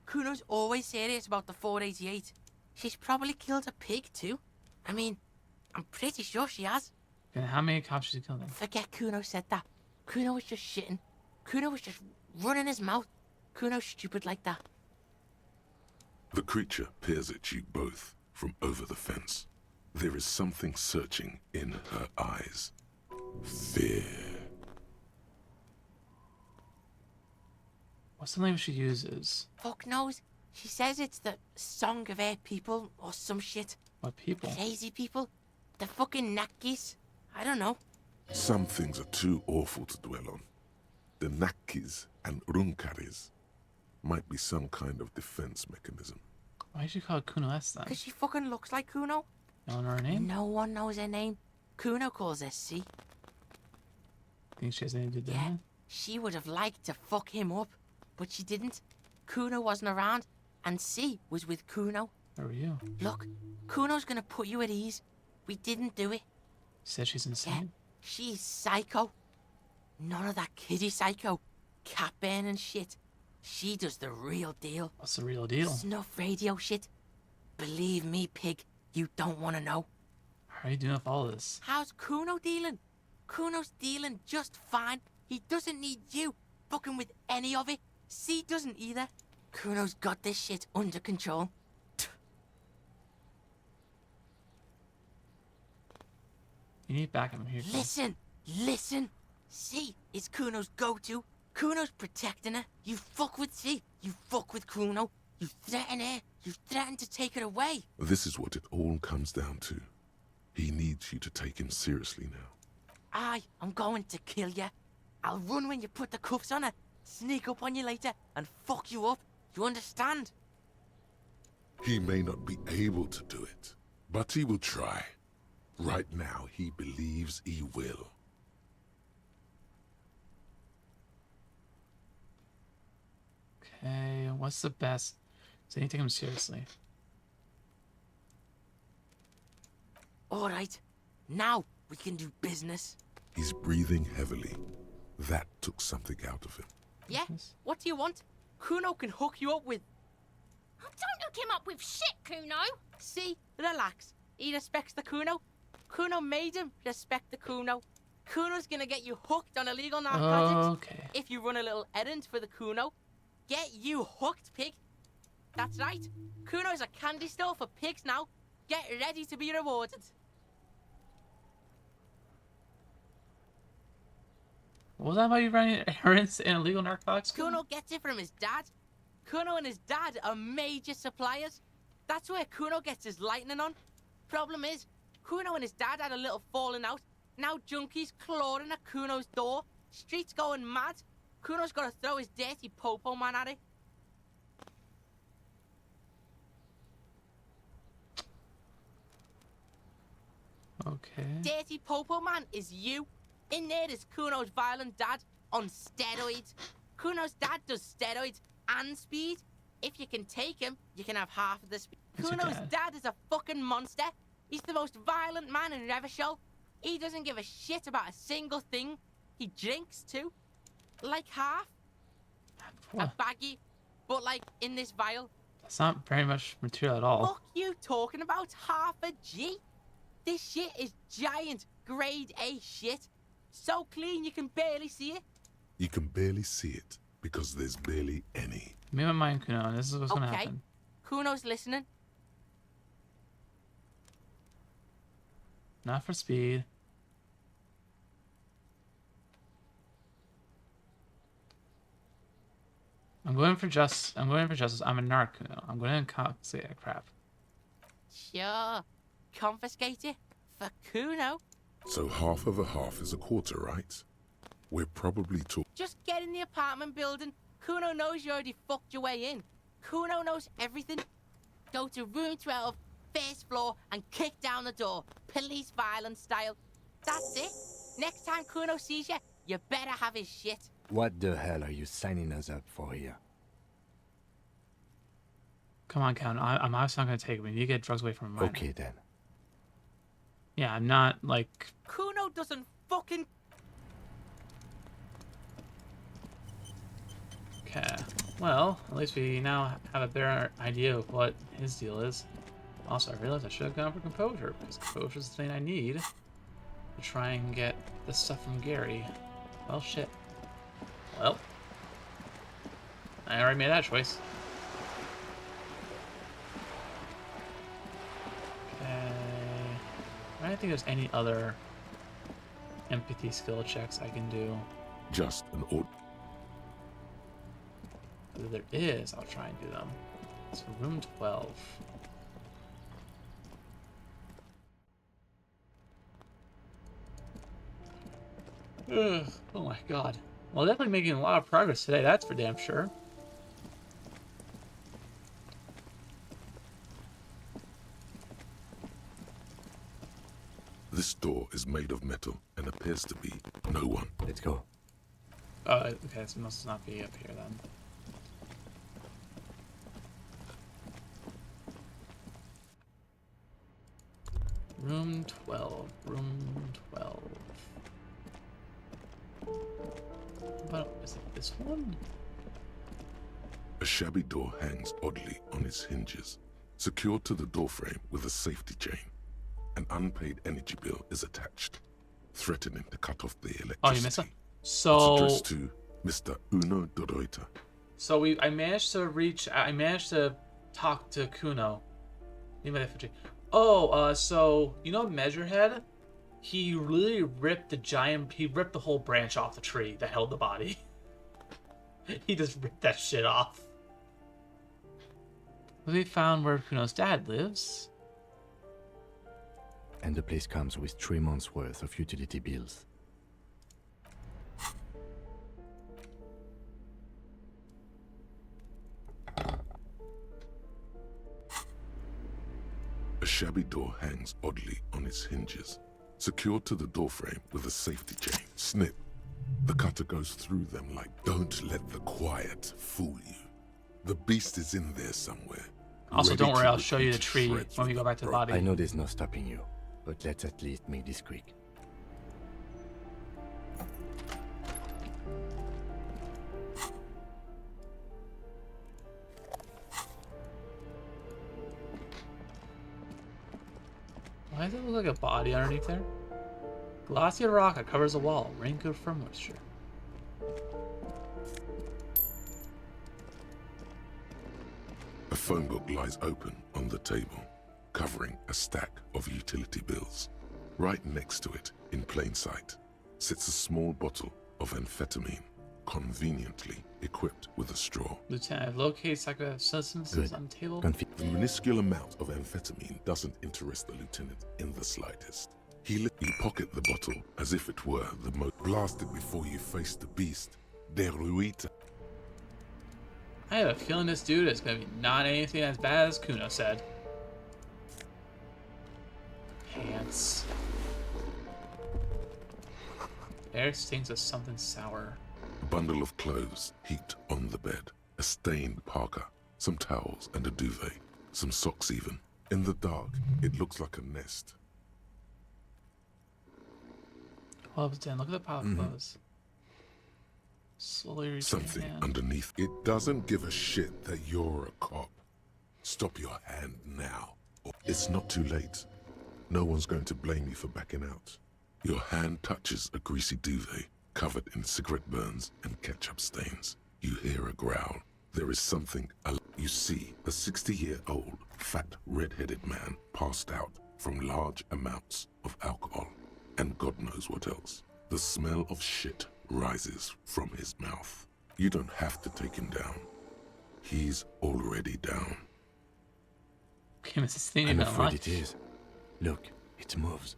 Kuno's always serious about the 488. She's probably killed a pig too. I mean, I'm pretty sure she has.
And how many cops did she kill then?
Forget Kuno said that. Kuno was just shitting. Kuno was just running his mouth. Kuno's stupid like that.
The creature peers at you both from over the fence. There is something searching in her eyes. Fear.
What's the language she uses?
Fuck knows. She says it's the song of her people or some shit.
What people?
Crazy people. The fucking Nakis. I don't know.
Some things are too awful to dwell on. The Nakis and Runkaris might be some kind of defense mechanism.
Why did you call it Kuno-S then?
Because she fucking looks like Kuno.
You don't know her name?
No one knows her name. Kuno calls her C.
Think she has anything to do with
Yeah,
it?
she would have liked to fuck him up, but she didn't. Kuno wasn't around, and C was with Kuno.
Where were you?
Look, Kuno's gonna put you at ease. We didn't do it.
She said she's insane?
She's psycho. None of that kiddie psycho. Cat burning shit. She does the real deal.
What's the real deal?
Snuff radio shit. Believe me, pig, you don't want to know.
How are you doing with all this?
How's Kuno dealing? Kuno's dealing just fine. He doesn't need you fucking with any of it. C doesn't either. Kuno's got this shit under control.
You need backup. I'm here. for.
Listen. C is Kuno's go-to. Kuno's protecting her. You fuck with C. You fuck with Kuno. You threaten her. You threaten to take her away.
This is what it all comes down to. He needs you to take him seriously now.
I'm going to kill you. I'll run when you put the cuffs on her. Sneak up on you later and fuck you up. You understand?
He may not be able to do it, but he will try. Right now, he believes he will.
Okay, what's the best? So you take him seriously.
All right. Now we can do business.
He's breathing heavily. That took something out of him.
Yeah? What do you want? Kuno can hook you up with...
Oh, don't hook him up with shit, Kuno.
See? Relax. He respects the Kuno. Kuno made him respect the Kuno. Kuno's gonna get you hooked on illegal narcotics.
Okay.
If you run a little errand for the Kuno. Get you hooked, pig. That's right. Kuno's a candy store for pigs now. Get ready to be rewarded.
Was that about you running errands in illegal narcotics?
Kuno gets it from his dad. Kuno and his dad are major suppliers. That's where Kuno gets his lightning on. Problem is, Kuno and his dad had a little falling out. Now junkies clawing at Kuno's door. Streets going mad. Kuno's got to throw his dirty popo man at it.
Okay.
Dirty popo man is you. In there is Kuno's violent dad on steroids. Kuno's dad does steroids and speed. If you can take him, you can have half of the speed. Kuno's dad is a fucking monster. He's the most violent man in Revachol. He doesn't give a shit about a single thing. He drinks too. Like half. A baggie, but like in this vial.
That's not very much material at all.
Fuck you talking about half a G? This shit is giant, grade A shit. So clean you can barely see it.
You can barely see it because there's barely any.
Me and my mind, Kuno, and this is what's gonna happen.
Kuno's listening.
Not for speed. I'm going for justice. I'm a narc, Kuno. I'm going to confiscate that crap.
Sure. Confiscate it for Kuno.
So half of a half is a quarter, right? We're probably talking.
Just get in the apartment building. Kuno knows you already fucked your way in. Kuno knows everything. Go to room 12, first floor, and kick down the door. Police violence style. That's it. Next time Kuno sees you, you better have his shit.
What the hell are you signing us up for here?
Come on, Count. I'm obviously not going to take it. We need to get drugs away from him.
Okay, then.
Yeah, I'm not, like...
Kuno doesn't fucking...
Okay. Well, at least we now have a better idea of what his deal is. Also, I realized I should have gone for composure, because composure is the thing I need to try and get this stuff from Gary. Well, shit. Well, I already made that choice. Okay. I don't think there's any other empathy skill checks I can do.
Just an odd.
If there is, I'll try and do them. So room 12. Ugh, oh my god. Well, definitely making a lot of progress today, that's for damn sure.
This door is made of metal and appears to be no one.
Let's go.
Okay, this must not be up here then. Room 12. Room 12. But is it this one?
A shabby door hangs oddly on its hinges, secured to the doorframe with a safety chain. An unpaid energy bill is attached, threatening to cut off the electricity.
Oh, you missed it? So...
It's addressed to Mr. Uno Doroita.
So I managed to talk to Kuno. Oh, so, you know Measurehead? He really ripped the whole branch off the tree that held the body. He just ripped that shit off. We found where Kuno's dad lives.
And the place comes with 3 months' worth of utility bills.
A shabby door hangs oddly on its hinges, secured to the doorframe with a safety chain. Snip. The cutter goes through them like, don't let the quiet fool you. The beast is in there somewhere.
Also, don't worry, I'll show you the tree when we go back to the body.
I know there's no stopping you, but let's at least make this quick.
Why does it look like a body underneath there? Glossy rock that covers the wall. Rain good for moisture.
A phone book lies open on the table, covering a stack of utility bills. Right next to it, in plain sight, sits a small bottle of amphetamine, conveniently equipped with a straw.
Lieutenant, I've located psychoactive substances on the table.
The minuscule amount of amphetamine doesn't interest the lieutenant in the slightest. You pocket the bottle as if it were the most blasted before you face the beast. Deruita.
I have a feeling this dude is going to be not anything as bad as Kuno said. Pants. Air stinks of something sour.
A bundle of clothes heaped on the bed. A stained parka, some towels and a duvet. Some socks even. In the dark, it looks like a nest.
Clothes, Dan. Look at the pile of clothes. Slowly reaching
Something
your hand.
underneath. It doesn't give a shit that you're a cop. Stop your hand now. It's not too late. No one's going to blame you for backing out. Your hand touches a greasy duvet, covered in cigarette burns and ketchup stains. You hear a growl. There is something. You see a 60-year-old, fat, red-headed man passed out from large amounts of alcohol. And God knows what else. The smell of shit rises from his mouth. You don't have to take him down. He's already down.
I'm afraid it is. Look, it moves.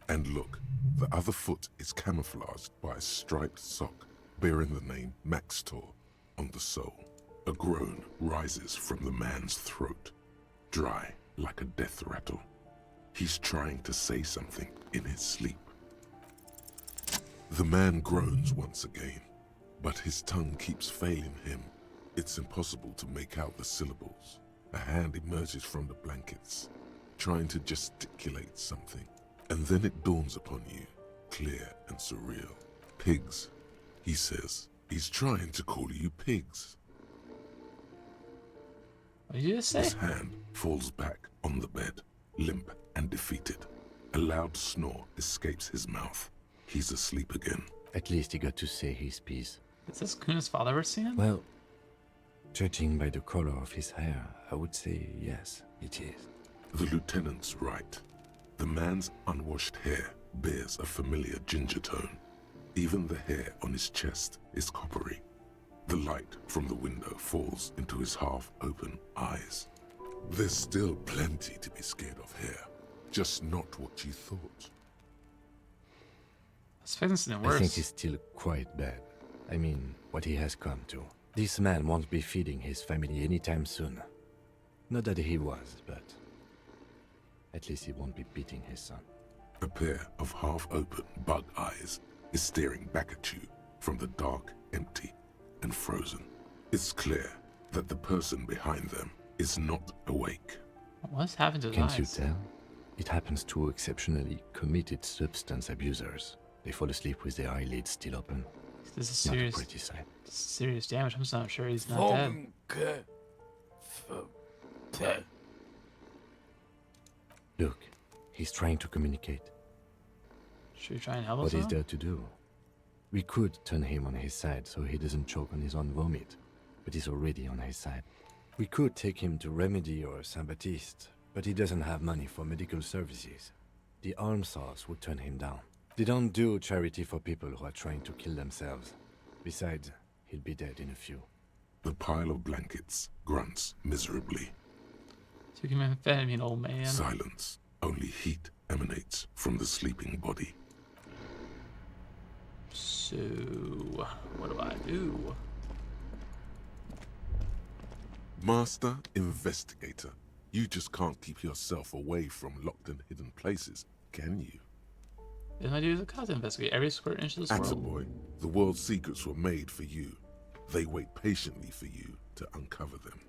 And look, the other foot is camouflaged by a striped sock bearing the name Maxtor on the sole. A groan rises from the man's throat, dry like a death rattle. He's trying to say something in his sleep. The man groans once again, but his tongue keeps failing him. It's impossible to make out the syllables. A hand emerges from the blankets, trying to gesticulate something. And then it dawns upon you, clear and surreal. Pigs, he says. He's trying to call you pigs.
What did you just say?
His hand falls back on the bed, limp and defeated. A loud snore escapes his mouth. He's asleep again.
At least he got to say his piece.
Is this Kuno's father ever seen him?
Well, judging by the color of his hair, I would say yes, it is.
The lieutenant's right. The man's unwashed hair bears a familiar ginger tone. Even the hair on his chest is coppery. The light from the window falls into his half-open eyes. There's still plenty to be scared of here. Just not what you thought.
I
think he's still quite bad. I mean, what he has come to. This man won't be feeding his family anytime soon. Not that he was, but at least he won't be beating his son.
A pair of half-open bug eyes is staring back at you from the dark, empty, and frozen. It's clear that the person behind them is not awake.
What's happened to his
Can't
eyes?
you tell? It happens to exceptionally committed substance abusers. They fall asleep with their eyelids still open.
This is
Not
serious.
a pretty sight.
Serious damage. I'm just not sure he's not dead.
Look, he's trying to communicate.
Should we try and help
What
him?
is there to do? We could turn him on his side so he doesn't choke on his own vomit, but he's already on his side. We could take him to Remedy or Saint-Baptiste, but he doesn't have money for medical services. The arms house would turn him down. They don't do charity for people who are trying to kill themselves. Besides, he'll be dead in a few.
The pile of blankets grunts miserably.
Took him amphetamine, old man.
Silence. Only heat emanates from the sleeping body.
So, what do I do?
Master Investigator, you just can't keep yourself away from locked and hidden places, can you?
Then I do the cause investigate every square inch of this world.
Attaboy, the world's secrets were made for you. They wait patiently for you to uncover them.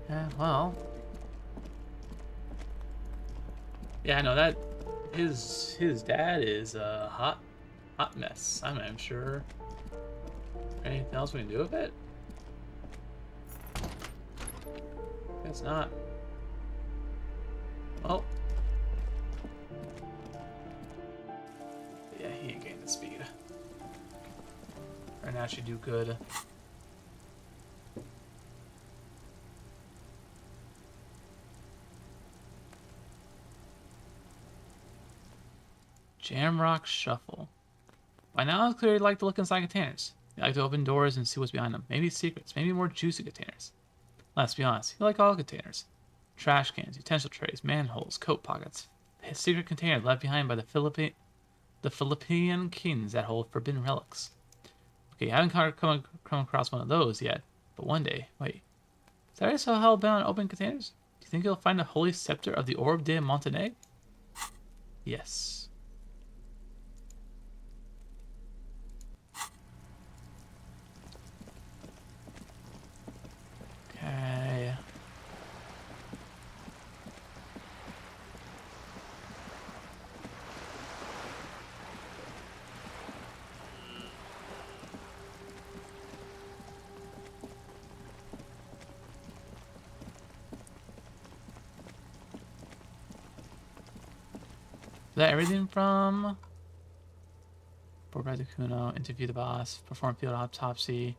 Yeah, well. Yeah, I know that his dad is a hot mess. I'm sure. Anything else we can do with it? Guess not. Well. Yeah, he ain't gaining the speed. Right now should do good. Jamrock Shuffle. By now, it's clear you like to look inside containers. You like to open doors and see what's behind them. Maybe secrets, maybe more juicy containers. Let's be honest, you like all containers. Trash cans, utensil trays, manholes, coat pockets. A secret container left behind by the Philippine kings that hold forbidden relics. Okay, you haven't come across one of those yet, but one day, wait. Is that so hell-bound on open containers? Do you think you'll find the holy scepter of the Orb de Montenegro? Yes. Okay. Is that everything from Board by the Kuno, interview the boss, perform field autopsy?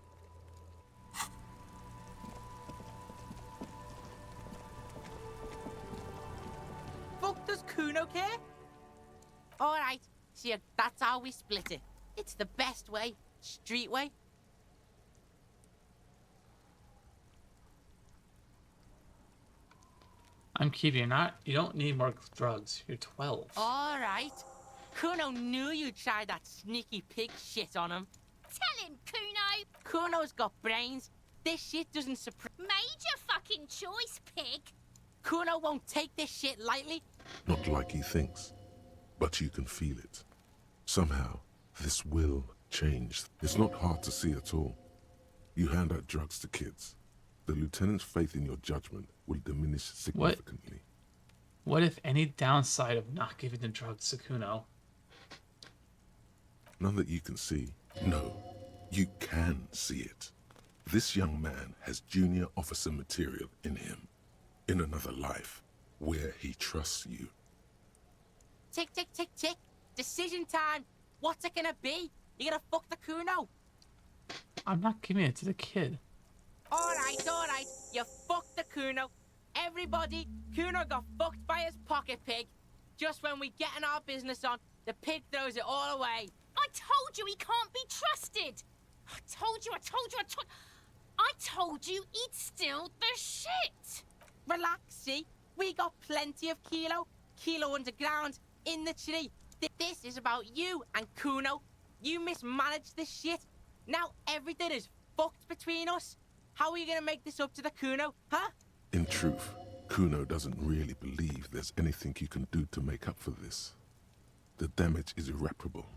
Fuck does Kuno care? Alright, see, that's how we split it. It's the best way, street way.
I'm keeping you don't need more drugs. You're 12.
Alright. Kuno knew you tried that sneaky pig shit on him.
Tell him, Kuno.
Kuno's got brains. This shit doesn't surprise.
Made your fucking choice, pig.
Kuno won't take this shit lightly.
Not like he thinks, but you can feel it. Somehow, this will change. It's not hard to see at all. You hand out drugs to kids. The lieutenant's faith in your judgment will diminish significantly.
What if any downside of not giving the drugs to Kuno?
None that you can see. No, you can see it. This young man has junior officer material in him. In another life, where he trusts you.
Tick, tick, tick, tick. Decision time. What's it gonna be? You gonna fuck the Kuno?
I'm not giving it to the kid.
Alright. You fucked the Kuno. Everybody, Kuno got fucked by his pocket pig. Just when we getting our business on, the pig throws it all away.
I told you he can't be trusted. I told you. I told you he'd steal the shit.
Relax, see? We got plenty of Kilo. Kilo underground, in the tree. This is about you and Kuno. You mismanaged this shit. Now everything is fucked between us. How are you gonna make this up to the Kuno, huh?
In truth, Kuno doesn't really believe there's anything you can do to make up for this. The damage is irreparable.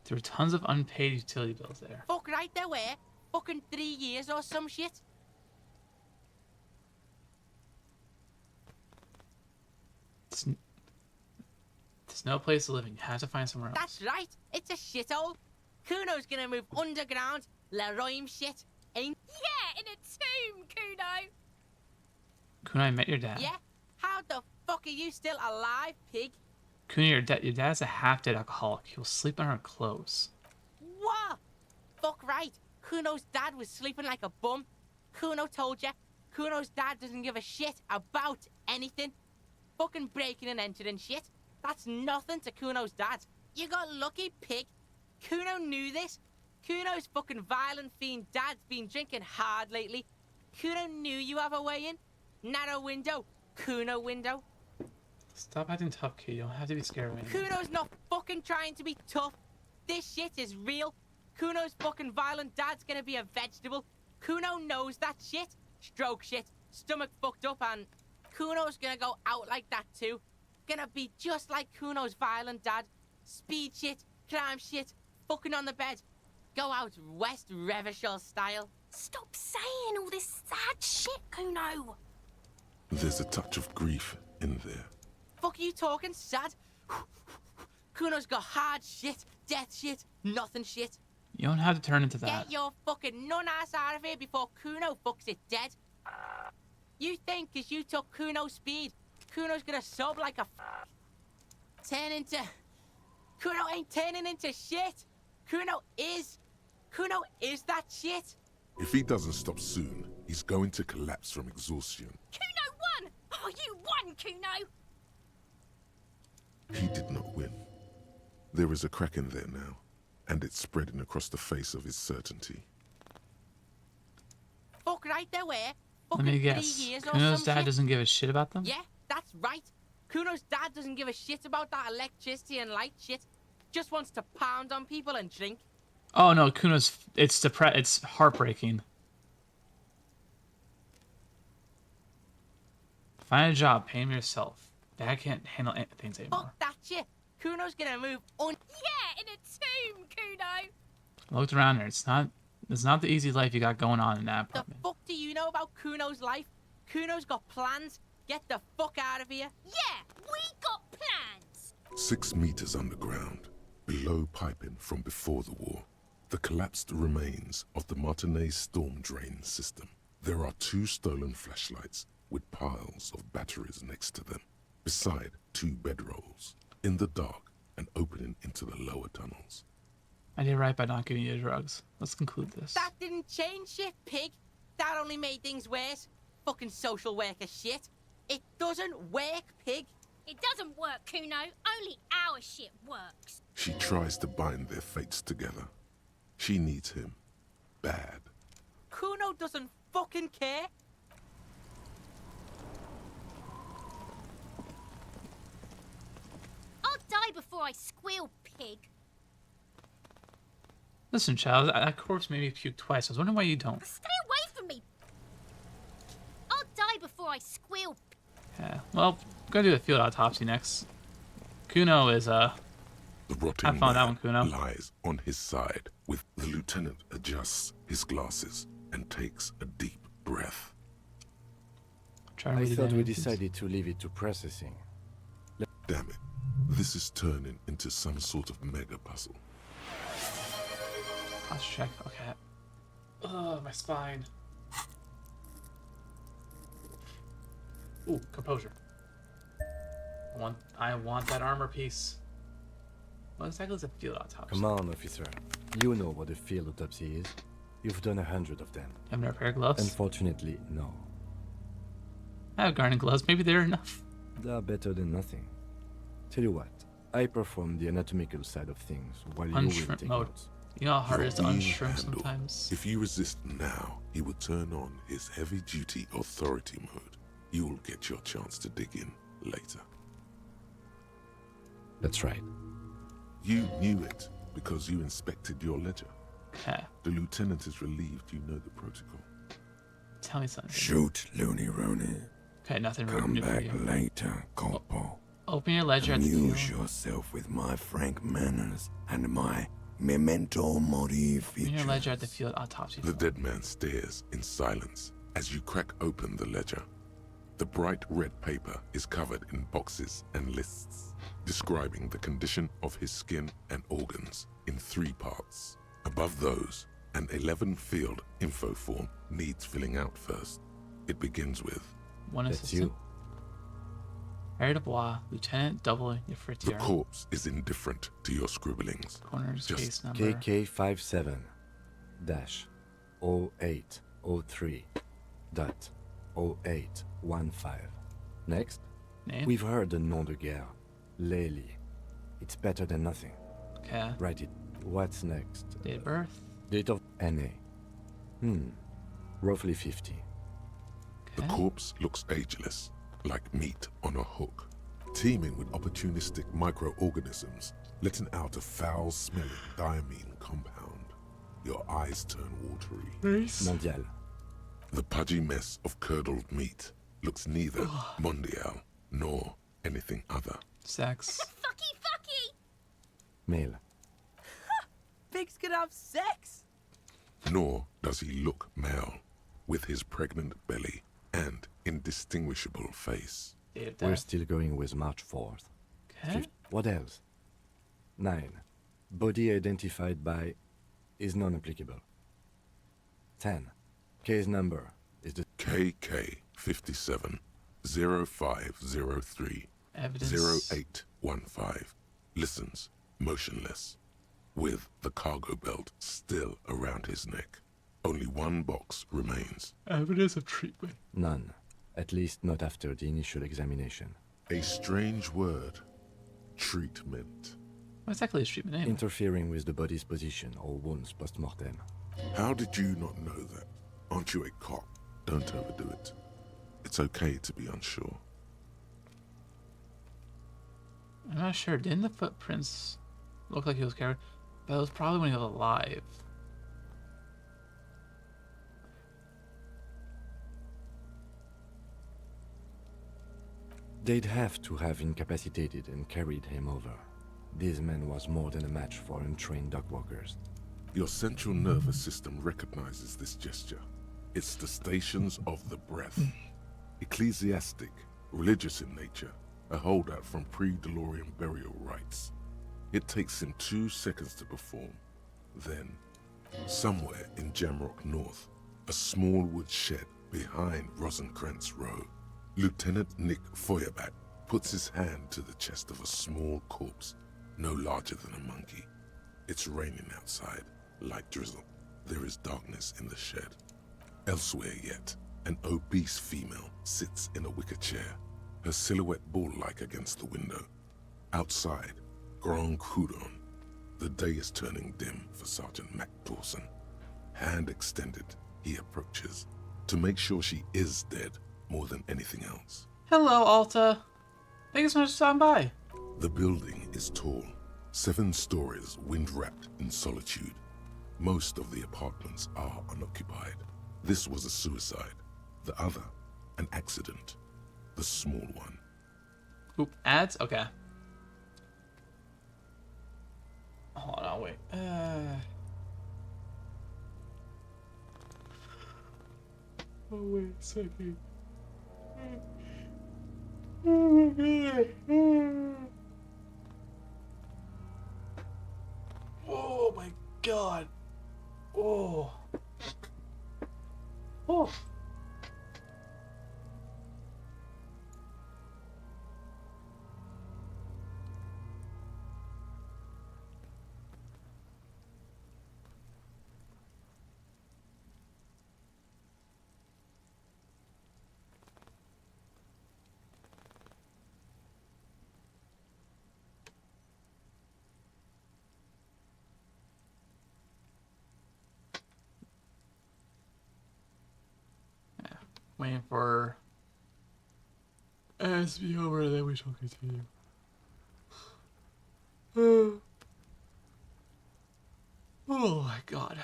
There were tons of unpaid utility bills there.
Fuck right there were. Fucking 3 years or some shit.
There's no place to live in. You have to find somewhere else.
That's right. It's a shithole. Kuno's gonna move underground. Leroy shit. Ain't...
Yeah, in a tomb, Kuno.
Kuno, I met your dad.
Yeah? How the fuck are you still alive, pig?
Kuno, your dad's a half-dead alcoholic. He will sleep on our clothes.
What? Fuck right. Kuno's dad was sleeping like a bum. Kuno told ya. Kuno's dad doesn't give a shit about anything. Fucking breaking and entering shit. That's nothing to Kuno's dad. You got lucky, pig. Kuno knew this. Kuno's fucking violent fiend dad's been drinking hard lately. Kuno knew you have a way in. Narrow window. Kuno window.
Stop acting tough, kid. You don't have to be scared of me.
Kuno's not fucking trying to be tough. This shit is real. Kuno's fucking violent dad's gonna be a vegetable. Kuno knows that shit. Stroke shit. Stomach fucked up and... Kuno's gonna go out like that too. Gonna be just like Kuno's violent dad. Speed shit. Crime shit. Fucking on the bed. Go out West Revachol style.
Stop saying all this sad shit, Kuno.
There's a touch of grief in there.
Fuck you talking sad? Kuno's got hard shit, death shit, nothing shit.
You don't have to turn into that.
Get your fucking nun-ass out of here before Kuno fucks it dead. You think cause you took Kuno's speed, Kuno's gonna sub like a turn into... Kuno ain't turning into shit. Kuno is that shit.
If he doesn't stop soon, he's going to collapse from exhaustion.
Kuno won! Oh, you won, Kuno!
He did not win. There is a crack in there now, and it's spreading across the face of his certainty.
Fuck right there were.
Let me
Fucking 3
guess.
years or
Kuno's
some
dad
shit.
doesn't give a shit about them?
Yeah, that's right. Kuno's dad doesn't give a shit about that electricity and light shit. Just wants to pound on people and drink.
Oh no, Kuno's... It's heartbreaking. Find a job, pay him yourself. Dad can't handle things anymore.
Fuck that shit. Kuno's gonna move on.
Yeah, in a tomb, Kuno.
I looked around here. It's not the easy life you got going on in that
The
apartment.
fuck do you know about Kuno's life? Kuno's got plans. Get the fuck out of here.
Yeah, we got plans.
6 meters underground, below piping from before the war, the collapsed remains of the Martinez storm drain system. There are 2 stolen flashlights with piles of batteries next to them, beside 2 bedrolls, in the dark and opening into the lower tunnels.
I did right by not giving you drugs. Let's conclude this.
That didn't change shit, pig. That only made things worse. Fucking social worker shit. It doesn't work, pig.
It doesn't work, Kuno. Only our shit works.
She tries to bind their fates together. She needs him. Bad.
Kuno doesn't fucking care.
I'll die before I squeal, pig.
Listen, child, that corpse made me puke twice. I was wondering why you don't.
Stay away from me. I'll die before I squeal.
Yeah. Well, gonna do the field autopsy next. Kuno is
The rotting
have fun with that one,
man
Kuno.
lies on his side, with the lieutenant adjusts his glasses and takes a deep breath.
I thought we decided to leave it to processing.
Damn it. This is turning into some sort of mega puzzle.
Let's check. Okay. Oh, my spine. Ooh, composure. I want that armor piece. What exactly is a field autopsy?
Come on, officer. You know what a field autopsy is. You've done 100 of them.
Have no pair of gloves?
Unfortunately, no.
I have garden gloves. Maybe they're enough.
They are better than nothing. Tell you what, I perform the anatomical side of things while you will
Unshrimp
take
mode.
notes.
You know how hard it is to
Your
unshrimp
handle.
sometimes?
If you resist now, he will turn on his heavy-duty authority mode. You will get your chance to dig in later.
That's right.
You knew it because you inspected your ledger.
Okay.
The lieutenant is relieved you know the protocol.
Tell me something.
Shoot, Looney Rooney.
Okay, nothing
Come
new for
back
you.
later, Corporal.
Open your ledger at the
Amuse
field.
yourself with my frank manners and my memento mori
Open your
features.
ledger at the field autopsy.
The dead man stares in silence as you crack open the ledger. The bright red paper is covered in boxes and lists, describing the condition of his skin and organs in 3 parts. Above those, an 11-field info form needs filling out first. It begins with,
One
That's
assistant.
you.
Harry Dubois, Lieutenant Double
the
Yafritier.
corpse is indifferent to your scribblings.
Corner's
Just
case number.
KK57-0803.0815. Next,
Name?
we've heard the nom de guerre. Lely. It's better than nothing.
Okay.
Write it. What's next?
Date of birth.
Date of NA. Roughly 50.
The corpse looks ageless, like meat on a hook, teeming with opportunistic microorganisms, letting out a foul-smelling diamine compound. Your eyes turn watery.
Mondial.
The pudgy mess of curdled meat looks neither mondial nor anything other.
Sex.
Fucky, fucky!
Male.
Pigs can have sex.
Nor does he look male, with his pregnant belly and indistinguishable face.
Date of
We're
death.
still going with March 4th.
Okay.
What else? 9. Body identified by is non-applicable. 10. Case number is the
KK57 0503
Evidence.
0815 listens motionless, with the cargo belt still around his neck. Only 1 box remains.
Evidence of treatment.
none. At least not after the initial examination.
A strange word. Treatment.
What's exactly his treatment name?
Interfering with the body's position or wounds post-mortem.
How did you not know that? Aren't you a cop? Don't overdo it. It's okay to be unsure.
I'm not sure. Didn't the footprints look like he was carried? But it was probably when he was alive.
They'd have to have incapacitated and carried him over. This man was more than a match for untrained dogwalkers.
Your central nervous system recognizes this gesture. It's the stations of the breath. Ecclesiastic, religious in nature, a holdout from pre-DeLorean burial rites. It takes him 2 seconds to perform. Then, somewhere in Jamrock North, a small wood shed behind Rosencrantz Row, Lieutenant Nick Feuerbach puts his hand to the chest of a small corpse, no larger than a monkey. It's raining outside, light drizzle. There is darkness in the shed. Elsewhere yet, an obese female sits in a wicker chair, her silhouette bull-like against the window. Outside, Grand Coudon. The day is turning dim for Sergeant Mac Dawson. Hand extended, he approaches, to make sure she is dead more than anything else.
Hello, Alta. Thank you so much for stopping by.
The building is tall, 7 stories, wind-wrapped in solitude. Most of the apartments are unoccupied. This was a suicide. The other, an accident. The small one.
Oop, ads? Okay. Hold on, wait. Oh, wait a second. Oh my god. Oh my god. Oh. Oh. Waiting for ads to be over and then we shall continue. Oh my god.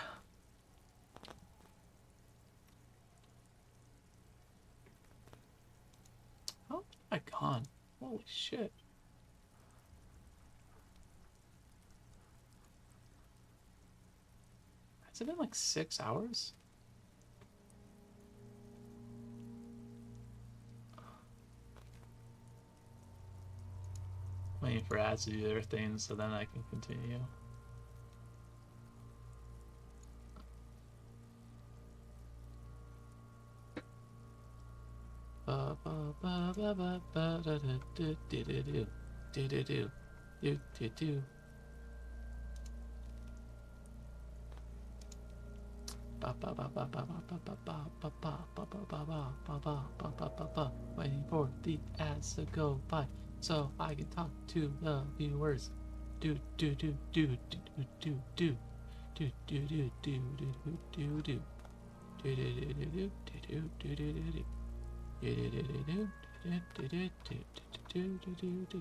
Oh my god. Holy shit. Has it been like 6 hours? Waiting for ads to do their thing so then I can continue. Waiting for the ads to go by so I can talk to the viewers. Do do do do do do do do do do do do do do do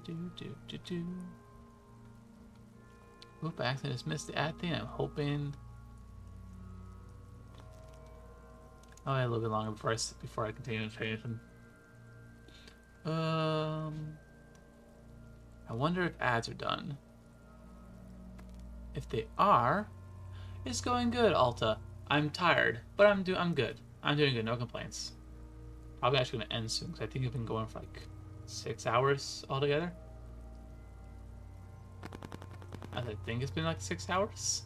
do do do do. Oop, I accidentally just missed the ad thing. I'm hoping. Oh, yeah, a little bit longer before I continue to change them. I wonder if ads are done. If they are, it's going good, Alta. I'm tired, but I'm good. I'm doing good. No complaints. Probably actually gonna end soon because I think I've been going for like 6 hours altogether. I think it's been like 6 hours.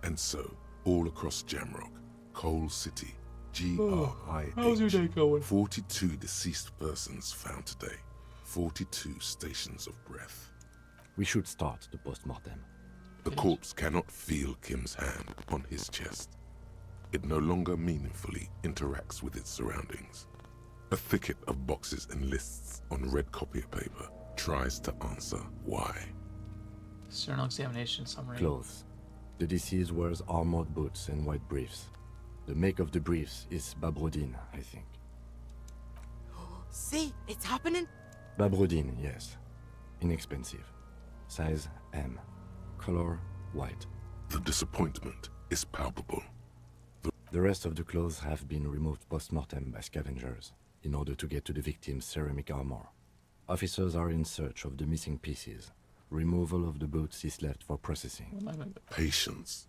And so, all across Jamrock, Coal City,
how's your day going?
42 deceased persons found today. 42 stations of breath.
We should start the post-mortem.
The corpse cannot feel Kim's hand on his chest. It no longer meaningfully interacts with its surroundings. A thicket of boxes and lists on red copier paper tries to answer why.
External examination summary.
Clothes. The deceased wears armored boots and white briefs. The make of the briefs is Babrodine, I think.
See, it's happening.
Babrodine, yes. Inexpensive. Size M. Color white.
The disappointment is palpable.
The rest of the clothes have been removed post-mortem by scavengers in order to get to the victim's ceramic armor. Officers are in search of the missing pieces. Removal of the boots is left for processing.
Patience.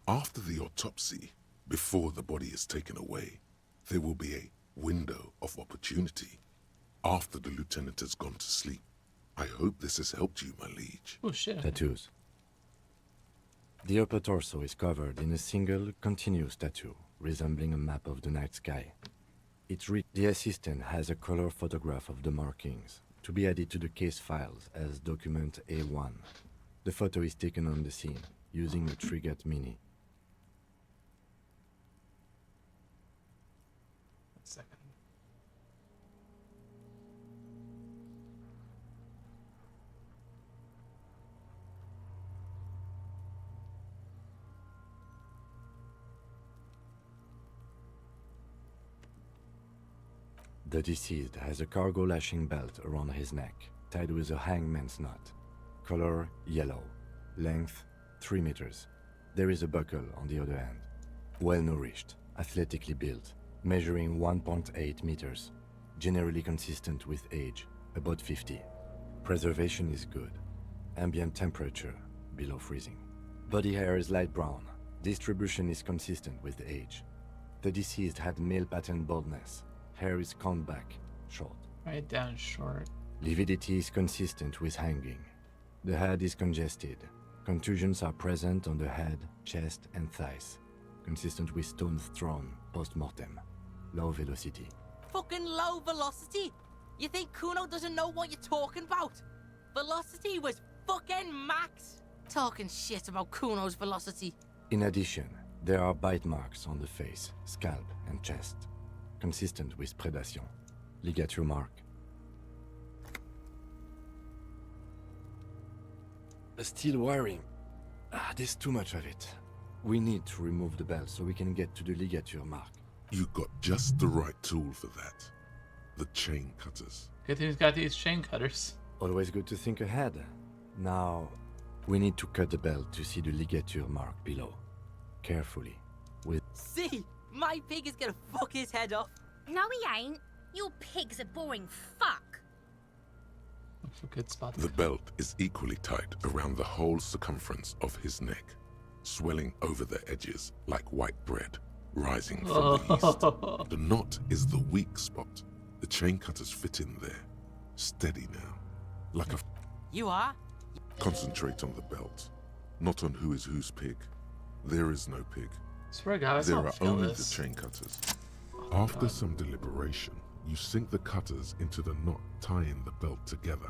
After the autopsy, before the body is taken away, there will be a window of opportunity. After the lieutenant has gone to sleep. I hope this has helped you, my liege.
Oh shit.
Tattoos. The upper torso is covered in a single, continuous tattoo, resembling a map of the night sky. The assistant has a color photograph of the markings, to be added to the case files as document A1. The photo is taken on the scene, using a Trigat Mini.
One second.
The deceased has a cargo lashing belt around his neck, tied with a hangman's knot. Color yellow. Length 3 meters. There is a buckle on the other end. Well nourished, athletically built, measuring 1.8 meters. Generally consistent with age, about 50. Preservation is good. Ambient temperature below freezing. Body hair is light brown. Distribution is consistent with age. The deceased had male pattern baldness. Hair is combed back, short.
Right down short.
Lividity is consistent with hanging. The head is congested. Contusions are present on the head, chest, and thighs. Consistent with stones thrown post-mortem. Low velocity.
Fucking low velocity? You think Kuno doesn't know what you're talking about? Velocity was fucking max. Talking shit about Kuno's velocity.
In addition, there are bite marks on the face, scalp, and chest. Consistent with predation. Ligature mark. Steel wiring. There's too much of it. We need to remove the belt so we can get to the ligature mark.
You got just the right tool for that. The chain cutters.
Good thing he's got these chain cutters.
Always good to think ahead. Now, we need to cut the belt to see the ligature mark below. Carefully.
See? My pig is gonna fuck his head off.
No, he ain't. Your pig's a boring fuck.
That's a good spot.
The belt is equally tight around the whole circumference of his neck, swelling over the edges like white bread, rising from the east. The knot is the weak spot. The chain cutters fit in there. Steady now. Like a...
You are?
Concentrate on the belt, not on who is whose pig. There is no pig.
Swear to God,
there are only the chain cutters. After some deliberation, you sink the cutters into the knot tying the belt together.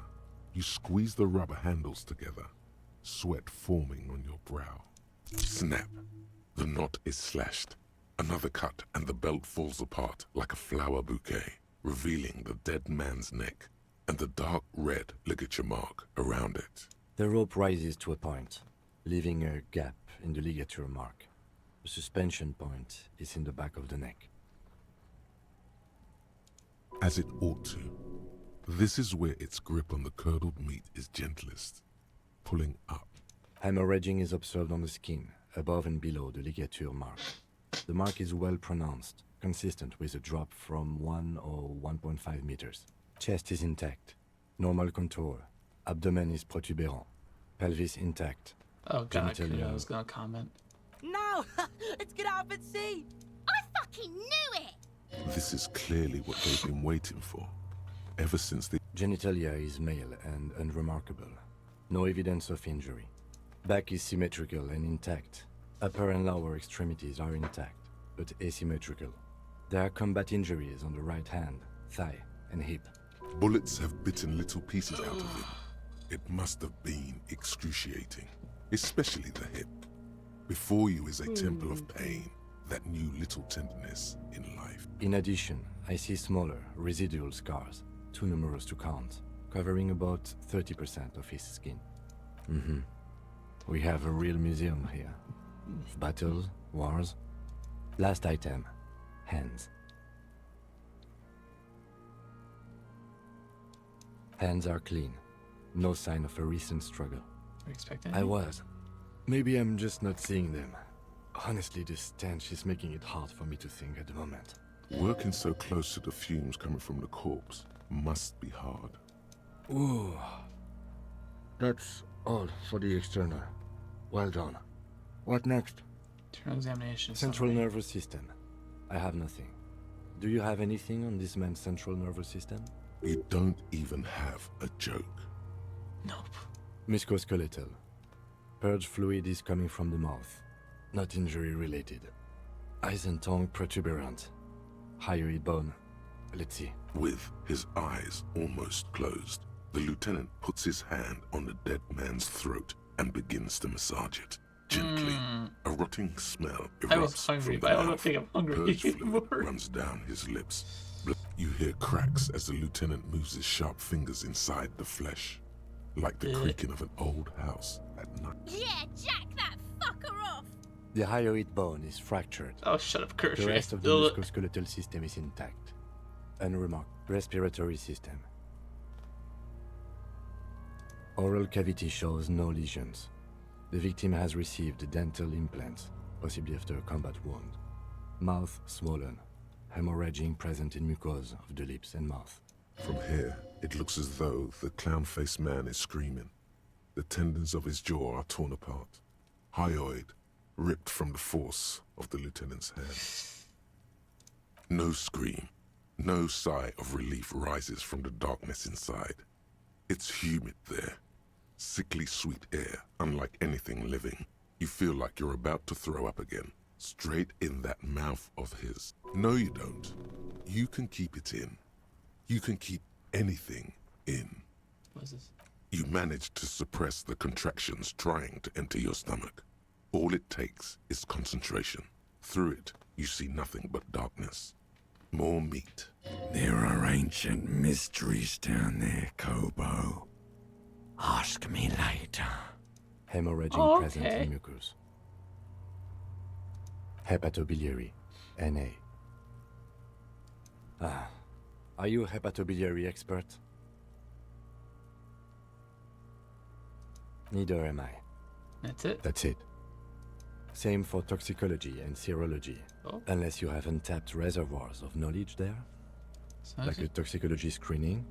You squeeze the rubber handles together, sweat forming on your brow. Snap. The knot is slashed. Another cut and the belt falls apart like a flower bouquet, revealing the dead man's neck and the dark red ligature mark around it.
The rope rises to a point, leaving a gap in the ligature mark. The suspension point is in the back of the neck.
As it ought to. This is where its grip on the curdled meat is gentlest, pulling up.
Hemorrhaging is observed on the skin, above and below the ligature mark. The mark is well pronounced, consistent with a drop from 1 or 1.5 meters. Chest is intact, normal contour. Abdomen is protuberant, pelvis intact.
Oh god, I was gonna comment.
No! It's gonna happen, see!
I fucking knew it!
This is clearly what they've been waiting for. Ever since the...
Genitalia is male and unremarkable. No evidence of injury. Back is symmetrical and intact. Upper and lower extremities are intact, but asymmetrical. There are combat injuries on the right hand, thigh, and hip.
Bullets have bitten little pieces out of him. It must have been excruciating. especially the hip. Before you is a temple of pain, that new little tenderness in life.
In addition, I see smaller, residual scars, too numerous to count, covering about 30% of his skin. We have a real museum here. Battles, wars. Last item, hands. Hands are clean. No sign of a recent struggle.
Were you expecting?
I was. Maybe I'm just not seeing them. Honestly, this stench is making it hard for me to think at the moment.
Working so close to the fumes coming from the corpse must be hard.
Ooh. That's all for the external. Well done. What next?
Internal examination.
Central nervous system. I have nothing. Do you have anything on this man's central nervous system?
You don't even have a joke.
Nope.
Musculoskeletal. Purge fluid is coming from the mouth. Not injury related. Eyes and tongue protuberant. Hyoid bone. Let's see.
With his eyes almost closed, the lieutenant puts his hand on the dead man's throat and begins to massage it. Gently, a rotting smell erupts
I was hungry,
from
but
the
I don't
mouth.
think I'm hungry
Purge
anymore.
fluid runs down his lips. You hear cracks as the lieutenant moves his sharp fingers inside the flesh, like the creaking of an old house at night.
Yeah, jack that fucker off!
The hyoid bone is fractured.
Oh, shut up, Kirsch.
The rest of the musculoskeletal system is intact. Unremarked. Respiratory system. Oral cavity shows no lesions. The victim has received dental implants, possibly after a combat wound. Mouth swollen. Hemorrhaging present in mucosa of the lips and mouth.
From here, it looks as though the clown-faced man is screaming. The tendons of his jaw are torn apart. Hyoid ripped from the force of the lieutenant's hand. No scream, no sigh of relief rises from the darkness inside. It's humid there. Sickly sweet air, unlike anything living. You feel like you're about to throw up again. Straight in that mouth of his. No, you don't. You can keep it in. You can keep anything in.
What is this?
You manage to suppress the contractions trying to enter your stomach. All it takes is concentration. Through it, you see nothing but darkness. More meat.
There are ancient mysteries down there, Kobo. Ask me later.
Hemorrhaging present in mucus. Hepatobiliary. NA. Are you a hepatobiliary expert? Neither am I.
That's it?
That's it. Same for toxicology and serology, unless you have untapped reservoirs of knowledge there. Like a toxicology screening.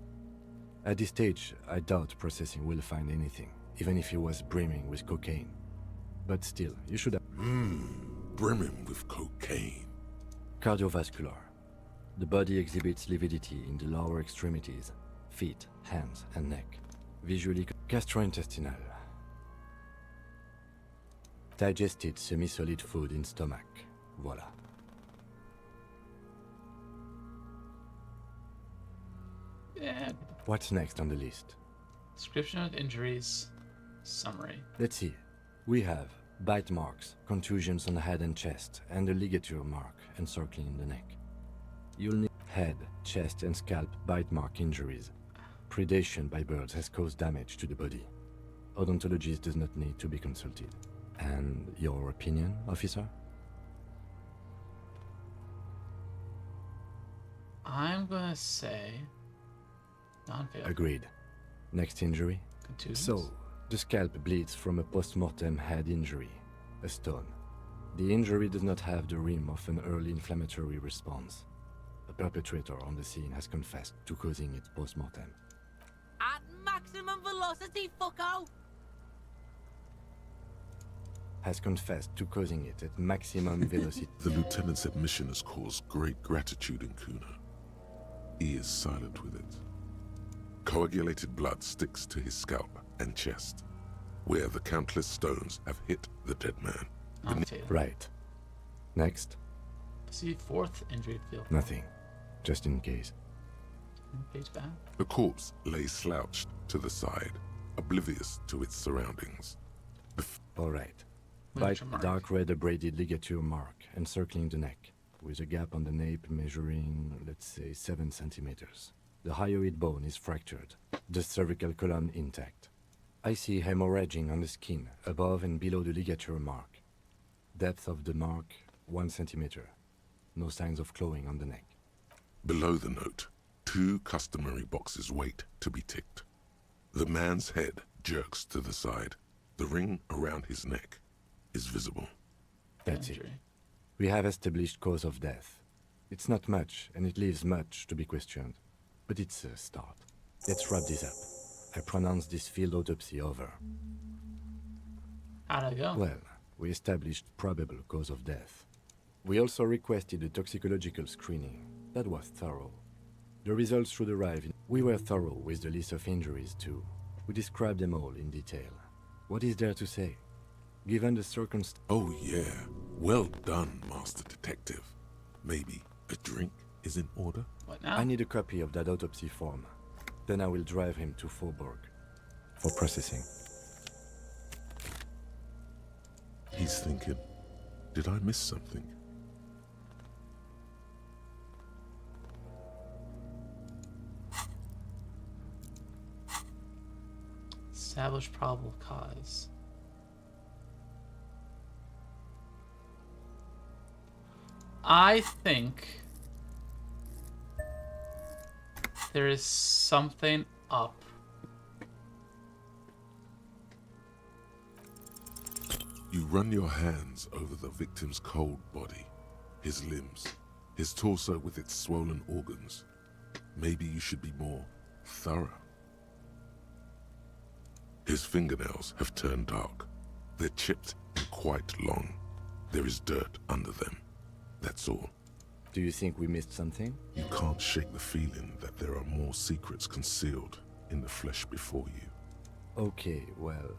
At this stage, I doubt processing will find anything, even if it was brimming with cocaine. But still, you should have...
Brimming with cocaine.
Cardiovascular. The body exhibits lividity in the lower extremities, feet, hands, and neck. Visually gastrointestinal. Digested semi-solid food in stomach. Voila.
Yeah.
What's next on the list?
Description of injuries. Summary.
Let's see. We have bite marks, contusions on the head and chest, and a ligature mark encircling the neck. You'll need head, chest, and scalp bite mark injuries. Predation by birds has caused damage to the body. Odontologist does not need to be consulted. And your opinion, officer?
I'm gonna say non-fatal.
Agreed. Next injury?
Contusions?
So, the scalp bleeds from a post-mortem head injury, a stone. The injury does not have the rim of an early inflammatory response. The perpetrator on the scene has confessed to causing it post-mortem.
At maximum velocity, fucko!
Has confessed to causing it at maximum velocity.
The lieutenant's admission has caused great gratitude in Kuna. He is silent with it. Coagulated blood sticks to his scalp and chest, where the countless stones have hit the dead man.
Right. Next?
See fourth injury field.
Nothing. Just in case.
Page back.
The corpse lay slouched to the side, oblivious to its surroundings.
Alright. Bite
Ligature
the
mark.
dark red abraded ligature mark, encircling the neck, with a gap on the nape measuring, let's say, 7 centimeters. The hyoid bone is fractured, the cervical column intact. I see hemorrhaging on the skin, above and below the ligature mark. Depth of the mark, 1 centimeter. No signs of clawing on the neck.
Below the note, 2 customary boxes wait to be ticked. The man's head jerks to the side. The ring around his neck is visible.
That's it. We have established cause of death. It's not much, and it leaves much to be questioned. But it's a start. Let's wrap this up. I pronounce this field autopsy over.
How'd it go?
Well, we established probable cause of death. We also requested a toxicological screening. That was thorough. The results should arrive in... We were thorough with the list of injuries too. We described them all in detail. What is there to say? Given the circumstances...
Oh yeah, well done, Master Detective. Maybe a drink is in order?
What now?
I need a copy of that autopsy form. Then I will drive him to Faubourg for processing.
He's thinking, did I miss something?
Establish probable cause. I think there is something up.
You run your hands over the victim's cold body, his limbs, his torso with its swollen organs. Maybe you should be more thorough. His fingernails have turned dark. They're chipped and quite long. There is dirt under them. That's all.
Do you think we missed something?
You can't shake the feeling that there are more secrets concealed in the flesh before you.
Okay, well,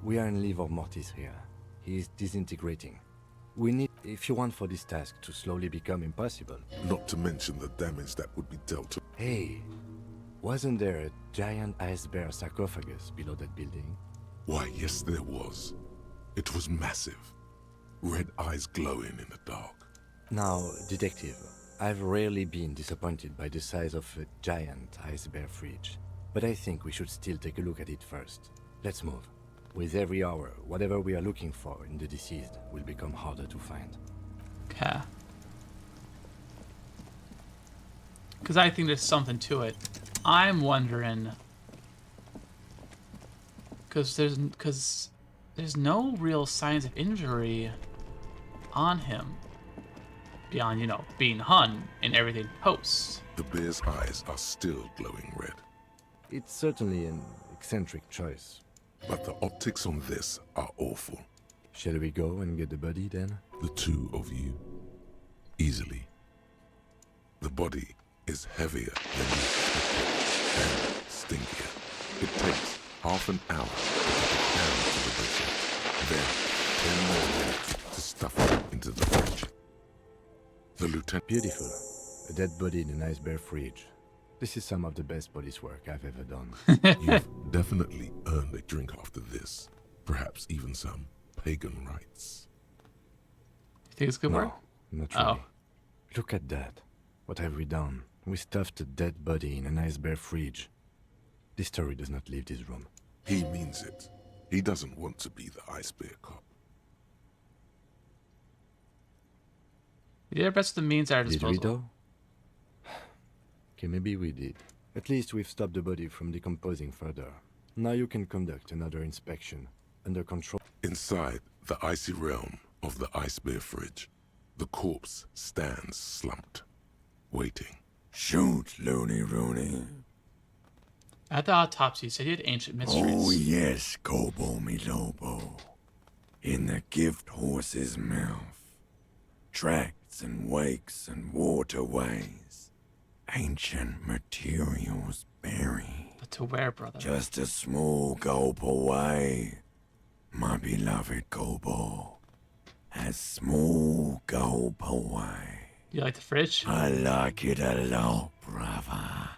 we are in livor mortis here. He is disintegrating. We need, if you want for this task to slowly become impossible.
Not to mention the damage that would be dealt to.
Hey, wasn't there a giant ice bear sarcophagus below that building?
Why, yes there was. It was massive. Red eyes glowing in the dark.
Now, detective, I've rarely been disappointed by the size of a giant ice bear fridge. But I think we should still take a look at it first. Let's move. With every hour, whatever we are looking for in the deceased will become harder to find.
Okay. Because I think there's something to it. I'm wondering... Because there's no real signs of injury on him. Beyond, you know, being hung and everything post.
The bear's eyes are still glowing red.
It's certainly an eccentric choice.
But the optics on this are awful.
Shall we go and get the body then?
The two of you. Easily. The body is heavier than you expected and stinkier. It takes half an hour to get it down to the butcher. Then 10 more minutes to stuff it into the fridge. The lieutenant...
Beautiful. A dead body in an ice bear fridge. This is some of the best police work I've ever done.
You've definitely earned a drink after this. Perhaps even some pagan rites.
You think it's good work?
No, not really. Look at that. What have we done? We stuffed a dead body in an ice bear fridge. This story does not leave this room.
He means it. He doesn't want to be the ice bear cop.
We did our best with the means at our disposal.
Did we though? Okay, maybe we did. At least we've stopped the body from decomposing further. Now you can conduct another inspection, under control.
Inside the icy realm of the ice bear fridge, the corpse stands slumped, waiting.
Shoot, Looney Rooney.
At the autopsy, you said you had ancient mysteries.
Oh yes, Kobo mi Lobo. In the gift horse's mouth. Tracts and wakes and waterways. Ancient materials buried.
But to where, brother?
Just a small gulp away. My beloved Kobo. A small gulp away.
You like the fridge?
I like it a lot, brother.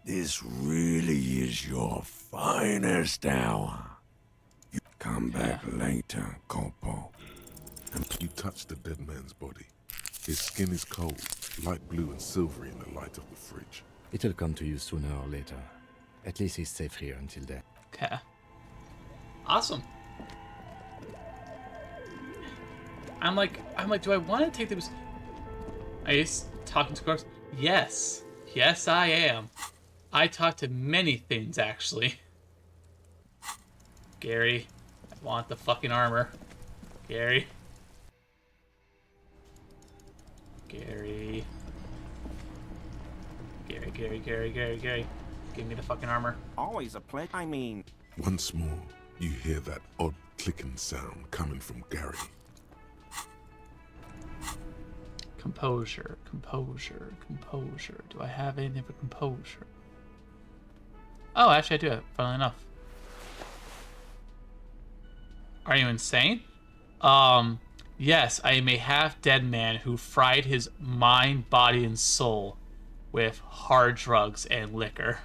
This really is your finest hour. Come back later, Corpo.
You touch the dead man's body. His skin is cold, light blue and silvery in the light of the fridge.
It'll come to you sooner or later. At least he's safe here until then.
Okay. Awesome. I'm like, do I want to take this? Are you talking to corpse? Yes. Yes, I am. I talk to many things, actually. Gary, I want the fucking armor. Gary. Gary. Gary. Give me the fucking armor.
Always a pleasure. I mean...
Once more, you hear that odd clicking sound coming from Gary.
Composure. Do I have anything for composure? Oh, actually I do have, funnily enough. Are you insane? Yes, I am a half-dead man who fried his mind, body, and soul with hard drugs and liquor.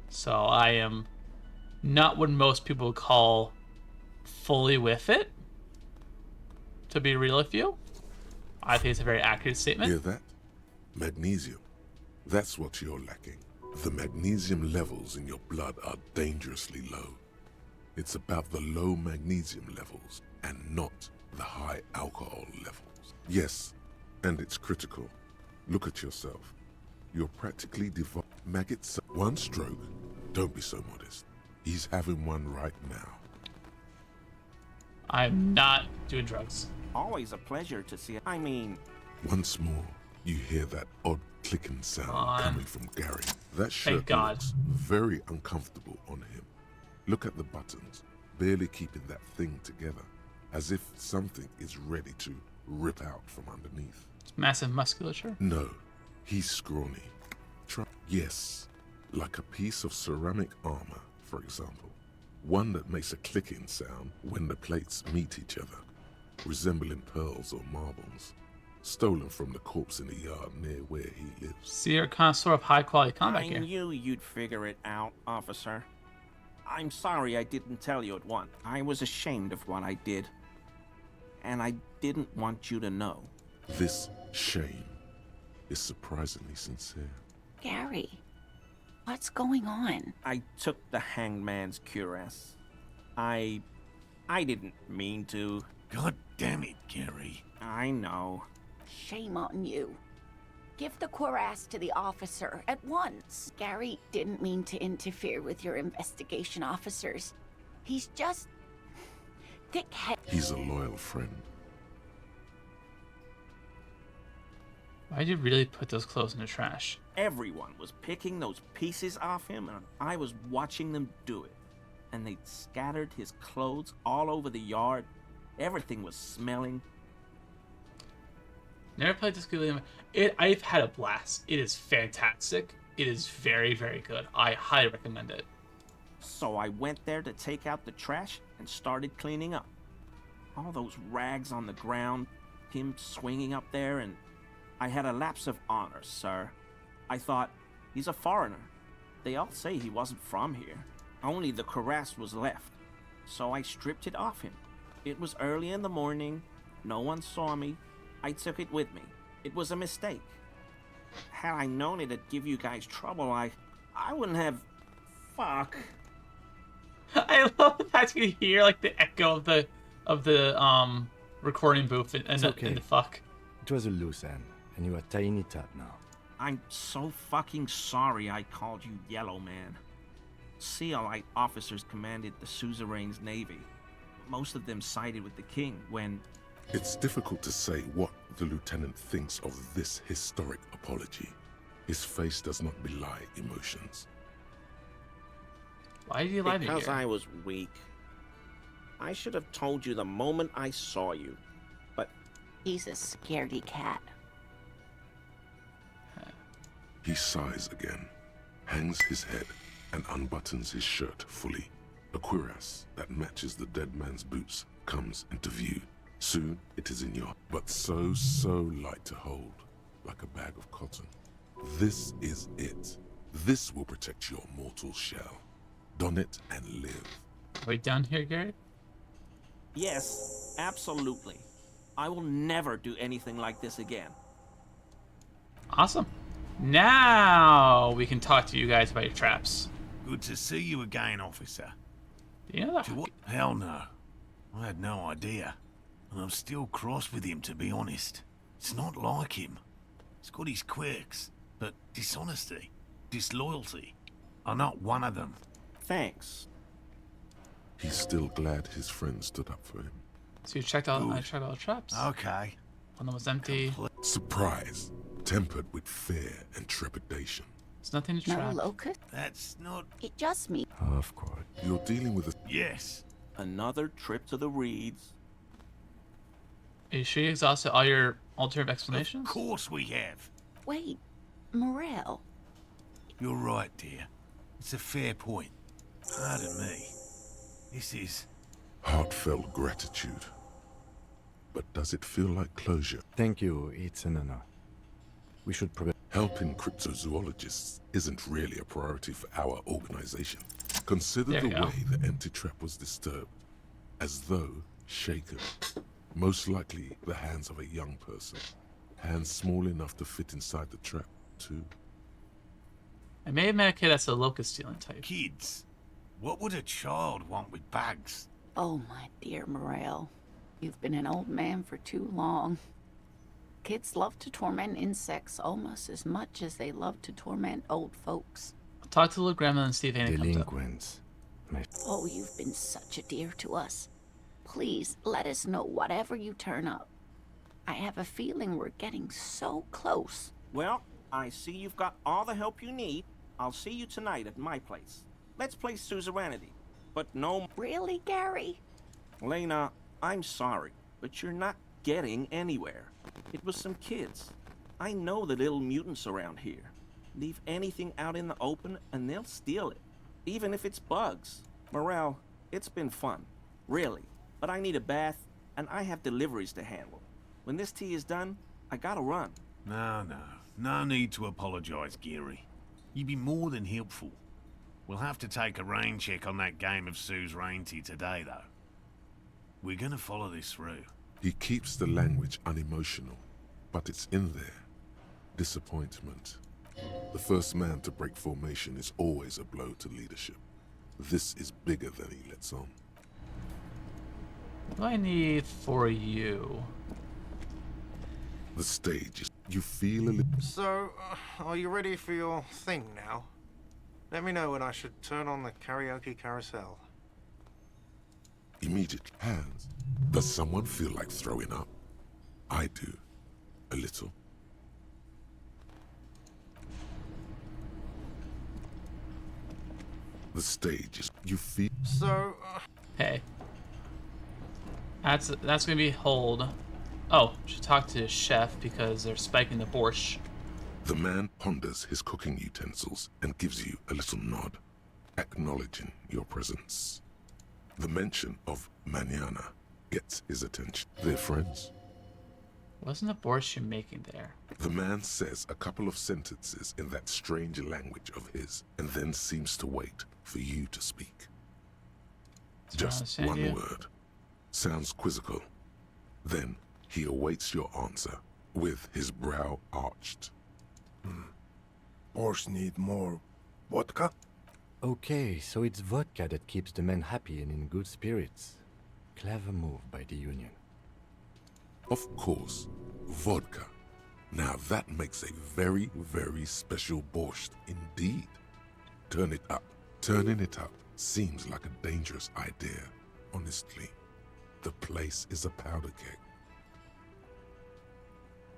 So I am not what most people would call fully with it, to be real with you. I think it's a very accurate statement.
Hear that? Magnesium. That's what you're lacking. The magnesium levels in your blood are dangerously low. It's about the low magnesium levels and not the high alcohol levels. Yes, and it's critical. Look at yourself. You're practically maggots. One stroke. Don't be so modest. He's having one right now.
I'm not doing drugs.
Always a pleasure to see. I mean...
Once more, you hear that odd clicking sound coming from Gary. That shirt looks very uncomfortable on him. Look at the buttons, barely keeping that thing together, as if something is ready to rip out from underneath.
It's massive musculature?
No, he's scrawny. Yes, like a piece of ceramic armor, for example. One that makes a clicking sound when the plates meet each other, resembling pearls or marbles, stolen from the corpse in the yard near where he lives.
See, you're kind of sort of high-quality combat
I
gear.
knew you'd figure it out, officer. I'm sorry I didn't tell you at once. I was ashamed of what I did. And I didn't want you to know.
This shame is surprisingly sincere.
Gary, what's going on?
I took the hangman's cuirass. I didn't mean to.
God damn it, Gary.
I know.
Shame on you. Give the cuirass to the officer at once. Gary didn't mean to interfere with your investigation officers. He's just... thick-headed.
He's a loyal friend.
Why'd you really put those clothes in the trash?
Everyone was picking those pieces off him, and I was watching them do it. And they'd scattered his clothes all over the yard. Everything was smelling.
Never played this game. I've had a blast. It is fantastic. It is very, very good. I highly recommend it.
So I went there to take out the trash and started cleaning up. All those rags on the ground, him swinging up there, and I had a lapse of honor, sir. I thought, he's a foreigner. They all say he wasn't from here. Only the cuirass was left. So I stripped it off him. It was early in the morning. No one saw me. I took it with me. It was a mistake. Had I known it'd give you guys trouble, I wouldn't have... Fuck.
I love the fact you hear like the echo of the recording booth and the fuck.
It was a loose end, and you are tying it up now.
I'm so fucking sorry I called you Yellow Man. Sealite officers commanded the suzerain's navy. Most of them sided with the king when...
It's difficult to say what the lieutenant thinks of this historic apology. His face does not belie emotions.
Why did you lie to me?
Because I was weak. I should have told you the moment I saw you, but...
He's a scaredy cat.
He sighs again, hangs his head, and unbuttons his shirt fully. A cuirass that matches the dead man's boots comes into view. Soon it is in your... But so light to hold, like a bag of cotton. This is it. This will protect your mortal shell. Don it and live.
Are we down here, Gary?
Yes, absolutely. I will never do anything like this again.
Awesome. Now we can talk to you guys about your traps.
Good to see you again, officer.
You know
what? Hell no. I had no idea. And I'm still cross with him, to be honest. It's not like him. He's got his quirks, but dishonesty, disloyalty are not one of them.
Thanks.
He's still glad his friend stood up for him.
So you checked out, I checked all the traps.
Okay.
One of them was empty.
Surprise, tempered with fear and trepidation.
There's nothing to
No
trap.
locust?
That's not...
It just me.
Of course.
You're dealing with a...
Yes.
Another trip to the Reeds.
Are you sure you exhausted all your alternative explanations?
Of course we have.
Wait, Morel.
You're right, dear. It's a fair point. Pardon me. This is...
heartfelt gratitude. But does it feel like closure?
Thank you, it's an honor. We should probably...
Helping cryptozoologists isn't really a priority for our organization. Consider
There
the
you go.
way the empty trap was disturbed, as though shaken. Most likely the hands of a young person. Hands small enough to fit inside the trap, too.
I may have met a kid that's a locust stealing type.
Kids? What would a child want with bags?
Oh, my dear Morel. You've been an old man for too long. Kids love to torment insects almost as much as they love to torment old folks.
I'll talk to little grandma and see if anything comes up.
Delinquents.
Oh, you've been such a dear to us. Please, let us know whatever you turn up. I have a feeling we're getting so close.
Well, I see you've got all the help you need. I'll see you tonight at my place. Let's play suzerainty. But no...
Really, Gary?
Lena, I'm sorry, but you're not getting anywhere. It was some kids. I know the little mutants around here. Leave anything out in the open and they'll steal it. Even if it's bugs. Morel, it's been fun. Really. But I need a bath, and I have deliveries to handle. When this tea is done, I gotta run.
No need to apologize, Geary. You'd be more than helpful. We'll have to take a rain check on that game of suzerainty today, though. We're gonna follow this through.
He keeps the language unemotional, but it's in there. Disappointment. The first man to break formation is always a blow to leadership. This is bigger than he lets on.
What do I need for you?
The stage is... You feel a little...
So, are you ready for your thing now? Let me know when I should turn on the karaoke carousel.
Immediate hands. Does someone feel like throwing up? I do. A little. The stage is... You feel...
So...
Hey. That's gonna be hold. Oh, should talk to the chef because they're spiking the borscht.
The man ponders his cooking utensils and gives you a little nod, acknowledging your presence. The mention of mañana gets his attention. They're friends.
Wasn't the borscht you're making there?
The man says a couple of sentences in that strange language of his, and then seems to wait for you to speak. Just one word. Sounds quizzical. Then he awaits your answer, with his brow arched.
Borscht need more vodka?
Okay, so it's vodka that keeps the men happy and in good spirits. Clever move by the Union.
Of course, vodka. Now that makes a very, very special borscht indeed. Turn it up. Turning it up seems like a dangerous idea, honestly. The place is a powder keg.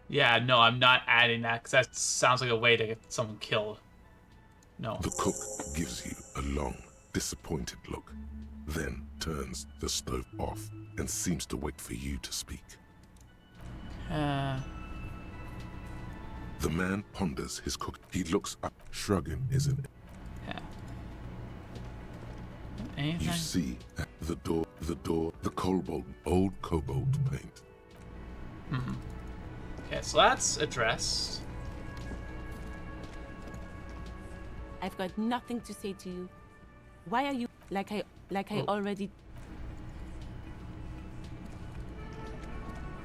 Yeah, no, I'm not adding that because that sounds like a way to get someone killed. No.
The cook gives you a long, disappointed look, then turns the stove off and seems to wait for you to speak. The man ponders his cook. He looks up, shrugging his head.
Anything?
You see at the door, the old cobalt paint.
Mm-hmm. Okay, so that's addressed.
I've got nothing to say to you. Why are you like I already...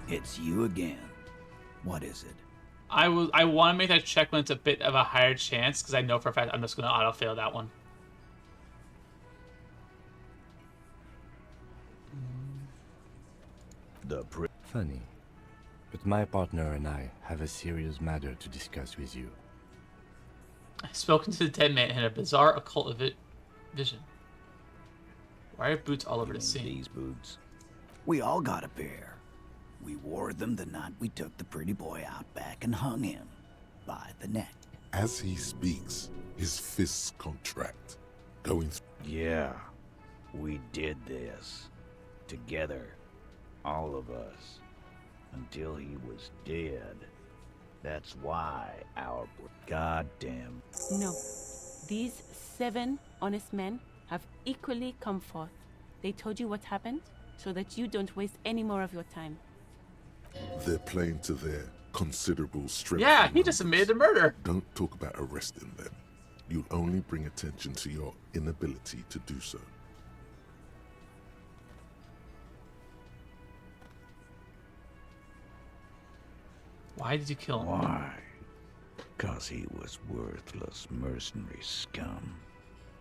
It's you again. What is it?
I want to make that check when it's a bit of a higher chance, because I know for a fact I'm just going to auto-fail that one.
Funny, but my partner and I have a serious matter to discuss with you.
I've spoken to the dead man in a bizarre occult vision. Why are boots all over the scene?
These boots. We all got a pair. We wore them the night we took the pretty boy out back and hung him by the neck.
As he speaks, his fists contract, going through.
Yeah, we did this. Together. All of us. Until he was dead. That's why our goddamn...
No. These 7 honest men have equally come forth. They told you what happened, so that you don't waste any more of your time.
They're playing to their considerable strength.
Yeah, he just admitted the murder.
Don't talk about arresting them. You'll only bring attention to your inability to do so.
Why did you kill him?
Why? 'Cause he was worthless mercenary scum.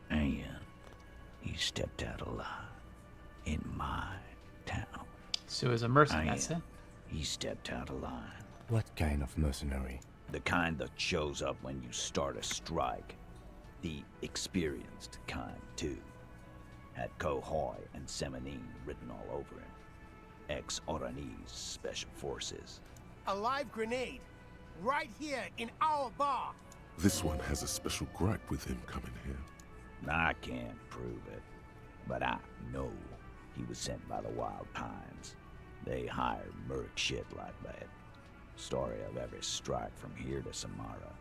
And he stepped out alive in my town.
So he was a mercenary, that's it?
He stepped out of line.
What kind of mercenary?
The kind that shows up when you start a strike. The experienced kind, too. Had Kohoi and Semenine written all over him. Ex-Oranese Special Forces.
A live grenade. Right here in our bar.
This one has a special gripe with him coming here.
I can't prove it, but I know he was sent by the Wild Pines. They hire merc shit like that. Story of every strike from here to Samara.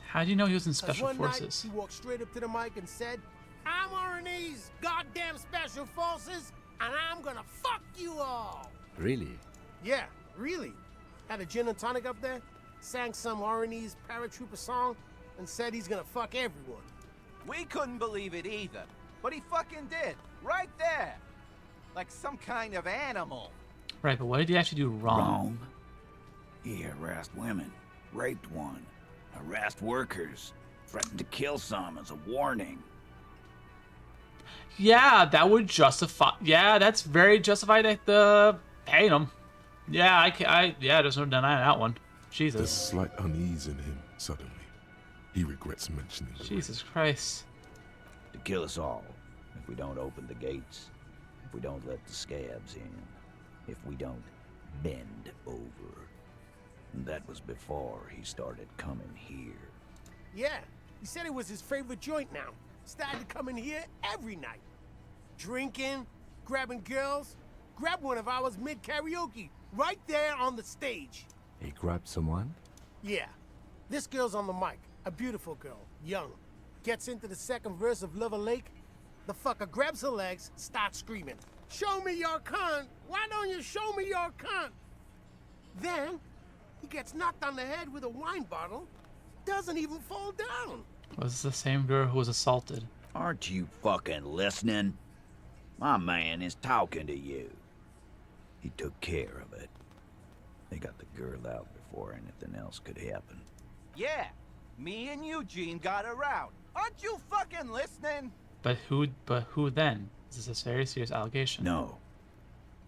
How do you know he was in Special
one
Forces?
Night, he walked straight up to the mic and said, "I'm Oranese goddamn Special Forces, and I'm gonna fuck you all."
Really?
Yeah, really. Had a gin and tonic up there, sang some Oranese paratrooper song, and said he's gonna fuck everyone.
We couldn't believe it either, but he fucking did, right there. Like some kind of animal.
Right, but what did he actually do wrong?
He harassed women, raped one, harassed workers, threatened to kill some as a warning.
Yeah, that would justify. Yeah, that's very justified at the paying him. Yeah, yeah, there's no denying that one. Jesus.
There's slight unease in him suddenly. He regrets mentioning the
Jesus Christ.
To kill us all, if we don't open the gates, if we don't let the scabs in, if we don't bend over. And that was before he started coming here.
Yeah, he said it was his favorite joint now. Started coming here every night. Drinking, grabbing girls. Grabbed one of ours mid-karaoke, right there on the stage.
He grabbed someone?
Yeah. This girl's on the mic. A beautiful girl, young. Gets into the second verse of Lover Lake. The fucker grabs her legs, starts screaming, "Show me your cunt! Why don't you show me your cunt?" Then, he gets knocked on the head with a wine bottle. Doesn't even fall down.
Was the same girl who was assaulted?
Aren't you fucking listening? My man is talking to you. He took care of it. They got the girl out before anything else could happen.
Yeah, me and Eugene got around. Aren't you fucking listening?
But who then? This is a very serious allegation.
No.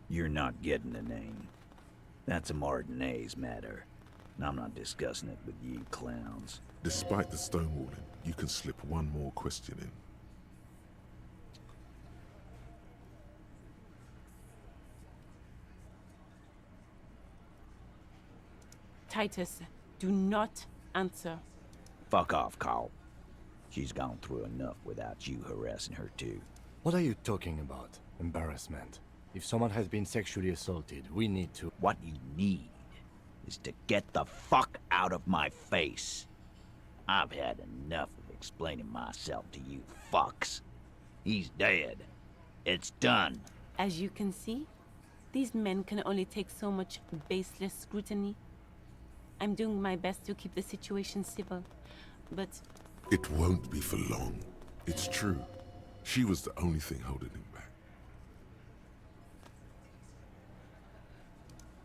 You're not getting the name. That's a Martinez matter. And I'm not discussing it with you clowns.
Despite the stonewalling, you can slip one more question in.
Titus, do not answer.
Fuck off, Carl. She's gone through enough without you harassing her too.
What are you talking about? Embarrassment. If someone has been sexually assaulted, we need to...
What you need is to get the fuck out of my face. I've had enough of explaining myself to you fucks. He's dead. It's done.
As you can see, these men can only take so much baseless scrutiny. I'm doing my best to keep the situation civil, but...
It won't be for long. It's true. She was the only thing holding him back.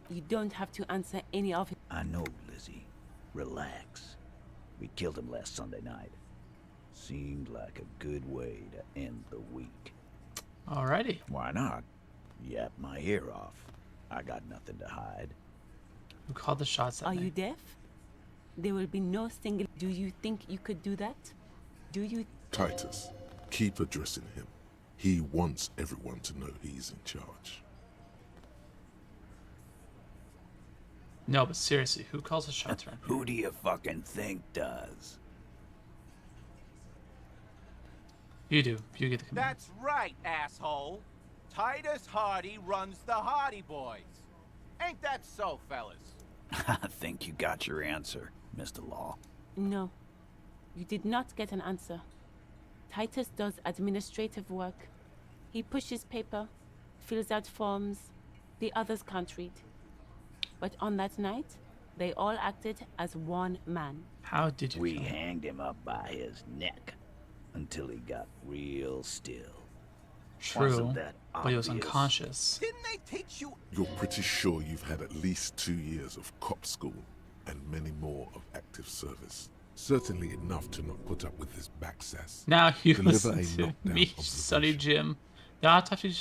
You don't have to answer any of it.
I know, Lizzie. Relax. We killed him last Sunday night. Seemed like a good way to end the week.
Alrighty.
Why not? Yap my ear off. I got nothing to hide.
Who called the shots at
Are
me?
you deaf? There will be no single... Do you think you could do that? Do you...
Titus, keep addressing him. He wants everyone to know he's in charge.
No, but seriously, who calls the shots around here?
Who do you fucking think does?
You do. You get the command.
That's right, asshole. Titus Hardy runs the Hardy Boys. Ain't that so, fellas?
I think you got your answer, Mr. Law.
No. You did not get an answer. Titus does administrative work. He pushes paper, fills out forms. The others can't read. But on that night, they all acted as one man.
How did you
We
kill him?
hanged him up by his neck until he got real still.
True,
Wasn't that
but he was
obvious?
unconscious.
Didn't they teach you?
You're pretty sure you've had at least 2 years of cop school and many more of active service. Certainly enough to not put up with this backsass.
Now you
Deliver
listen
a
to
knockdown
me, Sonny Jim. The autopsy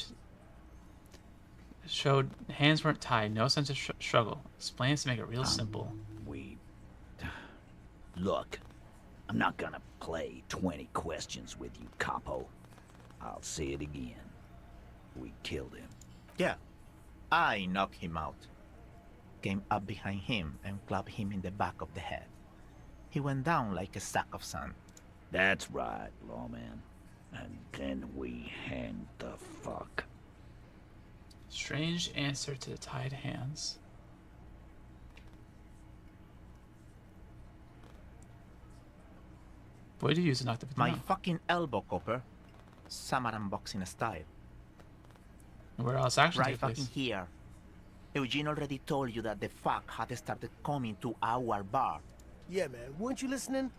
showed hands weren't tied, no sense of struggle. Explains to make it real simple.
Look, I'm not gonna play 20 questions with you, capo. I'll say it again. We killed him.
Yeah, I knocked him out. Came up behind him and clapped him in the back of the head. He went down like a sack of sand.
That's right, lawman. And then we hanged the fuck.
Strange answer to the tied hands. What did you use to knock the victim
My
out?
fucking elbow, Copper. Samaran boxing style.
Where else action
Right
take place?
fucking here. Eugene already told you that the fuck had started coming to our bar.
Yeah, man. Weren't you listening?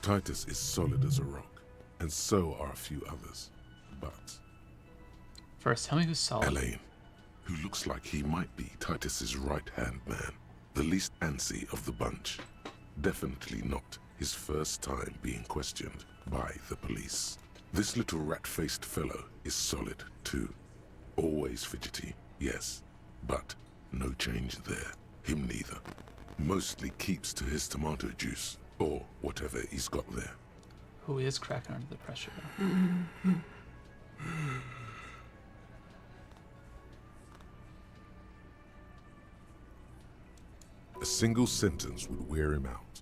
Titus is solid as a rock, and so are a few others. But
First, tell me who's solid.
Elaine, who looks like he might be Titus's right-hand man, the least antsy of the bunch. Definitely not his first time being questioned by the police. This little rat-faced fellow is solid, too. Always fidgety, yes, but no change there. Him neither. Mostly keeps to his tomato juice, or whatever he's got there.
Who is cracking under the pressure, though?
A single sentence would wear him out.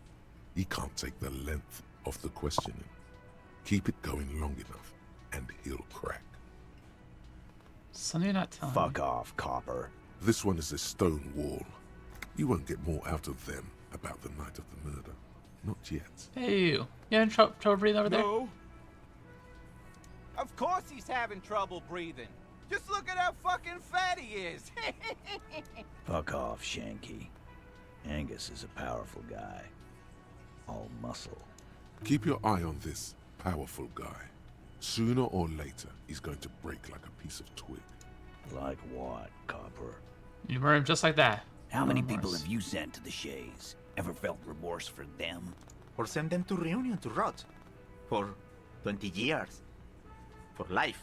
He can't take the length of the questioning. Keep it going long enough, and he'll crack.
Sonny, not telling
Fuck off, Copper.
This one is a stone wall. You won't get more out of them about the night of the murder. Not yet.
Hey, you. You having trouble breathing over there?
No. Of course he's having trouble breathing. Just look at how fucking fat he is.
Fuck off, Shanky. Angus is a powerful guy. All muscle.
Keep your eye on this powerful guy. Sooner or later, he's going to break like a piece of twig.
Like what, Copper?
You murder him just like that.
How many
No
people
remorse.
have you sent to the Shays? Ever felt remorse for them?
Or send them to Reunion to rot. For 20 years. For life.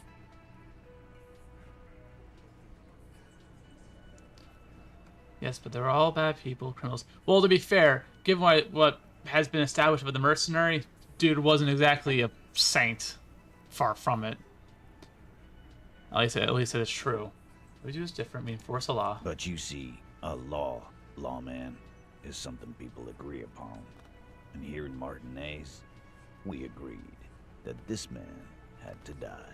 Yes, but they're all bad people, criminals. Well, to be fair, given what has been established with the mercenary, dude wasn't exactly a saint. Far from it. At least it's true. We do is different. We enforce a law.
But you see, a lawman, is something people agree upon. And here in Martinez, we agreed that this man had to die.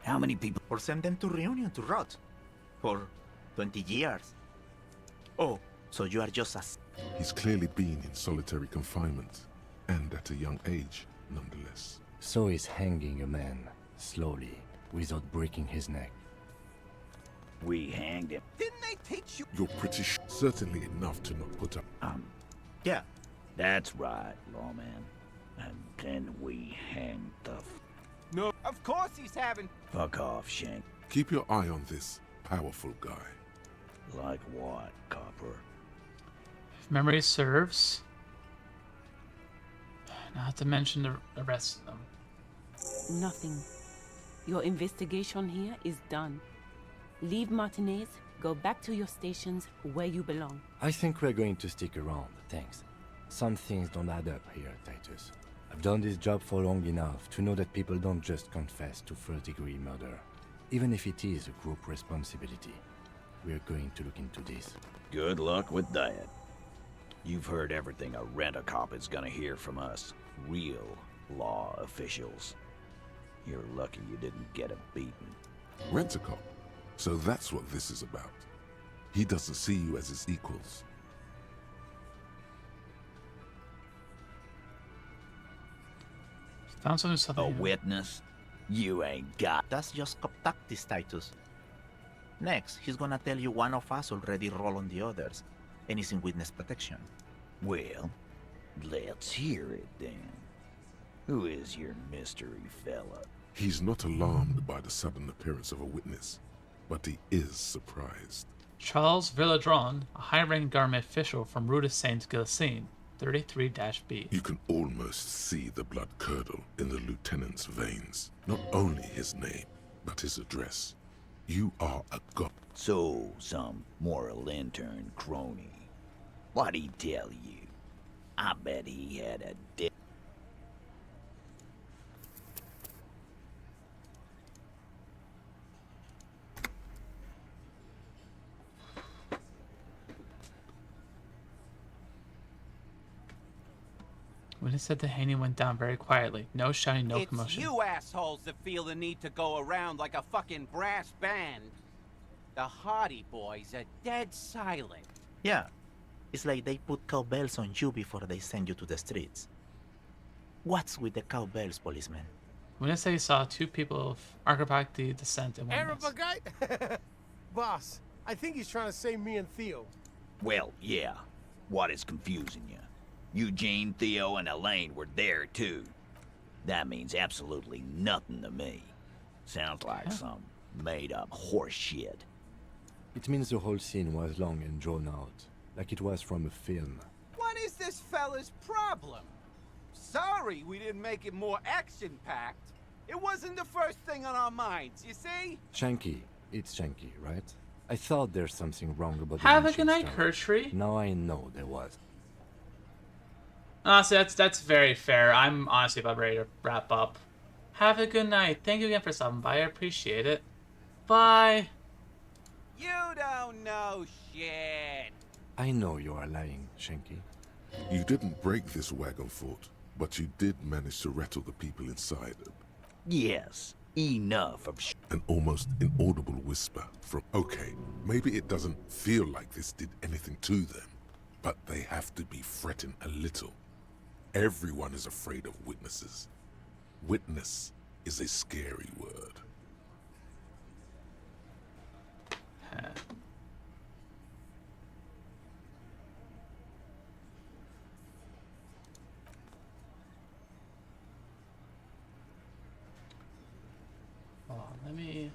How many people?
Or send them to Reunion to rot. For 20 years. Oh, so you are just a...
He's clearly been in solitary confinement, and at a young age, nonetheless.
So is hanging a man, slowly, without breaking his neck.
We hanged him.
Didn't they teach you?
You're pretty certainly enough to not put up.
Yeah, that's right, lawman. And then we hanged the
No. Of course he's having.
fuck off, Shank.
Keep your eye on this powerful guy.
Like what, Copper?
If memory serves. Not to mention the rest of them.
Nothing. Your investigation here is done. Leave Martinez, go back to your stations where you belong.
I think we're going to stick around, thanks. Some things don't add up here, Titus. I've done this job for long enough to know that people don't just confess to first-degree murder, even if it is a group responsibility. We're going to look into this.
Good luck with that. You've heard everything a rent-a-cop is gonna hear from us, real law officials. You're lucky you didn't get a beating.
Rent-a-cop? So that's what this is about. He doesn't see you as his equals.
Found something.
A witness? You ain't got.
That's just cop tactics, Titus. Next, he's gonna tell you one of us already rolled on the others, and is in witness protection.
Well, let's hear it then. Who is your mystery fella?
He's not alarmed by the sudden appearance of a witness, but he is surprised.
Charles Villadron, a high-ranking government official from Rue de Saint-Gilles, 33-B.
You can almost see the blood curdle in the lieutenant's veins. Not only his name, but his address. You are a god.
So, some moral intern crony. What'd he tell you? I bet he had a dick.
When it said the hanging went down very quietly. No shouting, no
It's
commotion.
you assholes that feel the need to go around like a fucking brass band. The Hardy Boys are dead silent.
Yeah, it's like they put cowbells on you before they send you to the streets. What's with the cowbells, policeman?
When it said he saw two people of Archipelago descent in one
Arab
mess.
guy? Boss, I think he's trying to say me and Theo.
Well, yeah. What is confusing you? Eugene, Theo, and Elaine were there, too. That means absolutely nothing to me. Sounds like some made-up horse shit.
It means the whole scene was long and drawn out, like it was from a film.
What is this fella's problem? Sorry we didn't make it more action-packed. It wasn't the first thing on our minds, you see?
Shanky. It's Shanky, right? I thought there's something wrong about the
Have a
lynching
good night,
story.
Kurtree.
Now I know there was.
Honestly, that's very fair. I'm honestly about ready to wrap up. Have a good night. Thank you again for stopping by. I appreciate it. Bye.
You don't know shit.
I know you are lying, Shanky.
You didn't break this wagon fort, but you did manage to rattle the people inside.
Yes, enough of
An almost inaudible whisper from, okay, maybe it doesn't feel like this did anything to them, but they have to be fretting a little. Everyone is afraid of witnesses. Witness is a scary word.
Hold on, let me...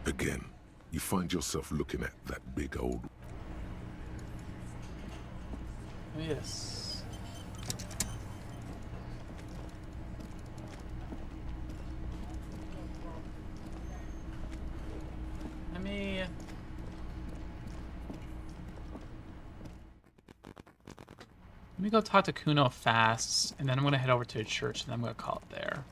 Again, you find yourself looking at that big old...
Yes. Let me go talk to Kuno fast, and then I'm gonna head over to a church, and then I'm gonna call it there.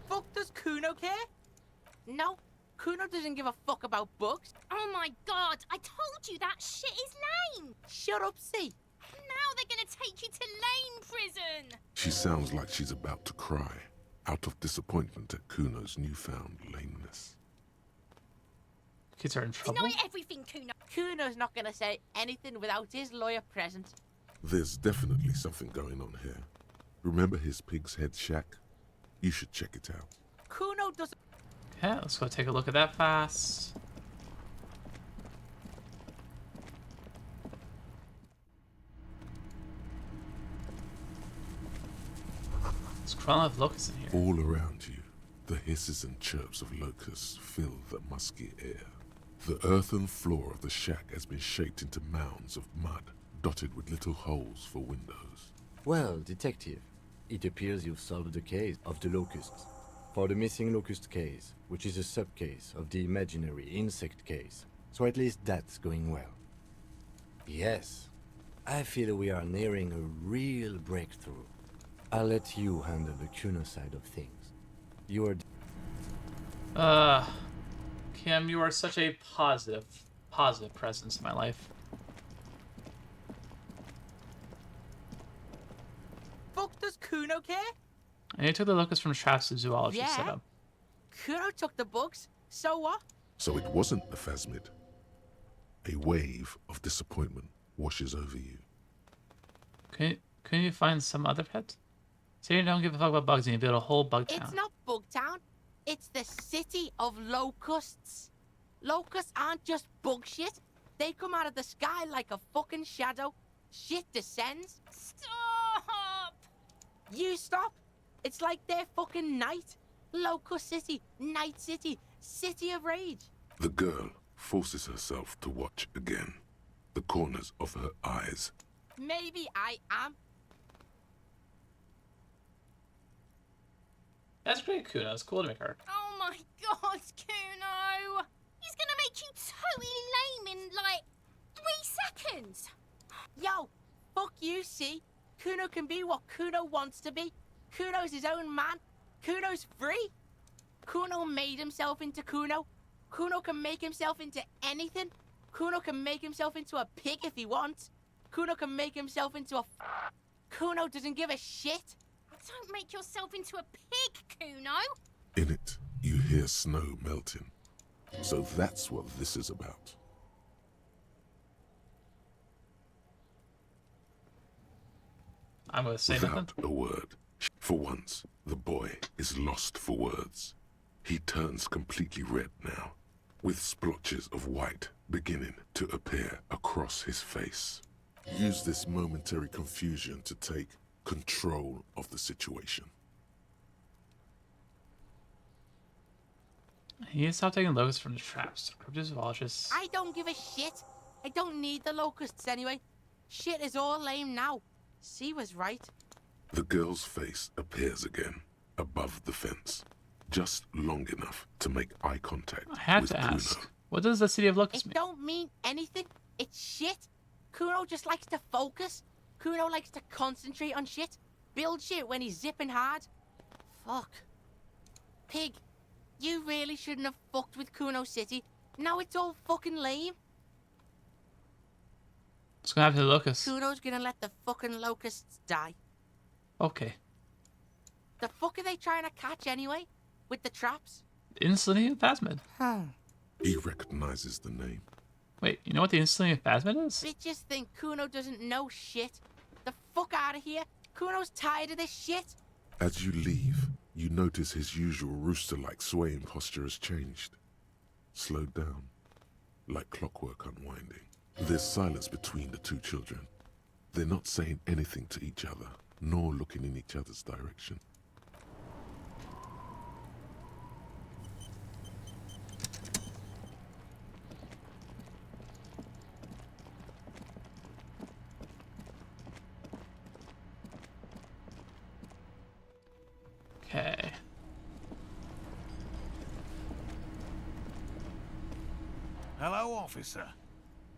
Fuck, does Kuno care? No, Kuno doesn't give a fuck about books.
Oh my god, I told you that shit is lame!
Shut up, see.
Now they're gonna take you to lame prison!
She sounds like she's about to cry, out of disappointment at Kuno's newfound lameness.
Kids are in trouble?
Deny everything, Kuno!
Kuno's not gonna say anything without his lawyer present.
There's definitely something going on here. Remember his pig's head shack? You should check it out.
Kuno doesn't.
Okay, let's go take a look at that fast. There's crawling with locusts in here.
All around you, the hisses and chirps of locusts fill the musky air. The earthen floor of the shack has been shaped into mounds of mud, dotted with little holes for windows.
Well, detective, it appears you've solved the case of the locusts. For the missing locust case, which is a sub-case of the imaginary insect case. So at least that's going well. Yes, I feel we are nearing a real breakthrough. I'll let you handle the Kuno side of things. You are...
Kim, you are such a positive presence in my life.
Fuck does Kuno care?
And he took the locust from traps to zoology
Yeah.
setup.
Kuno took the bugs. So what?
So it wasn't a phasmid. A wave of disappointment washes over you.
Can you find some other pet? Say you don't give a fuck about bugs and you build a whole bug town.
It's not Bugtown. It's the city of locusts. Locusts aren't just bug shit. They come out of the sky like a fucking shadow. Shit descends.
Stop!
You stop. It's like their fucking night. Locust City, Night City, City of Rage.
The girl forces herself to watch again. The corners of her eyes.
Maybe I am.
That's pretty cool. It's cool to make her.
Oh my god, Kuno! He's gonna make you totally lame in, like, 3 seconds!
Yo, fuck you, see? Kuno can be what Kuno wants to be. Kuno's his own man. Kuno's free. Kuno made himself into Kuno. Kuno can make himself into anything. Kuno can make himself into a pig if he wants. Kuno can make himself into a... Kuno doesn't give a shit.
Don't make yourself into a pig, Kuno!
In it, you hear snow melting. So that's what this is about.
I'm gonna say
Without
nothing.
a word. For once, the boy is lost for words. He turns completely red now, with splotches of white beginning to appear across his face. Use this momentary confusion to take control of the situation.
He needs to stop taking locusts from the traps. Crypto zoologists.
I don't give a shit. I don't need the locusts anyway. Shit is all lame now. C was right.
The girl's face appears again, above the fence, just long enough to make eye contact
I had
with
to
Kuno.
ask. What does the city of locusts
It
mean?
don't mean anything. It's shit. Kuno just likes to focus. Kuno likes to concentrate on shit. Build shit when he's zipping hard. Fuck. Pig, you really shouldn't have fucked with Kuno City. Now it's all fucking lame.
What's gonna happen to the locusts?
Kuno's gonna let the fucking locusts die.
Okay.
The fuck are they trying to catch anyway? With the traps?
Instantly phasmid.
He recognizes the name.
Wait, you know what the instantly phasmid is?
Bitches think Kuno doesn't know shit. The fuck out of here. Kuno's tired of this shit.
As you leave, you notice his usual rooster-like swaying posture has changed. Slowed down, like clockwork unwinding. There's silence between the two children. They're not saying anything to each other, nor looking in each other's direction.
Okay.
Hello, officer.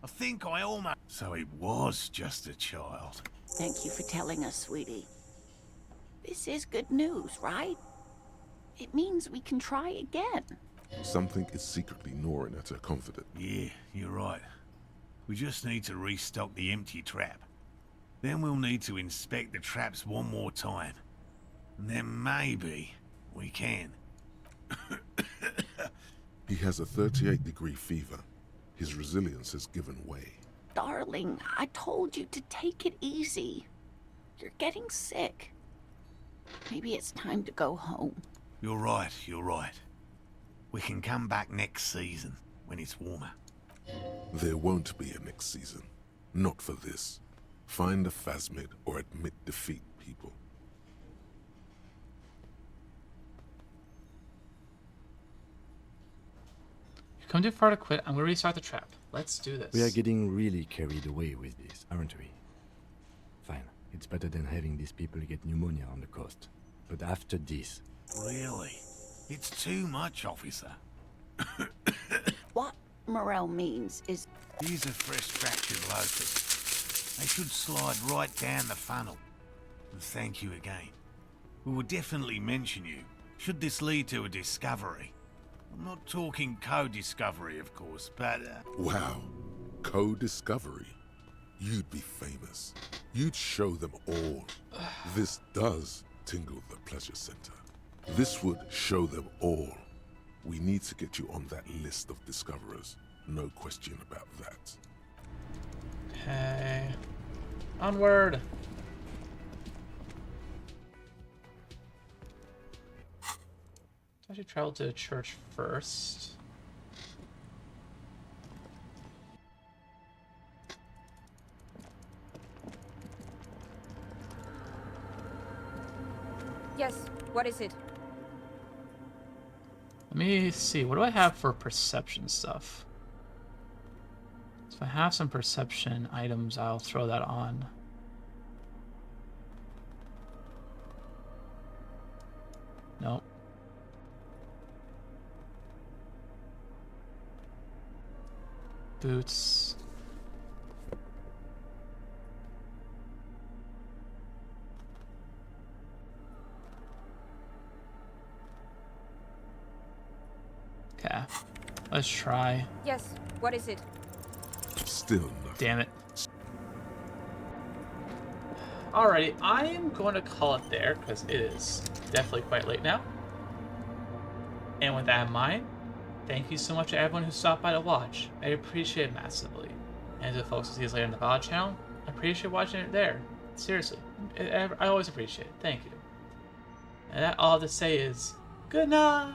I think I almost... So it was just a child.
Thank you for telling us, sweetie. This is good news, right? It means we can try again.
Something is secretly gnawing at her confidence.
Yeah, you're right. We just need to restock the empty trap. Then we'll need to inspect the traps one more time. And then maybe we can.
He has a 38-degree fever. His resilience has given way.
darling, I told you to take it easy. You're getting sick. Maybe it's time to go home.
You're right, you're right. We can come back next season, when it's warmer.
There won't be a next season. Not for this. Find a phasmid or admit defeat, people.
You've come too far to quit. I'm gonna restart the trap. Let's do this.
We are getting really carried away with this, aren't we? Fine. It's better than having these people get pneumonia on the coast. But after this...
Really? It's too much, officer.
What Morel means is...
Here's a fresh fractured locust. They should slide right down the funnel. And thank you again. We will definitely mention you, should this lead to a discovery. I'm not talking co-discovery, of course, but...
Wow. Co-discovery? You'd be famous. You'd show them all. This does tingle the pleasure center. This would show them all. We need to get you on that list of discoverers. No question about that.
Okay. Onward! I should travel to a church first.
Yes, what is it?
Let me see, what do I have for perception stuff? So if I have some perception items, I'll throw that on. Nope. Boots. Okay, let's try.
Yes, what is it?
Still nothing.
Damn it. Alrighty, I am going to call it there because it is definitely quite late now. And with that in mind, thank you so much to everyone who stopped by to watch. I appreciate it massively. And to the folks who see us later in the VOD channel, I appreciate watching it there. Seriously, I always appreciate it. Thank you. And that all I have to say is, good night.